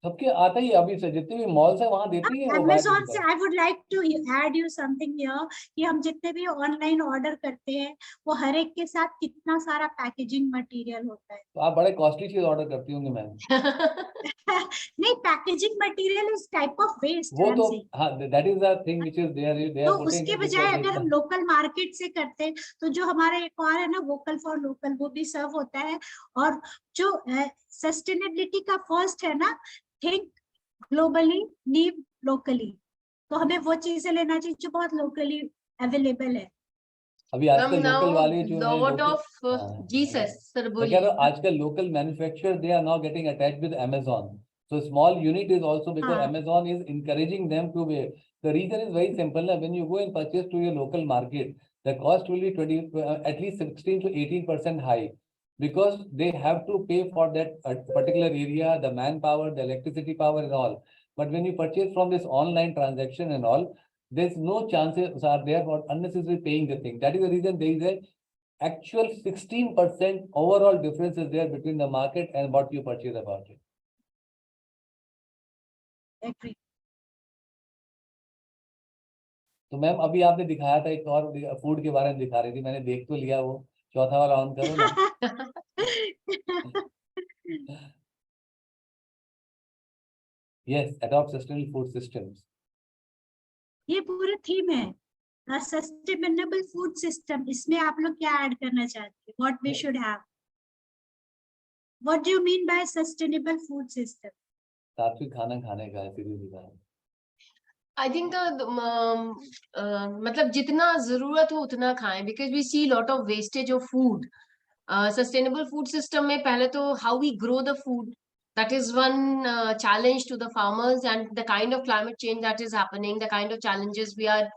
सबके आता ही है, अभी से जितने भी मॉल्स है वहाँ देती है वो Amazon से biodegradable. I would like to add you something here कि हम जितने भी ऑनलाइन ऑर्डर करते हैं वो हर एक के साथ कितना सारा पैकेजिंग मटेरियल होता है. तो आप बड़े कॉस्टली चीज ऑर्डर करती होंगी मैम. नहीं, packaging material is type of waste. वो तो हाँ, that is the thing which is there. They तो are putting उसके it बजाय because अगर हम लोकल मार्केट से करते हैं तो जो हमारा एक और है ना, वोकल फॉर लोकल, वो भी सर्व होता है. और जो सस्टेनेबिलिटी का फर्स्ट है ना, थिंक ग्लोबली लीव लोकली, तो हमें वो चीजें लेना चाहिए जो बहुत लोकली अवेलेबल है. अभी आजकल लोकल वाले जो है lot of Jesus sir बोलिए. आजकल local manufacturers they are now getting attached with Amazon. So small unit is also because Amazon is encouraging them to be. The reason is very simple. When you go and purchase to your local market, the cost will be at least 16 to 18% high, because they have to pay for that particular area, the manpower, the electricity power and all. But when you purchase from this online transaction and all, there's no chances are there for unnecessarily paying the thing. That is the reason there is a actual 16% overall difference is there between the market and what you purchase about it. Agree. तो ma'am अभी आपने दिखाया था एक और food के बारे में दिखा रही थी, मैंने देख तो लिया, वो चौथा वाला ऑन करो ना. Yes, adopt sustainable food systems. ये पूरा थीम है सस्टेनेबल फूड सिस्टम. इसमें आप लोग क्या ऐड करना चाहते हैं? What we should have? What do you mean by sustainable food system? सात्विक खाना खाने का है. I think मतलब जितना जरूरत हो उतना खाएं, because we see lot of wastage of food. Sustainable food system में पहले तो how we grow the food, that is one challenge to the farmers, and the kind of climate change that is happening, the kind of challenges we are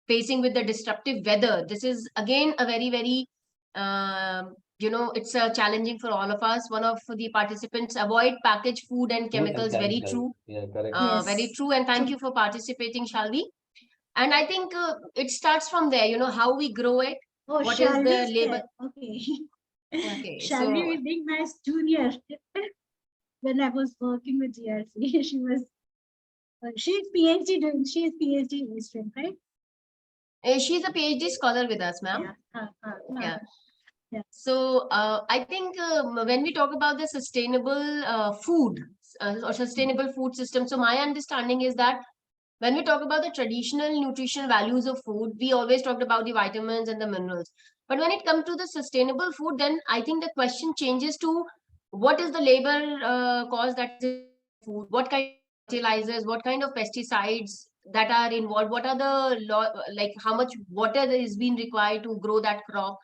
facing with the disruptive weather. This is again a very it's challenging for all of us. One of the participants, avoid packaged food and chemicals. Very true. Yeah, correct. Very true. And thank you for participating, Shalvi. And I think it starts from there, how we grow it. Oh, what is the labor? Okay. Okay. Shalvi will be my junior. When I was working with GRC, she was, she's PhD doing, she is PhD student, right? She's a PhD scholar with us, ma'am. Yeah. So I think when we talk about the sustainable food or sustainable food system, so my understanding is that when we talk about the traditional nutritional values of food, we always talked about the vitamins and the minerals. But when it comes to the sustainable food, then I think the question changes to what is the labor cost that is food, what kind of fertilizers, what kind of pesticides that are involved, what are the how much water is being required to grow that crop,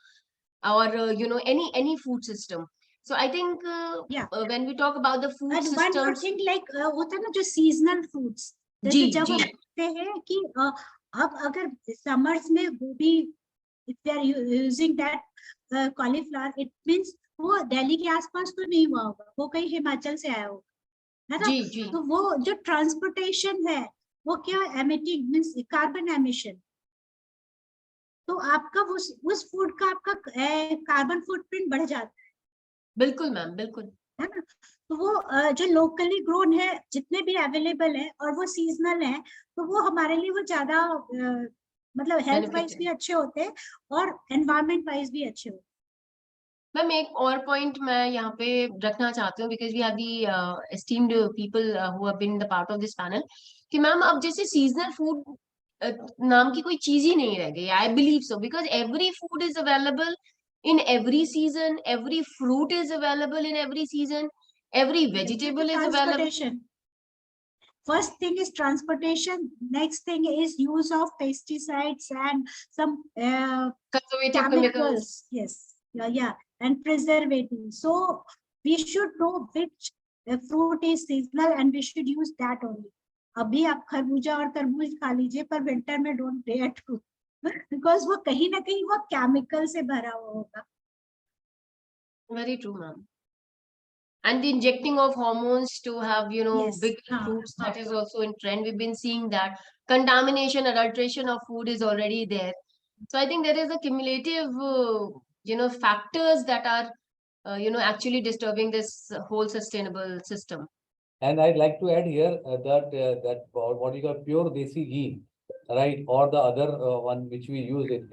or any food system. So I think when we talk about the food systems, one more thing, like होता है ना जो seasonal foods, जैसे जब हम देखते हैं कि अब अगर summers में गोभी, if they are using that cauliflower, it means वो दिल्ली के आसपास तो नहीं हुआ होगा, वो कहीं हिमाचल से आया होगा, है ना? तो वो जो ट्रांसपोर्टेशन है वो क्या एमिटिंग मींस कार्बन एमिशन, तो आपका उस फूड का आपका कार्बन फुटप्रिंट बढ़ जाता है. बिल्कुल मैम, बिल्कुल है ना। तो वो जो लोकली ग्रोन है जितने भी अवेलेबल है और वो सीजनल है, तो वो हमारे लिए वो ज्यादा मतलब हेल्थ वाइज भी अच्छे होते हैं और एनवायरमेंट वाइज भी अच्छे होते हैं। मैम एक और पॉइंट मैं यहाँ पे रखना चाहती हूँ, because we have the esteemed people who have been the part of this panel, कि मैम अब जैसे सीजनल फूड नाम की कोई चीज ही नहीं रह गई, I believe so, because every food is available in every season, every fruit is available in every season, every vegetable is available. First thing is transportation. Next thing is use of pesticides and some conservative chemicals. Yes, yeah, and preservatives. So we should know which fruit is seasonal and we should use that only. अभी आप खरबूजा और तरबूज खा लीजिए, पर winter में don't dare to, because वो कहीं ना कहीं वो केमिकल से भरा हुआ होगा. Very true, ma'am. And the injecting of hormones to have, you know, Yes. big fruits, that is also in trend. We've been seeing that contamination, adulteration of food is already there. So I think there is a cumulative, you know, factors that are, you know, actually disturbing this whole sustainable system. And I'd like to add here that what you call pure desi ghee, right, or the other one which we use, it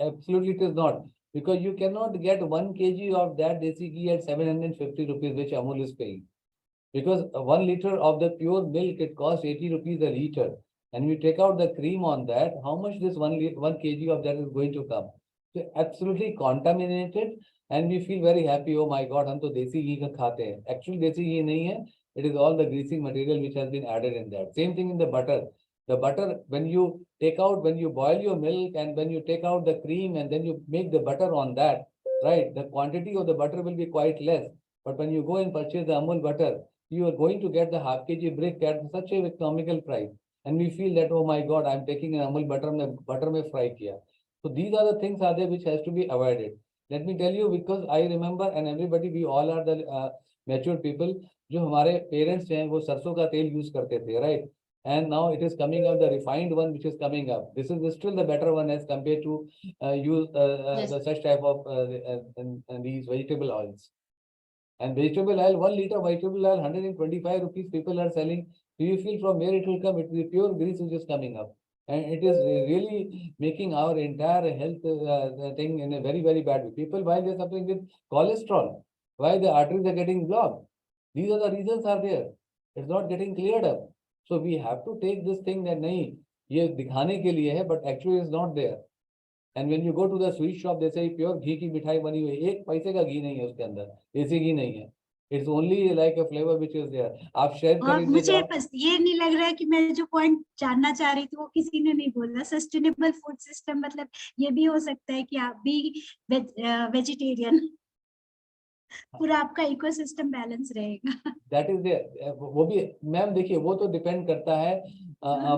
absolutely it is not, because you cannot get 1 kg of that desi ghee at 750 rupees, which Amul is paying. Because 1 liter of the pure milk, it costs 80 rupees a liter. And we take out the cream on that, how much this 1 kg of that is going to come? So absolutely contaminated, and we feel very happy, oh my God, हम तो देसी घी का खाते हैं. Actually देसी घी नहीं है, it is all the greasing material which has been added in that. Same thing in the butter. The butter, when you take out, when you boil your milk and when you take out the cream and then you make the butter on that, right, the quantity of the butter will be quite less. But when you go and purchase the Amul butter, you are going to get the half kg brick at such a economical price. And we feel that, oh my God, I'm taking an Amul butter mein fry kiya. So these are the things are there which has to be avoided. Let me tell you, because I remember, and everybody, we all are the mature people, जो हमारे parents हैं वो सरसों का तेल use करते थे, right? And now it is coming up, the refined one which is coming up. This is still the better one as compared to use the such type of these vegetable oils. And vegetable oil, 1 liter vegetable oil, 125 rupees people are selling. Do you feel from where it will come? It will be pure grease which is coming up. And it is really making our entire health thing in a very, very bad way. People, why they're suffering with cholesterol? Why the arteries are getting blocked? These are the reasons are there. It's not getting cleared up. So we have to take this thing that nahi, ye dikhane ke liye hai, but actually it's not there. And when you go to the sweet shop, they say pure ghee की मिठाई बनी हुई है, 1 पैसे का घी नहीं है उसके अंदर, देसी घी नहीं है. It's only like a flavor which is there. आप शेयर और खरीदने मुझे जाओ. बस ये नहीं लग रहा है कि मैं जो पॉइंट जानना चाह रही थी वो किसी ने नहीं बोला. सस्टेनेबल फूड सिस्टम मतलब ये भी हो सकता है कि आप भी वेजिटेरियन, पूरा आपका इकोसिस्टम बैलेंस रहेगा. That is there. वो भी मैम देखिए, वो तो डिपेंड करता है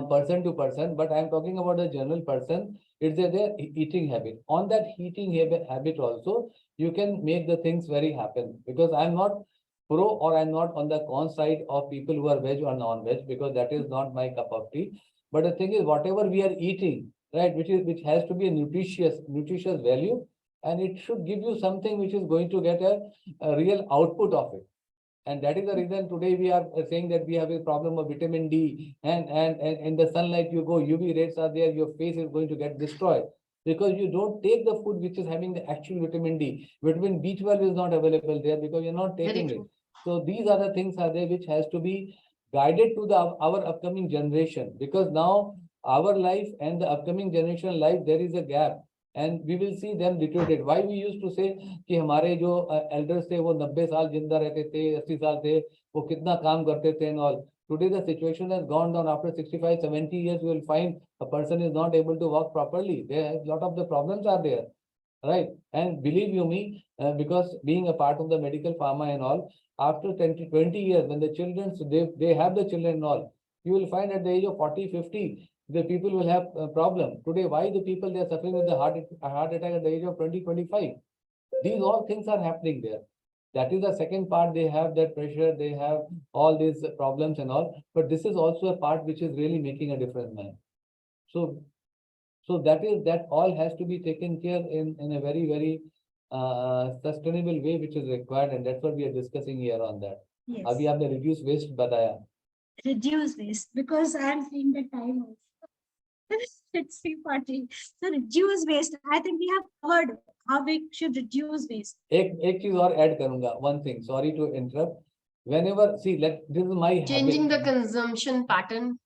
person to person, but I am talking about the general person. It's their eating habit. On that eating habit also, you can make the things very happen. Because I'm not pro or I'm not on the con side of people who are veg or non-veg, because that is not my cup of tea. But the thing is, whatever we are eating, right, which has to be a nutritious value, and it should give you something which is going to get a real output of it. And that is the reason today we are saying that we have a problem of vitamin D, and in the sunlight you go, UV rays are there, your face is going to get destroyed because you don't take the food which is having the actual vitamin D. Vitamin B12 is not available there because you're not taking it. So these are the things are there which has to be guided to our upcoming generation, because now our life and the upcoming generation life, there is a gap. And we will see them deteriorate. Why we used to say कि हमारे जो elders थे वो 90 साल जिंदा रहते थे, 80 साल थे, वो कितना काम करते थे and all. Today the situation has gone down. After 65, 70 years, you will find a person is not able to walk properly. There a lot of the problems are there, right? And believe you me, because being a part of the medical pharma and all, after 20 years, when the children, they have the children and all, you will find at the age of 40, 50, the people will have a problem. Today, why the people they are suffering with the heart attack at the age of 20, 25? These all things are happening there. That is the second part. They have that pressure, they have all these problems and all. But this is also a part which is really making a difference, man. So that all has to be taken care in a very, very sustainable way which is required, and that's what we are discussing here on that. Yes. अभी आपने reduce waste बताया. Reduce waste, because I am seeing the time also. It's 3:40. So reduce waste. I think we have covered how we should reduce waste. एक चीज और add करूँगा. One thing. Sorry to interrupt. Whenever see, this is my Changing habit. the consumption pattern.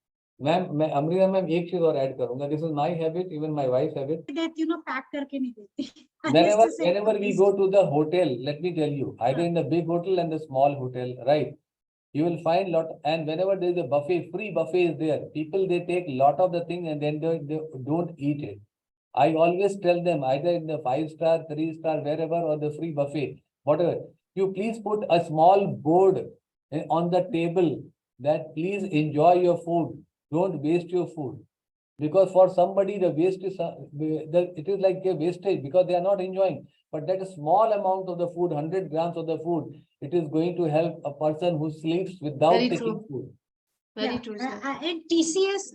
मैं Amrita ma'am एक चीज और add करूंगा. This is my habit, even my wife's habit. That pack करके नहीं देती. Whenever we go to the hotel, let me tell you, either in the big hotel and the small hotel, right? You will find lot, and whenever there is a buffet, free buffet is there. People, they take lot of the thing and then they don't eat it. I always tell them, either in the 5-star, 3-star, wherever, or the free buffet, whatever, you please put a small board on the table that please enjoy your food. Don't waste your food. Because for somebody, the waste is, it is like a wastage because they are not enjoying. But that small amount of the food, 100 grams of the food, it is going to help a person who sleeps without Very taking true. food. Very true, sir. In TCS,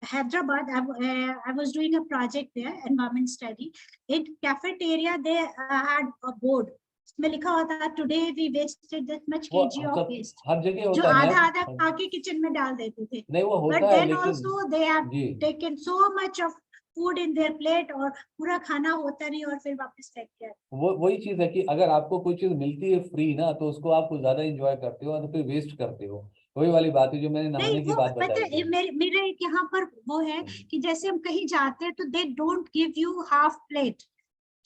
Hyderabad, I was doing a project there, environment study. In cafeteria, they had a board. इसमें लिखा होता है today we wasted this much kg of waste. हर जगह जो होता है आधा खा के किचन में डाल देते थे. नहीं वो होता But है then लेकिन also they have ji taken so much of food in their plate और पूरा खाना होता नहीं और फिर वापस फेंक के आते. वो वही चीज है कि अगर आपको कोई चीज मिलती है फ्री ना तो उसको आप कुछ ज्यादा एंजॉय करते हो और फिर वेस्ट करते हो. वही वाली बात है जो मैंने नहाने नहीं की वो बात बताई थी. मेरे यहाँ पर वो है कि जैसे हम कहीं जाते हैं तो they don't give you half plate.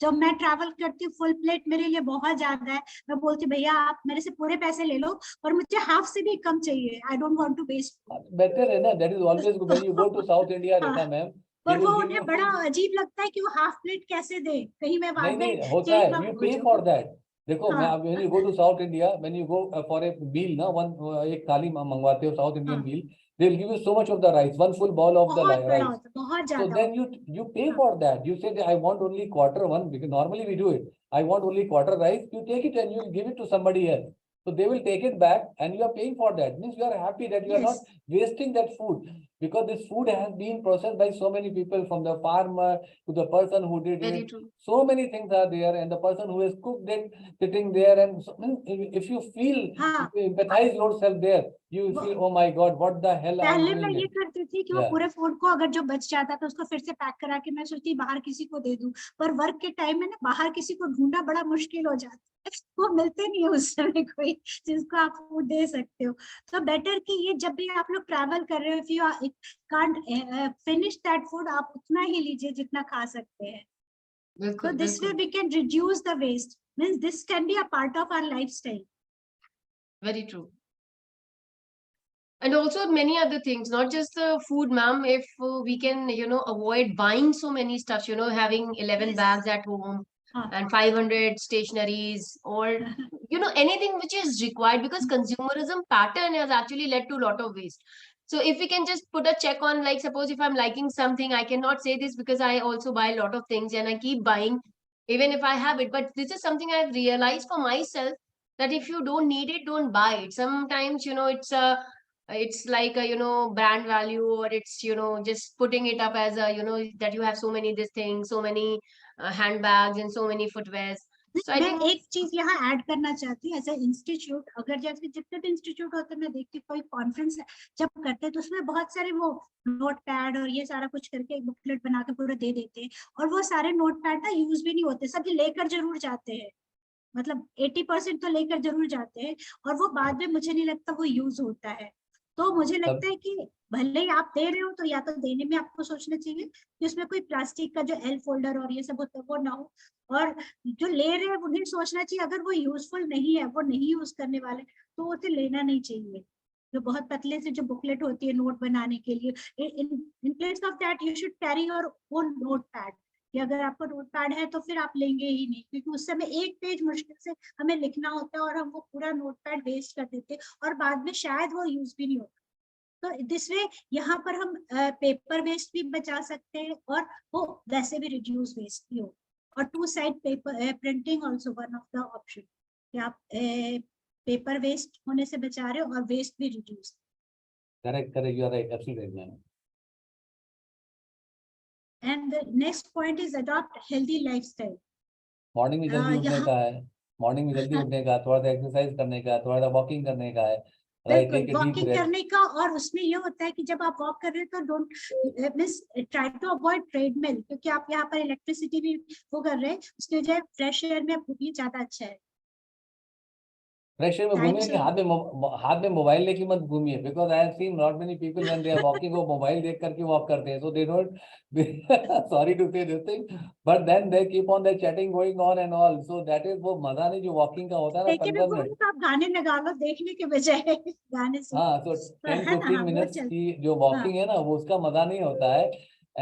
जब मैं ट्रैवल करती हूँ फुल प्लेट मेरे लिए बहुत ज्यादा है. मैं बोलती भैया आप मेरे से पूरे पैसे ले लो और मुझे हाफ से भी कम चाहिए. I don't want to waste. Better है ना. That is always when you go to South India Rekha ma'am. पर वो उन्हें बड़ा अजीब लगता है कि वो हाफ प्लेट कैसे दे. कहीं मैं बाद में होता है. यू पे फॉर दैट. देखो मैं अब when you go to South India, when you go for a meal ना, वन एक थाली मंगवाते हो South Indian meal, they will give you so much of the rice, one full bowl of the rice. So then you pay for that. You say that I want only quarter one, because normally we do it. I want only quarter rice. You take it and you give it to somebody else. So they will take it back and you are paying for that. Means you are happy that you are not wasting that food, because this food has been processed by so many people, from the farmer to the person who did Very it. true. So many things are there, and the person who has cooked it sitting there, and so, if you feel, if you empathize yourself there, you feel, oh my God, what the hell I am पहले मैं doing ये it. करती थी कि वो पूरे food को अगर जो बच जाता था उसको फिर से पैक करा के मैं सोचती बाहर किसी को दे दूं. पर वर्क के टाइम में ना बाहर किसी को ढूंढना बड़ा मुश्किल हो जाता है. वो मिलते नहीं है उस समय कोई जिसको आप फूड दे सकते हो. तो बेटर कि ये जब भी आप लोग ट्रैवल कर रहे हो, if you can't finish that food, आप उतना ही लीजिए जितना खा सकते हैं. So this way we can reduce the waste. Means this can be a part of our lifestyle. Very true. And also many other things, not just the food, ma'am. If we can, avoid buying so many stuff, having 11 bags at home and 500 stationaries, or, anything which is required, because consumerism pattern has actually led to a lot of waste. So if we can just put a check on, like, suppose if I'm liking something, I cannot say this because I also buy a lot of things and I keep buying, even if I have it. But this is something I've realized for myself, that if you don't need it, don't buy it. Sometimes, it's like a, brand value, or it's, just putting it up as a, that you have so many this things, so many handbags and so many footwears. So I मैं think एक चीज यहाँ add करना चाहती हूँ. As a institute, अगर जैसे जितने भी इंस्टीट्यूट होते हैं, मैं देखती हूँ कोई कॉन्फ्रेंस जब करते हैं तो उसमें बहुत सारे वो नोट पैड और ये सारा कुछ करके एक बुकलेट बना के पूरा दे देते हैं. और वो सारे नोट पैड ना यूज भी नहीं होते. सभी लेकर जरूर जाते हैं. मतलब 80% तो लेकर जरूर जाते हैं और वो बाद में मुझे नहीं लगता वो यूज होता है. तो मुझे लगता है कि भले ही आप दे रहे हो तो या तो देने में आपको सोचना चाहिए कि उसमें कोई प्लास्टिक का जो एल फोल्डर और ये सब होता है वो ना हो. और जो ले रहे हैं उन्हें सोचना चाहिए अगर वो यूजफुल नहीं है, वो नहीं यूज करने वाले, तो उसे लेना नहीं चाहिए. जो बहुत पतले से जो बुकलेट होती है नोट बनाने के लिए, in place of that you should carry your own note pad. कि अगर आपको नोट पैड है तो फिर आप लेंगे ही नहीं, क्योंकि उस समय एक पेज मुश्किल से हमें लिखना होता है और हम वो पूरा नोट पैड वेस्ट कर देते और बाद में शायद वो यूज भी नहीं होता. तो दिस वे यहाँ पर हम पेपर वेस्ट भी बचा सकते हैं और वो वैसे भी रिड्यूस वेस्ट भी हो. और two side paper printing also one of the option, कि आप पेपर वेस्ट होने से बचा रहे हो और वेस्ट भी reduce. Correct, you are right, absolutely right, ma'am. And the next point is adopt healthy lifestyle. Morning में जल्दी उठने का है, मॉर्निंग में जल्दी उठने का, थोड़ा सा एक्सरसाइज करने का, थोड़ा सा वॉकिंग करने का है, right, take a deep walking breath. करने का, और उसमें ये होता है कि जब आप वॉक कर रहे हैं तो don't means try to avoid treadmill, क्योंकि आप यहाँ पर इलेक्ट्रिसिटी भी वो कर रहे हैं, उसके बजाय फ्रेश एयर में आप घूमिए, ज्यादा अच्छा है। फ्रेश एयर में घूमिए कि हाथ में मोबाइल लेके मत घूमिए, because I have seen not many people when they are walking वो मोबाइल देख करके वॉक करते हैं, so they don't, sorry to say this thing, but then they keep on the chatting going on and all, so that is वो मजा नहीं जो walking का होता है ना 15 मिनट। तो आप गाने लगा लो देखने के बजाय, गाने सुन, हाँ, तो 10-15 मिनट्स की जो वॉकिंग है ना, वो उसका मजा नहीं होता है,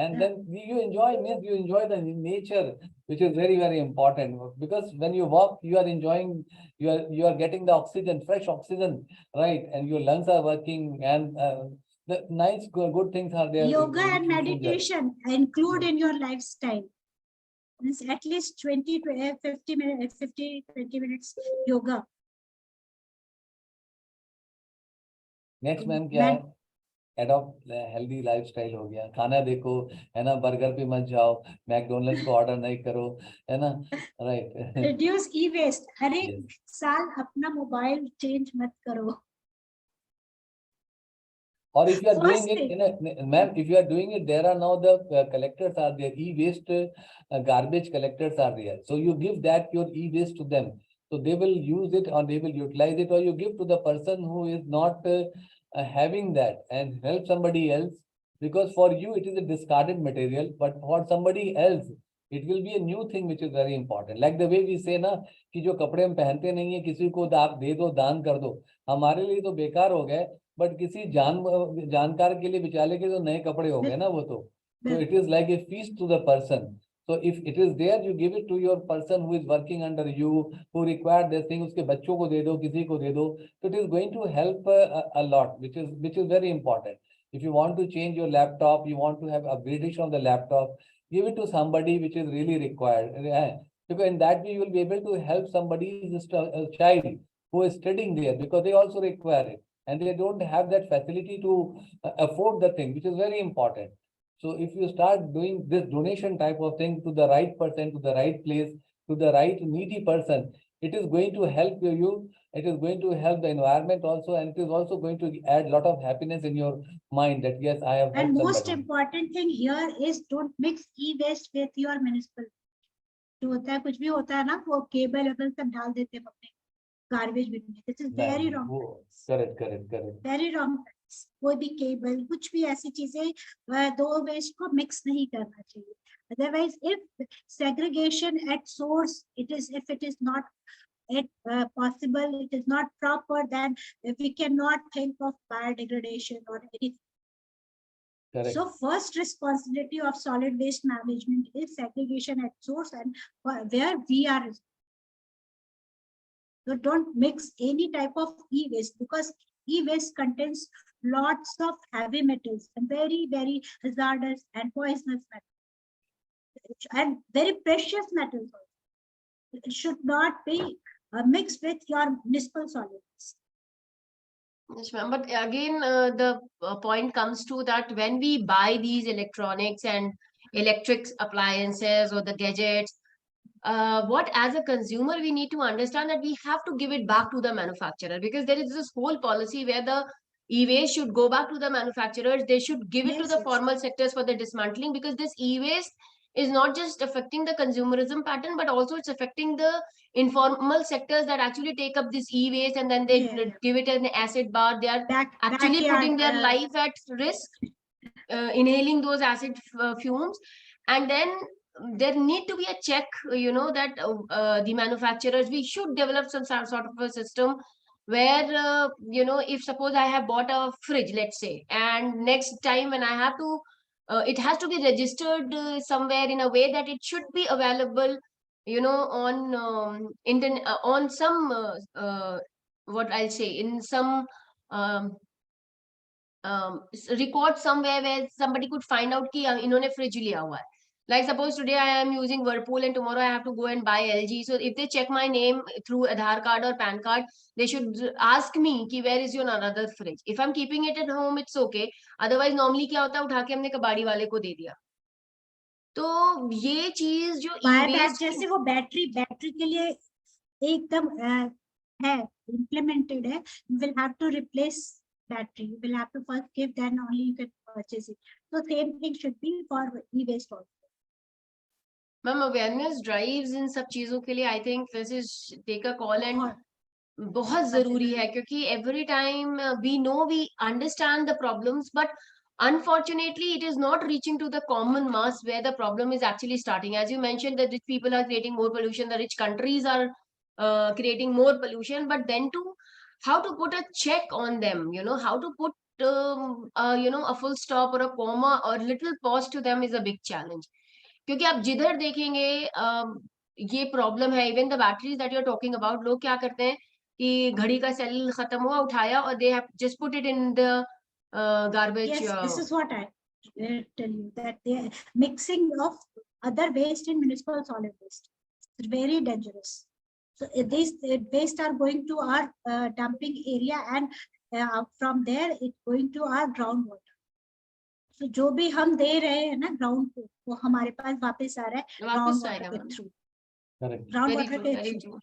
and then you enjoy the nature, which is very very important, because when you walk you are enjoying, you are getting the oxygen, fresh oxygen, right, and your lungs are working, and the nice good things are there. Yoga and meditation include in your lifestyle. Means at least 20 to 50 minutes, 20 minutes yoga. Next ma'am क्या है, adopt healthy lifestyle हो गया, खाना देखो, है ना, burger पे मत जाओ, मैकडोनल्ड्स को ऑर्डर नहीं करो, है ना, राइट। रिड्यूस ई वेस्ट, हर एक साल अपना मोबाइल चेंज मत करो। Or if you are doing it, ma'am, if you are doing it, there are now the collectors are there, e-waste garbage collectors are there. So you give that your e-waste to them. So they will use it or they will utilize it, or you give to the person who is not having that and help somebody else. Because for you, it is a discarded material, but for somebody else, it will be a new thing which is very important. Like the way we say ना कि जो कपड़े हम पहनते नहीं है किसी को आप दे दो, दान कर दो, हमारे लिए तो बेकार हो गए, बट किसी जानकार के लिए बेचारे के तो नए कपड़े हो गए ना वो तो. So it is like a feast to the person. So if it is there, you give it to your person who is working under you, who require this thing, उसके बच्चों को दे दो, किसी को दे दो, so it is going to help a lot, which is very important. If you want to change your laptop, you want to have upgradation of the laptop, give it to somebody which is really required, because in that way you will be able to help somebody's child who is studying there, because they also require it and they don't have that facility to afford the thing, which is very important. So if you start doing this donation type of thing to the right person, to the right place, to the right needy person, it is going to help you, it is going to help the environment also, and it is also going to add a lot of happiness in your mind that yes, I have helped And most somebody. important thing here is don't mix e-waste with your municipal. जो होता है कुछ भी होता है ना, वो cable वेबल सब डाल देते हैं अपने गार्बेज बिन में. This is very wrong. Correct. Very wrong. कोई भी केबल कुछ भी ऐसी चीजें दो वेस्ट को मिक्स नहीं करना चाहिए. Otherwise, if segregation at source, if it is not possible, it is not proper, then we cannot think of biodegradation or anything. Correct. So first responsibility of solid waste management is segregation at source, and where we are. So don't mix any type of e-waste, because e-waste contains lots of heavy metals and very, very hazardous and poisonous metals and very precious metals. It should not be mixed with your municipal solids. Yes, ma'am. But again, the point comes to that when we buy these electronics and electric appliances or the gadgets, what as a consumer we need to understand that we have to give it back to the manufacturer, because there is this whole policy where the e-waste should go back to the manufacturers. They should give it to the formal sectors for the dismantling, because this e-waste is not just affecting the consumerism pattern, but also it's affecting the informal sectors that actually take up this e-waste and then they give it an acid bath. They are actually putting their life at risk, inhaling those acid fumes. And then there need to be a check, that the manufacturers, we should develop some sort of a system where, if suppose I have bought a fridge, let's say, and next time when I have to, it has to be registered somewhere in a way that it should be available, on internet, on some, what I'll say, in some record somewhere where somebody could find out कि इन्होंने fridge लिया हुआ है. Like suppose today I am using Whirlpool and tomorrow I have to go and buy LG. So if they check my name through Aadhaar card or PAN card, they should ask me कि where is your another fridge. If I'm keeping it at home, it's okay. Otherwise, normally क्या होता है, उठा के हमने कबाड़ी वाले को दे दिया. तो ये चीज जो बाय बैक e-waste जैसे वो बैटरी के लिए एकदम है implemented है, you will have to replace battery, you will have to first give, then only you can purchase it. So same thing should be for e-waste also. Ma'am awareness drives इन सब चीजों के लिए I think this is take a call and बहुत जरूरी है, क्योंकि every time we know we understand the problems, but unfortunately it is not reaching to the common mass where the problem is actually starting. As you mentioned, the rich people are creating more pollution, the rich countries are creating more pollution, but then to how to put a check on them, you know, how to put a full stop or a comma or little pause to them is a big challenge. क्योंकि आप जिधर देखेंगे ये problem है. Even the batteries that you are talking about, लोग क्या करते हैं कि घड़ी का सेल खत्म हुआ, उठाया और they have just put it in the garbage. Yes, this is what I tell you, that they are mixing of other waste in municipal solid waste. It's very dangerous. So these waste are going to our dumping area, and from there it's going to our groundwater. So जो भी हम दे रहे हैं ना ground को, वो हमारे पास वापस आ रहा है ग्राउंड वाटर के थ्रू. ग्राउंड वाटर के थ्रू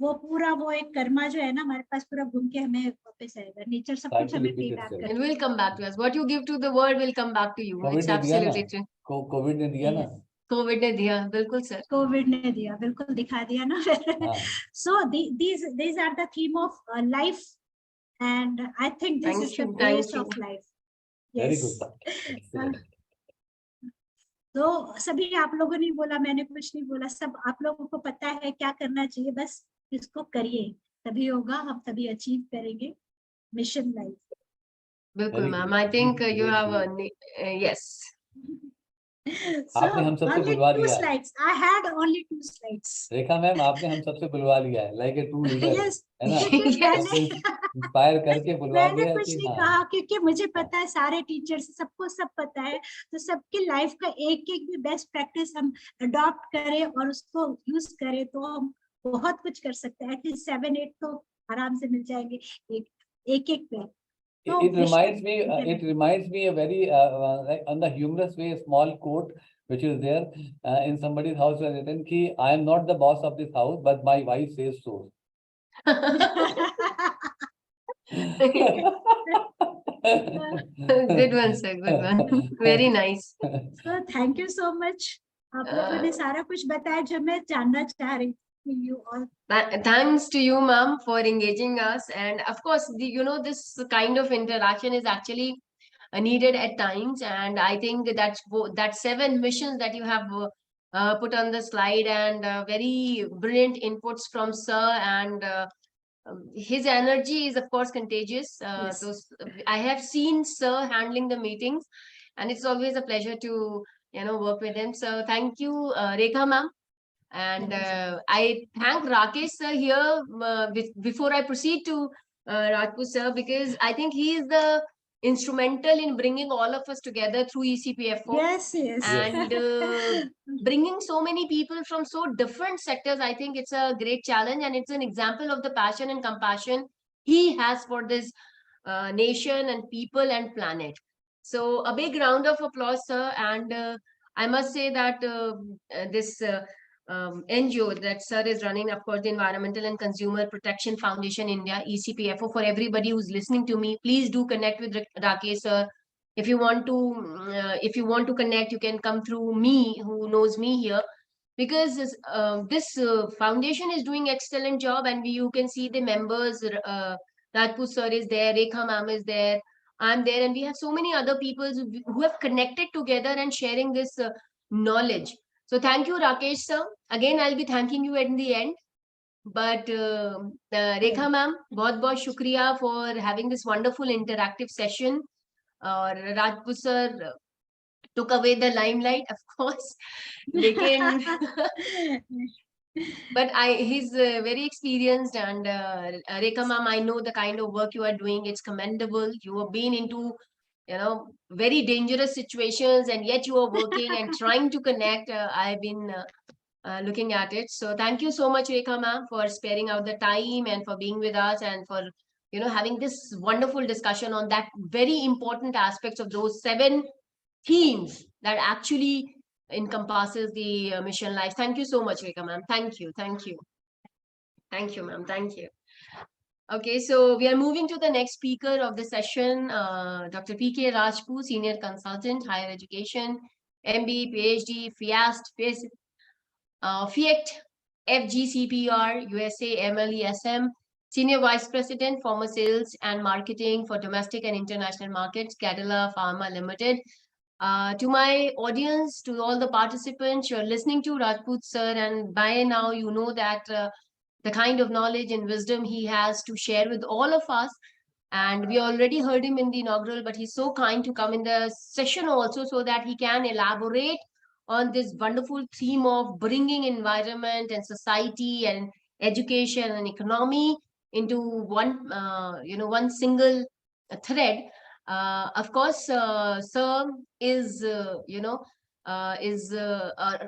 वो पूरा वो एक कर्मा जो है ना हमारे पास पूरा घूम के हमें वापस आएगा. नेचर सब कुछ हमें पे बैक करेगा. It will come back to us. What you give to the world will come back to you. It's absolutely true. Covid ने दिया ना. कोविड ने दिया, बिल्कुल सर. कोविड ने दिया, बिल्कुल दिखा दिया ना. So these are the theme of life, and I think this is the base of life. Very good. तो सभी आप लोगों ने बोला, मैंने कुछ नहीं बोला, सब आप लोगों को पता है क्या करना चाहिए, बस इसको करिए, तभी होगा, हम तभी अचीव करेंगे मिशन लाइफ. बिल्कुल ma'am, I think you have yes. आपने हम सबसे बुलवा लिया. I had only 2 slides. Rekha ma'am, आपने हम सबसे बुलवा लिया है, लाइक ए ट्रू लीडर, है ना. इंस्पायर करके बुलवा दिया. मैंने कुछ नहीं कहा, क्योंकि मुझे पता है सारे टीचर्स सबको सब पता है, तो सबकी लाइफ का एक एक भी बेस्ट प्रैक्टिस हम अडॉप्ट करें और उसको यूज करें तो हम बहुत कुछ कर सकते हैं. एटलीस्ट 7-8 तो आराम से मिल जाएंगे एक पे. It reminds me a very like on the humorous way, a small quote which is there in somebody's house where written ki I am not the boss of this house, but my wife says so. Good one sir, good one. Very nice. So thank you so much. आप लोगों ने सारा कुछ बताया जो मैं जानना चाह रही. You all. Thanks to you, ma'am, for engaging us. And of course, this kind of interaction is actually needed at times. And I think that 7 missions that you have put on the slide, and very brilliant inputs from sir, and his energy is of course contagious. Yes. So I have seen sir handling the meetings, and it's always a pleasure to work with him. So thank you, Rekha ma'am. And I thank Rakesh sir here before I proceed to Rajput sir, because I think he is the instrumental in bringing all of us together through ECPFO. Yes. And bringing so many people from so different sectors. I think it's a great challenge, and it's an example of the passion and compassion he has for this nation and people and planet. So a big round of applause, sir. And I must say that this NGO that sir is running, of course, the Environmental and Consumer Protection Foundation India, ECPFO, for everybody who's listening to me, please do connect with Rakesh sir. If you want to connect, you can come through me, who knows me here, because this foundation is doing excellent job, and you can see the members. Rajput sir is there, Rekha ma'am is there, I'm there, and we have so many other people who have connected together and sharing this knowledge. So thank you, Rakesh sir. Again, I'll be thanking you at the end. But Rekha ma'am, बहुत shukriya for having this wonderful interactive session. Rajput sir took away the limelight, of course. But he's very experienced, and Rekha ma'am, I know the kind of work you are doing. It's commendable. You have been into very dangerous situations, and yet you are working and trying to connect. I've been looking at it. So thank you so much, Rekha ma'am, for sparing out the time and for being with us, and for having this wonderful discussion on that very important aspects of those 7 themes that actually encompasses the mission life. Thank you so much, Rekha ma'am. Thank you. Thank you. Thank you, ma'am. Thank you. Okay, so we are moving to the next speaker of the session, Dr. P.K. Rajput, Senior Consultant, Higher Education, MB, PhD, FIECT, FGCPR, USA, MLESM, Senior Vice President, Former Sales and Marketing for Domestic and International Markets, Cadila Pharma Limited. To my audience, to all the participants, you're listening to Rajput sir, and by now you know that the kind of knowledge and wisdom he has to share with all of us. And we already heard him in the inaugural, but he's so kind to come in the session also so that he can elaborate on this wonderful theme of bringing environment and society and education and economy into one, one single thread. Of course, Sir is, an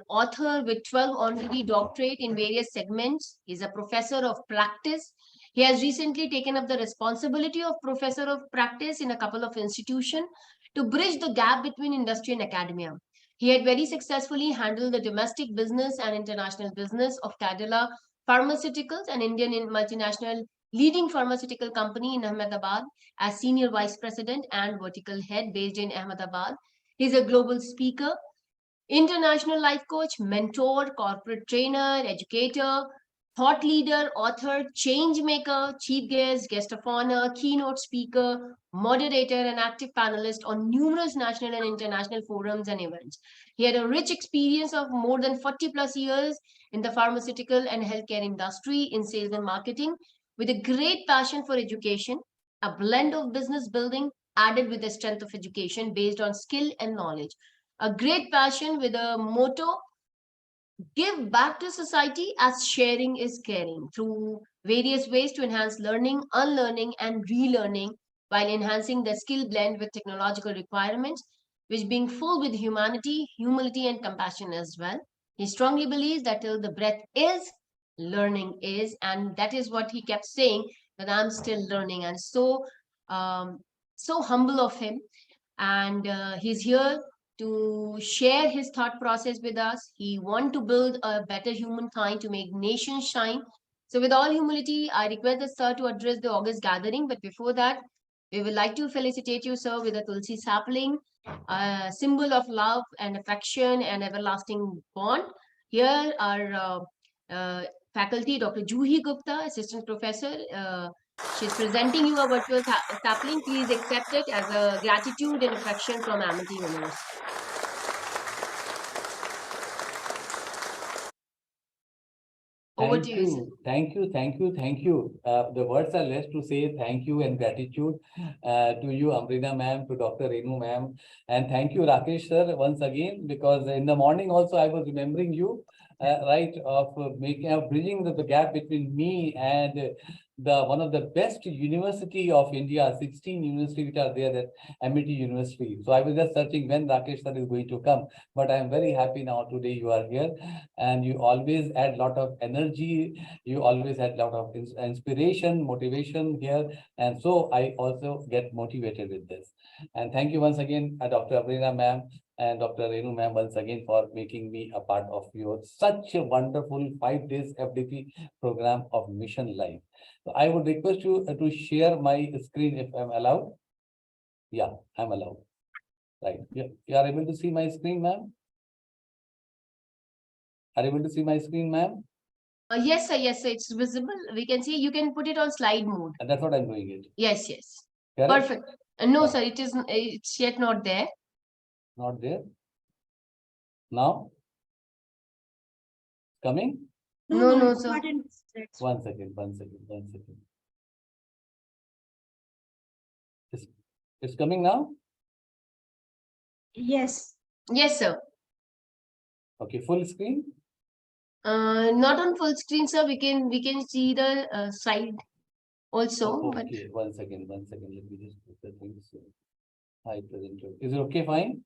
author with 12 honorary doctorate in various segments. He's a professor of practice. He has recently taken up the responsibility of professor of practice in a couple of institutions to bridge the gap between industry and academia. He had very successfully handled the domestic business and international business of Cadila Pharmaceuticals, an Indian multinational leading pharmaceutical company in Ahmedabad, as senior vice president and vertical head based in Ahmedabad. He's a global speaker, international life coach, mentor, corporate trainer, educator, thought leader, author, change maker, chief guest, guest of honor, keynote speaker, moderator, and active panelist on numerous national and international forums and events. He had a rich experience of more than 40 plus years in the pharmaceutical and healthcare industry in sales and marketing, with a great passion for education, a blend of business building added with the strength of education based on skill and knowledge. A great passion with a motto, give back to society as sharing is caring, through various ways to enhance learning, unlearning, and relearning while enhancing the skill blend with technological requirements, which being full with humanity, humility, and compassion as well. He strongly believes that till the breath is, learning is, and that is what he kept saying, that I'm still learning. And so humble of him. And he's here to share his thought process with us. He wants to build a better humankind to make nations shine. So with all humility, I request the sir to address the August gathering. But before that, we would like to felicitate you, sir, with a Tulsi sapling, a symbol of love and affection and everlasting bond. Here our faculty, Dr. Juhi Gupta, assistant professor. She's presenting you a virtual sapling. Please accept it as a gratitude and affection from Amity University. Over to you, sir. Thank you. The words are less to say thank you and gratitude to you, Amrina ma'am, to Dr. Renu ma'am, and thank you, Rakesh sir, once again, because in the morning also I was remembering you, right, of bridging the gap between me and the one of the best university of India, 16 universities which are there, that Amity University. So I was just searching when Rakesh sir is going to come, but I am very happy now today you are here, and you always add lot of energy, you always had lot of inspiration, motivation here, and so I also get motivated with this. And thank you once again, Dr. Abrina ma'am and Dr. Renu ma'am, once again for making me a part of your such a wonderful 5 days FDP program of Mission Life. So I would request you to share my screen if I'm allowed. Yeah, I'm allowed. Right. You are able to see my screen, ma'am? Are you able to see my screen, ma'am? Yes, sir. Yes, sir. It's visible. We can see. You can put it on slide mode. And that's what I'm doing it. Yes, yes. Correct? Perfect. No, sir. It is. It's yet not there. Not there. Now? Coming? No, sir. One second. It's coming now? Yes. Yes, sir. Okay, full screen? Not on full screen, sir. We can see the slide also. Okay, one second. Let me just put the things. Hi, presenter. Is it okay? Fine.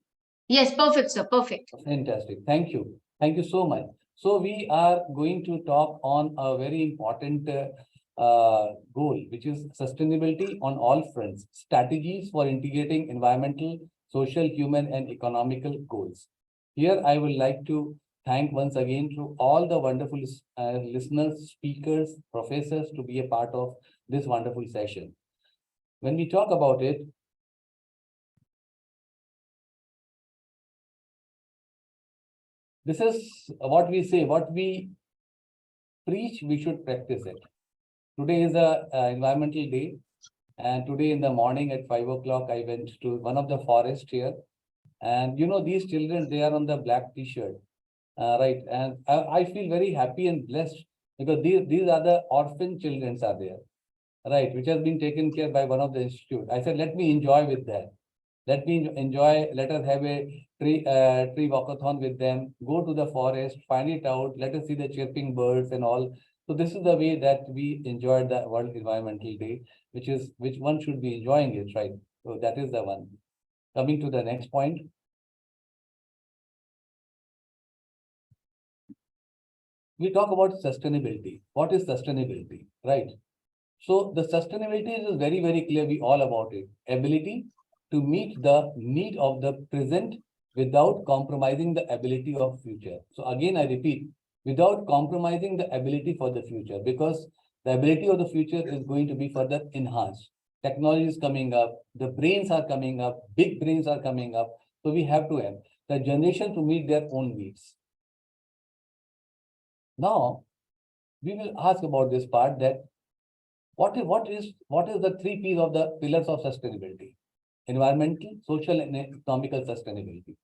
Yes, perfect, sir. Perfect. Fantastic. Thank you. Thank you so much. So we are going to talk on a very important goal, which is sustainability on all fronts, strategies for integrating environmental, social, human, and economical goals. Here, I would like to thank once again to all the wonderful listeners, speakers, professors to be a part of this wonderful session. When we talk about it, this is what we say, what we preach, we should practice it. Today is a environmental day, and today in the morning at 5 o'clock, I went to one of the forest here, and you know these children, they are on the black T-shirt, right? And I feel very happy and blessed because these are the orphan children are there, right? Which has been taken care by one of the institute. I said, let me enjoy with that. Let me enjoy. Let us have a tree walkathon with them. Go to the forest, find it out. Let us see the chirping birds and all. So this is the way that we enjoyed the World Environmental Day, which one should be enjoying it, right? So that is the one. Coming to the next point. We talk about sustainability. What is sustainability, right? So the sustainability is very, very clear. We all about it. Ability to meet the need of the present without compromising the ability of future. So again, I repeat, without compromising the ability for the future, because the ability of the future is going to be further enhanced. Technology is coming up, the brains are coming up, big brains are coming up. So we have to have the generation to meet their own needs. Now, we will ask about this part that what is the 3 P's of the pillars of sustainability? Environmental, social, and economical sustainability.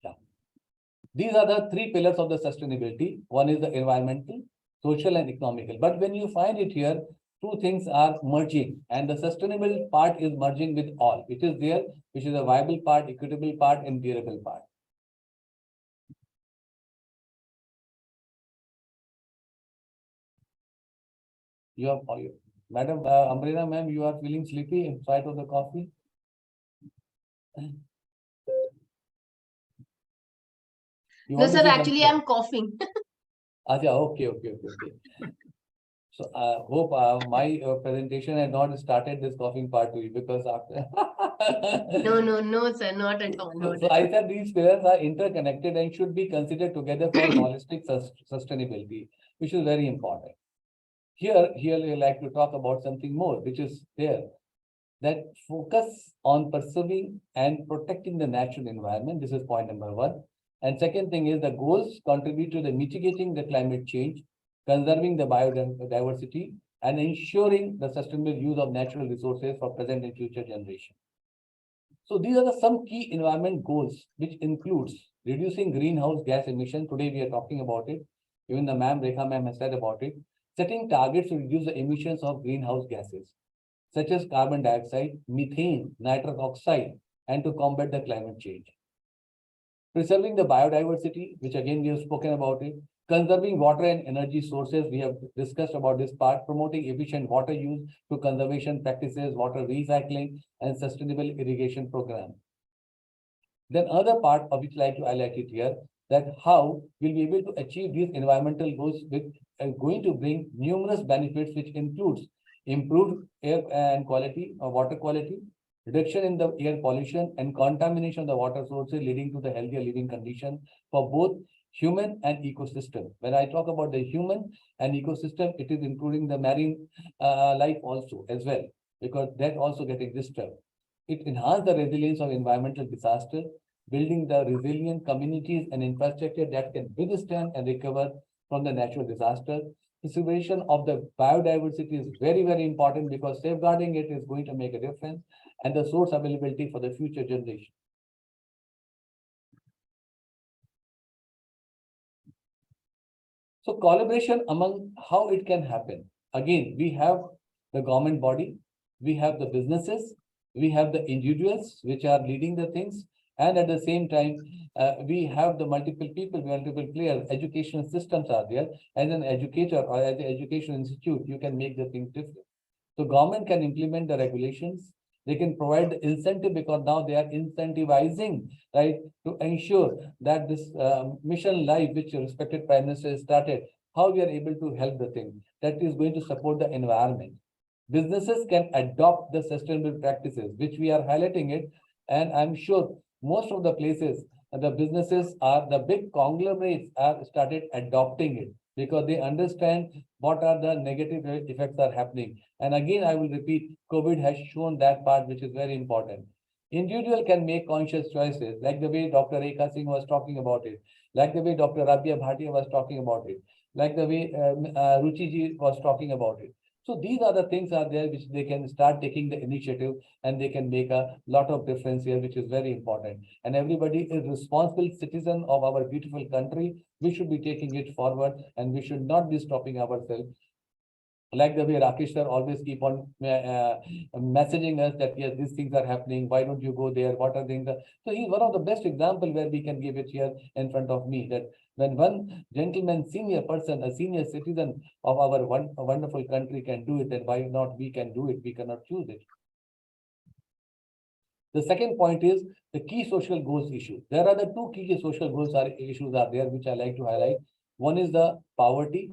Yeah. These are the 3 pillars of the sustainability. One is the environmental, social, and economical. But when you find it here, 2 things are merging, and the sustainable part is merging with all. It is there, which is a viable part, equitable part, and durable part. You have, Madam Amrina, ma'am, you are feeling sleepy in spite of the coffee? No, sir, actually, I'm coughing. Okay. So I hope my presentation had not started this coughing part to you because after. No, sir, not at all. So I said these pillars are interconnected and should be considered together for holistic sustainability, which is very important. Here we like to talk about something more, which is there, that focus on preserving and protecting the natural environment. This is point number 1. And second thing is the goals contribute to the mitigating the climate change, conserving the biodiversity, and ensuring the sustainable use of natural resources for present and future generations. So these are some key environment goals, which includes reducing greenhouse gas emission. Today we are talking about it. Even the Rekha ma'am has said about it. Setting targets to reduce the emissions of greenhouse gases, such as carbon dioxide, methane, nitrous oxide, and to combat the climate change. Preserving the biodiversity, which again we have spoken about it. Conserving water and energy sources, we have discussed about this part. Promoting efficient water use through conservation practices, water recycling, and sustainable irrigation program. Then other part of which I like to highlight it here, that how we'll be able to achieve these environmental goals, which are going to bring numerous benefits, which includes improved air and quality or water quality, reduction in the air pollution and contamination of the water sources, leading to the healthier living condition for both human and ecosystem. When I talk about the human and ecosystem, it is including the marine life also as well, because that also getting disturbed. It enhances the resilience of environmental disaster, building the resilient communities and infrastructure that can withstand and recover from the natural disaster. Preservation of the biodiversity is very, very important because safeguarding it is going to make a difference, and the source availability for the future generation. So collaboration among how it can happen. Again, we have the government body, we have the businesses, we have the individuals which are leading the things, and at the same time, we have the multiple people, multiple players, educational systems are there. As an educator or as an education institute, you can make the things different. So government can implement the regulations. They can provide the incentive because now they are incentivizing, right, to ensure that this mission life, which respected Prime Minister started, how we are able to help the thing that is going to support the environment. businesses can adopt the sustainable practices, which we are highlighting it. And I'm sure most of the places, the businesses are, the big conglomerates are started adopting it because they understand what are the negative effects are happening. And again, I will repeat, COVID has shown that part, which is very important. Individual can make conscious choices, like the way Dr. Rekha Singh was talking about it, like the way Dr. Rabia Bhatia was talking about it, like the way Ruchi ji was talking about it. So these are the things are there which they can start taking the initiative and they can make a lot of difference here, which is very important. And everybody is responsible citizen of our beautiful country. We should be taking it forward and we should not be stopping ourselves. Like the way Rakesh sir always keep on messaging us that yes, these things are happening. Why don't you go there? What are things? So he's one of the best example where we can give it here in front of me, that when one gentleman, senior person, a senior citizen of our wonderful country can do it, then why not we can do it? We cannot choose it. The second point is the key social goals issue. There are the two key social goals issues are there, which I like to highlight. One is the poverty,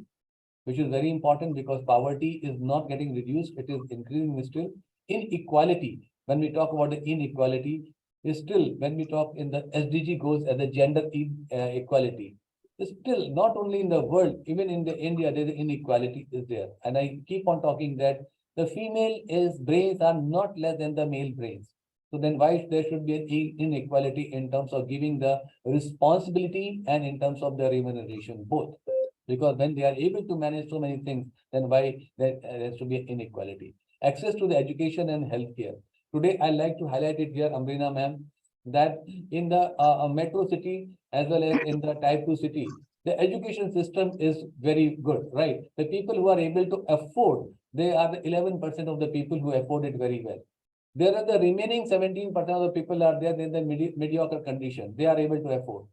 which is very important because poverty is not getting reduced, it is increasing still. Inequality, when we talk about the inequality, is still, when we talk in the SDG goals as the gender equality, is still not only in the world, even in the India, there is inequality is there. And I keep on talking that the female brains are not less than the male brains. So then why there should be an inequality in terms of giving the responsibility and in terms of the remuneration both? Because when they are able to manage so many things, then why there should be inequality? Access to the education and healthcare. Today, I like to highlight it here, Amrina ma'am, that in the metro city as well as in the type 2 city, the education system is very good, right? The people who are able to afford, they are the 11% of the people who afford it very well. There are the remaining 17% of the people are there in the mediocre condition. They are able to afford,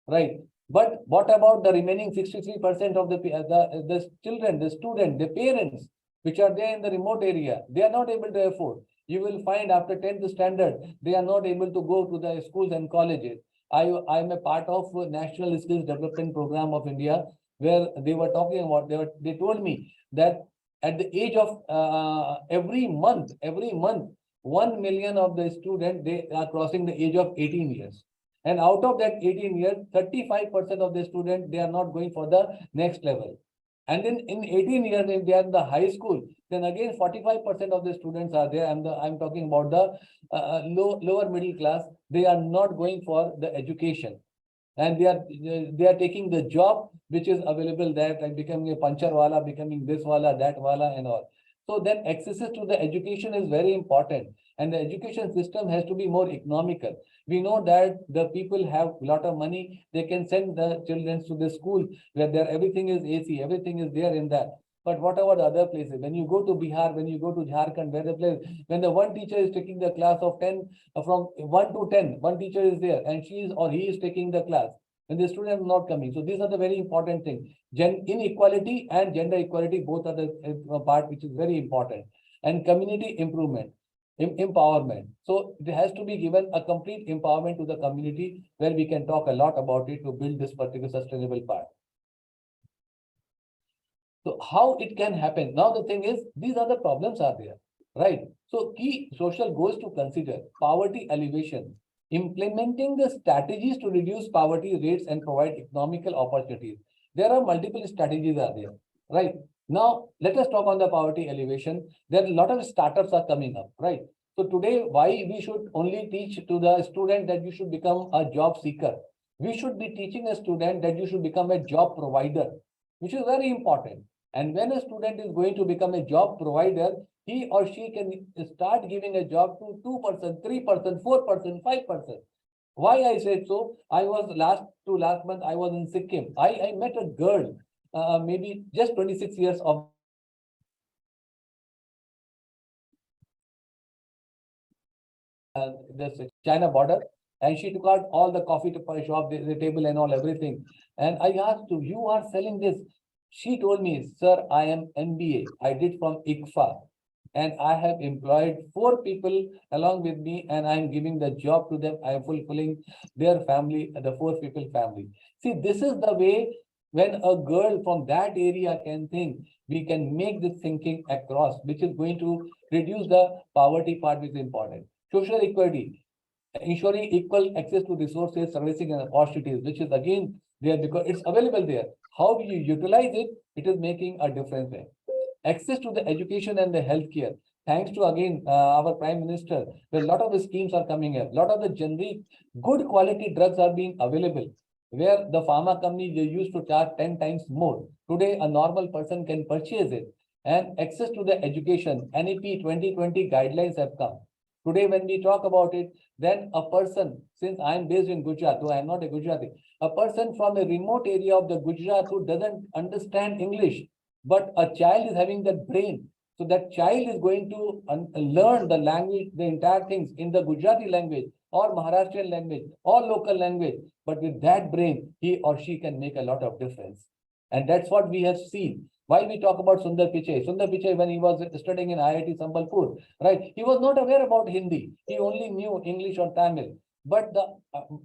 right? But what about the remaining 63% of the children, the students, the parents, which are there in the remote area? They are not able to afford. You will find after 10th standard, they are not able to go to the schools and colleges. I am a part of National Skills Development Program of India, where they were talking about, they told me that at the age of every month, 1 million of the students, they are crossing the age of 18 years. And out of that 18 years, 35% of the students, they are not going for the next level. And then in 18 years, if they are in the high school, then again 45% of the students are there. I'm talking about the lower middle class. They are not going for the education. And they are taking the job which is available there, like becoming a puncher wala, becoming this wala, that wala, and all. So then access to the education is very important, and the education system has to be more economical. We know that the people have a lot of money, they can send the children to the school where there everything is AC, everything is there in that. But what about the other places? When you go to Bihar, when you go to Jharkhand, where the place, when the one teacher is taking the class of 10, from 1 to 10, one teacher is there and she is or he is taking the class, and the student is not coming. So these are the very important things. Inequality and gender equality, both are the part which is very important. And community improvement, empowerment. So it has to be given a complete empowerment to the community where we can talk a lot about it to build this particular sustainable part. So how it can happen? Now the thing is, these are the problems are there, right? So key social goals to consider: poverty alleviation, implementing the strategies to reduce poverty rates and provide economical opportunities. There are multiple strategies are there, right? Now let us talk on the poverty alleviation. There are a lot of startups are coming up, right? So today, why we should only teach to the student that you should become a job seeker? We should be teaching a student that you should become a job provider, which is very important. And when a student is going to become a job provider, he or she can start giving a job to 2%, 3%, 4%, 5%. Why I said so? I was last month, I was in Sikkim. I met a girl, maybe just 26 years of this China border, and she took out all the coffee to shop, the table and all everything. And I asked her, you are selling this? She told me, sir, I am MBA. I did from ICFA. And I have employed 4 people along with me, and I'm giving the job to them. I am fulfilling their family, the 4 people family. See, this is the way When a girl from that area can think, we can make this thinking across, which is going to reduce the poverty part, which is important. Social equality, ensuring equal access to resources, servicing and opportunities, which is again there because it's available there. How you utilize it, it is making a difference there. Access to the education and the healthcare. Thanks to again our Prime Minister, where a lot of the schemes are coming up, a lot of the generic, good quality drugs are being available, where the pharma company they used to charge 10 times more. Today, a normal person can purchase it. And access to the education, NEP 2020 guidelines have come. Today, when we talk about it, then a person, since I am based in Gujarat, though I am not a Gujarati, a person from a remote area of the Gujarat who doesn't understand English, but a child is having that brain. So that child is going to learn the language, the entire things in the Gujarati language or Maharashtrian language or local language. But with that brain, he or she can make a lot of difference. And that's what we have seen. Why we talk about Sundar Pichai? Sundar Pichai, when he was studying in IIT Sambalpur, right? He was not aware about Hindi. He only knew English or Tamil. But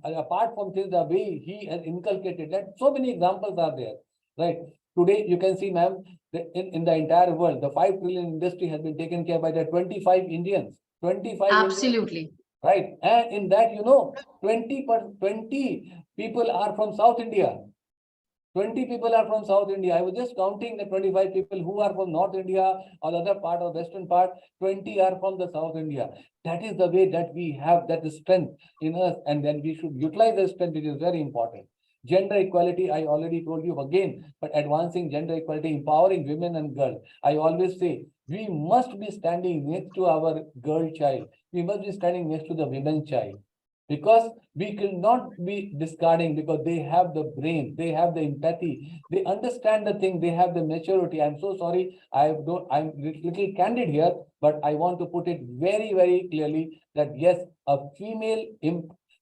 apart from this, the way he has inculcated that, so many examples are there, right? Today, you can see, ma'am, in the entire world, the 5 trillion industry has been taken care by the 25 Indians. 25 Absolutely. Indians, right? And in that, 20 people are from South India. 20 people are from South India. I was just counting the 25 people who are from North India or the other part or western part. 20 are from the South India. That is the way that we have that strength in us, and then we should utilize the strength. It is very important. Gender equality, I already told you again, but advancing gender equality, empowering women and girls. I always say we must be standing next to our girl child. We must be standing next to the women child. Because we cannot be discarding, because they have the brain, they have the empathy, they understand the thing, they have the maturity. I'm so sorry, I'm little candid here, but I want to put it very, very clearly that yes,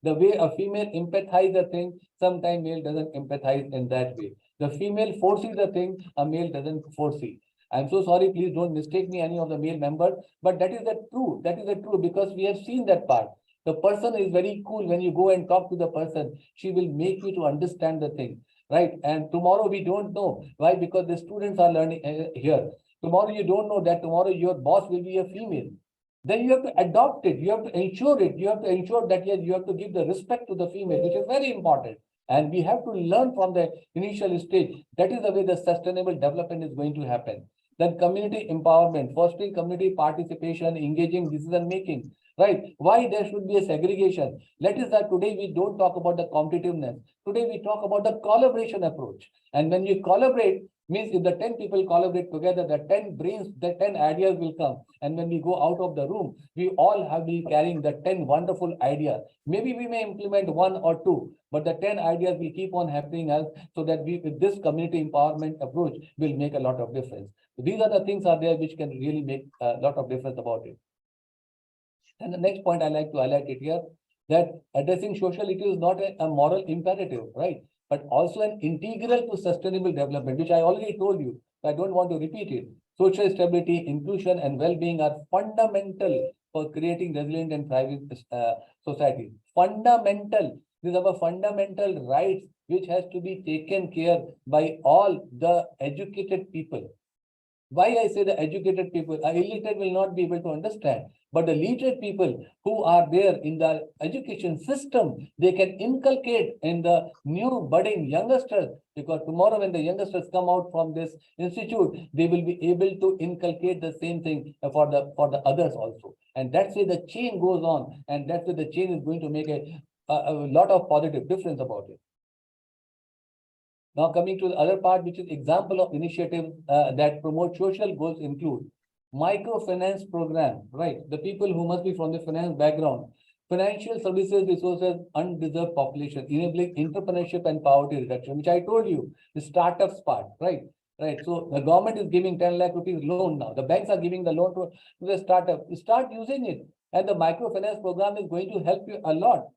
the way a female empathizes a thing, sometimes male doesn't empathize in that way. The female foresees the thing, a male doesn't foresee. I'm so sorry, please don't mistake me, any of the male members, but that is the truth. That is the truth, because we have seen that part. The person is very cool. When you go and talk to the person, she will make you to understand the thing, right? And tomorrow we don't know. Why? Because the students are learning here. Tomorrow you don't know that tomorrow your boss will be a female. Then you have to adopt it. You have to ensure it. You have to ensure that yes, you have to give the respect to the female, which is very important. And we have to learn from the initial stage. That is the way the sustainable development is going to happen. Then community empowerment, fostering community participation, engaging decision making. Right? Why there should be a segregation? Let us that today we don't talk about the competitiveness. Today we talk about the collaboration approach. And when you collaborate, means if the 10 people collaborate together, the 10 brains, the 10 ideas will come. And when we go out of the room, we all have been carrying the 10 wonderful ideas. Maybe we may implement 1 or 2, but the 10 ideas will keep on happening else, so that we, with this community empowerment approach, will make a lot of difference. So these are the things are there which can really make a lot of difference about it. And the next point I like to highlight it here, that addressing social issues is not a moral imperative, right? But also an integral to sustainable development, which I already told you. So I don't want to repeat it. Social stability, inclusion, and well-being are fundamental for creating resilient and thriving society. Fundamental. These are our fundamental rights, which has to be taken care by all the educated people. Why I say the educated people, illiterate will not be able to understand, but the literate people who are there in the education system, they can inculcate in the new budding youngsters, because tomorrow when the youngsters come out from this institute, they will be able to inculcate the same thing for the others also. And that's why the chain goes on, and that's why the chain is going to make a lot of positive difference about it. Now coming to the other part, which is example of initiatives that promote social goals include microfinance program, right? The people who must be from the finance background, financial services resources, undeserved population, enabling entrepreneurship and poverty reduction, which I told you, the startups part, right? Right. So the government is giving 10 lakh rupees loan now. The banks are giving the loan to the startup. Start using it. And the microfinance program is going to help you a lot.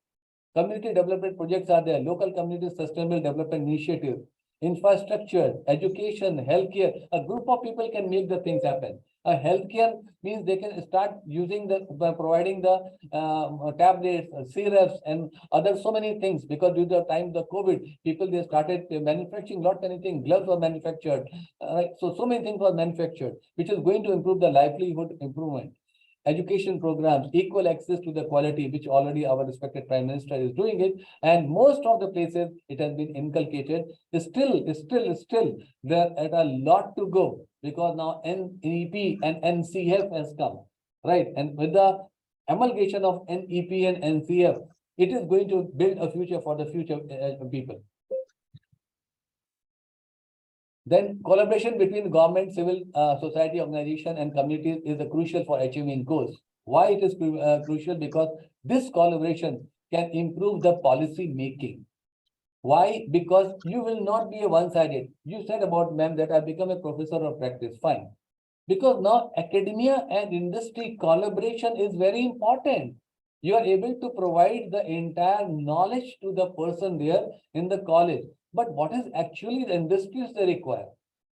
Community development projects are there, local community sustainable development initiative, infrastructure, education, healthcare. A group of people can make the things happen. A healthcare means they can start using by providing the tablets, syrups, and other so many things, because due to the time the COVID, people they started manufacturing lot many things. Gloves were manufactured, so many things were manufactured, which is going to improve the livelihood improvement. Education programs, equal access to the quality, which already our respected Prime Minister is doing it, and most of the places it has been inculcated. Still, there are a lot to go, because now NEP and NCF has come, right? And with the amalgamation of NEP and NCF, it is going to build a future for the future people. Then collaboration between government, civil society organization and communities is crucial for achieving goals. Why it is crucial? Because this collaboration can improve the policy making. Why? Because you will not be a one-sided. You said about, ma'am, that I become a professor of practice. Fine. Because now academia and industry collaboration is very important. You are able to provide the entire knowledge to the person there in the college. But what is actually the industries they require?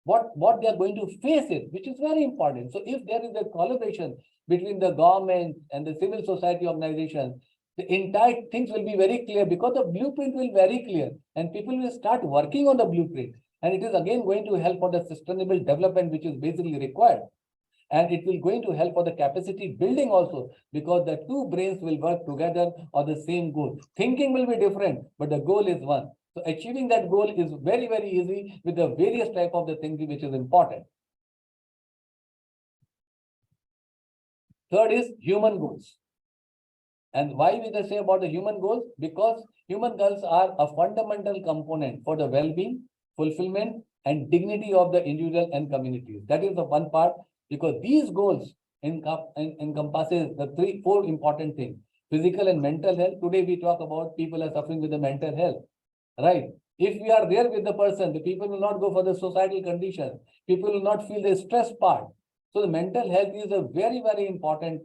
What they are going to face it, which is very important. So if there is a collaboration between the government and the civil society organizations, the entire things will be very clear, because the blueprint will be very clear and people will start working on the blueprint. And it is again going to help for the sustainable development, which is basically required. And it will going to help for the capacity building also, because the two brains will work together on the same goal. Thinking will be different, but the goal is one. So achieving that goal is very, very easy with the various type of the thinking, which is important. Third is human goals. And why we can say about the human goals? Because human goals are a fundamental component for the well-being, fulfillment, and dignity of the individual and communities. That is the one part, because these goals encompasses the four important things: physical and mental health. Today we talk about people are suffering with the mental health, right? If we are there with the person, the people will not go for the societal condition. People will not feel the stress part. So the mental health is a very, very important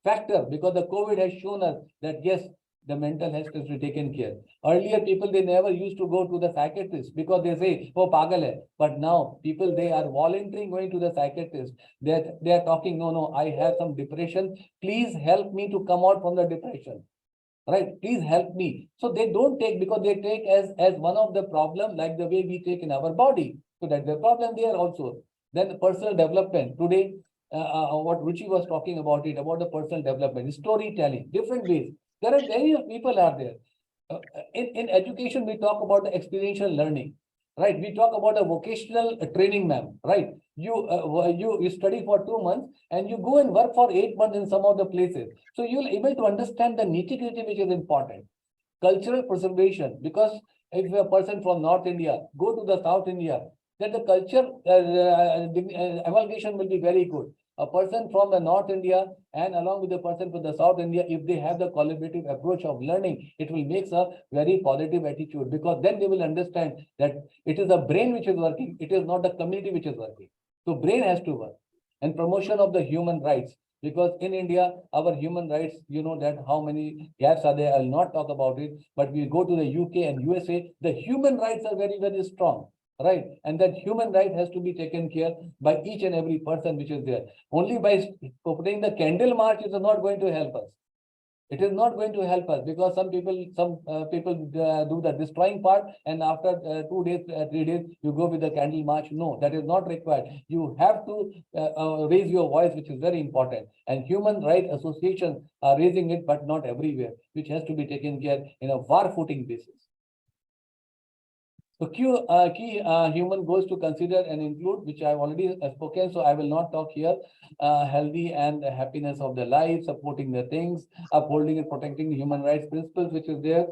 factor, because the COVID has shown us that yes, the mental health has to be taken care. Earlier, people, they never used to go to the psychiatrist because they say, oh, pagal hai. But now people, they are volunteering going to the psychiatrist. They are talking, no, I have some depression. Please help me to come out from the depression. Right? Please help me. So they don't take, because they take as one of the problem, like the way we take in our body. So that's the problem there also. Then the personal development. Today, what Ruchi was talking about it, about the personal development, storytelling, different ways. There are various people are there. In education, we talk about the experiential learning, right? We talk about a vocational training, ma'am, right? You study for 2 months and you go and work for 8 months in some of the places. So you'll able to understand the nitty-gritty, which is important. Cultural preservation, because if a person from North India go to the South India, then the culture amalgamation will be very good. A person from the North India and along with the person from the South India, if they have the collaborative approach of learning, it will make a very positive attitude, because then they will understand that it is the brain which is working, it is not the community which is working. So brain has to work. And promotion of the human rights, because in India, our human rights, you know that how many gaps are there. I'll not talk about it, but we go to the UK and USA, the human rights are very, very strong. Right, and that human right has to be taken care by each and every person which is there. Only by putting the candle march is not going to help us. It is not going to help us, because some people do the destroying part, and after 2 days, 3 days, you go with the candle march. No, that is not required. You have to raise your voice, which is very important. And human rights associations are raising it, but not everywhere, which has to be taken care in a war footing basis. So key human goals to consider and include, which I've already spoken, so I will not talk here. Healthy and happiness of the life, supporting the things, upholding and protecting human rights principles, which is there.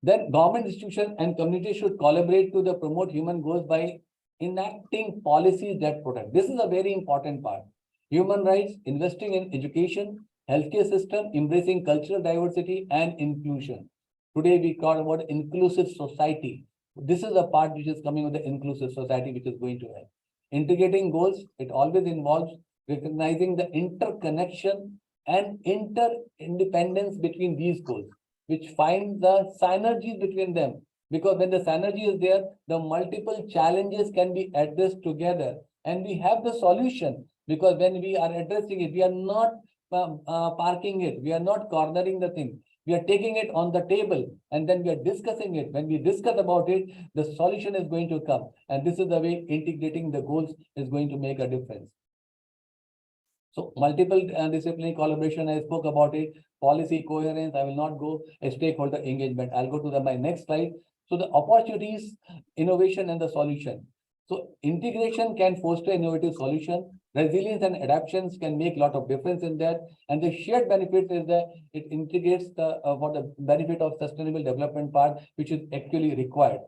Then government institutions and communities should collaborate to promote human goals by enacting policies that protect. This is a very important part. Human rights, investing in education, healthcare system, embracing cultural diversity and inclusion. Today we talk about inclusive society. This is the part which is coming with the inclusive society, which is going to help. Integrating goals, it always involves recognizing the interconnection and interdependence between these goals. which finds the synergies between them. Because when the synergy is there, the multiple challenges can be addressed together and we have the solution. Because when we are addressing it, we are not parking it, we are not cornering the thing. We are taking it on the table and then we are discussing it. When we discuss about it, the solution is going to come. And this is the way integrating the goals is going to make a difference. So multiple disciplinary collaboration, I spoke about it. Policy coherence, I will not go. A stakeholder engagement. I'll go to my next slide. So the opportunities, innovation and the solution. So integration can foster innovative solution. Resilience and adaptations can make a lot of difference in that. And the shared benefit is that it integrates the for the benefit of sustainable development part, which is actually required.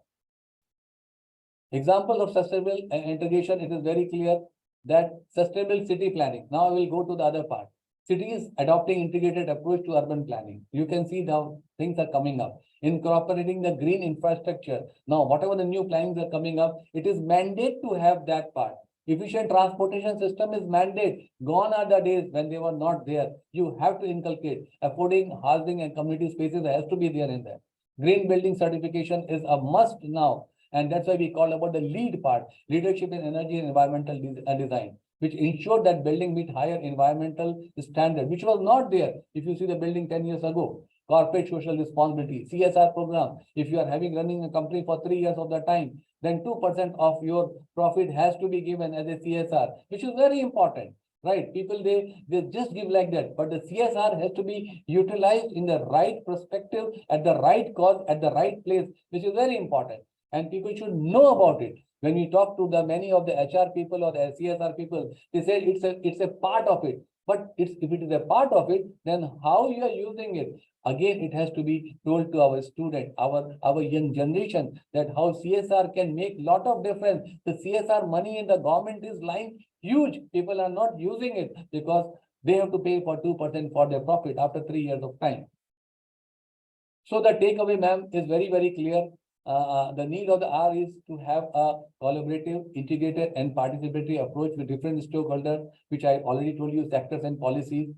Example of sustainable integration, it is very clear that sustainable city planning. Now I will go to the other part. Cities adopting integrated approach to urban planning. You can see now things are coming up. Incorporating the green infrastructure. Now, whatever the new plannings are coming up, it is mandate to have that part. Efficient transportation system is mandate. Gone are the days when they were not there. You have to inculcate. Affording, housing and community spaces has to be there in there. Green building certification is a must now. And that's why we call about the lead part, leadership in energy and environmental design, which ensured that building meet higher environmental standard, which was not there. If you see the building 10 years ago, corporate social responsibility, CSR program. If you are running a company for 3 years of the time, then 2% of your profit has to be given as a CSR, which is very important. Right? People, they just give like that. But the CSR has to be utilized in the right perspective, at the right cause, at the right place, which is very important. And people should know about it. When we talk to the many of the HR people or the CSR people, they say it's a part of it. But if it is a part of it, then how you are using it? Again, it has to be told to our student, our young generation, that how CSR can make lot of difference. The CSR money in the government is lying huge. People are not using it because they have to pay for 2% for their profit after 3 years of time. So the takeaway, ma'am, is very, very clear. The need of the hour is to have a collaborative, integrated, and participatory approach with different stakeholders, which I already told you, sectors and policies.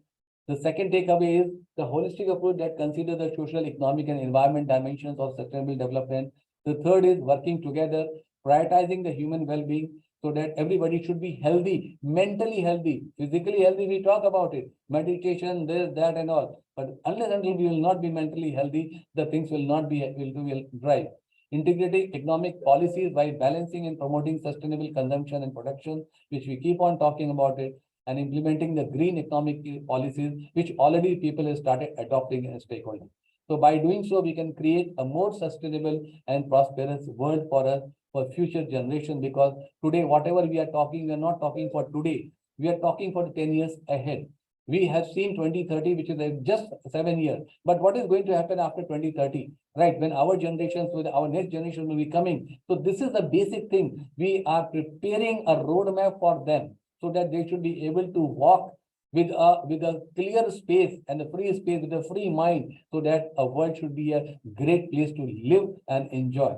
The second takeaway is the holistic approach that considers the social, economic, and environment dimensions of sustainable development. The third is working together, prioritizing the human well-being so that everybody should be healthy, mentally healthy, physically healthy. We talk about it, meditation, this, that, and all. But unless until we will not be mentally healthy, the things will not be will drive. Integrating economic policies by balancing and promoting sustainable consumption and production, which we keep on talking about it, and implementing the green economic policies, which already people have started adopting as stakeholders. So by doing so, we can create a more sustainable and prosperous world for us, for future generation, because today, whatever we are talking, we are not talking for today. We are talking for 10 years ahead. We have seen 2030, which is just 7 years. But what is going to happen after 2030? Right, when our generations, with our next generation will be coming. So this is the basic thing. We are preparing a roadmap for them so that they should be able to walk with a clear space and a free space, with a free mind, so that a world should be a great place to live and enjoy.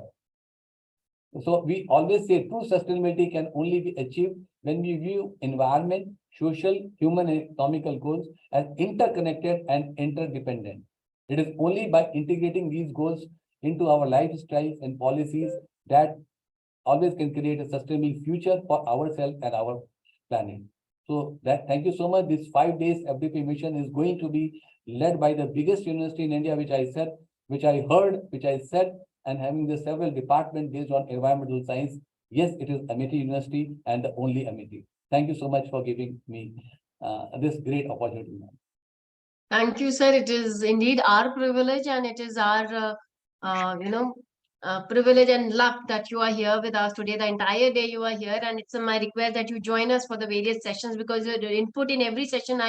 So we always say true sustainability can only be achieved when we view environment, social, human, and economical goals as interconnected and interdependent. It is only by integrating these goals into our lifestyles and policies that always can create a sustainable future for ourselves and our planet. So that, thank you so much. This 5 days FDP mission is going to be led by the biggest university in India, which I said, which I heard, which I said, and having the several departments based on environmental science. Yes, it is Amity University and the only Amity. Thank you so much for giving me this great opportunity. Thank you, sir. It is indeed our privilege, and it is our, privilege and luck that you are here with us today. The entire day you are here, and it's my request that you join us for the various sessions, because your input in every session,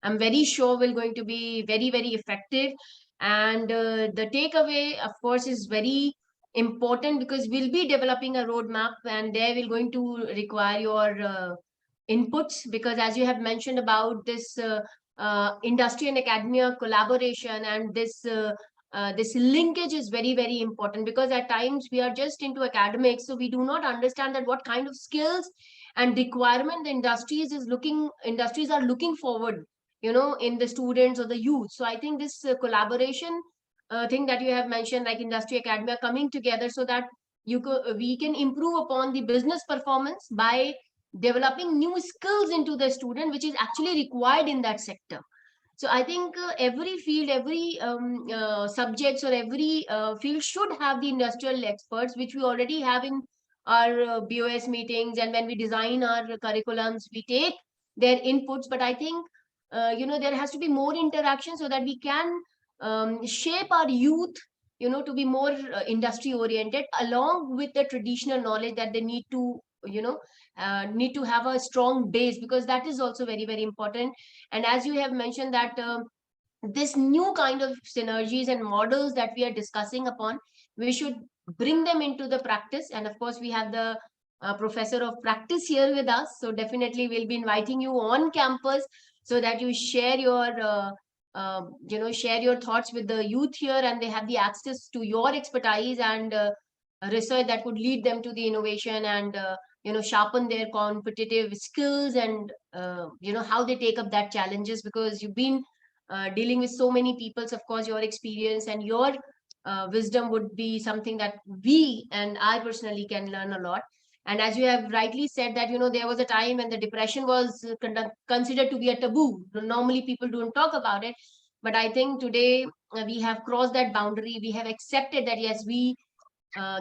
I'm very sure, will going to be very, very effective. And the takeaway, of course, is very important, because we'll be developing a roadmap, and there we're going to require your inputs, because as you have mentioned about this industry and academia collaboration, and this linkage is very, very important, because at times we are just into academics, so we do not understand that what kind of skills and requirement the industries are looking forward, in the students or the youth. So I think this collaboration thing that you have mentioned, like industry academia coming together, so that we can improve upon the business performance by developing new skills into the student, which is actually required in that sector. So I think every field, every subjects or every field should have the industrial experts, which we already have in our BOS meetings, and when we design our curriculums, we take their inputs. But I think there has to be more interaction so that we can shape our youth, to be more industry oriented, along with the traditional knowledge that they need to, need to have a strong base, because that is also very, very important. And as you have mentioned that this new kind of synergies and models that we are discussing upon, we should bring them into the practice. And of course, we have the professor of practice here with us, so definitely we'll be inviting you on campus so that you share your share your thoughts with the youth here, and they have the access to your expertise and research that could lead them to the innovation and sharpen their competitive skills, and how they take up that challenges, because you've been dealing with so many people. So of course, your experience and your wisdom would be something that we and I personally can learn a lot. And as you have rightly said that, there was a time when the depression was considered to be a taboo. Normally people don't talk about it, but I think today we have crossed that boundary. We have accepted that yes, we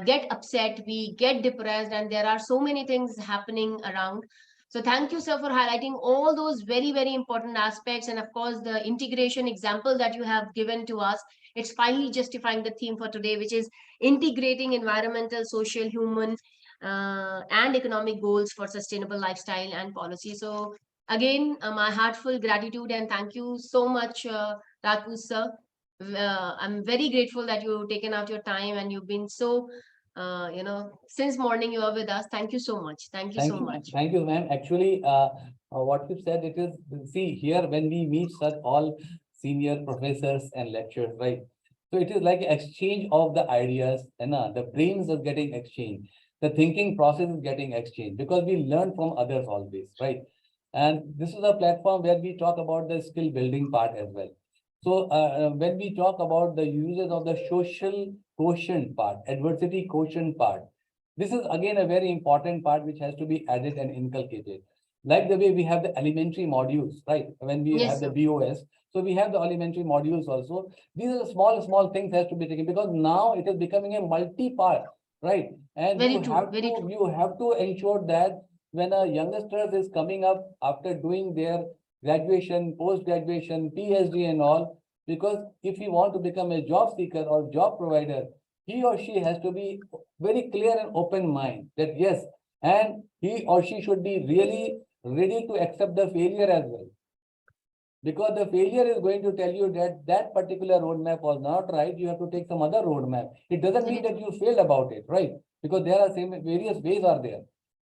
get upset, we get depressed, and there are so many things happening around. So thank you, sir, for highlighting all those very, very important aspects. And of course, the integration example that you have given to us, it's finally justifying the theme for today, which is integrating environmental, social, human, and economic goals for sustainable lifestyle and policy. So again, my heartfelt gratitude and thank you so much, Rajput sir. I'm very grateful that you've taken out your time and you've been so, since morning you are with us. Thank you so much. Thank you so much. Thank you, ma'am. Actually, what you said, it is, see, here when we meet such all senior professors and lecturers, right? So it is like exchange of the ideas, and the brains are getting exchanged. The thinking process is getting exchanged because we learn from others always, right? And this is a platform where we talk about the skill building part as well. So when we talk about the uses of the social quotient part, adversity quotient part, this is again a very important part which has to be added and inculcated. Like the way we have the elementary modules, right? When we Yes, have the sir. BOS, so we have the elementary modules also. These are small things has to be taken because now it is becoming a multi-part, right? And Very you true, have very to true. you have to ensure that when a youngster is coming up after doing their graduation, post-graduation, PhD and all, because if he want to become a job seeker or job provider, he or she has to be very clear and open mind that yes, and he or she should be really ready to accept the failure as well. Because the failure is going to tell you that that particular roadmap was not right, you have to take some other roadmap. It doesn't mean that you failed about it, right? Because there are various ways are there.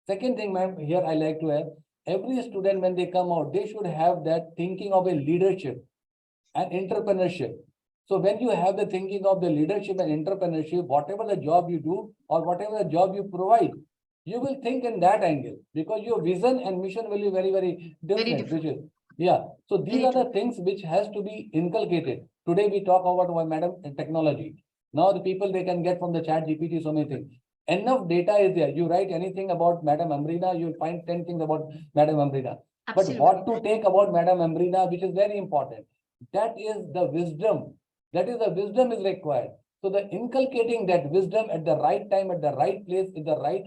Second thing, ma'am, here I like to have, every student when they come out, they should have that thinking of a leadership and entrepreneurship. So when you have the thinking of the leadership and entrepreneurship, whatever the job you do or whatever the job you provide, you will think in that angle because your vision and mission will be very, very different. Which is, yeah. So these are the things which has to be inculcated. Today we talk about, madam, technology. Now the people, they can get from the chat GPT so many things. Enough data is there. You write anything about Madam Amrina, you'll find 10 things about Madam Amrina. But what to take about Madam Amrina, which is very important. That is the wisdom. That is the wisdom is required. So the inculcating that wisdom at the right time, at the right place, in the right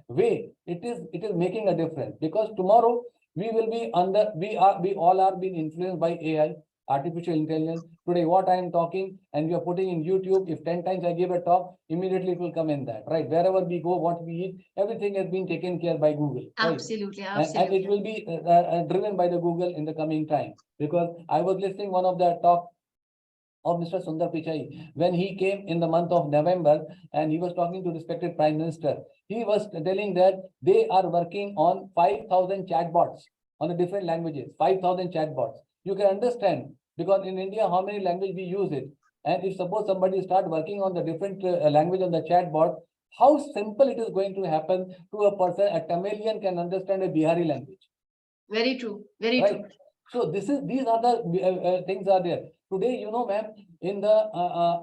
way, it is making a difference. Because tomorrow we will be we all are being influenced by AI, artificial intelligence. Today, what I am talking and we are putting in YouTube, if 10 times I give a talk, immediately it will come in that, right? Wherever we go, what we eat, everything has been taken care by Google. Right? Absolutely, And absolutely. it will be driven by the Google in the coming time. Because I was listening one of the talk of Mr. Sundar Pichai when he came in the month of November and he was talking to respected Prime Minister. He was telling that they are working on 5,000 chatbots on the different languages, 5,000 chatbots. You can understand because in India, how many languages we use it. And if suppose somebody start working on the different language on the chatbot, how simple it is going to happen to a person, a Tamilian can understand a Bihari language. Very true, very Right. true. So these are the things are there. Today, you know, ma'am, in the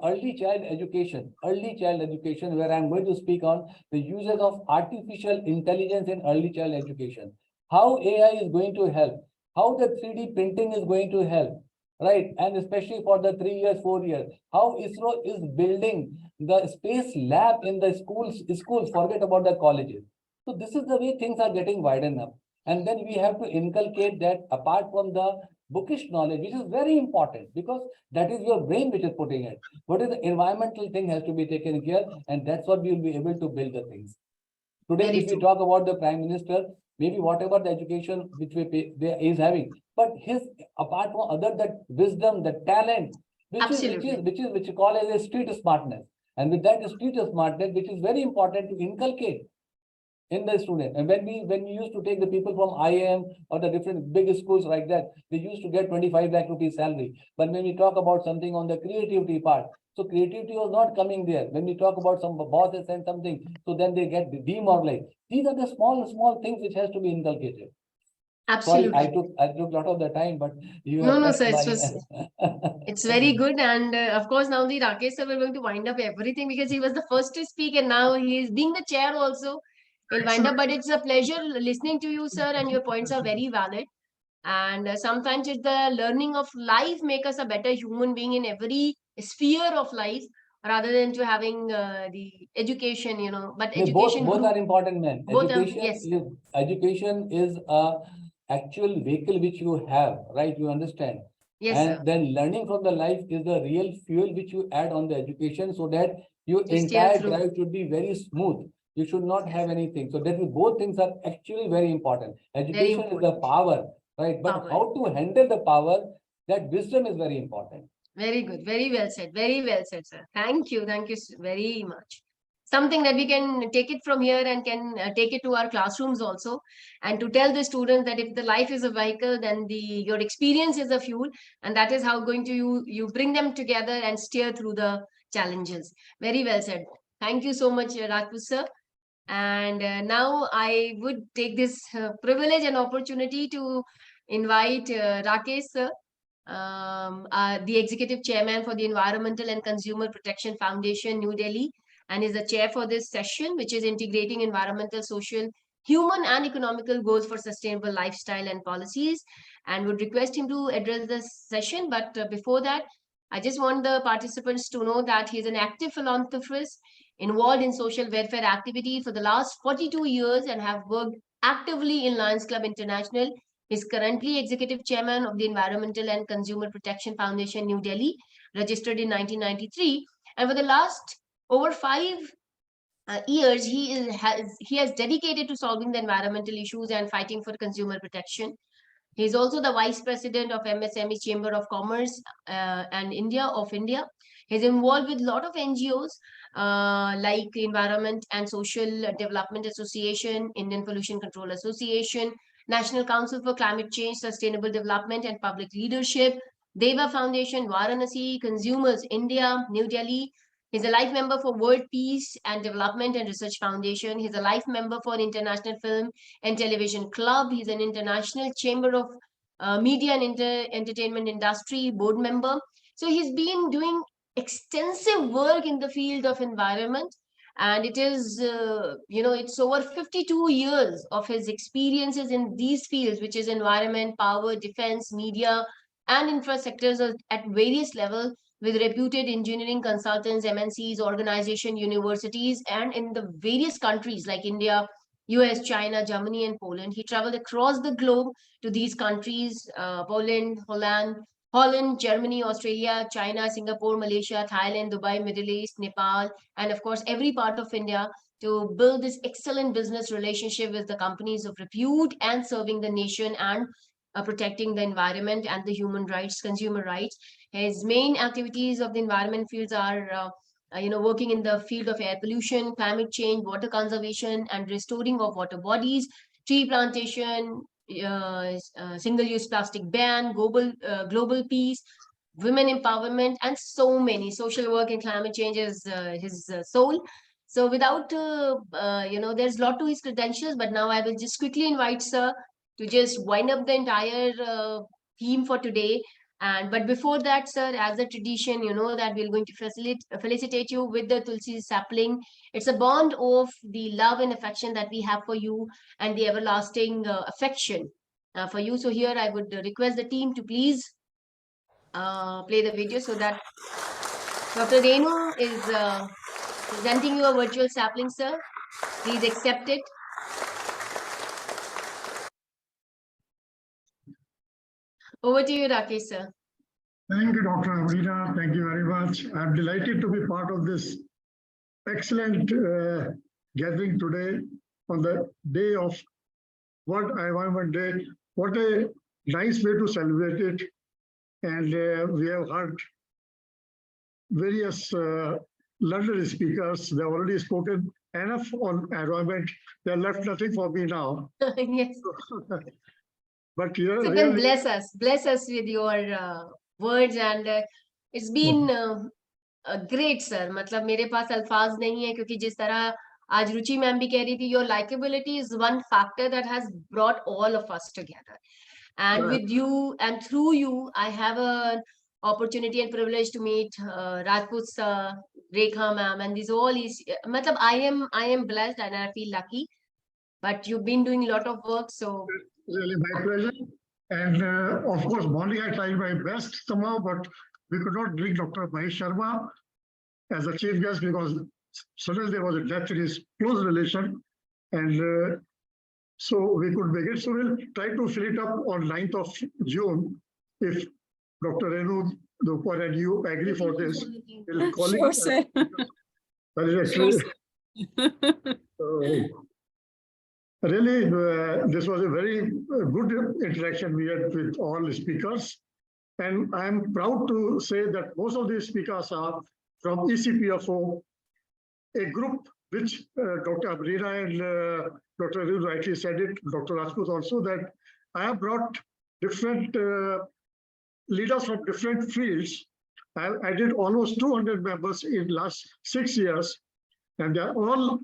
early child education, where I'm going to speak on the uses of artificial intelligence in early child education, how AI is going to help, how the 3D printing is going to help, right? And especially for the 3 years, 4 years, how ISRO is building the space lab in the schools, forget about the colleges. So this is the way things are getting widened up. And then we have to inculcate that apart from the bookish knowledge, which is very important because that is your brain which is putting it. What is the environmental thing has to be taken care, and that's what we will be able to build the things. Today, if we talk about the Prime Minister, maybe whatever the education which is having, but his apart from other that wisdom, the talent, which you call as a street smartness, and with that street smartness, which is very important to inculcate in the student. And when we used to take the people from IIM or the different big schools like that, they used to get 25 lakh rupees salary. But when we talk about something on the creativity part, so creativity was not coming there. When we talk about some bosses and something, so then they get demoralized. These are the small things which has to be inculcated. Absolutely. Sorry, I took a lot of the time, but you no, sir. It's very good. And of course, now the Rakesh sir, we're going to wind up everything because he was the first to speak and now he is being the chair also. He'll wind up, but it's a pleasure listening to you, sir, and your points are very valid. And sometimes it's the learning of life make us a better human being in every sphere of life rather than to having the education, you know. But education both are important, man. Both Education is a actual vehicle which you have, right? You understand? Yes, and sir. Then learning from the life is the real fuel which you add on the education so that your You steer entire through. drive should be very smooth. You should not have anything. So that both things are actually very important. Education is the power, right? But how to handle the power, that wisdom is very important. Very good. Very well said. Very well said, sir. Thank you. Thank you very much. Something that we can take it from here and can take it to our classrooms also, and to tell the students that if the life is a vehicle, then your experience is a fuel, and that is how going to you bring them together and steer through the challenges. Very well said. Thank you so much, Rajput sir. And now I would take this privilege and opportunity to invite Rakesh sir, the Executive Chairman for the Environmental and Consumer Protection Foundation, New Delhi, and is the chair for this session, which is integrating environmental, social, human and economical goals for sustainable lifestyle and policies, and would request him to address this session. But before that, I just want the participants to know that he is an active philanthropist involved in social welfare activity for the last 42 years and have worked actively in Lions Club International. He is currently executive chairman of the Environmental and Consumer Protection Foundation, New Delhi, registered in 1993. And for the last over 5 years, he has dedicated to solving the environmental issues and fighting for consumer protection. He is also the vice president of MSME Chamber of Commerce and India. He's involved with a lot of NGOs like Environment and Social Development Association, Indian Pollution Control Association, National Council for Climate Change, Sustainable Development and Public Leadership, Deva Foundation, Varanasi, Consumers India, New Delhi. He's a life member for World Peace and Development and Research Foundation. He's a life member for International Film and Television Club. He's an International Chamber of Media and Entertainment Industry board member. So he's been doing extensive work in the field of environment, and it is it's over 52 years of his experiences in these fields, which is environment, power, defense, media and infrastructures at various levels with reputed engineering consultants, MNCs, organization, universities, and in the various countries like India, US, China, Germany, and Poland. He traveled across the globe to these countries, Poland, Holland, Germany, Australia, China, Singapore, Malaysia, Thailand, Dubai, Middle East, Nepal, and of course, every part of India to build this excellent business relationship with the companies of repute and serving the nation and protecting the environment and the human rights, consumer rights. His main activities of the environment fields are working in the field of air pollution, climate change, water conservation, and restoring of water bodies, tree plantation, single-use plastic ban, global peace, women empowerment, and so many. Social work and climate change is his soul. So without, there's a lot to his credentials, but now I will just quickly invite sir to just wind up the entire theme for today And but before that, sir, as a tradition, you know that we're going to felicitate you with the Tulsi sapling. It's a bond of the love and affection that we have for you, and the everlasting affection for you. So here I would request the team to please play the video so that Dr. Renu is presenting you a virtual sapling, sir. Please accept it. Over to you, Rakesh, sir. Thank you, Dr. Abrina. Thank you very much. I'm delighted to be part of this excellent gathering today on the day of World Environment Day. What a nice way to celebrate it. And we have heard various learned speakers. They've already spoken enough on environment. They left nothing for me now. Yes. But So really, then bless us with your words, and it's been great, sir. मतलब मेरे पास अल्फाज नहीं है क्योंकि जिस तरह आज रुचि ma'am भी कह रही थी, your likability is one factor that has brought all of us together. And with you and through you, I have an opportunity and privilege to meet Rajput sir, Rekha ma'am, and these all is. मतलब I am blessed and I feel lucky. But you've been doing a lot of work, so. Really my pleasure. And of course, morning I tried my best somehow, but we could not bring Dr. Mahesh Sharma as a chief guest because suddenly there was a death in his close relation. And so we could make it. So we'll try to fill it up on 9th of June. If Dr. Renu Dupar and you agree for this, we'll call Sure, it. sir. That is actually, really, this was a very good interaction we had with all speakers. And I'm proud to say that most of these speakers are from ECPFO, a group which Dr. Abrina and Dr. Renu rightly said it, Dr. Rajput also, that I have brought different leaders from different fields. I added almost 200 members in last 6 years, and they are all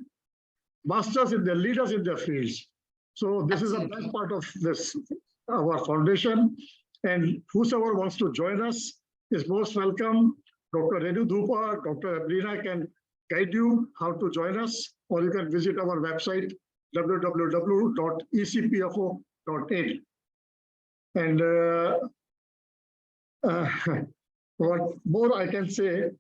masters in their leaders in their fields. So this is the best part of this, our foundation. And whosoever wants to join us is most welcome. Dr. Renu Dhupa, Dr. Abrina can guide you how to join us, or you can visit our website, www.ecpfo.in. And what more I can say?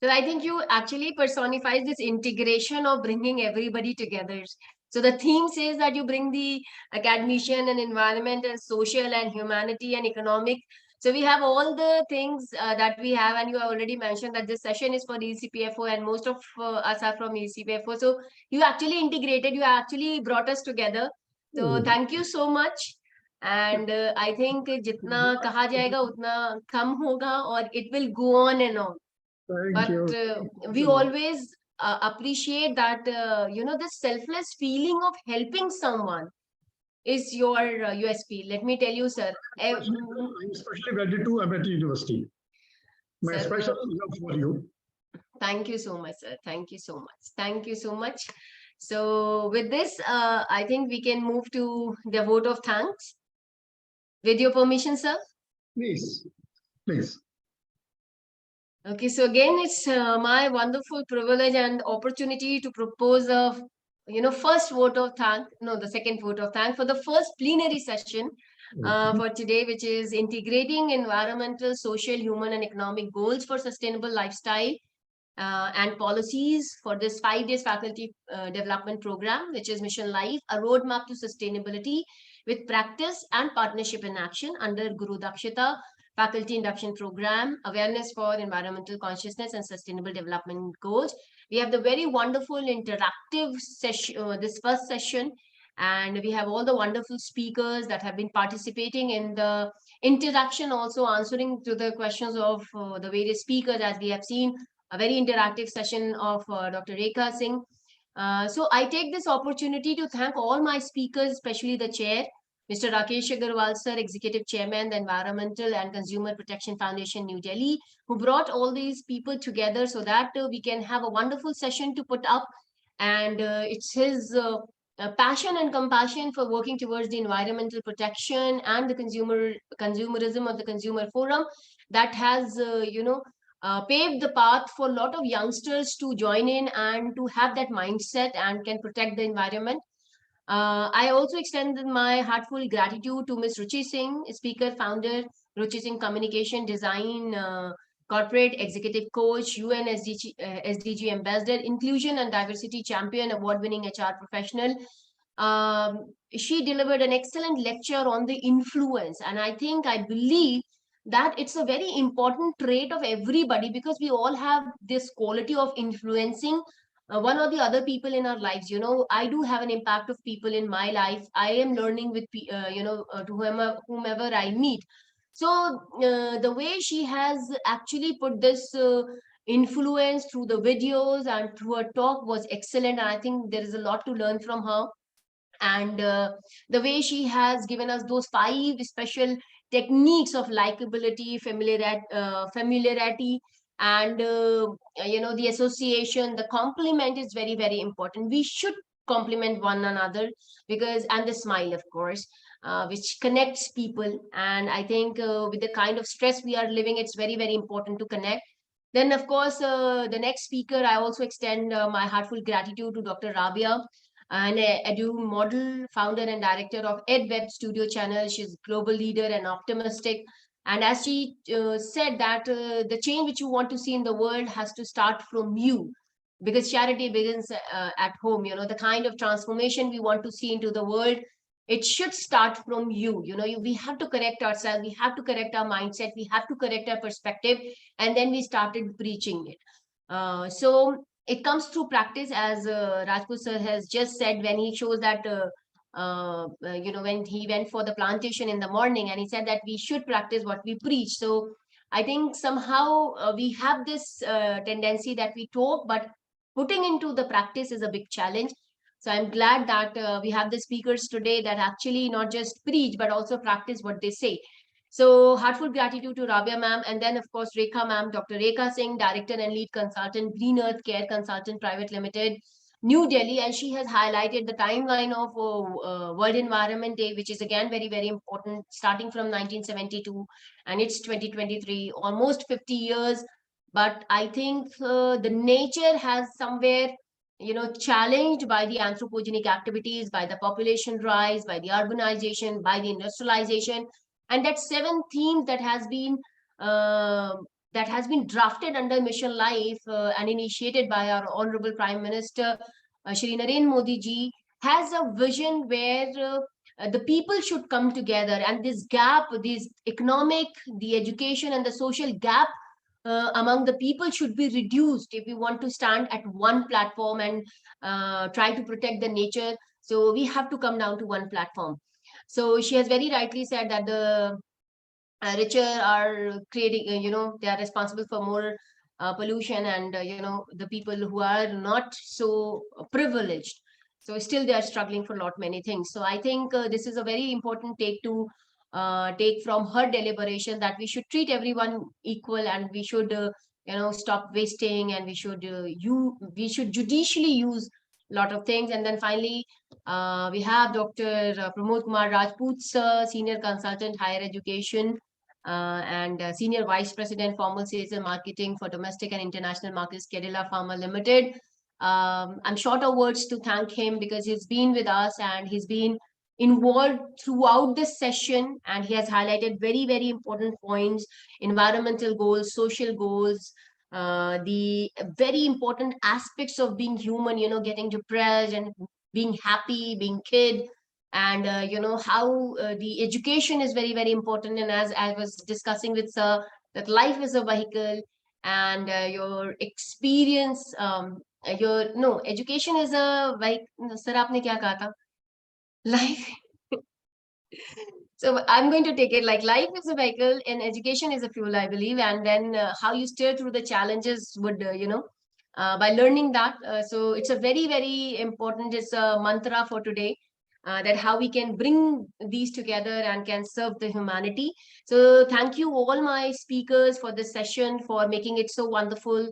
So I think you actually personifies this integration of bringing everybody together. So the theme says that you bring the academician and environment and social and humanity and economic. So we have all the things that we have, and you already mentioned that this session is for ECPFO and most of us are from ECPFO. So you actually integrated, you actually brought us together. So thank you so much. And I think जितना कहा जाएगा उतना कम होगा, और it will go on and on. But we always appreciate that, you know, this selfless feeling of helping someone is your USP. Let me tell you, sir. I'm especially ready to Amity University. My Sir, special love for you. Thank you so much, sir. Thank you so much. Thank you so much. So with this, I think we can move to the vote of thanks. With your permission, sir. Please, please. Okay, so again, it's my wonderful privilege and opportunity to propose a, first vote of thanks, the second vote of thanks for the first plenary session for today, which is integrating environmental, social, human, and economic goals for sustainable lifestyle and policies for this 5 days faculty development program, which is Mission Life, a roadmap to sustainability with practice and partnership in action under Guru DAKSHATA Faculty Induction Program, Awareness for Environmental Consciousness and Sustainable Development Goals. We have the very wonderful interactive session, this first session, and we have all the wonderful speakers that have been participating in the interaction, also answering to the questions of the various speakers, as we have seen, a very interactive session of Dr. Rekha Singh. So I take this opportunity to thank all my speakers, especially the chair, Mr. Rakesh Agarwal, sir, Executive Chairman, the Environmental and Consumer Protection Foundation, New Delhi, who brought all these people together so that we can have a wonderful session to put up. And it's his passion and compassion for working towards the environmental protection and the consumerism of the consumer forum that has paved the path for a lot of youngsters to join in and to have that mindset and can protect the environment. I also extended my heartfelt gratitude to Ms. Ruchi Singh, speaker, founder, Ruchi Singh Communication Design, corporate executive coach, UN SDG ambassador, inclusion and diversity champion, award-winning HR professional. She delivered an excellent lecture on the influence, and I believe that it's a very important trait of everybody, because we all have this quality of influencing one or the other people in our lives. I do have an impact of people in my life. I am learning with to whomever I meet. So the way she has actually put this influence through the videos and through her talk was excellent, and I think there is a lot to learn from her. And the way she has given us those 5 special techniques of likability, familiarity, and the association, the compliment is very, very important. We should compliment one another, and the smile, of course, which connects people. And I think with the kind of stress we are living, it's very, very important to connect. Then, of course, the next speaker, I also extend my heartfelt gratitude to Dr. Rabia, an edu model, founder and director of EdWeb Studio Channel. She's global leader and optimistic. And as she said that the change which you want to see in the world has to start from you, because charity begins at home. The kind of transformation we want to see into the world, it should start from you. We have to correct ourselves, we have to correct our mindset, we have to correct our perspective, and then we started preaching it. So it comes through practice, as Rajput sir has just said, when he shows that when he went for the plantation in the morning, and he said that we should practice what we preach. So I think somehow we have this tendency that we talk, but putting into the practice is a big challenge. So I'm glad that we have the speakers today that actually not just preach, but also practice what they say. So heartfelt gratitude to Rabia ma'am, and then of course Rekha ma'am, Dr. Rekha Singh, director and lead consultant, Green Earth Care Consultant Private Limited, New Delhi, and she has highlighted the timeline of World Environment Day, which is again very, very important, starting from 1972, and it's 2023, almost 50 years. But I think the nature has somewhere challenged by the anthropogenic activities, by the population rise, by the urbanization, by the industrialization, and that 7 themes that has been drafted under Mission Life and initiated by our honorable Prime Minister Shri Narendra Modi ji, has a vision where the people should come together, and this gap, this economic, the education and the social gap among the people should be reduced if we want to stand at one platform and try to protect the nature. So we have to come down to one platform. So she has very rightly said that the richer are creating, they are responsible for more pollution, and the people who are not so privileged, so still they are struggling for a lot many things. So I think this is a very important take to take from her deliberation, that we should treat everyone equal, and we should stop wasting, and we should judicially use a lot of things. And then finally we have Dr. Pramod Kumar Rajput sir, senior consultant higher education and Senior Vice President, Formal Sales and Marketing for Domestic and International Markets, Kerala Pharma Limited. I'm short of words to thank him, because he's been with us and he's been involved throughout this session, and he has highlighted very, very important points: environmental goals, social goals, the very important aspects of being human, getting depressed and being happy, being kid, and how the education is very, very important. And as I was discussing with sir, that life is a vehicle, and your experience, education is a vehicle. Sir, aapne kya kaha tha? Life. So I'm going to take it like life is a vehicle and education is a fuel, I believe. And then how you steer through the challenges would, by learning that. So it's a very, very important, it's a mantra for today, that how we can bring these together and can serve the humanity. So thank you all my speakers for this session, for making it so wonderful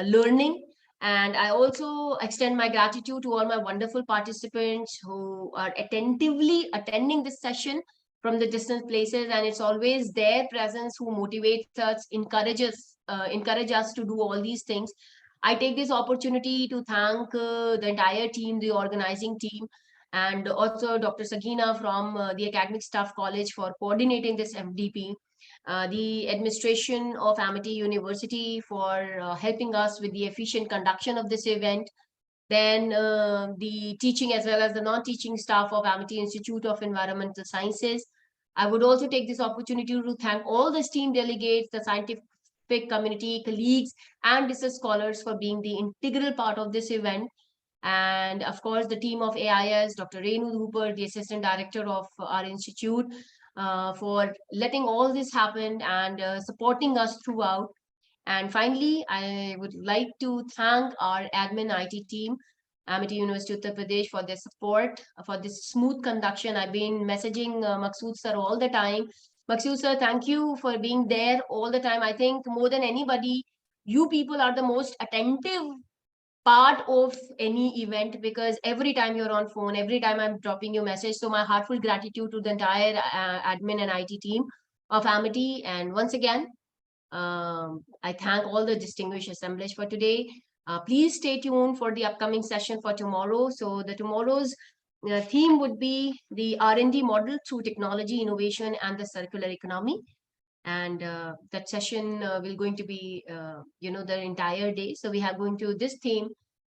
learning. And I also extend my gratitude to all my wonderful participants who are attentively attending this session from the distant places. And it's always their presence who motivates us, encourage us to do all these things. I take this opportunity to thank the entire team, the organizing team, and also Dr. Sagina from the Academic Staff College for coordinating this FDP. The administration of Amity University for helping us with the efficient conduction of this event, then the teaching as well as the non-teaching staff of Amity Institute of Environmental Sciences. I would also take this opportunity to thank all the esteemed delegates, the scientific community, colleagues, and research scholars for being the integral part of this event. And of course, the team of AIS, Dr. Renu Dhuper, the Assistant Director of our institute, for letting all this happen and supporting us throughout. And finally, I would like to thank our admin IT team, Amity University Uttar Pradesh, for their support, for this smooth conduction. I've been messaging Maqsood sir all the time. Maqsood sir, thank you for being there all the time. I think more than anybody, you people are the most attentive part of any event, because every time you're on phone, every time I'm dropping you message. So my heartfelt gratitude to the entire admin and IT team of Amity. And once again, I thank all the distinguished assemblage for today. Please stay tuned for the upcoming session for tomorrow. So the tomorrow's theme would be the R&D model through technology, innovation, and the circular economy. And that session will going to be, the entire day. So we are going to this theme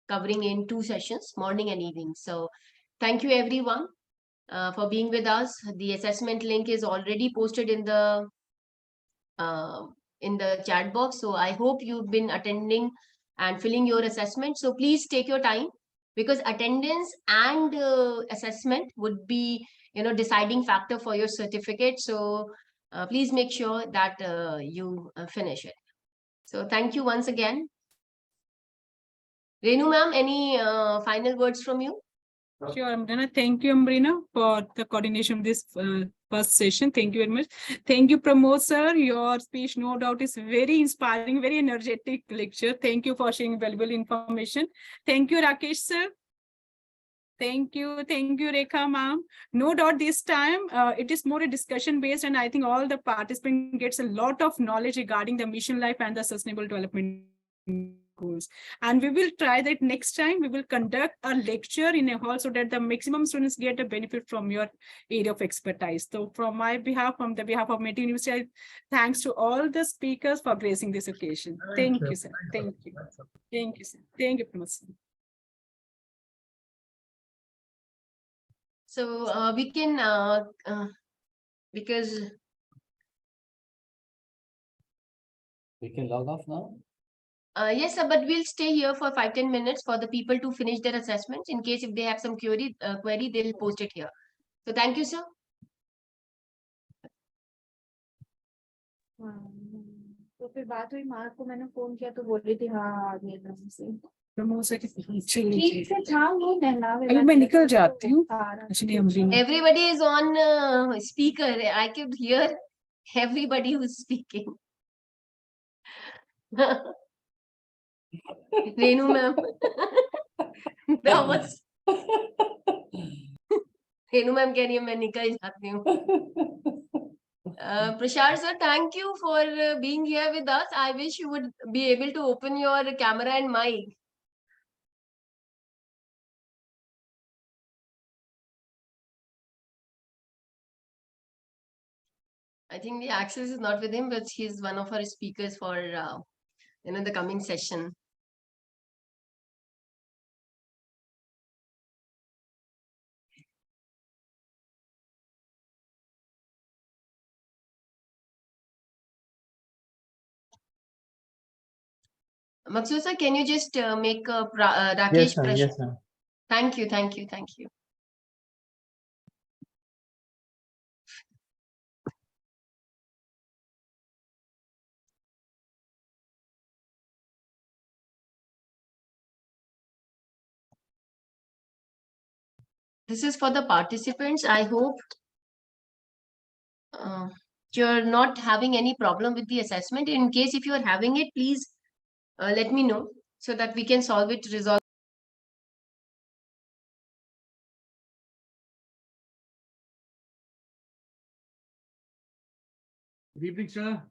covering in 2 sessions, morning and evening. So thank you everyone for being with us. The assessment link is already posted in the chat box. So I hope you've been attending and filling your assessment. So please take your time, because attendance and assessment would be, deciding factor for your certificate. So please make sure that you finish it. So thank you once again. Renu ma'am, any final words from you? Sure, Amrina. Thank you, Amrina, for the coordination of this first session. Thank you very much. Thank you, Pramod sir. Your speech, no doubt, is very inspiring, very energetic lecture. Thank you for sharing valuable information. Thank you, Rakesh sir. Thank you, Rekha ma'am. No doubt this time it is more a discussion based, and I think all the participants gets a lot of knowledge regarding the mission life and the sustainable development goals. And we will try that next time. We will conduct a lecture in a hall so that the maximum students get a benefit from your area of expertise. So from my behalf, from the behalf of Amity University, thanks to all the speakers for gracing this occasion. Thank you, sir. Thank you. Thank you, sir. Thank you, Pramod. So we can, because we can log off now. Yes, sir, but we'll stay here for 5-10 minutes for the people to finish their assessments. In case if they have some query, they'll post it here. So thank you, sir. तो फिर बात हुई माँ को, मैंने phone किया तो बोल रही थी हाँ आ गई एकदम से। ठीक से था वो नहला मैं निकल जाती हूँ। Everybody is on speaker. I could hear everybody who's speaking. Renu ma'am. That was. Renu ma'am कह रही है मैं निकल जाती हूँ. Prashar sir, thank you for being here with us. I wish you would be able to open your camera and mic. I think the access is not with him, but he's one of our speakers for the coming session. Maqsood sir, can you just make Rakesh? Yes, ma'am. Yes, ma'am. Thank you. This is for the participants. I hope you're not having any problem with the assessment. In case if you're having it, please let me know. so that we can solve it, resolve. Good evening, sir.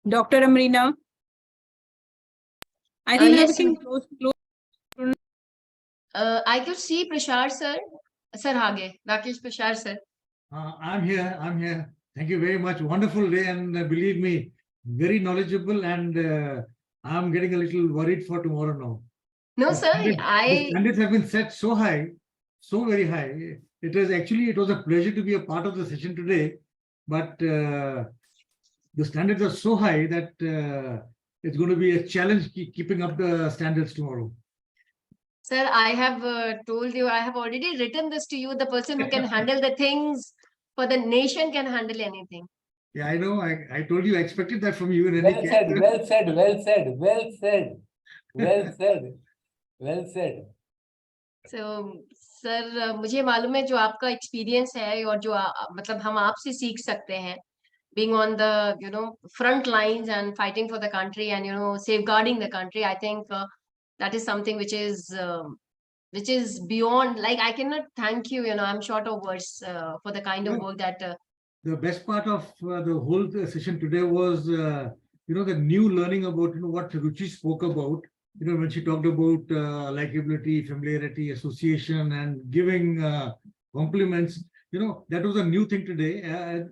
Dr. Amrina. I think Yes, everything close. I could see Prashar sir. Sir, Hage, Rakesh Prashar sir. I'm here. I'm here. Thank you very much. Wonderful day, and believe me, very knowledgeable. And I'm getting a little worried for tomorrow now. No, The sir, the standards have been set so high, so very high. It was a pleasure to be a part of the session today, but the standards are so high that it's going to be a challenge keeping up the standards tomorrow. Sir, I have told you, I have already written this to you. The person who can handle the things for the nation can handle anything. Yeah, I know. I told you I expected that from you in any Well case. said, well said, well said, well said, well said, well said. So, sir, मुझे मालूम है जो आपका experience है और जो मतलब हम आपसे सीख सकते हैं, being on the front lines and fighting for the country and safeguarding the country. I think that is something which is beyond. Like, I cannot thank you. I'm short of words for the kind of work that. The best part of the whole session today was, the new learning about, what Ruchi spoke about, when she talked about likability, familiarity, association, and giving compliments, that was a new thing today,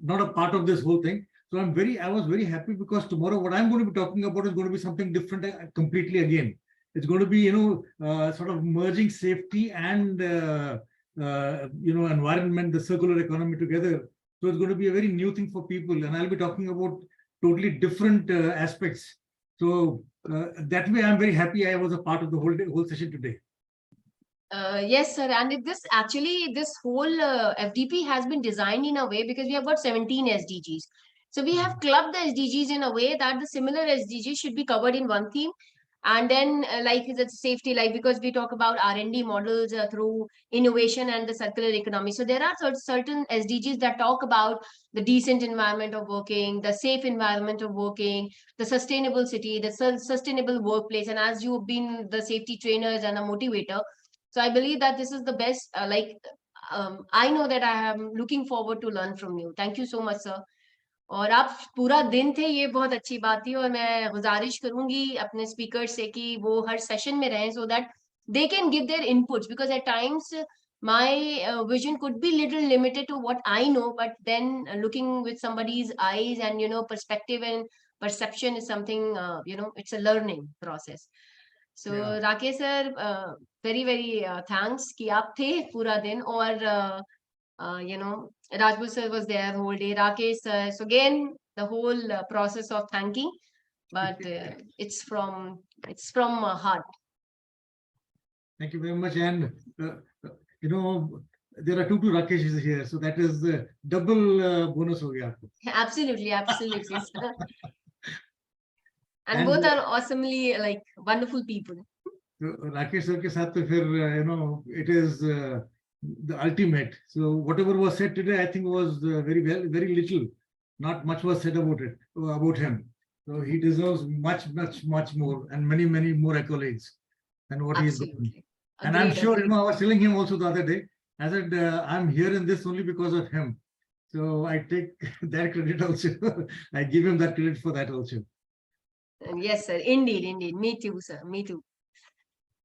not a part of this whole thing. So I was very happy because tomorrow what I'm going to be talking about is going to be something different completely again. It's going to be, sort of merging safety and, environment, the circular economy together. So it's going to be a very new thing for people, and I'll be talking about totally different aspects. So that way, I'm very happy I was a part of the whole session today. Yes, sir. And this whole FDP has been designed in a way because we have got 17 SDGs. So we have clubbed the SDGs in a way that the similar SDGs should be covered in one theme. And then like the safety, like because we talk about R&D models through innovation and the circular economy. So there are certain SDGs that talk about the decent environment of working, the safe environment of working, the sustainable city, the sustainable workplace. And as you've been the safety trainers and a motivator, so I believe that this is the best. I know that I am looking forward to learn from you. Thank you so much, sir. और आप पूरा दिन थे, ये बहुत अच्छी बात थी और मैं गुजारिश करूंगी अपने स्पीकर से कि वो हर सेशन में रहें so that they can give their inputs, because at times my vision could be little limited to what I know, but then looking with somebody's eyes and perspective and perception is something it's a learning process. So Rakesh sir, very very thanks कि आप थे पूरा दिन और Rajput sir was there the whole day, Rakesh sir. So again, the whole process of thanking, but it's from heart. Thank you very much. And there are two Rakesh's here, so that is double bonus ho gaya. Absolutely, absolutely. And both are awesomely like wonderful people. So Rakesh sir ke saath to fir, it is the ultimate. So whatever was said today, I think was very little. Not much was said about him. So he deserves much more and many more accolades than what he is doing. And I'm sure, I was telling him also the other day, I said, I'm here in this only because of him. So I take that credit also. I give him that credit for that also. Yes, sir. Indeed. Me too, sir. Me too.